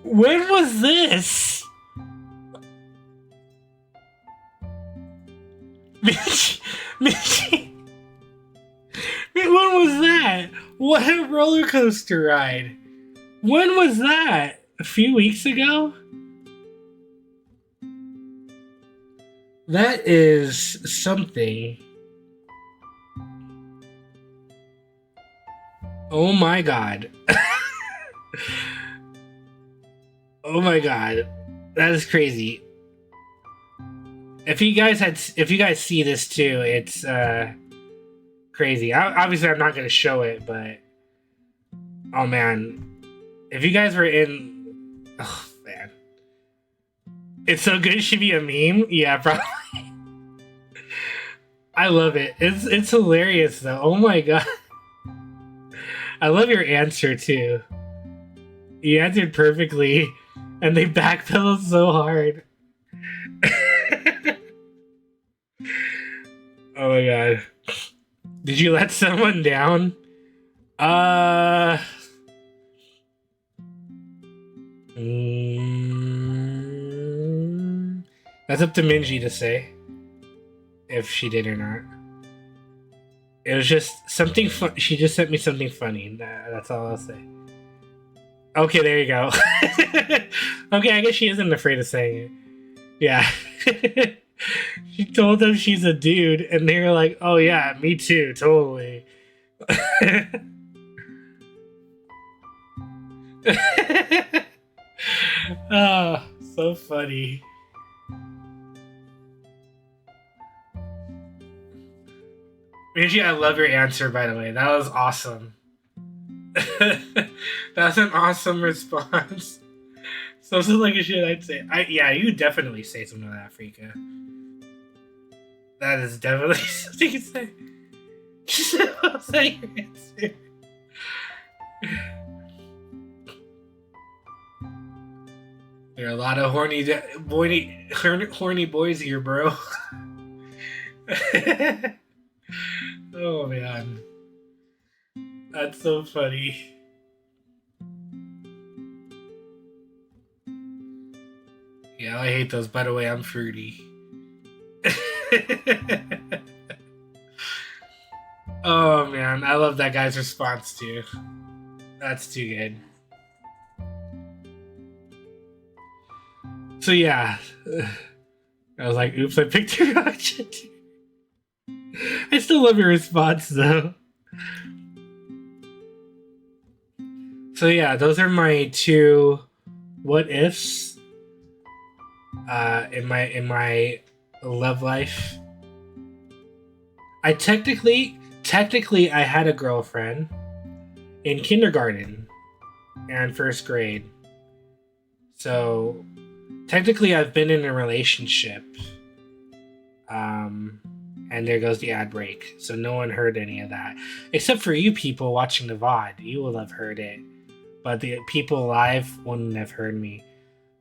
When was this? Michi, when was that? What a roller coaster ride. When was that? A few weeks ago? That is something. Oh my god. Oh my god. That is crazy. If you guys see this too, it's crazy. Obviously I'm not gonna show it, but oh man. If you guys were in, oh man. It's so good it should be a meme? Yeah, probably. I love it. It's hilarious though. Oh my god. I love your answer too. You answered perfectly, and they backpedaled so hard. Oh my god. Did you let someone down? That's up to Minji to say. If she did or not. It was just something fun. She just sent me something funny. That's all I'll say. Okay, there you go. Okay, I guess she isn't afraid of saying it. Yeah. She told them she's a dude, and they were like, oh yeah, me too, totally. Oh, so funny. Minji, I love your answer, by the way. That was awesome. That's an awesome response. Something like a shit I'd say. Yeah, you definitely say something like that, Frika. That is definitely something you say. Say your answer. There are a lot of horny boys here, bro. Oh man, that's so funny. Yeah, I hate those. By the way, I'm fruity. Oh man, I love that guy's response too. That's too good. So yeah, I was like, oops, I picked your option. I still love your response though. So yeah, those are my two what ifs in my love life. I technically I had a girlfriend in kindergarten and first grade. So technically I've been in a relationship. And there goes the ad break. So no one heard any of that. Except for you people watching the VOD. You will have heard it. But the people live wouldn't have heard me.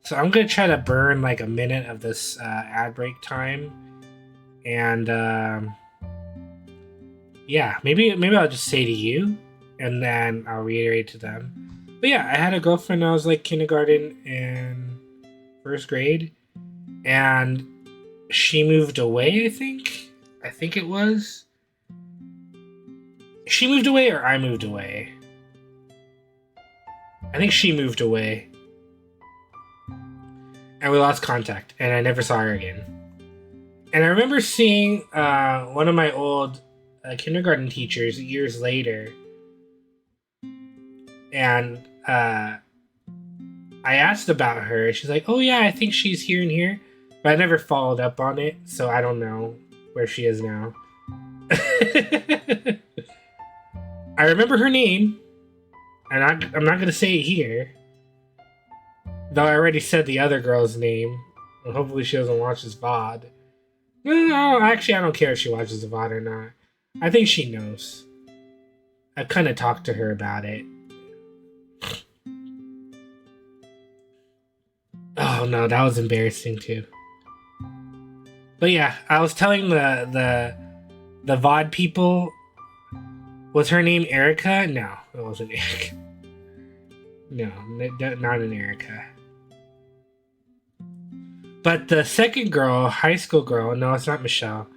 So I'm going to try to burn like a minute of this ad break time. And yeah, maybe I'll just say to you. And then I'll reiterate to them. But yeah, I had a girlfriend when I was like kindergarten and first grade. And She Moved Away, I think. I think it was. She Moved Away or I Moved Away? I think She Moved Away. And we lost contact, and I never saw her again. And I remember seeing one of my old kindergarten teachers years later, and I asked about her. She's like, "Oh yeah, I think she's here and here," but I never followed up on it, so I don't know where she is now. I remember her name, and I'm not gonna say it here, though I already said the other girl's name. And hopefully she doesn't watch this VOD. No, actually I don't care if she watches the VOD or not. I think she knows. I've kind of talked to her about it. Oh no, that was embarrassing too. But yeah, I was telling the VOD people. Was her name Erica? No, it wasn't Erica. No, not an Erica. But the second girl, high school girl, no, it's not Michelle.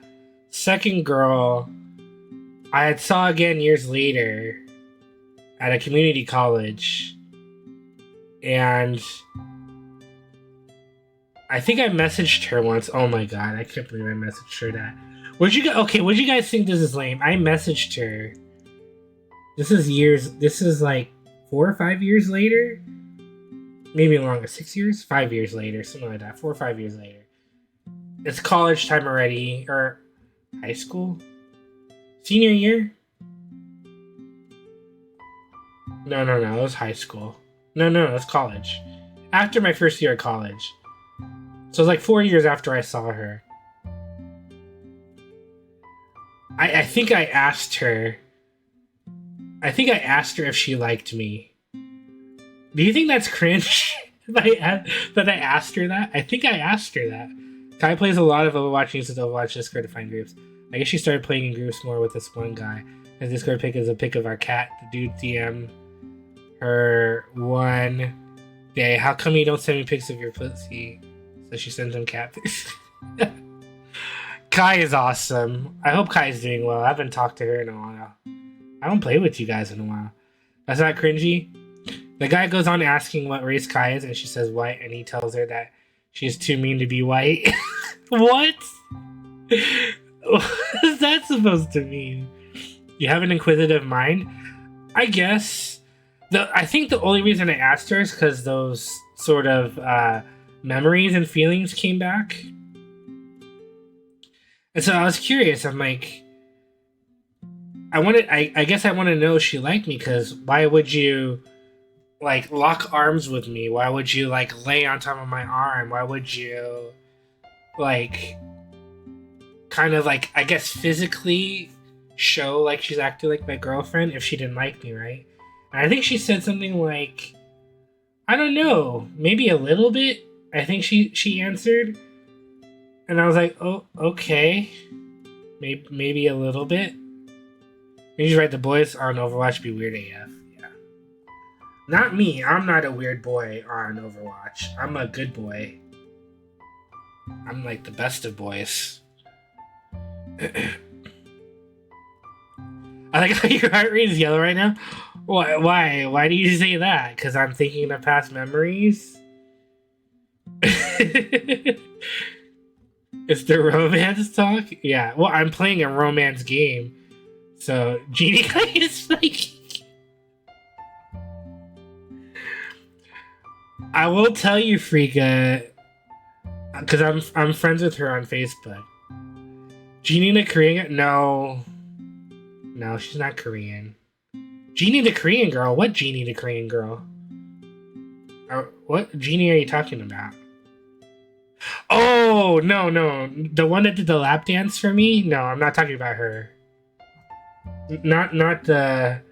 Second girl, I had saw again years later at a community college. And I think I messaged her once. Oh my god, I can't believe I messaged her that. What'd you guys think this is lame? I messaged her. This is like 4 or 5 years later? Maybe longer, 6 years? 5 years later, something like that. 4 or 5 years later. It's college time already, or high school? Senior year? No, it was high school. No, it was college. After my first year of college. So it was like 4 years after I saw her. I think I asked her if she liked me. Do you think that's cringe that I asked her that? I think I asked her that. Kai plays a lot of Overwatch, uses Overwatch Discord to find groups. I guess she started playing in groups more with this one guy. His Discord pic is a pic of our cat. The dude DM her one day. How come you don't send me pics of your pussy? So she sends him cat pics. Kai is awesome. I hope Kai is doing well. I haven't talked to her in a while. I don't play with you guys in a while. That's not cringy. The guy goes on asking what race Kai is, and she says white, and he tells her that she's too mean to be white. What? What is that supposed to mean? You have an inquisitive mind? I guess. I think the only reason I asked her is because those sort of memories and feelings came back. And so I was curious. I'm like, I guess I want to know if she liked me, because why would you like lock arms with me? Why would you like lay on top of my arm? Why would you like kind of like, I guess, physically show like she's acting like my girlfriend if she didn't like me, right? And I think she said something like, I don't know, maybe a little bit. I think she answered. And I was like, oh, okay. Maybe a little bit. Maybe just right, the boys on Overwatch be weird AF. Yeah. Not me. I'm not a weird boy on Overwatch. I'm a good boy. I'm like the best of boys. I like how your heart rate is yellow right now. Why? Why do you say that? Because I'm thinking of past memories? It's the romance talk? Yeah. Well, I'm playing a romance game. So, Genie is like... I will tell you, Frika, because I'm friends with her on Facebook. Genie the Korean... No, she's not Korean. Genie the Korean girl? What Genie the Korean girl? What Genie are you talking about? Oh, no. The one that did the lap dance for me? No, I'm not talking about her. Not the...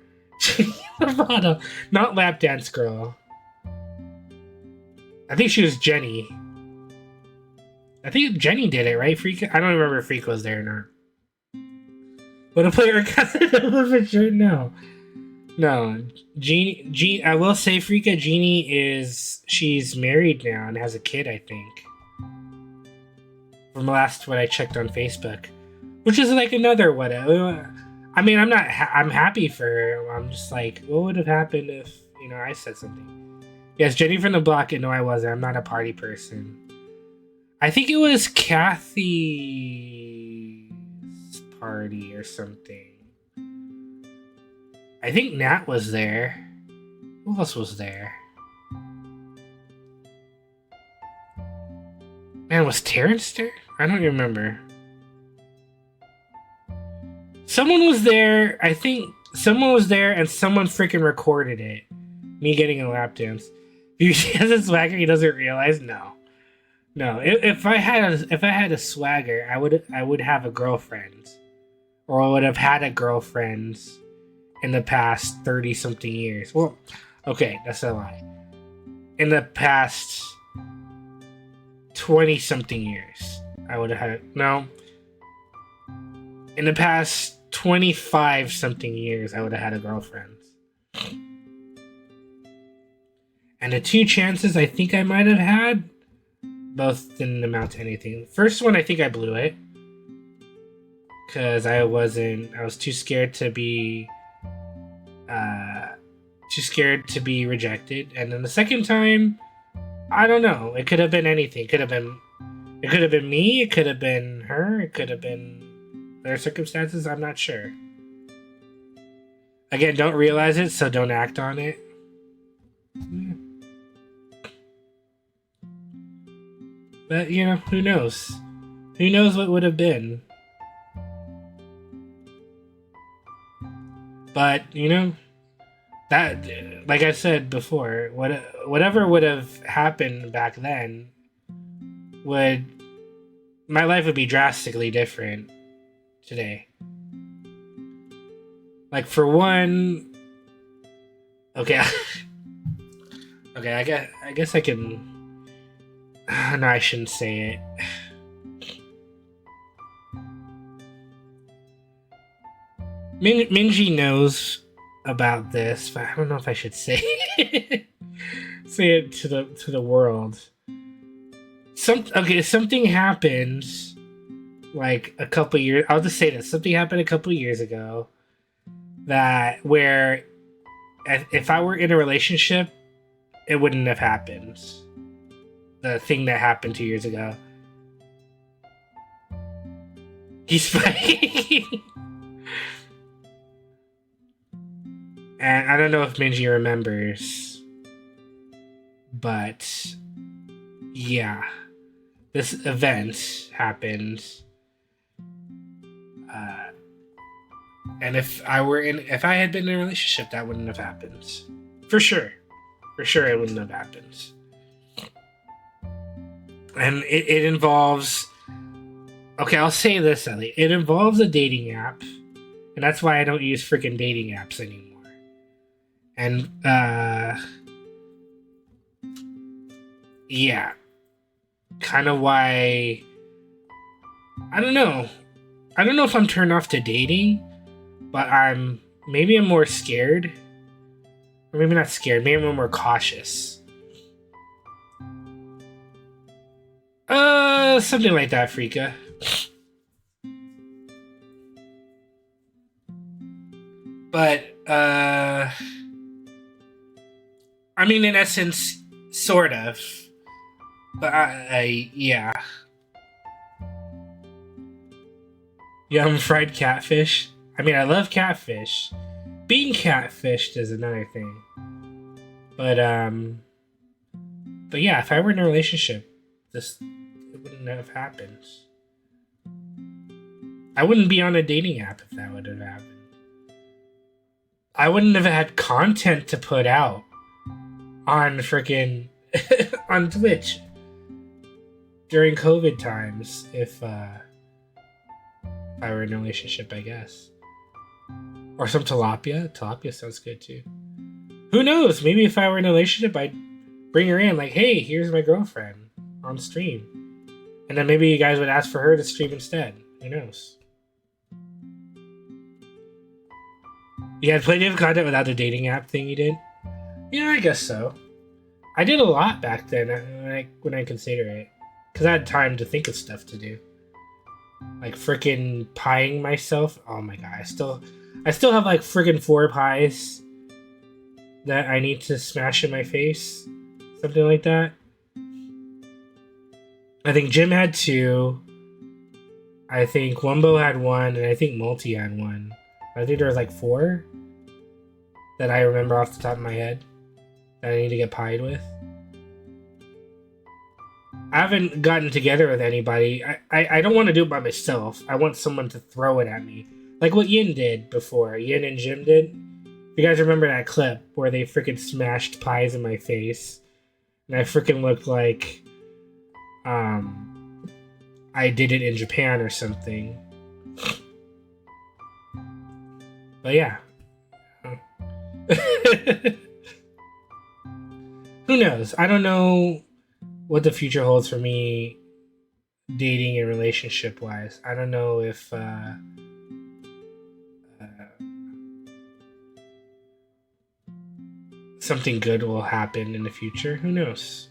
not lap dance girl. I think she was Jenny. I think Jenny did it, right, Freaka? I don't remember if Freaka was there or not. Would a player cast an elephant shirt? No. Genie, I will say, Freaka, Genie she's married now and has a kid, I think. from last when I checked on Facebook, which is like another what. I mean, I'm not. I'm happy for her. I'm just like, what would have happened if I said something? Yes, Jenny from the block. No, I wasn't. I'm not a party person. I think it was Kathy's party or something. I think Nat was there. Who else was there? Man, was Terrence there? I don't remember. Someone was there. I think someone was there, and someone freaking recorded it. Me getting a lap dance. If he has a swagger, he doesn't realize. No. If I had a swagger, I would have a girlfriend, or I would have had a girlfriend in the past 30-something years. Well, okay, that's a lie. In the past 20-something years, I would have had no. In the past 25-something years, I would have had a girlfriend. And the 2 chances I think I might have had, both didn't amount to anything. First one, I think I blew it. Because I was too scared to be... rejected. And then the second time, I don't know. It could have been anything. It could have been me. It could have been her. It could have been other circumstances. I'm not sure. Again, don't realize it, so don't act on it. Yeah. But, who knows? Who knows what would have been? But, that, like I said before, whatever would have happened back then my life would be drastically different today. Like, for one, okay, I guess I can. No, I shouldn't say it. Minji knows about this, but I don't know if I should say it. Say it to the world. Something happened like a couple years. I'll just say this. Something happened a couple years ago where if I were in a relationship, it wouldn't have happened. The thing that happened 2 years ago. He's fighting. And I don't know if Minji remembers, but yeah, this event happened. And if I had been in a relationship, that wouldn't have happened. For sure, it wouldn't have happened. And it involves... Okay, I'll say this, Ellie. It involves a dating app. And that's why I don't use freaking dating apps anymore. And, yeah. Kind of why... I don't know. I don't know if I'm turned off to dating, but maybe I'm more scared. Or maybe not scared. Maybe I'm more cautious. Something like that, Frika. But, I mean, in essence, sort of. But yeah. Yum, fried catfish. I mean, I love catfish. Being catfished is another thing. But yeah, if I were in a relationship, it wouldn't have happened. I wouldn't be on a dating app if that would have happened. I wouldn't have had content to put out on freaking on Twitch during COVID times if I were in a relationship, I guess. Or some tilapia. Tilapia sounds good too. Who knows? Maybe if I were in a relationship, I'd bring her in like, hey, here's my girlfriend on stream. And then maybe you guys would ask for her to stream instead. Who knows? You had plenty of content without the dating app thing you did? Yeah, I guess so. I did a lot back then when I consider it. because I had time to think of stuff to do. Like freaking pieing myself. Oh my god, I still have like freaking 4 pies that I need to smash in my face. Something like that. I think Jim had 2. I think Wumbo had 1, and I think Multi had 1. I think there was like 4 that I remember off the top of my head that I need to get pied with. I haven't gotten together with anybody. I don't want to do it by myself. I want someone to throw it at me. Like what Yin did before. Yin and Jim did. You guys remember that clip where they freaking smashed pies in my face? And I freaking looked like I did it in Japan or something. But yeah. Who knows? I don't know what the future holds for me dating and relationship wise. I don't know if something good will happen in the future. Who knows?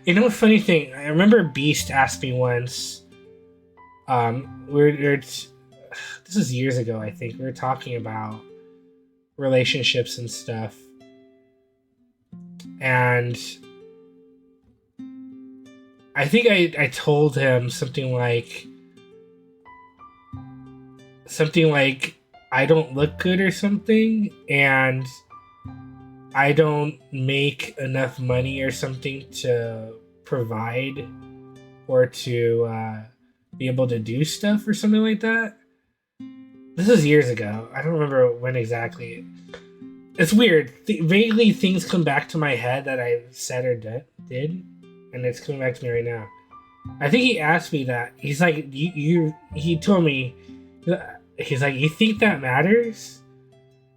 You know, a funny thing, I remember Beast asked me once, this is years ago, I think, we were talking about relationships and stuff, and I think I told him something like I don't look good or something, and I don't make enough money or something to provide or to be able to do stuff or something like that. This is years ago. I don't remember when exactly. It's weird. Vaguely things come back to my head that I said or did, and it's coming back to me right now. I think he asked me that. He's like, he told me, he's like, you think that matters?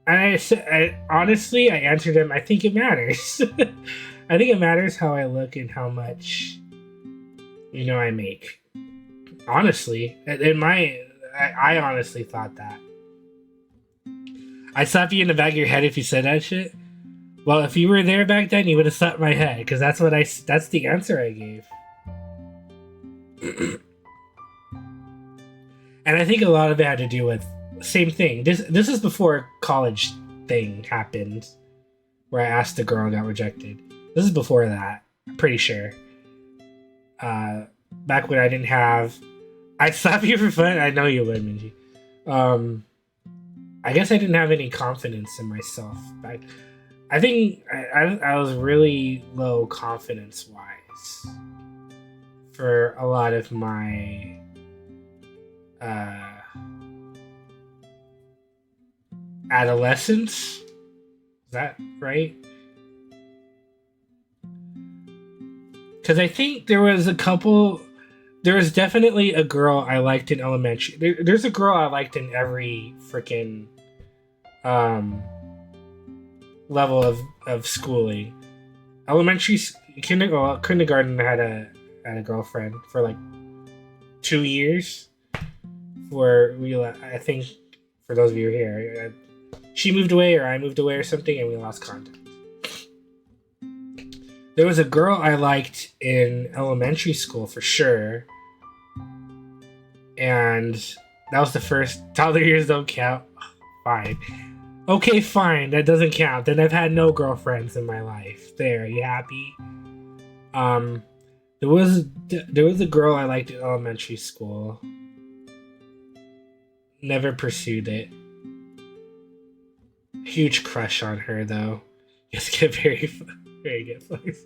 And I said, honestly, I answered him, I think it matters. I think it matters how I look and how much, I make. Honestly, I honestly thought that. I'd slap you in the back of your head if you said that shit. Well, if you were there back then, you would have slapped my head, because that's the answer I gave. And I think a lot of it had to do with same thing. This is before college thing happened, where I asked a girl and got rejected. This is before that, I'm pretty sure. Back when I didn't have, I'd slap you for fun. I know you would, Minji. I guess I didn't have any confidence in myself. I think I was really low confidence wise for a lot of my adolescence. Is that right? Because I think there was definitely a girl I liked in elementary. There's a girl I liked in every freaking level of schooling. Elementary, kindergarten, I had a girlfriend for like 2 years. I think for those of you here, she moved away or I moved away or something, and we lost contact. There was a girl I liked in elementary school for sure, and that was the first. Toddler years don't count. Fine. Okay, fine. That doesn't count. Then I've had no girlfriends in my life. There, you happy? There was a girl I liked in elementary school. Never pursued it. Huge crush on her though. Just get very good folks.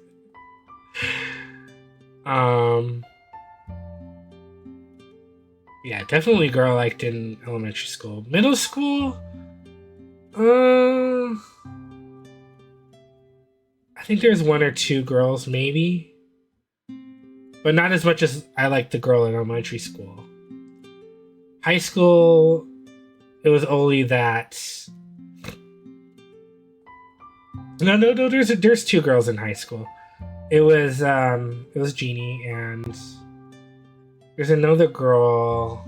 Yeah, definitely a girl I liked in elementary school. Middle school? I think there's 1 or 2 girls, maybe. But not as much as I liked the girl in elementary school. High school, it was only that. No, there's 2 girls in high school. It was Jeannie, and there's another girl.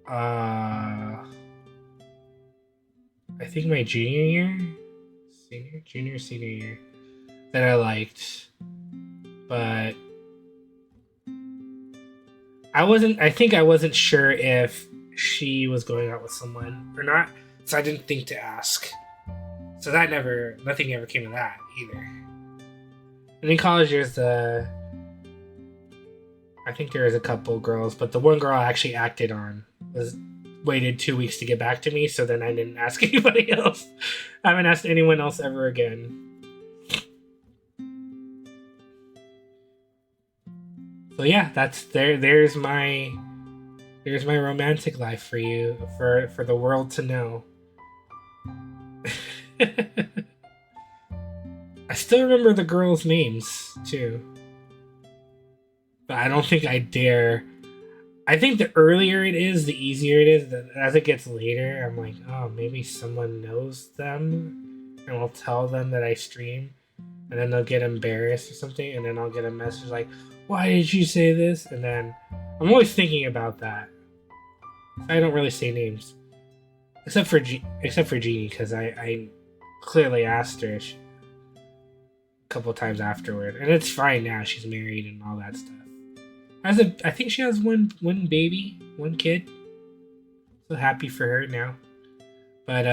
I think my junior year. Let's junior, senior year that I liked, but I think I wasn't sure if she was going out with someone or not, so I didn't think to ask. So nothing ever came of that either. And in college, I think there was a couple girls, but the one girl I actually acted on waited 2 weeks to get back to me, so then I didn't ask anybody else. I haven't asked anyone else ever again. So yeah, there's my romantic life for you, for the world to know. I still remember the girls' names too, but I don't think I dare. I think the earlier it is, the easier it is. As it gets later, I'm like, oh, maybe someone knows them, and will tell them that I stream, and then they'll get embarrassed or something, and then I'll get a message like, why did you say this? And then I'm always thinking about that. I don't really say names, except for Jeannie, because I clearly asked her a couple times afterward, and it's fine now. She's married and all that stuff. I think she has one baby, one kid. So happy for her now. But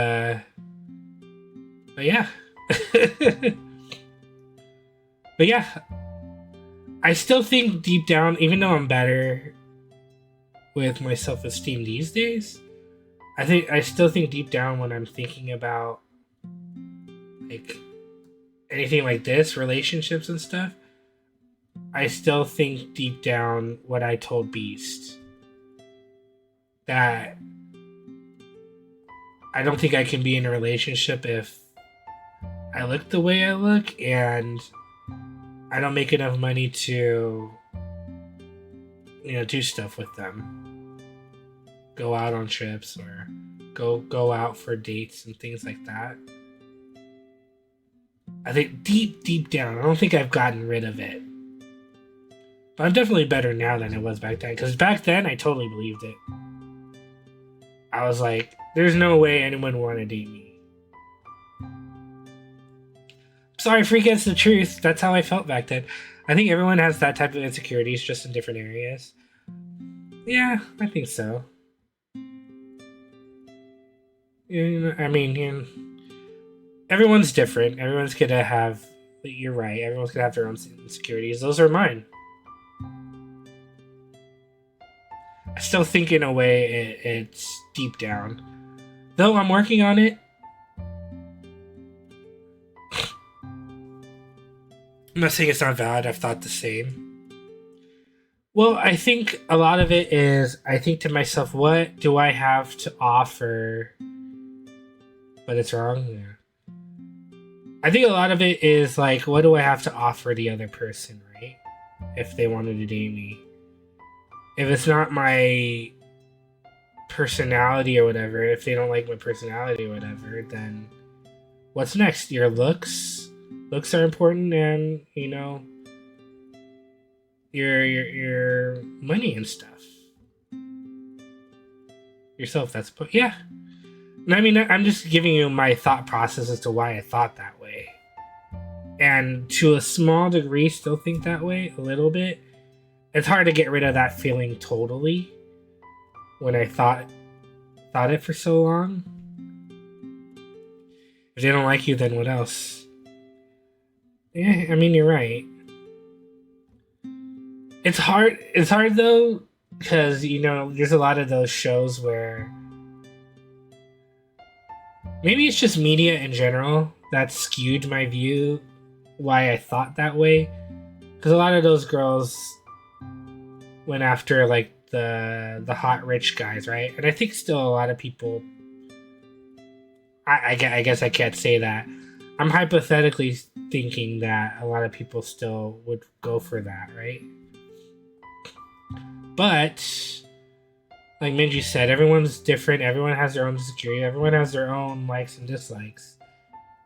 yeah. But yeah. I still think deep down, even though I'm better with my self-esteem these days, I still think deep down when I'm thinking about like anything like this, relationships and stuff, I still think deep down what I told Beast. That I don't think I can be in a relationship if I look the way I look and I don't make enough money to, do stuff with them. Go out on trips or go out for dates and things like that. I think deep down, I don't think I've gotten rid of it. But I'm definitely better now than I was back then. Because back then, I totally believed it. I was like, there's no way anyone would want to date me. Sorry, freak, it's the truth. That's how I felt back then. I think everyone has that type of insecurities, just in different areas. Yeah, I think so. Everyone's different. Everyone's gonna have... You're right. Everyone's gonna have their own insecurities. Those are mine. I still think in a way it's deep down. Though I'm working on it. I'm not saying it's not valid. I've thought the same. Well, I think a lot of it is, I think to myself, what do I have to offer? But it's wrong. Yeah. I think a lot of it is like, what do I have to offer the other person, right? If they wanted to date me. If it's not my personality or whatever, if they don't like my personality or whatever, then what's next? Your looks? Looks are important, and your money and stuff. Yourself, yeah. I mean, I'm just giving you my thought process as to why I thought that way. And to a small degree, still think that way, a little bit. It's hard to get rid of that feeling totally when I thought it for so long. If they don't like you, then what else? Yeah, I mean, you're right. It's hard though, because, there's a lot of those shows where maybe it's just media in general that skewed my view, why I thought that way. Because a lot of those girls went after, like, the hot rich guys, right? And I think still a lot of people... I guess I can't say that. I'm hypothetically thinking that a lot of people still would go for that, right? But, like Minji said, everyone's different. Everyone has their own insecurity. Everyone has their own likes and dislikes.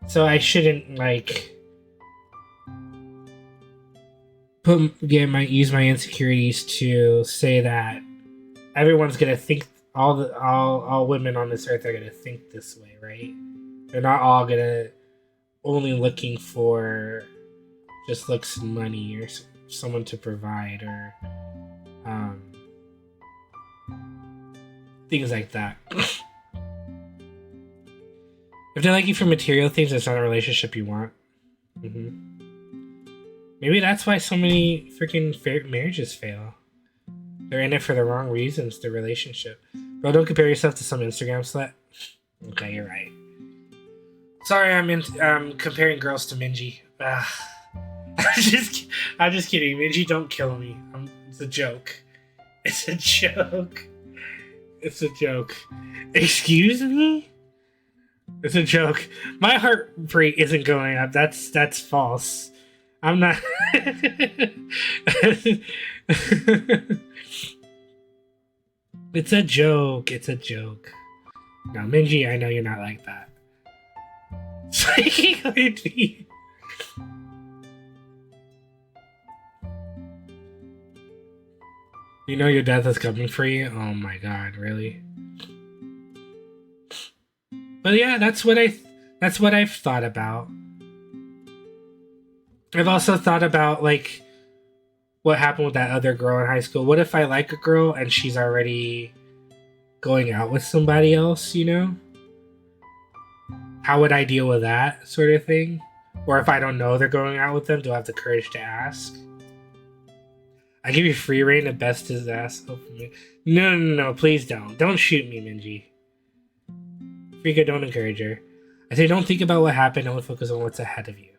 So I shouldn't, like, use my insecurities to say that everyone's gonna think, all women on this earth are gonna think this way, right? They're not all gonna only looking for just looks and money or someone to provide or things like that. If they like you for material things, it's not a relationship you want. Maybe that's why so many freaking marriages fail. They're in it for the wrong reasons, the relationship. Bro, don't compare yourself to some Instagram slut. Okay, you're right. Sorry, I'm comparing girls to Minji. I'm just kidding. Minji, don't kill me. It's a joke. It's a joke. It's a joke. Excuse me? It's a joke. My heart rate isn't going up. That's false. I'm not. It's a joke. It's a joke. No, Minji, I know you're not like that. You know your death is coming for you? Oh my god, really? But yeah, that's what I've thought about. I've also thought about like what happened with that other girl in high school. What if I like a girl and she's already going out with somebody else, you know? How would I deal with that sort of thing? Or if I don't know they're going out with them, do I have the courage to ask? I give you free reign to best his ass. No, please don't. Don't shoot me, Minji. Frika, don't encourage her. I say don't think about what happened, only focus on what's ahead of you.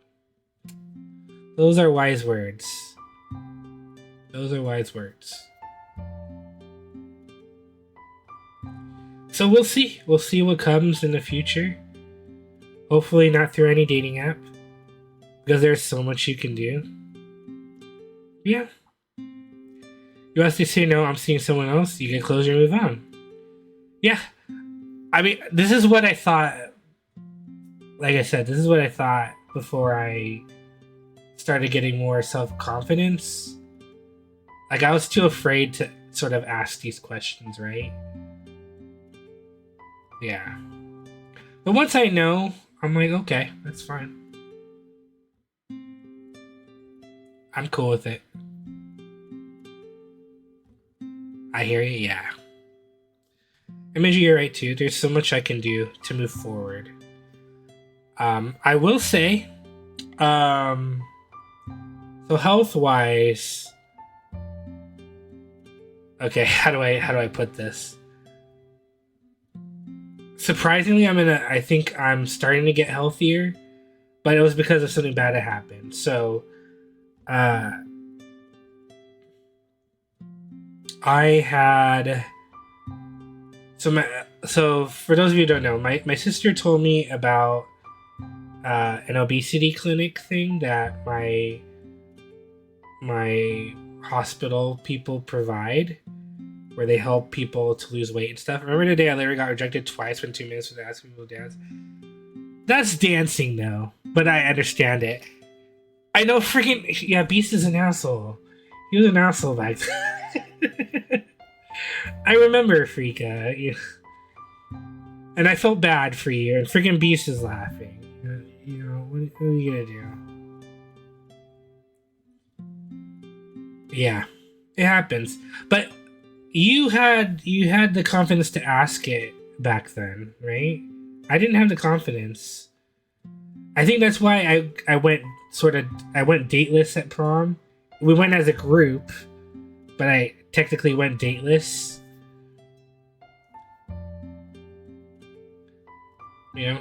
Those are wise words. Those are wise words. So we'll see. We'll see what comes in the future. Hopefully not through any dating app. Because there's so much you can do. Yeah. You ask to say no, I'm seeing someone else, you get closer and move on. Yeah. I mean, this is what I thought. Like I said, this is what I thought before I started getting more self-confidence. Like, I was too afraid to sort of ask these questions, right? Yeah. But once I know, I'm like, okay, that's fine. I'm cool with it. I hear you, yeah. And Minji, you're right too. There's so much I can do to move forward. I will say, so health-wise, okay, how do I put this? Surprisingly, I think I'm starting to get healthier, but it was because of something bad that happened. So, I had so for those of you who don't know, my sister told me about an obesity clinic thing that my hospital people provide, where they help people to lose weight and stuff. Remember the day I literally got rejected twice when 2 minutes was asking people to dance? That's dancing though, but I understand it. I know freaking yeah, Beast is an asshole. He was an asshole back then. I remember Frika. Yeah. And I felt bad for you, and freaking Beast is laughing. You know, what are you gonna do? Yeah, it happens. But you had the confidence to ask it back then, right? I didn't have the confidence. I think that's why I went dateless at prom. We went as a group, but I technically went dateless. You know,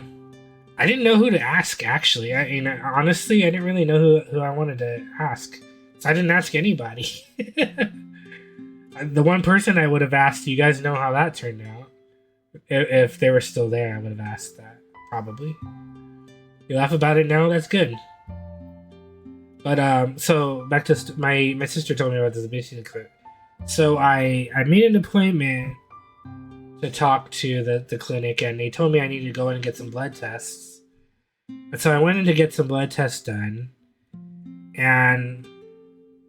I didn't know who to ask, actually. Honestly, I didn't really know who I wanted to ask. So I didn't ask anybody. The one person I would have asked, you guys know how that turned out. If they were still there, I would have asked that, probably. You laugh about it now, that's good. But, so, back to my sister told me about this obesity clinic. So I made an appointment to talk to the clinic, and they told me I needed to go in and get some blood tests. And so I went in to get some blood tests done. And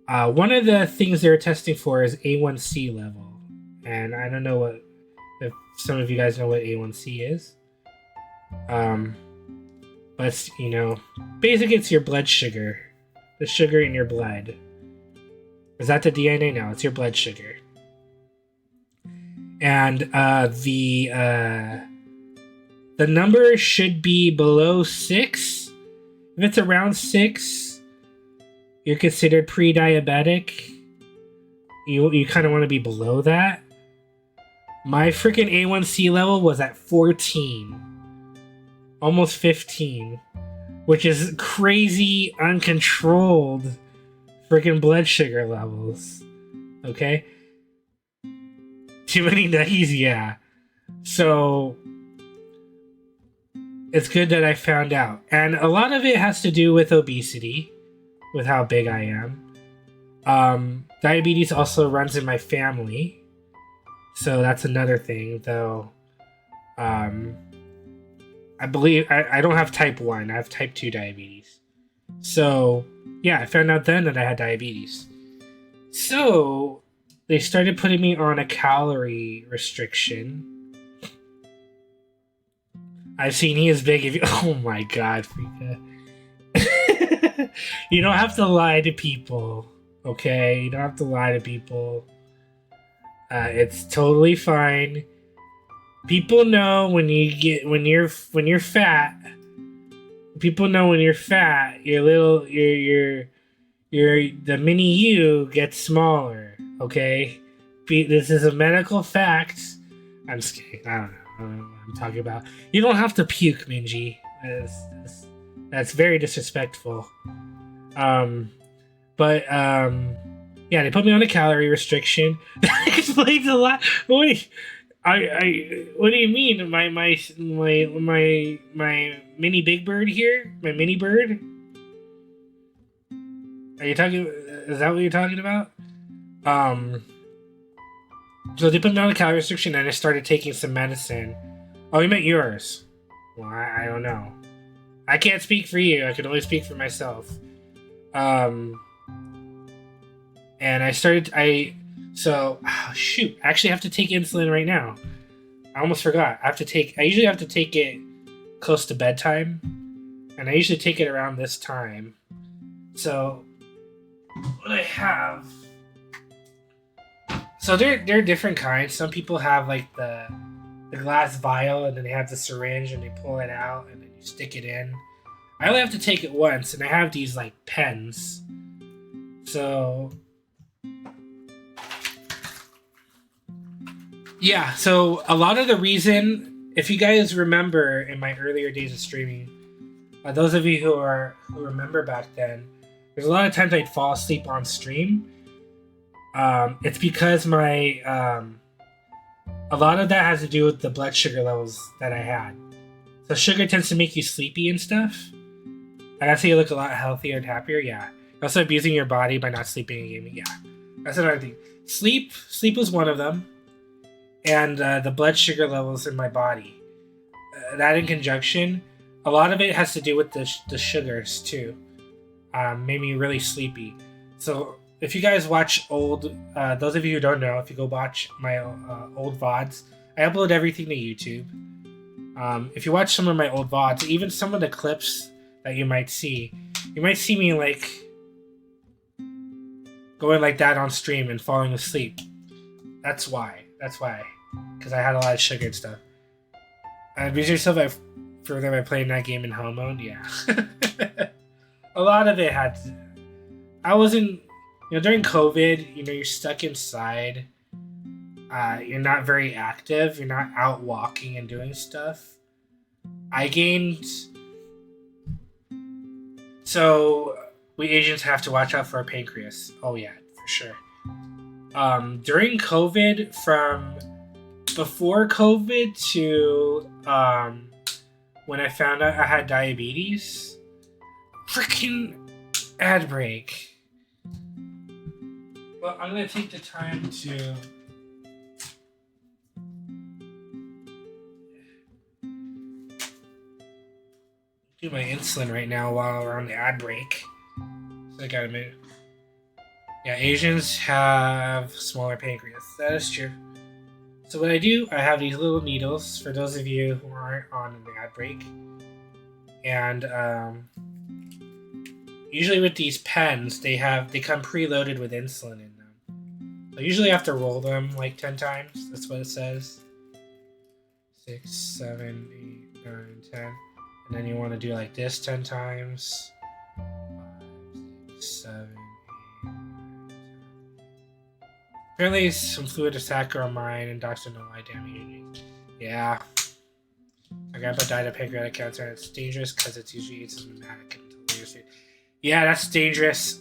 one of the things they were testing for is A1C level. And I don't know if some of you guys know what A1C is. But, you know, basically it's your blood sugar. The sugar in your blood. Is that the DNA? No, it's your blood sugar. And the number should be below 6. If it's around 6, you're considered pre-diabetic. You kind of want to be below that. My freaking A1C level was at 14. Almost 15. Which is crazy, uncontrolled freaking blood sugar levels. Okay? Too many nutties, yeah. So, it's good that I found out. And a lot of it has to do with obesity, with how big I am. Diabetes also runs in my family. So that's another thing, though. I believe I don't have type 1. I have type 2 diabetes. So, yeah, I found out then that I had diabetes. So, they started putting me on a calorie restriction. I've seen he is big if you... Oh my god, Frika. You don't have to lie to people, okay? You don't have to lie to people. It's totally fine. People know when you're fat. People know when you're fat. The mini you gets smaller. Okay, this is a medical fact. I'm just kidding. I don't know what I'm talking about. You don't have to puke, Minji. That's very disrespectful. Yeah, they put me on a calorie restriction. That explains a lot. What do you mean? My mini big bird here? My mini bird? Are you talking? Is that what you're talking about? So they put me on a calorie restriction, and I started taking some medicine. Oh, you meant yours? Well, I don't know. I can't speak for you. I can only speak for myself. And I started. So, oh, shoot. I actually have to take insulin right now. I almost forgot. I usually have to take it close to bedtime. And I usually take it around this time. So, what I have... So, there are different kinds. Some people have, like, the glass vial, and then they have the syringe, and they pull it out, and then you stick it in. I only have to take it once, and I have these, like, pens. So... Yeah, so a lot of the reason, if you guys remember in my earlier days of streaming, those of you who remember back then, there's a lot of times I'd fall asleep on stream. It's because my a lot of that has to do with the blood sugar levels that I had. So sugar tends to make you sleepy and stuff. And that's how you look a lot healthier and happier. Yeah. Also abusing your body by not sleeping and gaming. Yeah, that's another thing. Sleep was one of them. And the blood sugar levels in my body. That in conjunction, a lot of it has to do with the sugars too. Made me really sleepy. So if you guys watch old, those of you who don't know, if you go watch my old VODs, I upload everything to YouTube. If you watch some of my old VODs, even some of the clips that you might see me like going like that on stream and falling asleep. That's why. Because I had a lot of sugar and stuff. Abuse yourself further by playing that game in home mode? Yeah. A lot of it had to... I wasn't... during COVID, you're stuck inside. You're not very active. You're not out walking and doing stuff. I gained... So, we Asians have to watch out for our pancreas. Oh yeah, for sure. During COVID, from before COVID to when I found out I had diabetes, freaking ad break. Well, I'm gonna take the time to do my insulin right now while we're on the ad break. So I gotta move. Yeah, Asians have smaller pancreas. That is true. So what I do, I have these little needles for those of you who aren't on the ad break. And usually with these pens, they come preloaded with insulin in them. I usually have to roll them like 10 times. That's what it says. 6, 7, 8, 9, 10. And then you want to do like this 10 times. 5, 6, 7, 8, 9, 10. Apparently some fluid attack on mine and doctors know why damaging. Yeah. My grandpa died of pancreatic cancer and it's dangerous because it's usually asymptomatic until later stage. Yeah, that's dangerous.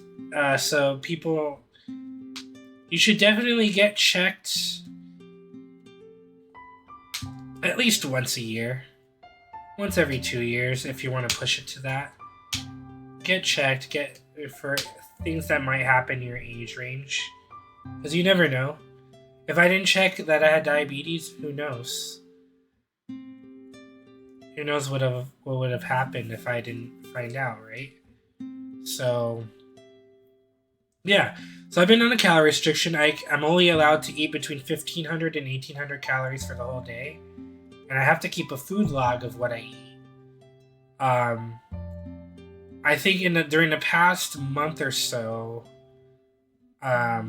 So people, you should definitely get checked at least once a year. Once every 2 years if you want to push it to that. Get checked, get for things that might happen in your age range. Because you never know. If I didn't check that I had diabetes, who knows? Who knows what would have happened if I didn't find out, right? So, yeah. So I've been on a calorie restriction. I'm only allowed to eat between 1,500 and 1,800 calories for the whole day. And I have to keep a food log of what I eat. I think during the past month or so, I've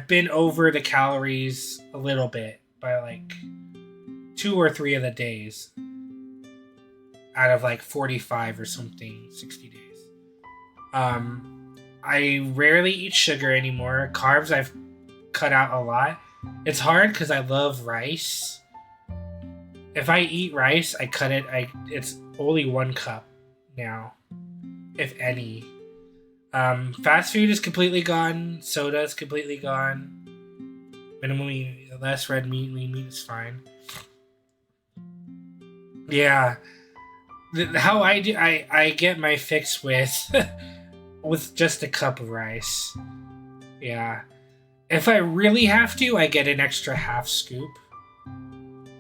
been over the calories a little bit by like 2 or 3 of the days out of like 45 or something, 60 days. I rarely eat sugar anymore. Carbs I've cut out a lot. It's hard because I love rice. If I eat rice, I cut it. It's only 1 cup now, if any. Fast food is completely gone. Soda is completely gone. Minimally less red meat, lean meat is fine. Yeah. How I do, I get my fix with with just a cup of rice. Yeah. If I really have to, I get an extra half scoop.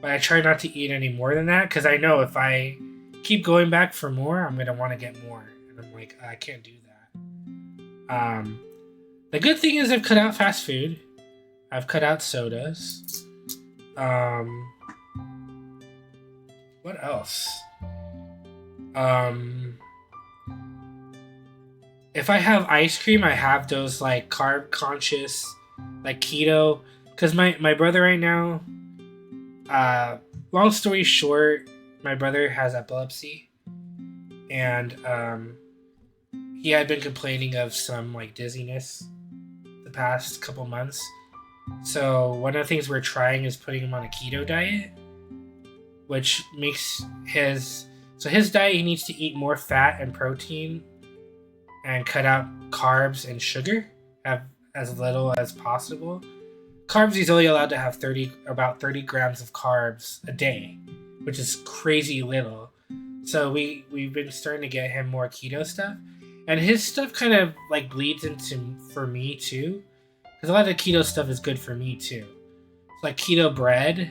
But I try not to eat any more than that because I know if I keep going back for more, I'm gonna want to get more, and I'm like, I can't do that. The good thing is I've cut out fast food. I've cut out sodas. What else? If I have ice cream, I have those like carb conscious, like keto. Cause my brother right now, long story short, my brother has epilepsy, and he had been complaining of some like dizziness the past couple months. So one of the things we're trying is putting him on a keto diet, which makes his diet, he needs to eat more fat and protein and cut out carbs and sugar, have as little as possible. Carbs, he's only allowed to have about 30 grams of carbs a day, which is crazy little. So we've been starting to get him more keto stuff. And his stuff kind of like bleeds into for me too. Because a lot of keto stuff is good for me too. It's like keto bread.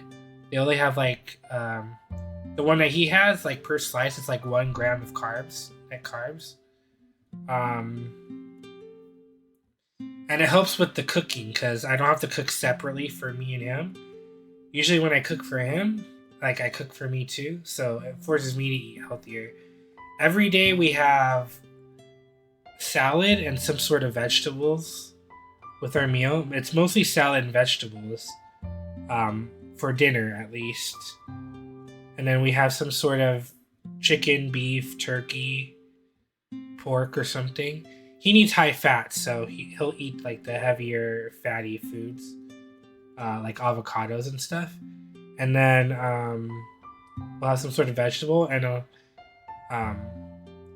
They only have like, the one that he has, like per slice, it's like 1 gram of carbs, net carbs. And it helps with the cooking because I don't have to cook separately for me and him. Usually when I cook for him, like I cook for me too. So it forces me to eat healthier. Every day we have salad and some sort of vegetables with our meal. It's mostly salad and vegetables, for dinner at least. And then we have some sort of chicken, beef, turkey, pork or something. He needs high fat, so he'll eat like the heavier fatty foods, like avocados and stuff. And then we'll have some sort of vegetable, and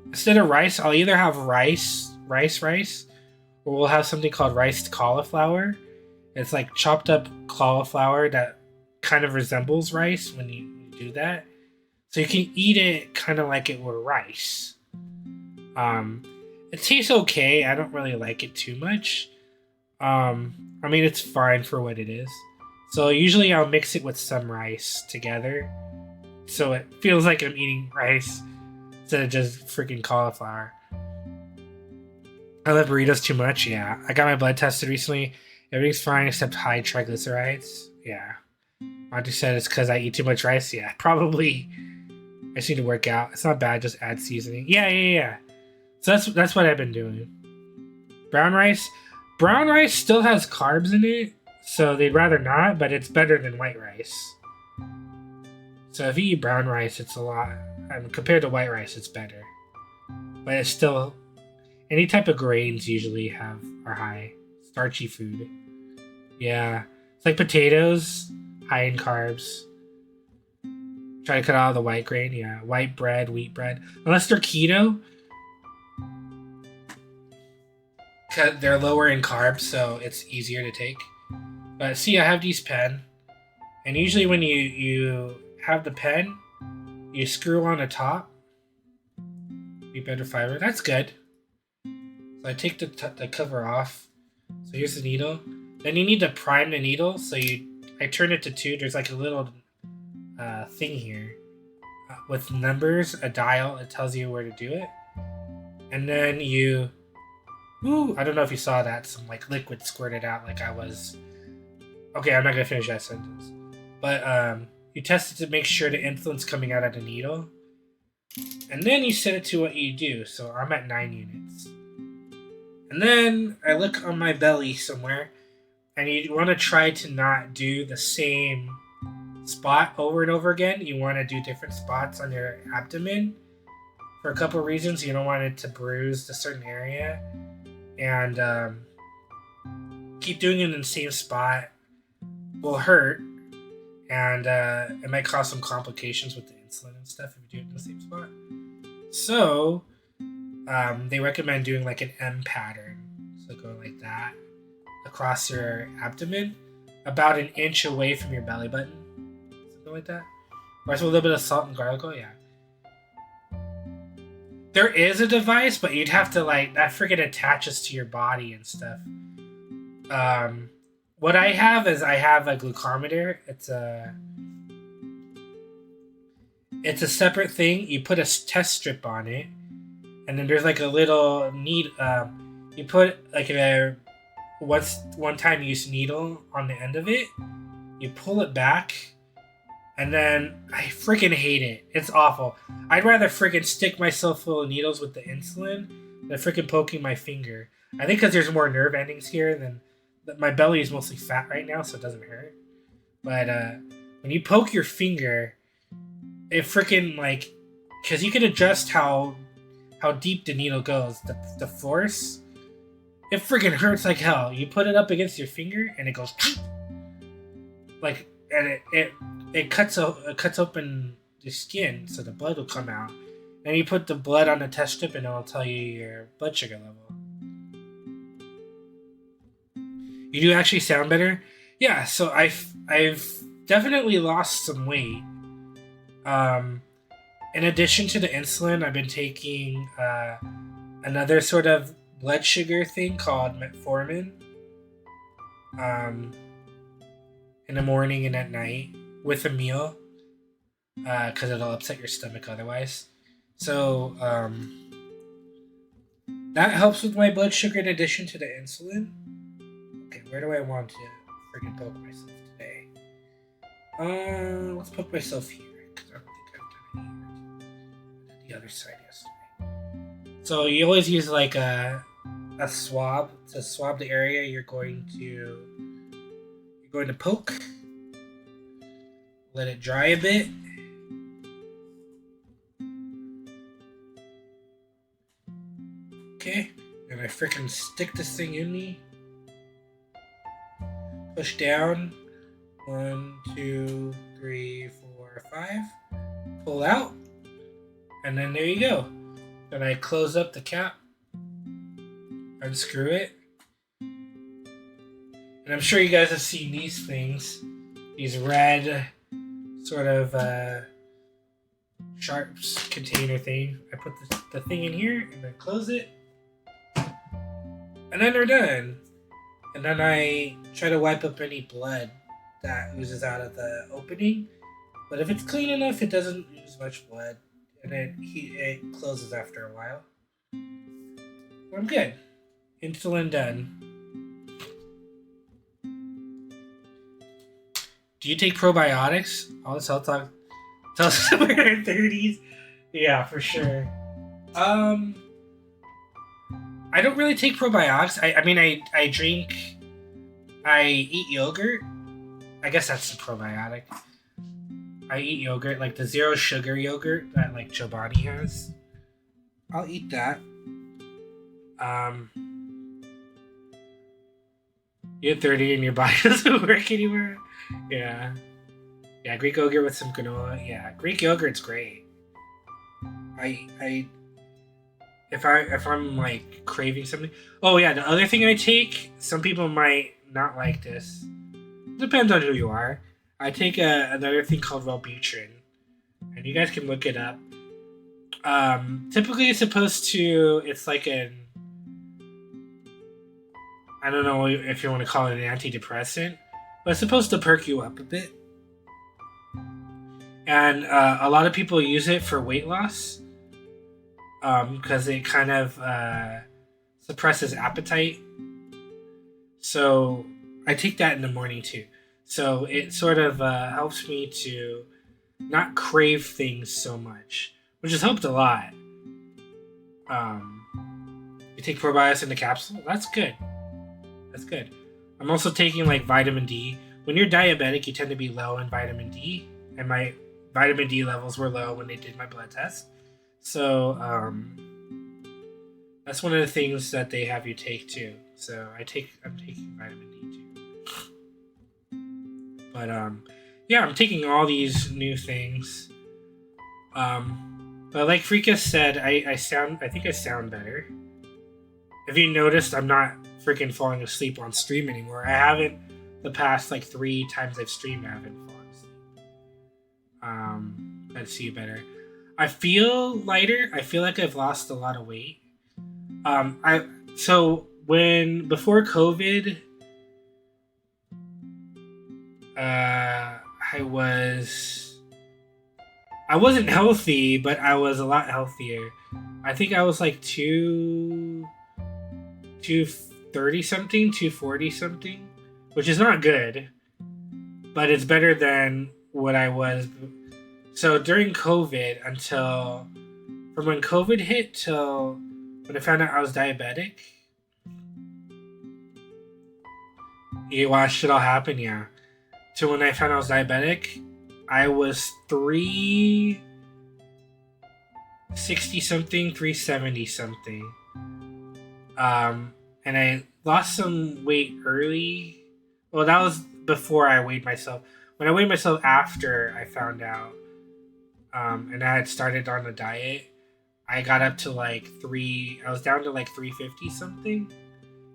instead of rice, I'll either have rice, or we'll have something called riced cauliflower. It's like chopped up cauliflower that kind of resembles rice when you do that. So you can eat it kind of like it were rice. It tastes okay. I don't really like it too much. I mean, it's fine for what it is. So usually I'll mix it with some rice together, so it feels like I'm eating rice instead of just freaking cauliflower. I love burritos too much, yeah. I got my blood tested recently. Everything's fine except high triglycerides. Yeah. Monty said it's because I eat too much rice. Yeah, probably. I just need to work out. It's not bad, just add seasoning. Yeah. So that's what I've been doing. Brown rice still has carbs in it, so they'd rather not, but it's better than white rice. So if you eat brown rice, it's a lot. Compared to white rice, it's better. But it's still, any type of grains usually are high. Starchy food. Yeah. It's like potatoes, high in carbs. Try to cut out the white grain, yeah. White bread, wheat bread. Unless they're keto, they're lower in carbs, so it's easier to take. But see, I have these pen, and usually when you have the pen, you screw on the top. Be better fiber. That's good. So I take the cover off. So here's the needle. Then you need to prime the needle. So I turn it to 2. There's like a little thing here with numbers, a dial. It tells you where to do it. And then you... Ooh, I don't know if you saw that. Some like liquid squirted out like I was... Okay, I'm not going to finish that sentence. But you test it to make sure the insulin's coming out of the needle. And then you set it to what you do. So I'm at 9 units. And then I look on my belly somewhere. And you want to try to not do the same spot over and over again. You want to do different spots on your abdomen. For a couple of reasons. You don't want it to bruise a certain area. And keep doing it in the same spot will hurt. And it might cause some complications with the insulin and stuff if you do it in the same spot. So they recommend doing like an M pattern. So going like that across your abdomen, about an inch away from your belly button. Something like that. Or with a little bit of salt and garlic oil, yeah. There is a device, but you'd have to like, that freaking attaches to your body and stuff. What I have is I have a glucometer. It's a separate thing. You put a test strip on it, and then there's like a little you put like a one-time use needle on the end of it. You pull it back, and then I freaking hate it. It's awful. I'd rather freaking stick myself full of needles with the insulin than freaking poking my finger. I think because there's more nerve endings here than... My belly is mostly fat right now, so it doesn't hurt. But when you poke your finger, it freaking like... Because you can adjust how deep the needle goes. The force... It freaking hurts like hell. You put it up against your finger, and it goes... Like... And it cuts open the skin, so the blood will come out. And you put the blood on the test strip, and it'll tell you your blood sugar level. You do actually sound better? Yeah, so I've definitely lost some weight. In addition to the insulin, I've been taking another sort of blood sugar thing called metformin. In the morning and at night with a meal. Because it'll upset your stomach otherwise. So, that helps with my blood sugar in addition to the insulin. Okay, where do I want to freaking poke myself today? Let's poke myself here, because I don't think I've done it here. I did the other side yesterday. So you always use like a swab to swab the area you're going to poke. Let it dry a bit. Okay, and I freaking stick this thing in me. Push down. 1, 2, 3, 4, 5. Pull out. And then there you go. Then I close up the cap. Unscrew it. And I'm sure you guys have seen these things. These red sort of sharps container thing. I put the thing in here and then close it. And then they're done. And then I try to wipe up any blood that oozes out of the opening. But if it's clean enough, it doesn't ooze much blood. And then it closes after a while. I'm good. Insulin done. Do you take probiotics? All this health talk. So somewhere in their 30s. Yeah, for sure. I don't really take probiotics. I eat yogurt. I guess that's the probiotic. I eat yogurt, like the 0 sugar yogurt that like Chobani has. I'll eat that. You're 30 and your body doesn't work anymore. Yeah. Yeah, Greek yogurt with some granola. Yeah, Greek yogurt's great. If I'm like craving something. Oh yeah, the other thing I take, some people might not like this. Depends on who you are. I take another thing called Wellbutrin, and you guys can look it up. Typically it's like I don't know if you want to call it an antidepressant, but it's supposed to perk you up a bit. And a lot of people use it for weight loss because it kind of suppresses appetite. So I take that in the morning too. So it sort of helps me to not crave things so much, which has helped a lot. You take probiotics in the capsule? That's good. That's good. I'm also taking like vitamin D. When you're diabetic, you tend to be low in vitamin D, and my vitamin D levels were low when they did my blood test. So that's one of the things that they have you take too. So I'm taking vitamin D too. But yeah, I'm taking all these new things. But like Frika said, I think I sound better. If you noticed, I'm not freaking falling asleep on stream anymore. I haven't the past like 3 times I've streamed. I haven't fallen asleep. I'd see you better. I feel lighter. I feel like I've lost a lot of weight. Before COVID, I wasn't healthy, but I was a lot healthier. I think I was like 230 something, 240 something, which is not good, but it's better than what I was. So during COVID, from when COVID hit till when I found out I was diabetic, you watched it all happen, yeah. So when I found out I was diabetic, I was 360 something, 370 something. And I lost some weight early. Well, that was before I weighed myself. When I weighed myself after I found out, and I had started on the diet, I got up to like I was down to like 350 something.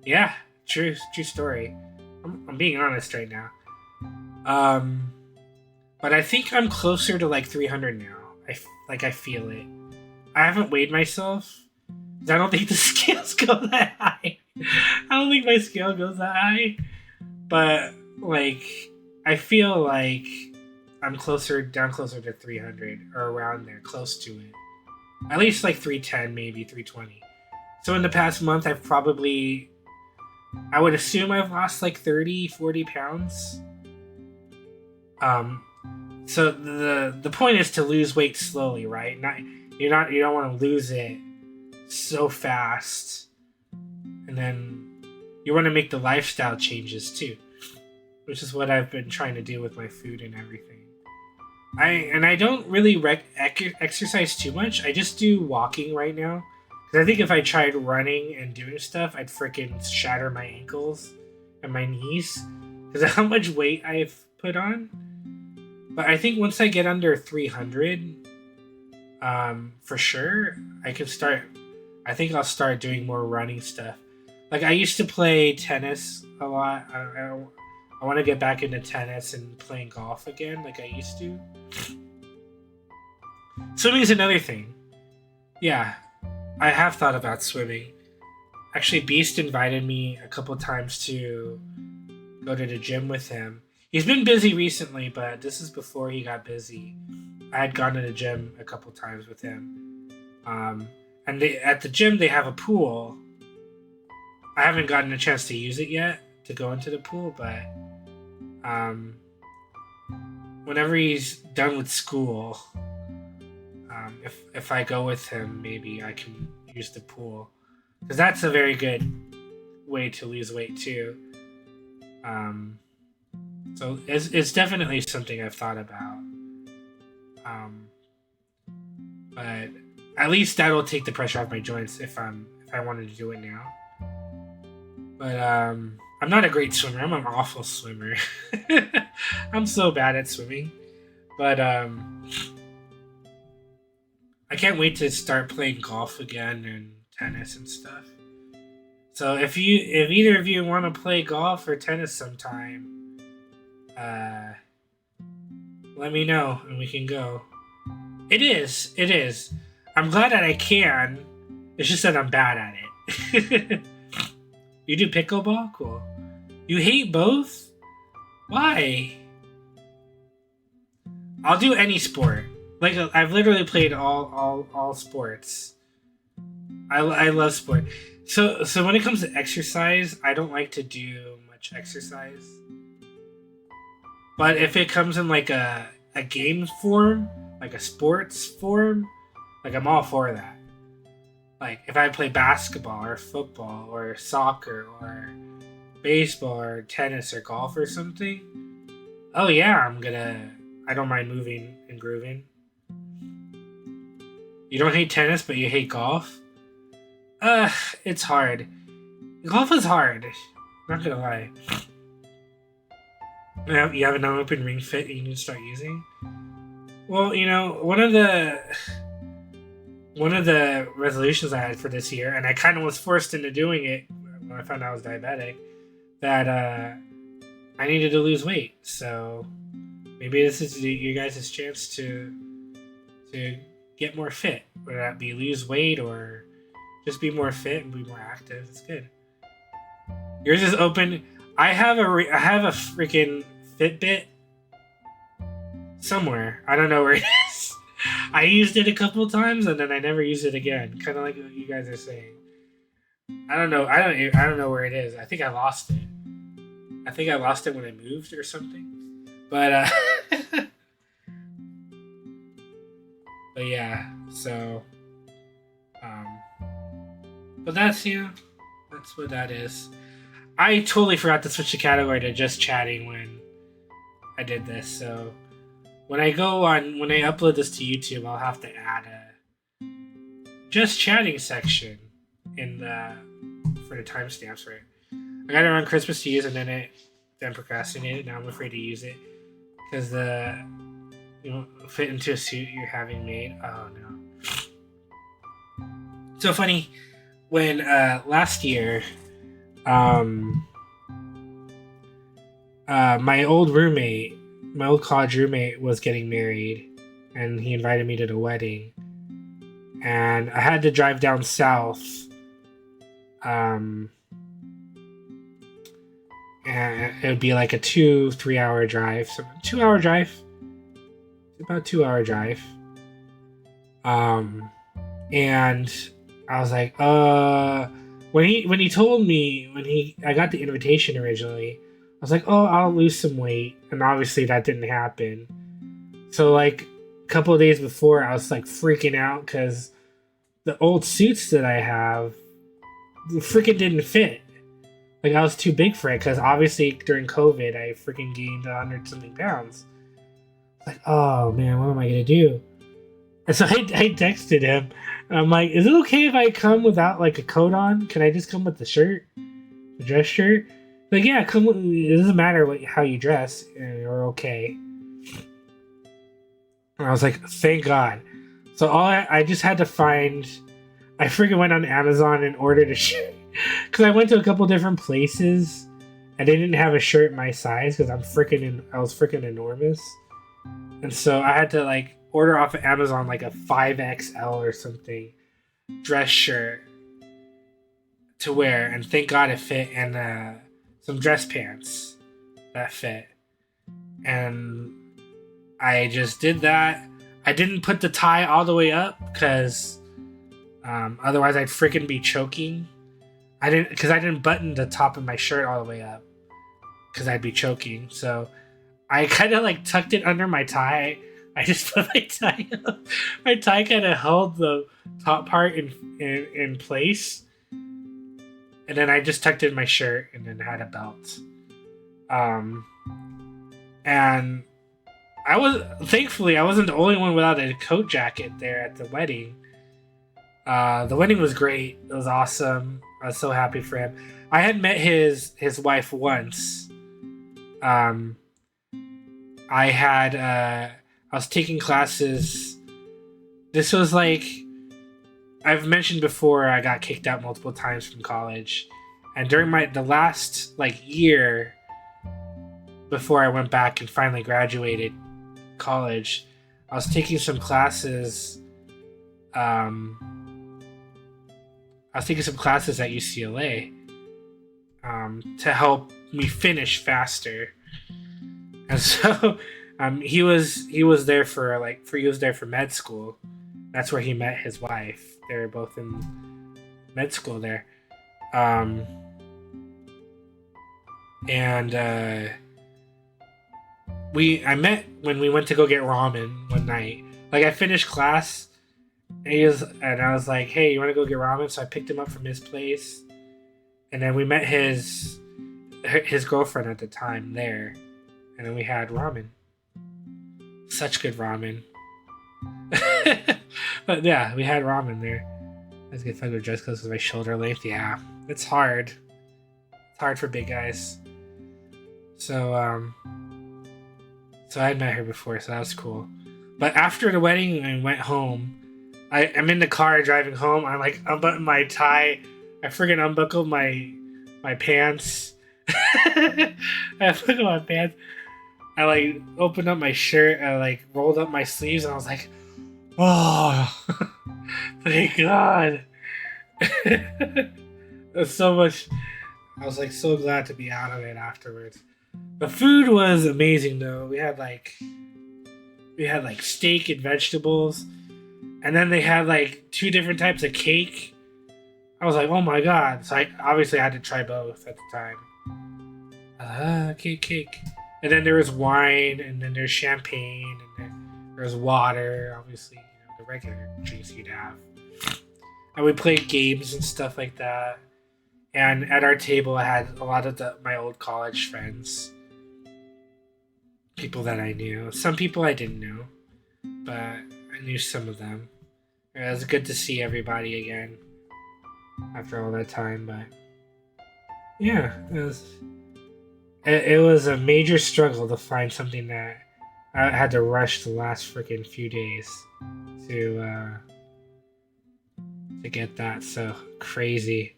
Yeah, true story. I'm being honest right now. But I think I'm closer to like 300 now. I feel it. I haven't weighed myself. I don't think the scales go that high. I don't think my scale goes that high. But like, I feel like I'm down closer to 300 or around there, close to it. At least like 310, maybe 320. So in the past month, I would assume I've lost like 30, 40 pounds. So the point is to lose weight slowly, right? You don't want to lose it so fast, and then you want to make the lifestyle changes too, which is what I've been trying to do with my food and everything. I don't really exercise too much. I just do walking right now, because I think if I tried running and doing stuff, I'd freaking shatter my ankles and my knees because of how much weight I've put on. But I think once I get under 300, for sure, I think I'll start doing more running stuff. Like, I used to play tennis a lot. I want to get back into tennis and playing golf again like I used to. Swimming is another thing. Yeah, I have thought about swimming. Actually, Beast invited me a couple times to go to the gym with him. He's been busy recently, but this is before he got busy. I had gone to the gym a couple times with him. And at the gym, they have a pool. I haven't gotten a chance to use it yet, to go into the pool, but whenever he's done with school, if I go with him, maybe I can use the pool, because that's a very good way to lose weight too. So it's definitely something I've thought about. But at least that'll take the pressure off my joints if I wanted to do it now. But I'm not a great swimmer. I'm an awful swimmer. I'm so bad at swimming. But I can't wait to start playing golf again and tennis and stuff. So if either of you want to play golf or tennis sometime, let me know and we can go. It is. I'm glad that I can. It's just that I'm bad at it. You do pickleball? Cool. You hate both? Why? I'll do any sport. Like, I've literally played all sports. I love sport. So when it comes to exercise, I don't like to do much exercise. But if it comes in like a game form, like a sports form, like I'm all for that. Like if I play basketball or football or soccer or baseball or tennis or golf or something, oh yeah, I don't mind moving and grooving. You don't hate tennis, but you hate golf? It's hard. Golf is hard. Not gonna lie. You have an open ring fit you need to start using? Well, one of the resolutions I had for this year, and I kind of was forced into doing it when I found out I was diabetic, that I needed to lose weight. So maybe this is you guys' chance to get more fit, whether that be lose weight or just be more fit and be more active. It's good. Yours is open. I have a freaking Fitbit somewhere. I don't know where it is. I used it a couple times and then I never used it again. Kind of like what you guys are saying. I don't know. I don't know where it is. I think I lost it. I think I lost it when I moved or something. But but yeah. So but that's that's what that is. I totally forgot to switch the category to just chatting when I did this. So when I upload this to YouTube, I'll have to add a just chatting section for the timestamps for it. I got it around Christmas to use, and then procrastinated. Now I'm afraid to use it because fit into a suit you're having made. Oh no! So funny when last year, my old college roommate was getting married, and he invited me to the wedding, and I had to drive down south. And it would be like a 2-3 hour drive. So 2 hour drive. About 2 hour drive. And I was like, when he told me I got the invitation originally, I was like, oh, I'll lose some weight, and obviously that didn't happen. So like a couple of days before, I was like freaking out because the old suits that I have freaking didn't fit. Like I was too big for it because obviously during COVID I freaking gained 100-something pounds. Like, oh man, what am I gonna do? And so I texted him. And I'm like, is it okay if I come without like a coat on? Can I just come with the shirt, the dress shirt? Like, yeah, come. It doesn't matter how you dress, you're okay. And I was like, thank God. So I just had to find. I freaking went on Amazon and ordered a shirt because I went to a couple different places and they didn't have a shirt my size because I was freaking enormous, and so I had to like order off of Amazon like a 5XL or something dress shirt to wear, and thank God it fit, and some dress pants that fit. And I just did that. I didn't put the tie all the way up because otherwise I'd freaking be choking. I didn't button the top of my shirt all the way up because I'd be choking. So I kind of like tucked it under my tie. I just put my tie up. My tie kind of held the top part in place. And then I just tucked in my shirt and then had a belt. And thankfully I wasn't the only one without a coat jacket there at the wedding. The wedding was great. It was awesome. I was so happy for him. I had met his wife once. I was taking classes. This was like, I've mentioned before, I got kicked out multiple times from college. And during the last like year before I went back and finally graduated college, I was taking some classes. I was taking some classes at UCLA to help me finish faster. And so he was there for med school. That's where he met his wife. They were both in med school there. I met when we went to go get ramen one night. Like, I finished class and I was like, hey, you want to go get ramen? So I picked him up from his place. And then we met his girlfriend at the time there. And then we had ramen. Such good ramen. But yeah, we had ramen there. I was getting fucking dressed because of my shoulder length. Yeah, it's hard. It's hard for big guys. So I had met her before, so that was cool. But after the wedding, I went home. I'm in the car driving home. I like unbuttoned my tie. I friggin' unbuckled my pants. I unbuckled my pants. I like opened up my shirt. I like rolled up my sleeves, and I was like, "Oh, thank God!" There's so much. I was like so glad to be out of it afterwards. The food was amazing, though. We had like steak and vegetables, and then they had like 2 different types of cake. I was like, "Oh my God!" So I obviously had to try both at the time. Cake. And then there was wine, and then there's champagne, and then there's water, obviously, the regular drinks you'd have. And we played games and stuff like that. And at our table, I had a lot of my old college friends. People that I knew. Some people I didn't know, but I knew some of them. It was good to see everybody again after all that time, but yeah, it was a major struggle to find something that I had to rush the last freaking few days to get that. So crazy.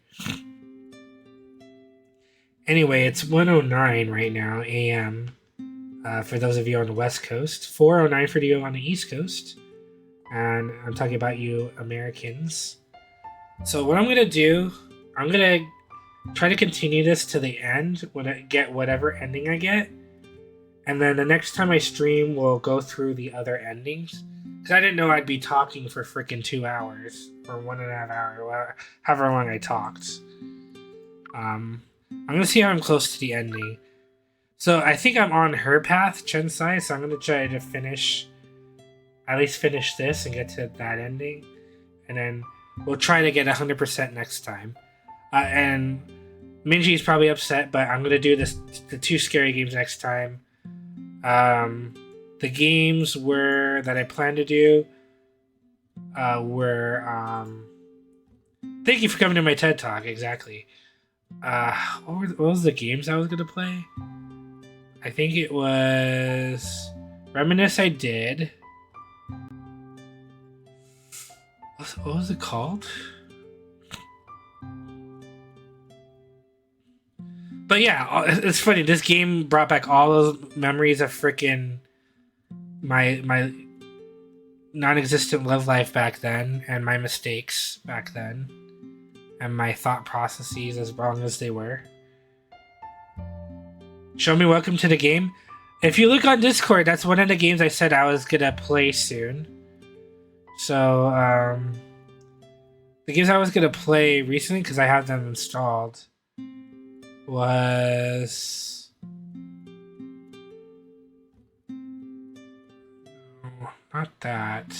Anyway, it's 1:09 right now a.m. For those of you on the West Coast, 4:09 for you on the East Coast, and I'm talking about you Americans. So what I'm gonna do, I'm gonna try to continue this to the end when I get whatever ending I get. And then the next time I stream, we'll go through the other endings. Because I didn't know I'd be talking for freaking 2 hours. Or 1.5 hours. However long I talked. I'm going to see how I'm close to the ending. So I think I'm on her path, Chensai. So I'm going to try to at least finish this and get to that ending. And then we'll try to get 100% next time. And Minji is probably upset, but I'm going to do the 2 scary games next time. The games that I plan to do were thank you for coming to my TED Talk, exactly. What was the games I was going to play? I think it was Reminisce I did. What was it called? But yeah, it's funny. This game brought back all those memories of freaking my non-existent love life back then, and my mistakes back then, and my thought processes as wrong as they were. Show me welcome to the game. If you look on Discord, that's one of the games I said I was gonna play soon. So the games I was gonna play recently, because I have them installed, was not that.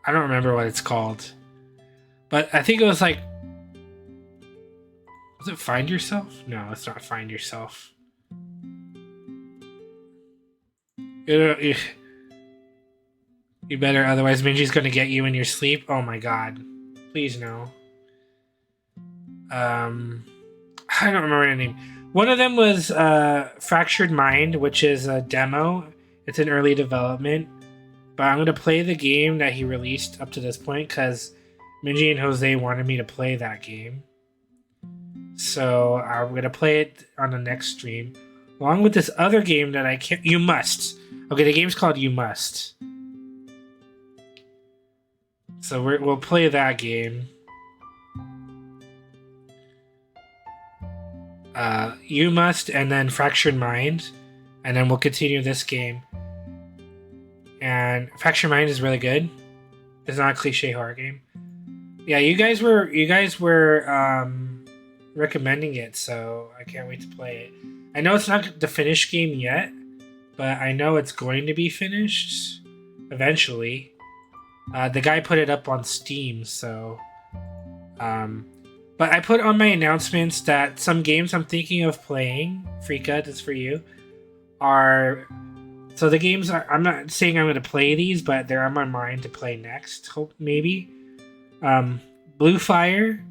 I don't remember what it's called. But I think it was like... Was it Find Yourself? No, it's not Find Yourself. You better, otherwise Minji's gonna get you in your sleep. Oh my god. Please no. I don't remember the name. One of them was Fractured Mind, which is a demo. It's in early development. But I'm gonna play the game that he released up to this point because Minji and Jose wanted me to play that game. So I'm gonna play it on the next stream. Along with this other game that I can't... You Must. Okay, the game's called You Must. So we'll play that game. You Must, and then Fractured Mind, and then we'll continue this game. And Fractured Mind is really good. It's not a cliche horror game. Yeah, you guys were recommending it, so I can't wait to play it. I know it's not the finished game yet, but I know it's going to be finished eventually. The guy put it up on Steam, so... But I put on my announcements that some games I'm thinking of playing, Frika, this is for you, are... So the games are... I'm not saying I'm going to play these, but they're on my mind to play next, hope maybe. Blue Fire,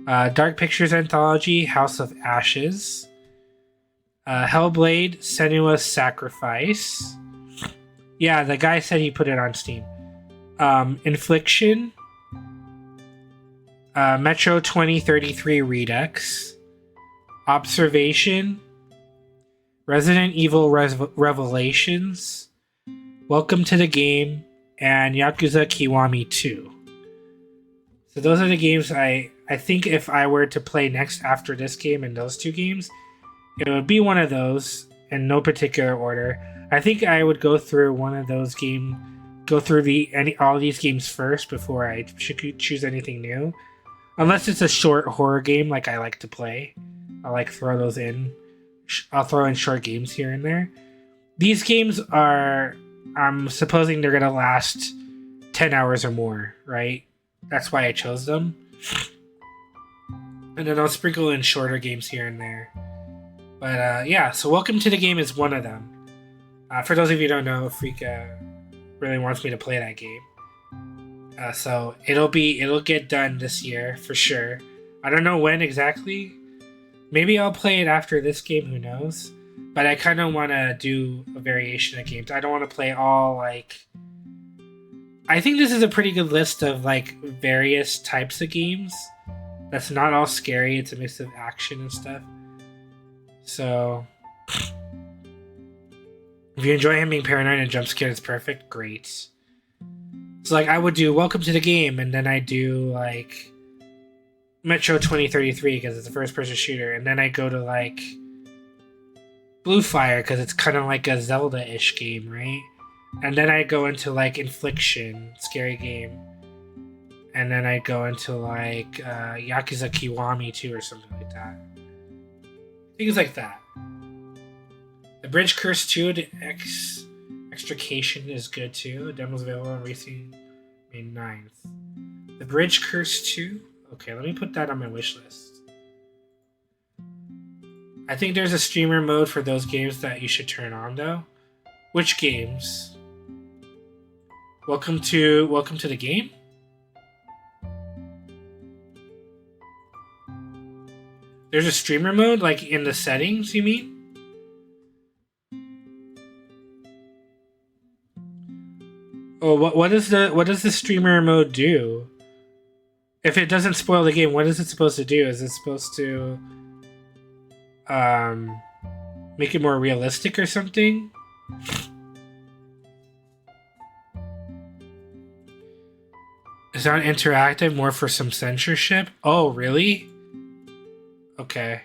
Dark Pictures Anthology, House of Ashes, Hellblade, Senua's Sacrifice. Yeah, the guy said he put it on Steam. Infliction, Metro 2033 Redux, Observation, Resident Evil Revelations, Welcome to the Game, and Yakuza Kiwami 2. So those are the games I think if I were to play next after this game and those two games, it would be one of those in no particular order. I think I would go through one of those games, go through all these games first before I choose anything new. Unless it's a short horror game like I like to play. I'll throw those in. I'll throw in short games here and there. These games are, I'm supposing they're going to last 10 hours or more, right? That's why I chose them. And then I'll sprinkle in shorter games here and there. But yeah, so Welcome to the Game is one of them. For those of you who don't know, Frika really wants me to play that game. So it'll get done this year for sure. I don't know when exactly. Maybe I'll play it after this game, who knows? But I kind of want to do a variation of games. I don't want to play all I think this is a pretty good list of various types of games. That's not all scary. It's a mix of action and stuff. So if you enjoy him being paranoid and jump scared, it's perfect. Great. So I would do Welcome to the Game, and then I do Metro 2033 because it's a first-person shooter, and then I go to Blue Fire because it's kind of like a Zelda-ish game, right? And then I go into Infliction, scary game, and then I go into Yakuza Kiwami 2 or something like that. Things like that. The Bridge Curse 2, the Extrication is good too. The demo's available on releasing May 9th. The Bridge Curse 2? Okay, let me put that on my wish list. I think there's a streamer mode for those games that you should turn on though. Which games? Welcome to the Game? There's a streamer mode in the settings, you mean? Oh, what does the streamer mode do? If it doesn't spoil the game, what is it supposed to do? Is it supposed to make it more realistic or something? Is that interactive, more for some censorship? Oh, really? Okay.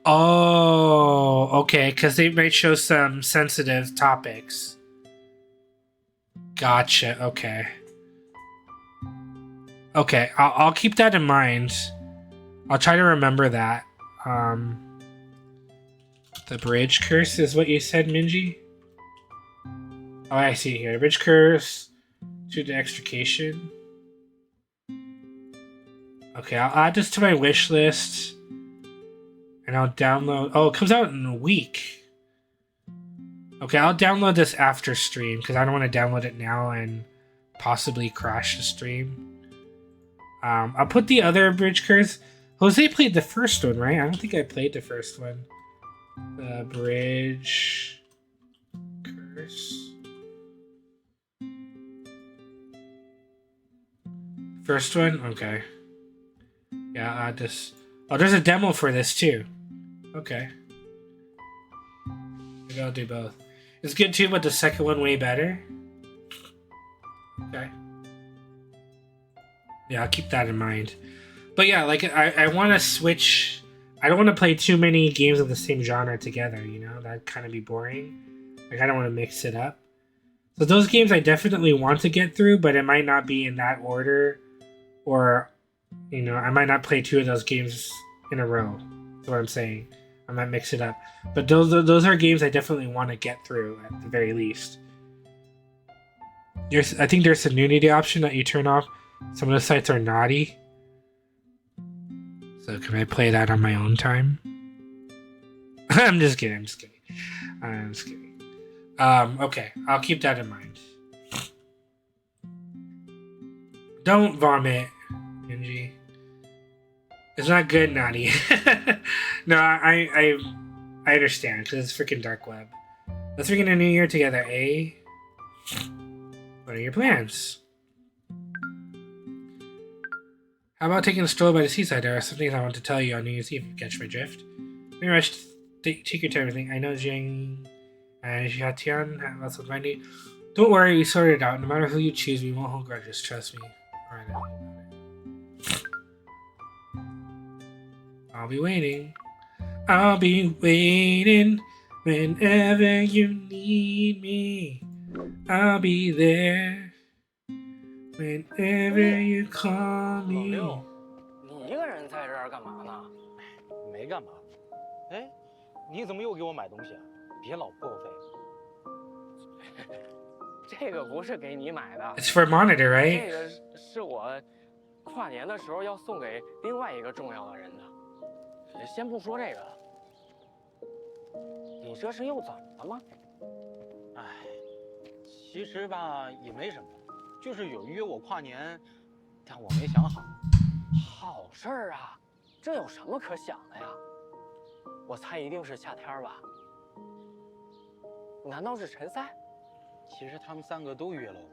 Oh, okay, because they might show some sensitive topics. Gotcha, okay. Okay, I'll keep that in mind. I'll try to remember that. The bridge curse is what you said, Minji? Oh, I see it here. Bridge curse to the extrication. Okay, I'll add this to my wish list. And I'll download... Oh, it comes out in a week. Okay, I'll download this after stream, because I don't want to download it now and possibly crash the stream. I'll put the other bridge curse... Jose played the first one, right? I don't think I played the first one. The bridge curse. First one? Okay. Yeah, just... Oh, there's a demo for this too. Okay. Maybe I'll do both. It's good too, but the second one way better. Okay. Yeah, I'll keep that in mind. But yeah, like, I want to switch... I don't want to play too many games of the same genre together, you know? That'd kind of be boring. Like, I don't want to mix it up. So those games I definitely want to get through, but it might not be in that order. Or, you know, I might not play two of those games in a row. That's what I'm saying. I might mix it up. But those are games I definitely want to get through, at the very least. I think there's a nudity option that you turn off. Some of the sites are naughty. So can I play that on my own time? I'm just kidding. Okay, I'll keep that in mind. Don't vomit, Minji. It's not good, Naughty. No, I understand, because it's freaking dark web. Let's begin a new year together, eh? What are your plans? How about taking a stroll by the seaside? There are some things I want to tell you on New Year's Eve, if you catch my drift. Maybe I should take your time to think. I know Jing and Xiatian have lots of money. Don't worry, we sorted it out. No matter who you choose, we won't hold grudges, trust me. Alright, I'll be waiting. I'll be waiting whenever you need me. I'll be there whenever you call me. 你一个人在这儿干嘛呢？没干嘛。哎，你怎么又给我买东西啊？别老破费。这个不是给你买的。 It's for monitor, right? 这个是我跨年的时候要送给另外一个重要的人的。先不说这个，你这是又怎么了吗？哎，其实吧也没什么，就是有约我跨年，但我没想好。好事儿啊，这有什么可想的呀？我猜一定是夏天吧？难道是陈赛？其实他们三个都约了我。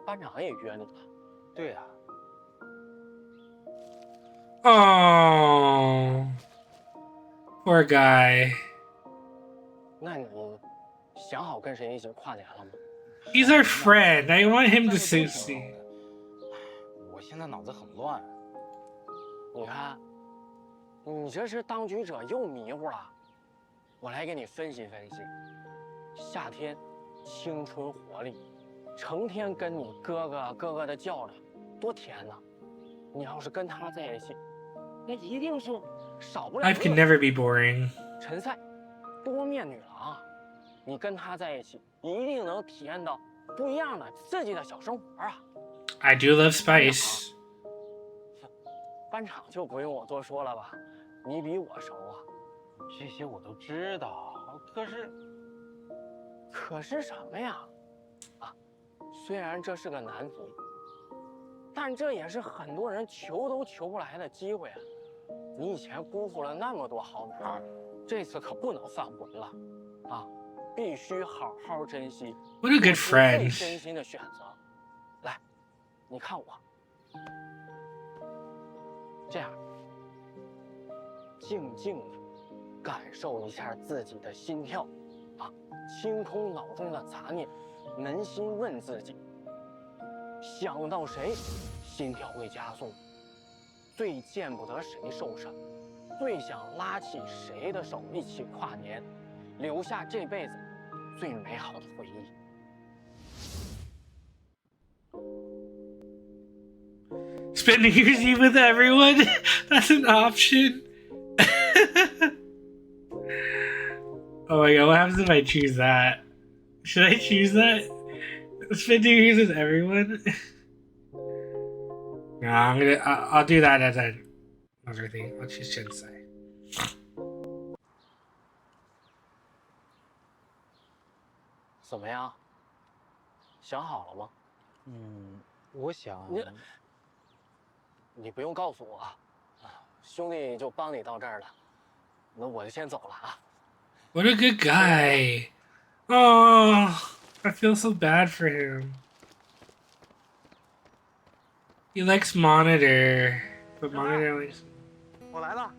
班长也约你了？对呀。 Oh, poor guy. 那你想好跟谁一起跨年了吗？ He's our friend. I want him to succeed. 我现在脑子很乱。你看，你这是当局者又迷糊了。我来给你分析分析。夏天，青春活力，成天跟你哥哥的叫着，多甜呐！你要是跟他在一起。 那一定是少不了。 Life can never be boring. 陈赛，多面女郎，你跟她在一起，一定能体验到不一样的刺激的小生活啊！ I do love spice. 班长就不用我多说了吧，你比我熟啊。这些我都知道，可是什么呀？啊，虽然这是个难题，但这也是很多人求都求不来的机会啊！ 你以前辜负了那么多好女孩，这次可不能犯浑了，啊！必须好好珍惜。What a good friend！ 最真心的选择。来，你看我，这样，静静的感受一下自己的心跳，啊，清空脑中的杂念，扪心问自己：想到谁，心跳会加速。 最见不得谁受伤，最想拉起谁的手一起跨年，留下这辈子最美好的回忆。Spend New Year's Eve with everyone? That's an option. Oh my god, what happens if I choose that? Should I choose that? Spend 2 years with everyone? No, I'll do that as another thing. I'll choose Shinsei. 怎么样？想好了吗？我想，你不用告诉我，兄弟就帮你到这儿了，那我就先走了啊。What a good guy! Oh, I feel so bad for him. He likes Monitor, but Monitor likes. 我来了。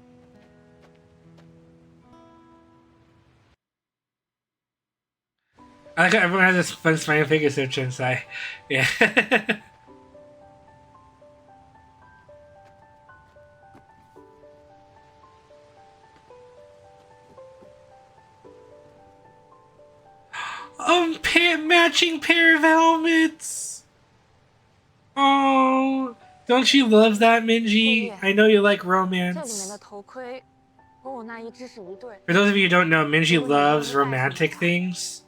I like how everyone has this fun smiling face except Shinsei. Yeah. Matching pair of helmets. Oh, don't you love that, Minji? I know you like romance. For those of you who don't know, Minji loves romantic things.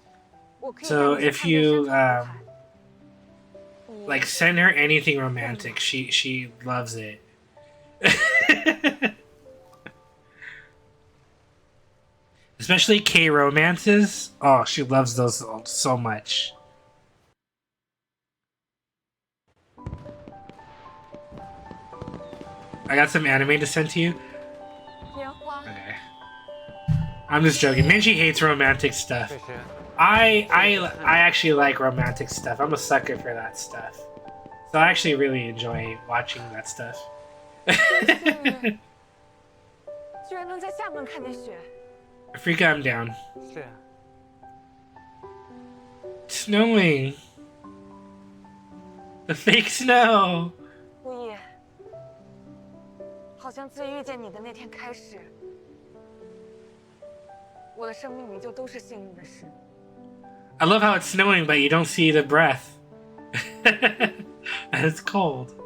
So if you like send her anything romantic, she loves it. Especially K romances. Oh, she loves those so much. I got some anime to send to you. Okay. I'm just joking. Minji hates romantic stuff. I actually like romantic stuff. I'm a sucker for that stuff. So I actually really enjoy watching that stuff. 居然能在厦门看见雪。 Freak, I'm down. 是。 Snowing. The fake snow. 无意，好像自遇见你的那天开始，我的生命里就都是幸运的事。 I love how it's snowing, but you don't see the breath. And it's cold.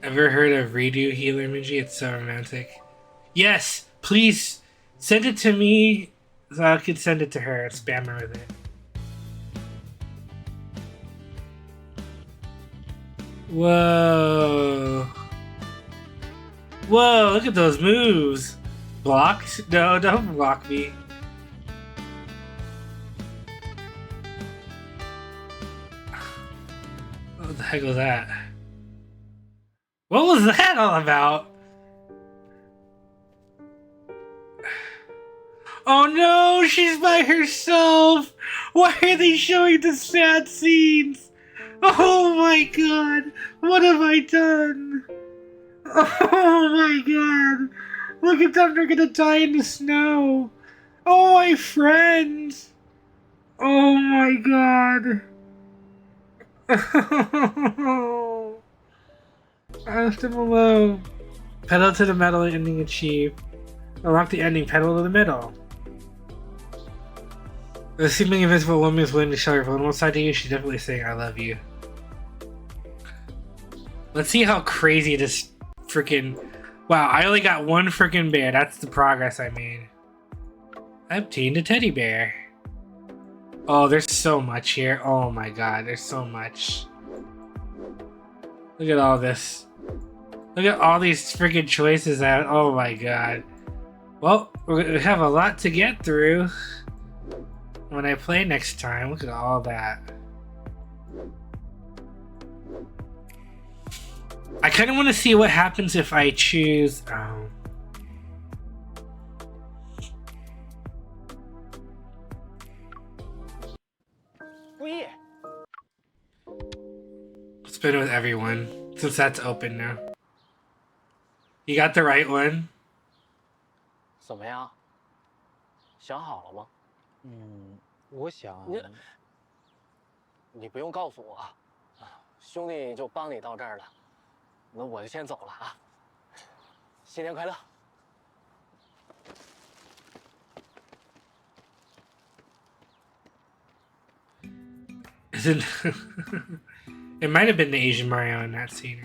Ever heard of Redo Healer Minji? It's so romantic. Yes, please send it to me so I could send it to her and spam her with it. Whoa. Whoa, look at those moves. Blocked? No, don't block me. What the heck was that? What was that all about? Oh no, she's by herself! Why are they showing the sad scenes? Oh my god, what have I done? Oh my god, look at them, they're gonna die in the snow. Oh, my friends. Oh my god. I left him alone. Pedal to the metal, ending achieved. Unlock the ending, pedal to the metal. The seemingly invisible woman is willing to show her from one side to you. She's definitely saying, I love you. Let's see how crazy this freaking... Wow, I only got one freaking bear. That's the progress I made. I obtained a teddy bear. Oh, there's so much here. Oh my god, there's so much. Look at all this. Look at all these freaking choices out. Oh my god. Well, we have a lot to get through when I play next time. Look at all that. I kind of want to see what happens if I choose... Spin with everyone, since that's open now. You got the right one? 怎么样？想好了吗？我想，你不用告诉我，兄弟就帮你到这儿了，那我就先走了啊。新年快乐！ Isn't it might have been the Asian Mario in that scene.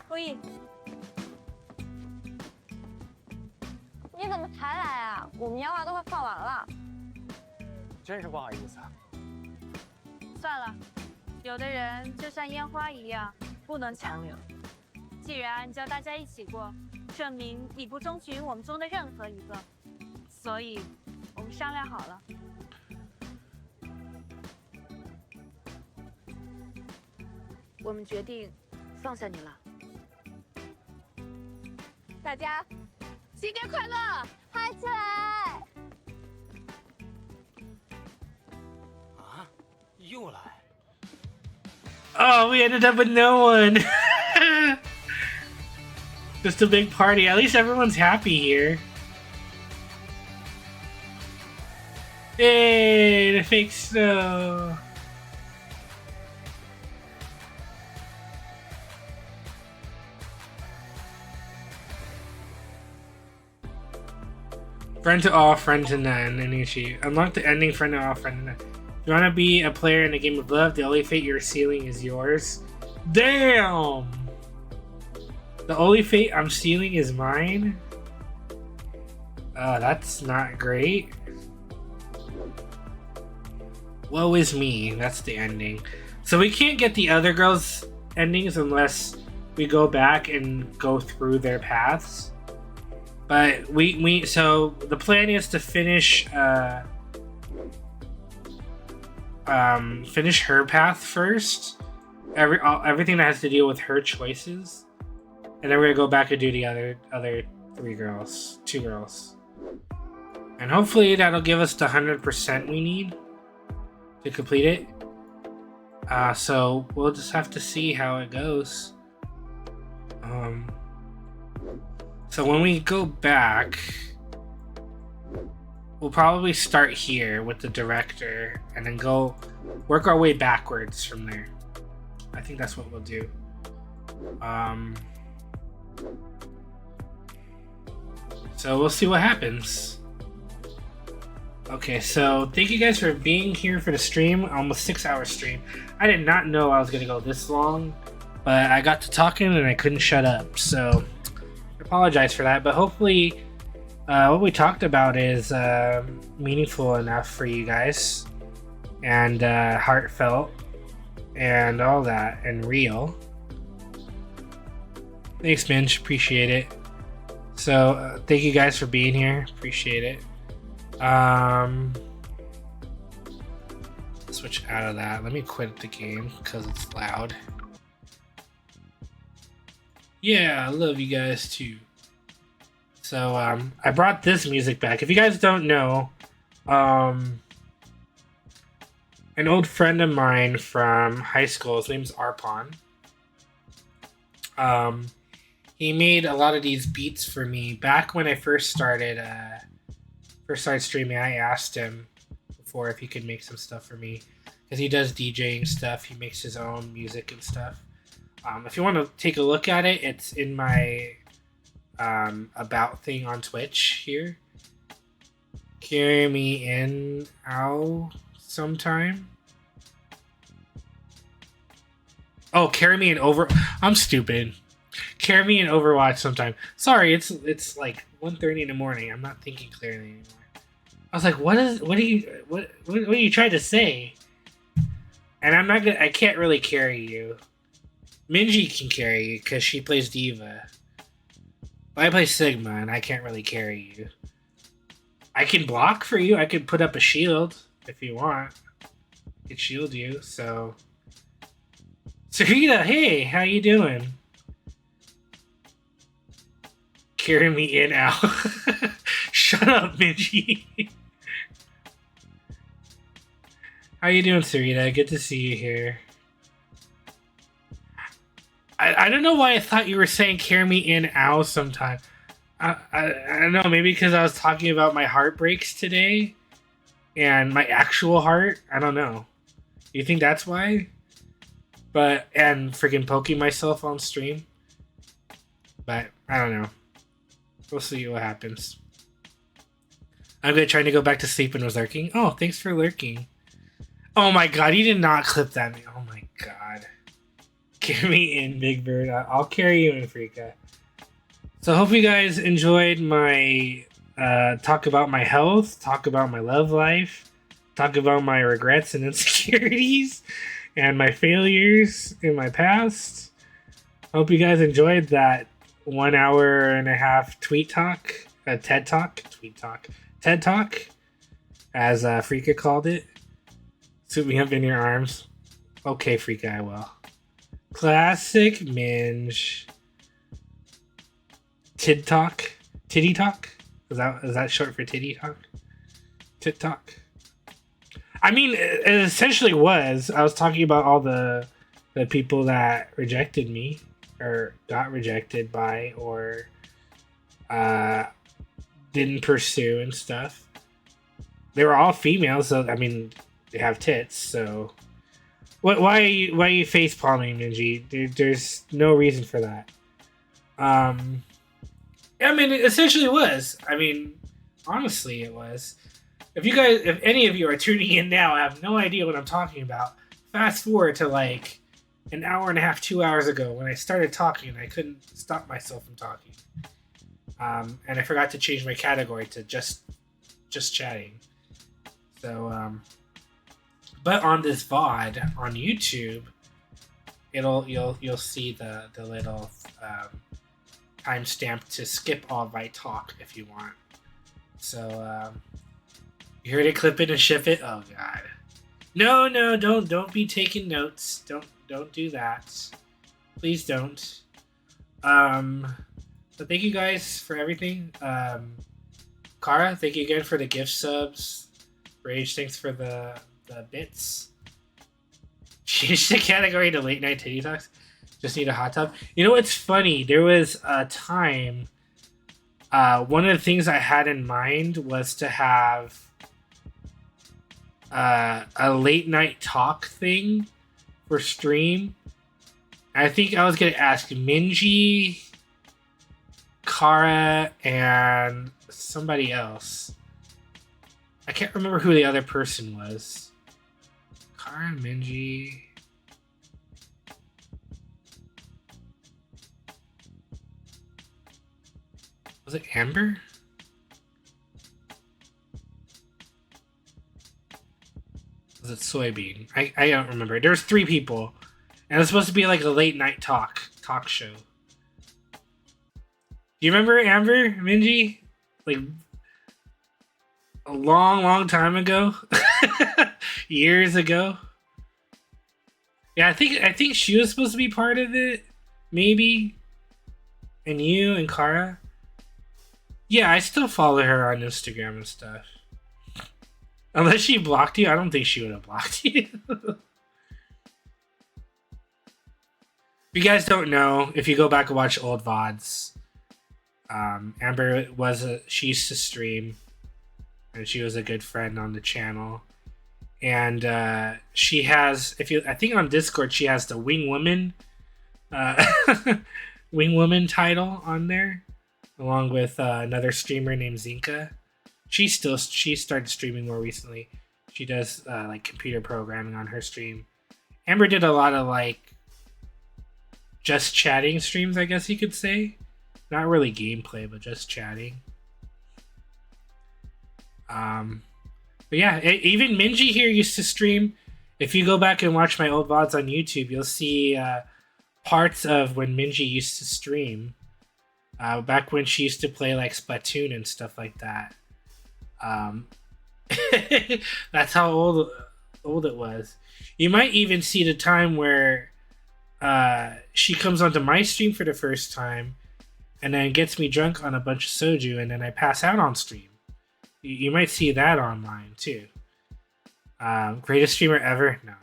周易，你怎么才来啊？我们烟花都快放完了。真是不好意思啊。算了，有的人就像烟花一样，不能强留。既然叫大家一起过，证明你不争取我们中的任何一个，所以我们商量好了。 我们决定放下你了。大家新年快乐，嗨起来！啊，又来。 Oh, we ended up with no one. Just a big party. At least everyone's happy here. Hey, the fake snow. Friend to all, friend to none. Anishi. Unlock the ending friend to all, friend to none. If you want to be a player in a game of love, the only fate you're sealing is yours. Damn! The only fate I'm sealing is mine? That's not great. Woe is me. That's the ending. So we can't get the other girls' endings unless we go back and go through their paths. But so the plan is to finish finish her path first. Everything that has to deal with her choices, and then we're gonna go back and do the other two girls, and hopefully that'll give us the 100% we need to complete it. So we'll just have to see how it goes. So when we go back, we'll probably start here with the director and then go work our way backwards from there. I think that's what we'll do. So we'll see what happens. Okay, so thank you guys for being here for the stream, almost 6-hour stream. I did not know I was gonna go this long, but I got to talking and I couldn't shut up, so I apologize for that, but hopefully what we talked about is meaningful enough for you guys, and heartfelt, and all that, and real. Thanks, Minch. Appreciate it. So thank you guys for being here. Appreciate it. Switch out of that. Let me quit the game because it's loud. Yeah, I love you guys too. So I brought this music back. If you guys don't know, an old friend of mine from high school, his name's Arpon. He made a lot of these beats for me back when I first started streaming. I asked him before if he could make some stuff for me because he does DJing stuff. He makes his own music and stuff. If you want to take a look at it, it's in my about thing on Twitch here. Carry me in sometime. Oh, carry me in I'm stupid. Carry me in Overwatch sometime. Sorry, it's like 1:30 in the morning. I'm not thinking clearly anymore. I was like, what are you trying to say? And I can't really carry you. Minji can carry you because she plays Diva. But I play Sigma and I can't really carry you. I can block for you. I can put up a shield if you want. I can shield you, so. Sarita, hey, how you doing? Carry me in, Al. Shut up, Minji. How you doing, Sarita? Good to see you here. I don't know why I thought you were saying carry me in, Al, sometime. I don't know, maybe because I was talking about my heartbreaks today and my actual heart. I don't know. You think that's why? And freaking poking myself on stream. But I don't know. We'll see what happens. I'm gonna try to go back to sleep and was lurking. Oh, thanks for lurking. Oh my god, you did not clip that. Oh my god. Get me in, Big Bird. I'll carry you in, Freaka. So I hope you guys enjoyed my talk about my health, talk about my love life, talk about my regrets and insecurities, and my failures in my past. Hope you guys enjoyed that 1 hour and a half TED Talk, as Freaka called it. Suit me up in your arms. Okay, Freaka, I will. Classic Minge. Titty Talk? Is that short for Titty Talk? Tit Talk. I mean, it essentially was. I was talking about all the people that rejected me, or got rejected by, or didn't pursue and stuff. They were all females, so I mean, they have tits. So, why are you face palming, Minji? There's no reason for that. I mean, it essentially was. I mean, honestly, it was. If any of you are tuning in now, I have no idea what I'm talking about. Fast forward to like an hour and a half, 2 hours ago when I started talking and I couldn't stop myself from talking. And I forgot to change my category to just chatting. So, but on this VOD on YouTube, you'll see the little timestamp to skip all my talk if you want. So, you heard it, clip it and ship it. Oh god, no, don't be taking notes. Don't do that. Please don't. But thank you guys for everything. Kara, thank you again for the gift subs. Rage, thanks for the bits. Change the category to late night titty talks. Just need a hot tub. You know what's funny? There was a time. One of the things I had in mind was to have a late night talk thing for stream. I think I was gonna ask Minji, Kara, and somebody else. I can't remember who the other person was. Kara, Minji. Was it Amber? Was it Soybean? I don't remember. There's 3 people. And it's supposed to be like a late night talk show. Do you remember Amber, Minji? Like a long time ago? Years ago? Yeah, I think she was supposed to be part of it. Maybe. And you and Kara. Yeah, I still follow her on Instagram and stuff. Unless she blocked you, I don't think she would have blocked you. If you guys don't know, if you go back and watch old VODs, Amber she used to stream, and she was a good friend on the channel. And she has, I think on Discord, she has the Wing Woman, Wing Woman title on there, along with another streamer named Zinka. She started streaming more recently. She does like computer programming on her stream. Amber did a lot of like just chatting streams, I guess you could say. Not really gameplay, but just chatting. But yeah, even Minji here used to stream. If you go back and watch my old VODs on YouTube, you'll see parts of when Minji used to stream. Back when she used to play like Splatoon and stuff like that. That's how old it was. You might even see the time where she comes onto my stream for the first time and then gets me drunk on a bunch of soju and then I pass out on stream. You might see that online too. Greatest streamer ever? No.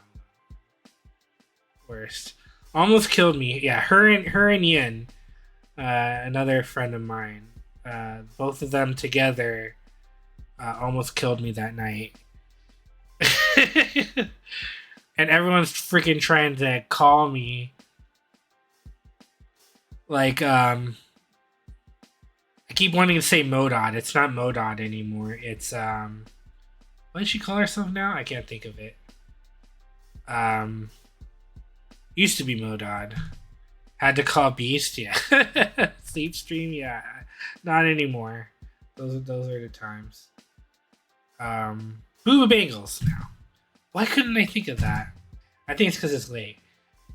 Worst. Almost killed me. Yeah, her and Yin, another friend of mine. Both of them together almost killed me that night. And everyone's freaking trying to call me. Like, I keep wanting to say Modod. It's not Modod anymore. It's, what does she call herself now? I can't think of it. Used to be Modod. Had to call Beast, yeah. Sleep Stream, yeah. Not anymore. Those are the times. Booba Bangles now. Why couldn't I think of that? I think it's because it's late.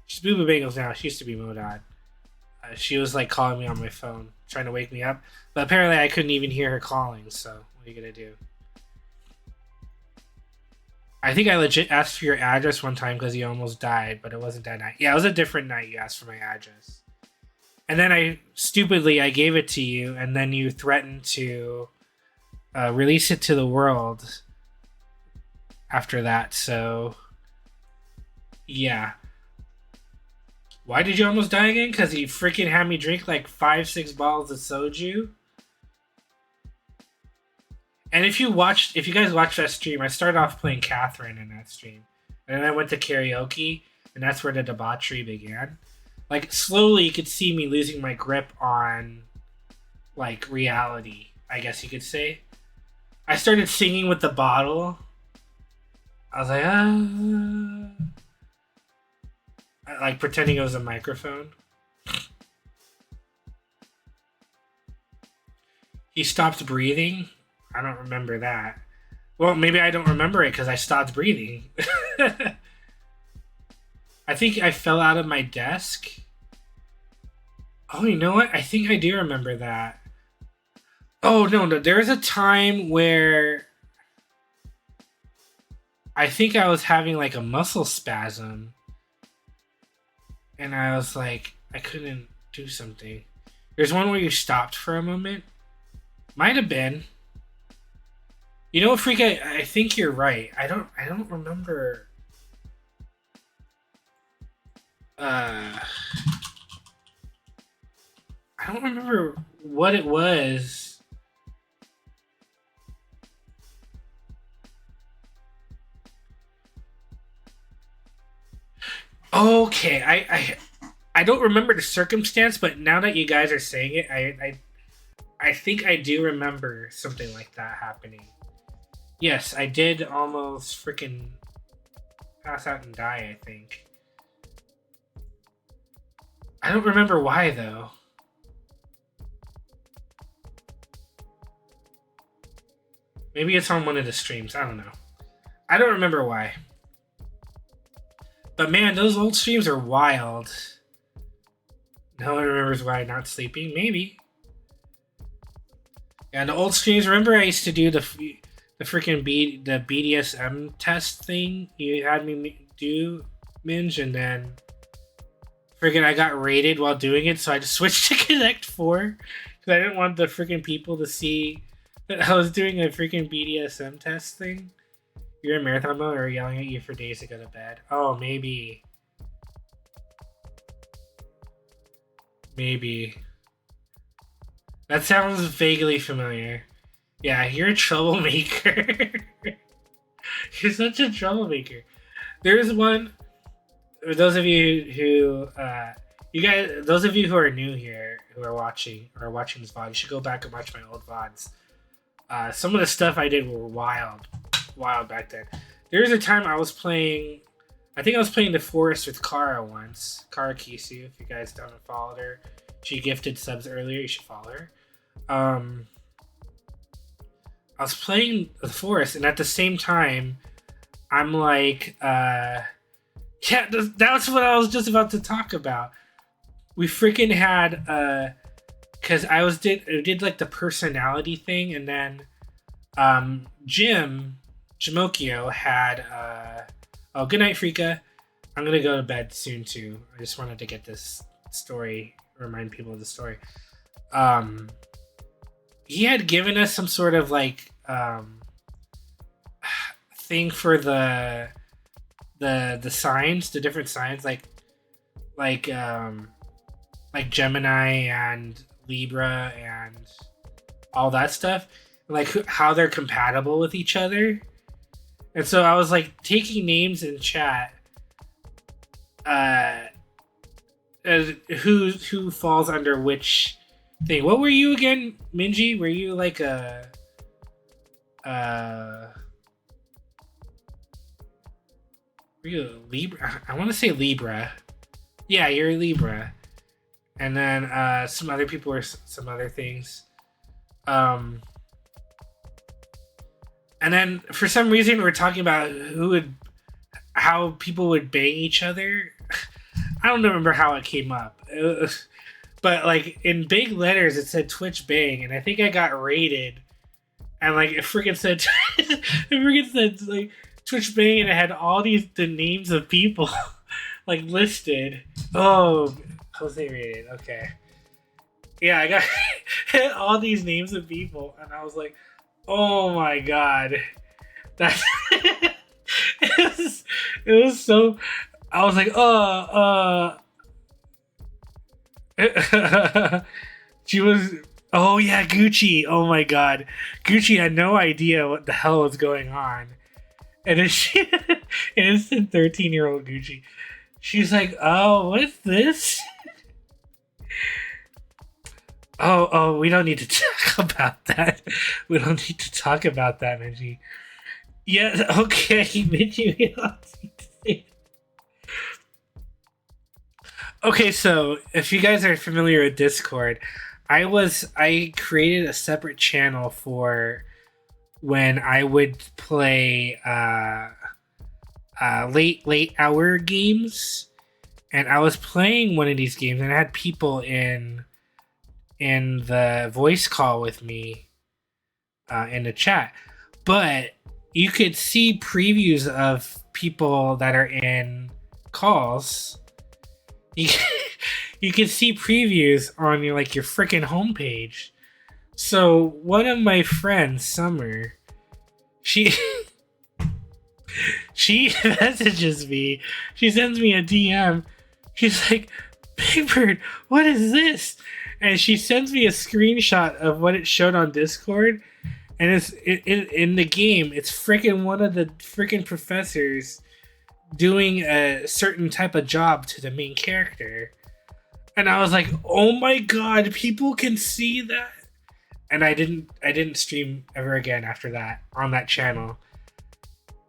She's Booba Bangles now. She used to be Modod. She was like calling me on my phone, trying to wake me up. But apparently I couldn't even hear her calling, so what are you gonna do? I think I legit asked for your address one time because you almost died, but it wasn't that night. Yeah, it was a different night you asked for my address. And then I gave it to you, and then you threatened to release it to the world after that, so yeah. Why did you almost die again? Because he freaking had me drink like 5-6 bottles of soju. And if you guys watched that stream, I started off playing Catherine in that stream. And then I went to karaoke, and that's where the debauchery began. Like, slowly you could see me losing my grip on, like, reality, I guess you could say. I started singing with the bottle. I was like, like pretending it was a microphone. He stopped breathing. I don't remember that. Well, maybe I don't remember it because I stopped breathing. I think I fell out of my desk. Oh, you know what? I think I do remember that. Oh, no. There's a time where I think I was having like a muscle spasm. And I was like, I couldn't do something. There's one where you stopped for a moment. Might have been. You know what, Freak? I think you're right. I don't remember. I don't remember what it was. Okay, I don't remember the circumstance, but now that you guys are saying it, I think I do remember something like that happening. Yes, I did almost freaking pass out and die, I think. I don't remember why, though. Maybe it's on one of the streams. I don't know. I don't remember why. But man, those old streams are wild. No one remembers why not sleeping? Maybe. Yeah, the old streams, remember I used to do the freaking the BDSM test thing you had me do, Minge, and then freaking I got raided while doing it, so I just switched to Connect 4 because I didn't want the freaking people to see that I was doing a freaking BDSM test thing. You're in marathon mode or yelling at you for days to go to bed. Oh, maybe. Maybe. That sounds vaguely familiar. Yeah, you're a troublemaker. You're such a troublemaker. There's one. For those of you who, those of you who are new here, who are watching this VOD, you should go back and watch my old VODs. Some of the stuff I did were wild back then. There was a time I was playing. I think I was playing The Forest with Kara once. Kara Kisu, if you guys haven't followed her. She gifted subs earlier, you should follow her. I was playing The Forest, and at the same time, I'm like, yeah, that's what I was just about to talk about. We freaking had, because I did like the personality thing, and then, Jimokio had, oh, good night, Frika. I'm gonna go to bed soon, too. I just wanted to get this story, remind people of the story. He had given us some sort of like thing for the signs, the different signs, like Gemini and Libra and all that stuff, like how they're compatible with each other. And so I was like taking names in chat, who falls under which thing. What were you again, Minji? Were you like a were you a Libra? I want to say Libra. Yeah, you're a Libra. And then some other people were some other things. And then for some reason we're talking about how people would bang each other. I don't remember how it came up. But like in big letters it said Twitch bang, and I think I got rated. And like it freaking said like Twitch bang, and it had all the names of people like listed. Oh, Jose rated. Okay. Yeah, I got all these names of people, and I was like, oh my god. That's it was so. I was like, she was. Oh yeah, Gucci. Oh my god, Gucci had no idea what the hell was going on, and then she, innocent 13-year-old Gucci, she's like, oh, what's this? Oh, we don't need to talk about that. We don't need to talk about that, Minji. Yeah, okay, Minji, we don't need to say. Okay, so if you guys are familiar with Discord, I created a separate channel for when I would play late hour games, and I was playing one of these games, and I had people in the voice call with me in the chat, but you could see previews of people that are in calls. You can see previews on your freaking homepage. So one of my friends, Summer, she messages me. She sends me a DM. She's like, "Big Bird, what is this?" And she sends me a screenshot of what it showed on Discord. And it's in the game. It's freaking one of the freaking professors doing a certain type of job to the main character. And I was like, oh my god, people can see that. And I didn't stream ever again after that on that channel.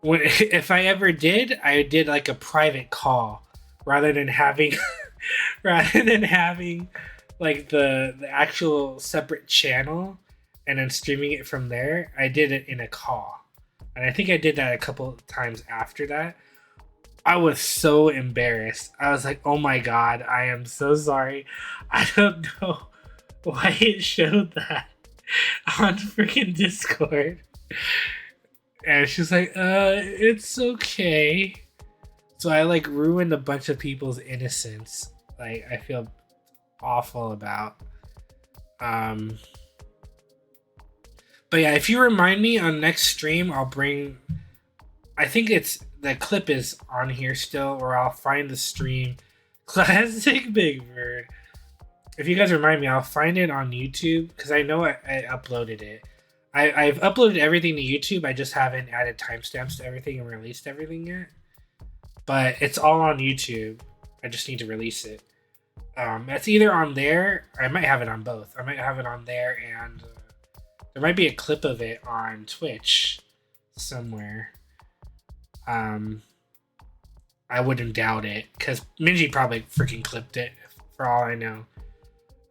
If I ever did, I did like a private call rather than having like the actual separate channel and then streaming it from there. I did it in a call. And I think I did that a couple of times after that. I was so embarrassed. I was like, oh my god, I am so sorry. I don't know why it showed that on freaking Discord. And she's like, it's okay. So I like ruined a bunch of people's innocence. Like, I feel awful about. But yeah, if you remind me on next stream, I'll bring. I think the clip is on here still, or I'll find the stream. Classic Big Bird. If you guys remind me, I'll find it on YouTube because I know I uploaded it. I've uploaded everything to YouTube. I just haven't added timestamps to everything and released everything yet. But it's all on YouTube. I just need to release it. It's either on there. I might have it on both. I might have it on there, and there might be a clip of it on Twitch somewhere. I wouldn't doubt it because Minji probably freaking clipped it for all I know.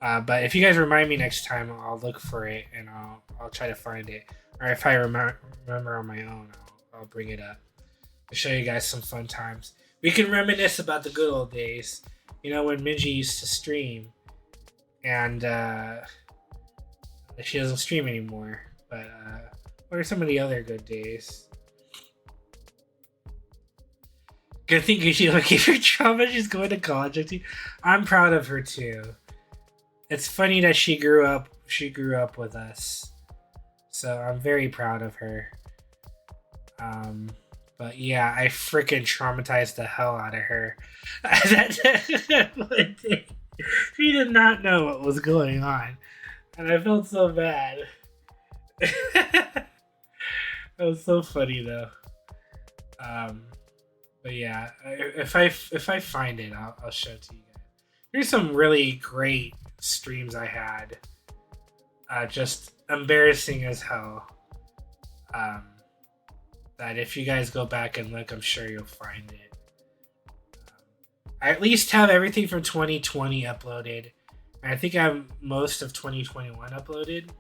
But if you guys remind me next time, I'll look for it and I'll try to find it. Or if I remember on my own, I'll bring it up to show you guys some fun times. We can reminisce about the good old days, you know, when Minji used to stream, and she doesn't stream anymore. But what are some of the other good days? Good thing she's looking for trauma. She's going to college. I'm proud of her too. It's funny that she grew up with us. So I'm very proud of her. But yeah, I freaking traumatized the hell out of her. She did not know what was going on. And I felt so bad. That was so funny though. But yeah, if I find it, I'll show it to you guys. Here's some really great streams I had. Just embarrassing as hell. That if you guys go back and look, I'm sure you'll find it. I at least have everything from 2020 uploaded. And I think I have most of 2021 uploaded.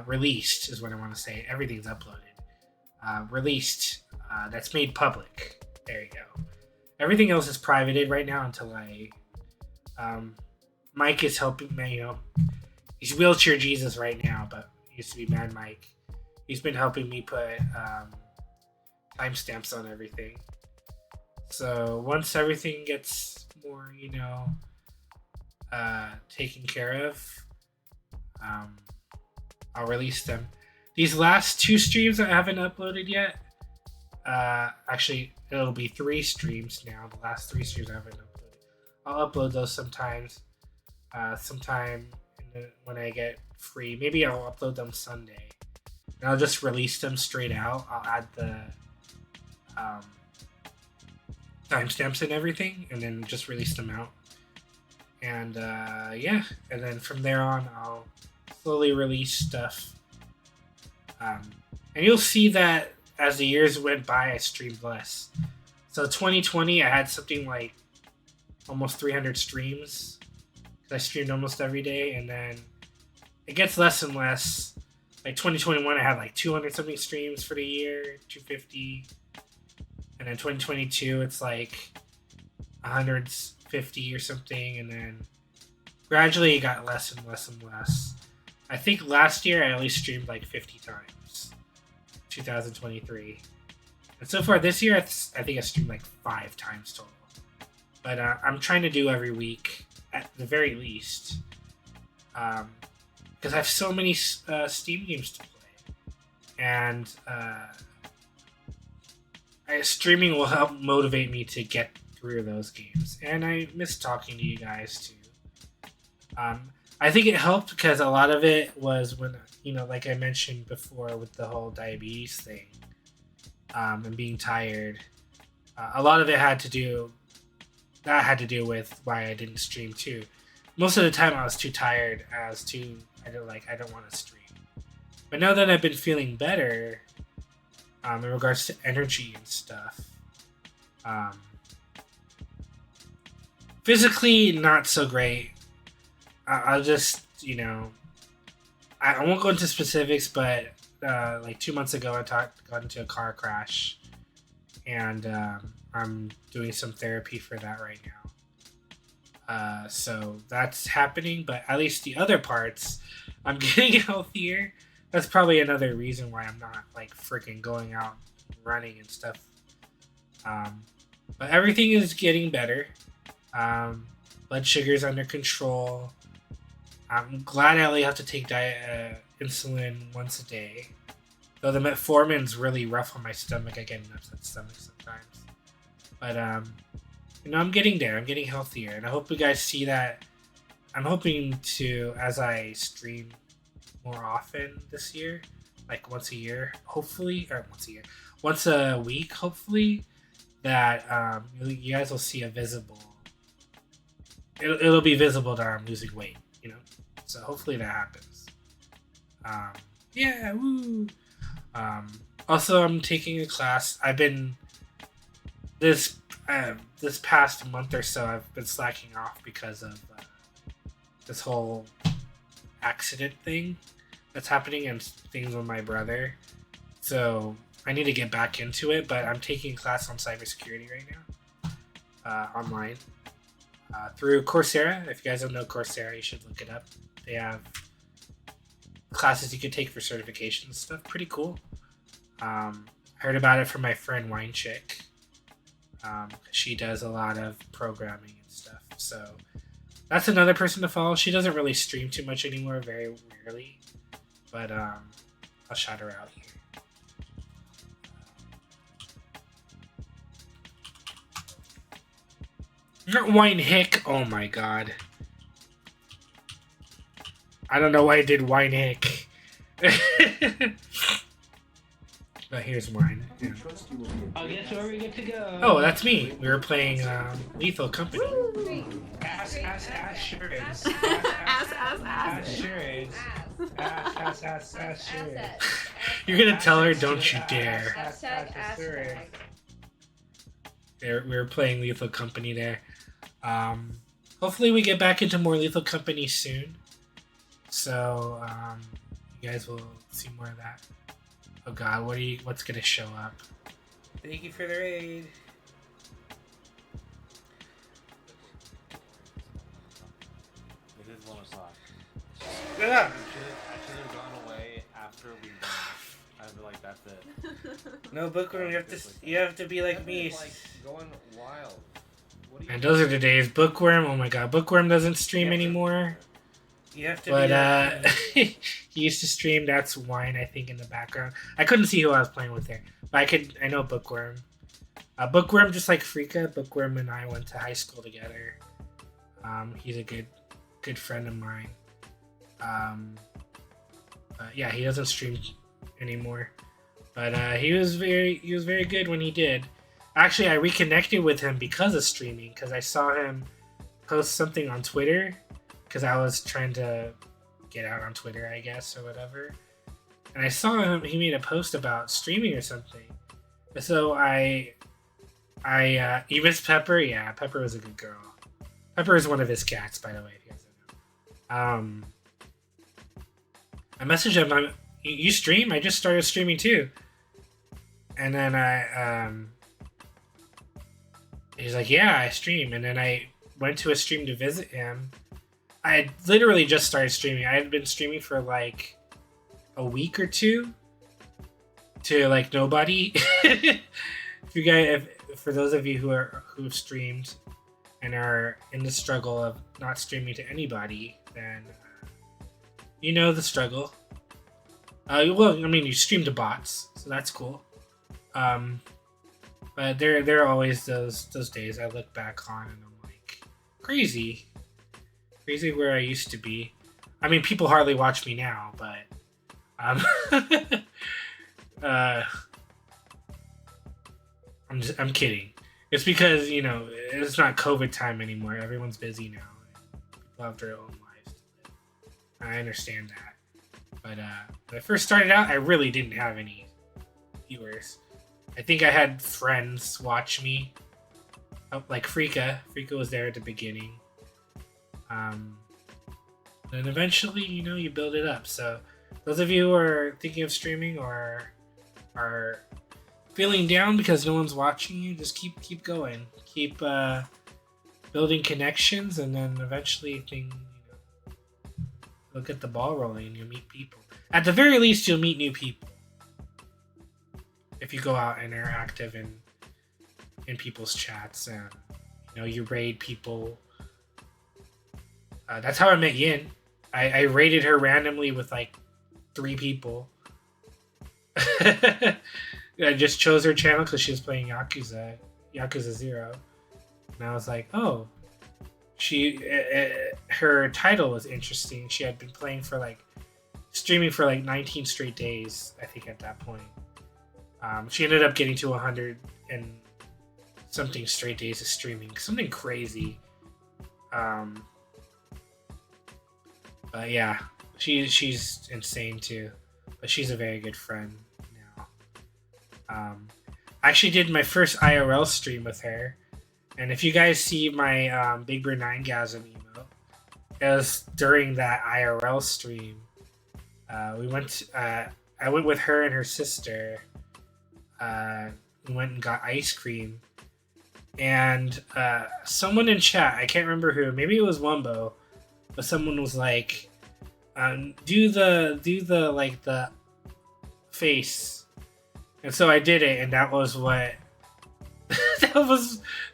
Released is what I want to say. Everything's uploaded. Released. That's made public. There you go. Everything else is privated right now until Mike is helping me, he's wheelchair Jesus right now, but he used to be Mad Mike. He's been helping me put timestamps on everything. So once everything gets more, taken care of, I'll release them. These last 2 streams I haven't uploaded yet. Actually, it'll be 3 streams now. The last 3 streams I haven't uploaded. I'll upload those sometimes. Sometime when I get free. Maybe I'll upload them Sunday. And I'll just release them straight out. I'll add the timestamps and everything, and then just release them out. And yeah, and then from there on, I'll slowly release stuff. And you'll see that as the years went by, I streamed less. So 2020, I had something like almost 300 streams. I streamed almost every day, and then it gets less and less. Like 2021, I had like 200 something streams for the year, 250. And then 2022, it's like 150 or something, and then gradually it got less and less and less. I think last year I only streamed like 50 times, 2023. And so far this year, I think I streamed like 5 times total. But I'm trying to do every week, at the very least. Because I have so many Steam games to play. And streaming will help motivate me to get through those games. And I miss talking to you guys too. I think it helped because a lot of it was when, like I mentioned before with the whole diabetes thing, and being tired. A lot of it had to do with why I didn't stream too. Most of the time I was too tired. I don't want to stream. But now that I've been feeling better, in regards to energy and stuff, physically not so great. I'll just, I won't go into specifics, but like 2 months ago I got into a car crash, and I'm doing some therapy for that right now. So that's happening, but at least the other parts, I'm getting healthier. That's probably another reason why I'm not like freaking going out running and stuff. But everything is getting better. Blood sugar's under control. I'm glad I only have to take insulin once a day. Though the metformin's really rough on my stomach. I get an upset stomach sometimes. But I'm getting there. I'm getting healthier, and I hope you guys see that. I'm hoping to, as I stream more often this year, like once a year, hopefully, or once a week, hopefully, that you guys will see a visible. It'll be visible that I'm losing weight, So hopefully that happens. Yeah, woo. Also, I'm taking a class. I've been this past month or so. I've been slacking off because of this whole accident thing that's happening and things with my brother. So I need to get back into it. But I'm taking a class on cybersecurity right now, online, through Coursera. If you guys don't know Coursera, you should look it up. They have classes you can take for certifications and stuff. Pretty cool. Heard about it from my friend Wine Chick. She does a lot of programming and stuff. So that's another person to follow. She doesn't really stream too much anymore, very rarely. But I'll shout her out here. Not Wine Hick. Oh my god. I don't know why I did Wine Hick. But here's mine. Yeah. I guess we're good to go. Oh, that's me. We were playing Lethal Company. Ass, sure is. Sure is. Sure is. You're gonna tell her, don't you dare. We were playing Lethal Company there. Hopefully we get back into more Lethal Company soon. So you guys will see more of that. Oh god, what's gonna show up? Thank you for the raid. It is 1 o'clock. Yeah. I should have gone away after we won. I'd be like, that's it. No bookworm, you have to be like me. Like going wild. What do you And those are the days. Bookworm, oh my god, Bookworm doesn't stream anymore. You have to but he used to stream. That's Wine, I think, in the background. I couldn't see who I was playing with there, but I know Bookworm. Bookworm, just like Freaka, Bookworm and I went to high school together. He's a good friend of mine. But yeah, he doesn't stream anymore. But he was very good when he did. Actually, I reconnected with him because of streaming, because I saw him post something on Twitter. Because I was trying to get out on Twitter, I guess, or whatever. And I saw him, he made a post about streaming or something. So you miss Pepper? Yeah, Pepper was a good girl. Pepper is one of his cats, by the way, if you guys don't know. I messaged him, you stream? I just started streaming too. And then he's like, yeah, I stream. And then I went to a stream to visit him. I had literally just started streaming. I had been streaming for like a week or two to like nobody. For those of you who've streamed and are in the struggle of not streaming to anybody, then you know the struggle. Well, I mean, you stream to bots, so that's cool. But there are always those days I look back on and I'm like, crazy where I used to be. I mean, people hardly watch me now, but I'm kidding. It's because, you know, it's not COVID time anymore. Everyone's busy now. People have their own lives to live. I understand that. But when I first started out, I really didn't have any viewers. I think I had friends watch me. Like Freaka. Freaka was there at the beginning. And eventually, you know, you build it up. So those of you who are thinking of streaming or are feeling down because no one's watching you, just keep going. Keep building connections, and then eventually you'll get the ball rolling. You'll meet people. At the very least, you'll meet new people if you go out and are active in people's chats, and you know, you raid people. That's how I met Yin. I raided her randomly with like 3 people. I just chose her channel because she was playing Yakuza 0. And I was like, oh, her title was interesting. She had been playing streaming for like 19 straight days, I think, at that point. She ended up getting to 100 and something straight days of streaming. Something crazy. But yeah, she's insane too. But she's a very good friend now. I actually did my first IRL stream with her. And if you guys see my Big Bird 9gasm emote, it was during that IRL stream. I went with her and her sister. We went and got ice cream. And someone in chat, I can't remember who, maybe it was Wumbo, but someone was like, do the like the face. And so I did it, and that was what that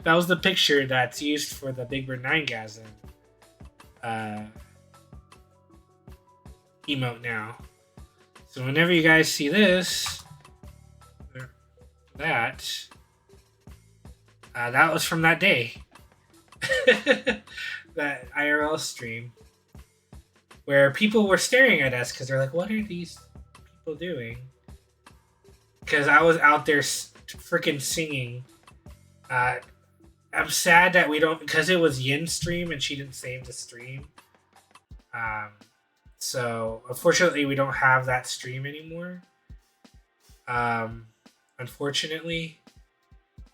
was the picture that's used for the Big Bird 9gasm emote now. So whenever you guys see this, that was from that day. That IRL stream where people were staring at us because they're like, what are these people doing? Because I was out there freaking singing. I'm sad that we don't, because it was Yin's stream and she didn't save the stream. So unfortunately we don't have that stream anymore. Unfortunately,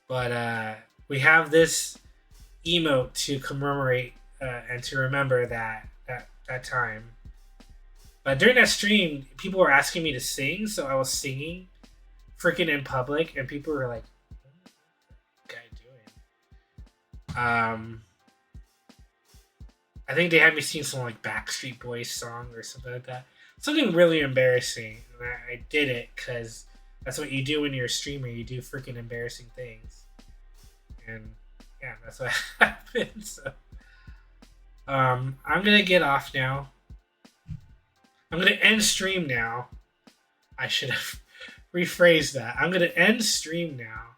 but we have this emote to commemorate and to remember that time. But during that stream, people were asking me to sing, so I was singing freaking in public, and people were like, "What is that guy doing?" I think they had me sing some like Backstreet Boys song or something like that. Something really embarrassing. And I did it because that's what you do when you're a streamer. You do freaking embarrassing things. And yeah, that's what happened. So I'm gonna get off now. I'm gonna end stream now. I should have rephrased that. I'm gonna end stream now.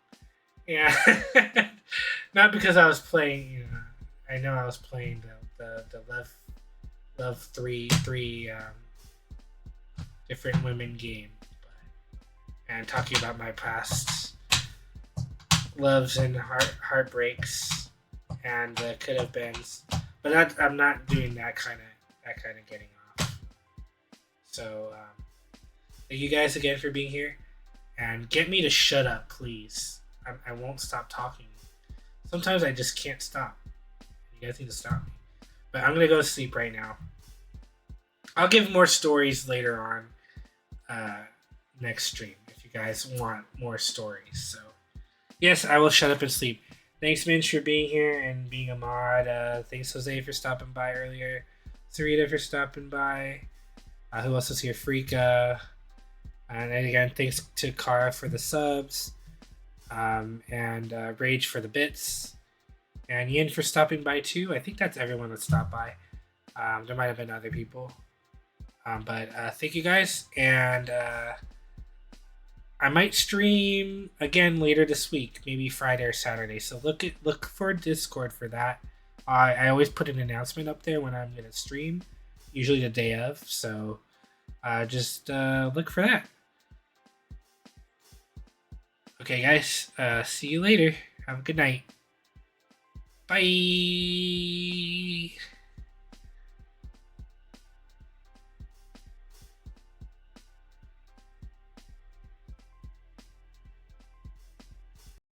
Yeah. Not because I was playing, you know, I know I was playing the love three different women game, and talking about my past loves and heartbreaks and could have beens, but I'm not doing that kind of getting off. So thank you guys again for being here, and get me to shut up, please. I won't stop talking. Sometimes I just can't stop. You guys need to stop me. But I'm gonna go to sleep right now. I'll give more stories later on next stream if you guys want more stories. So yes, I will shut up and sleep. Thanks, Minch, for being here and being a mod. Thanks, Jose, for stopping by earlier. Sarita for stopping by. Who else was here? Freaka. And again, thanks to Kara for the subs. And Rage for the bits. And Yin for stopping by too. I think that's everyone that stopped by. There might have been other people. But thank you guys. And I might stream again later this week, maybe Friday or Saturday. So look for Discord for that. I always put an announcement up there when I'm gonna stream, usually the day of. So just look for that. Okay, guys. See you later. Have a good night. Bye.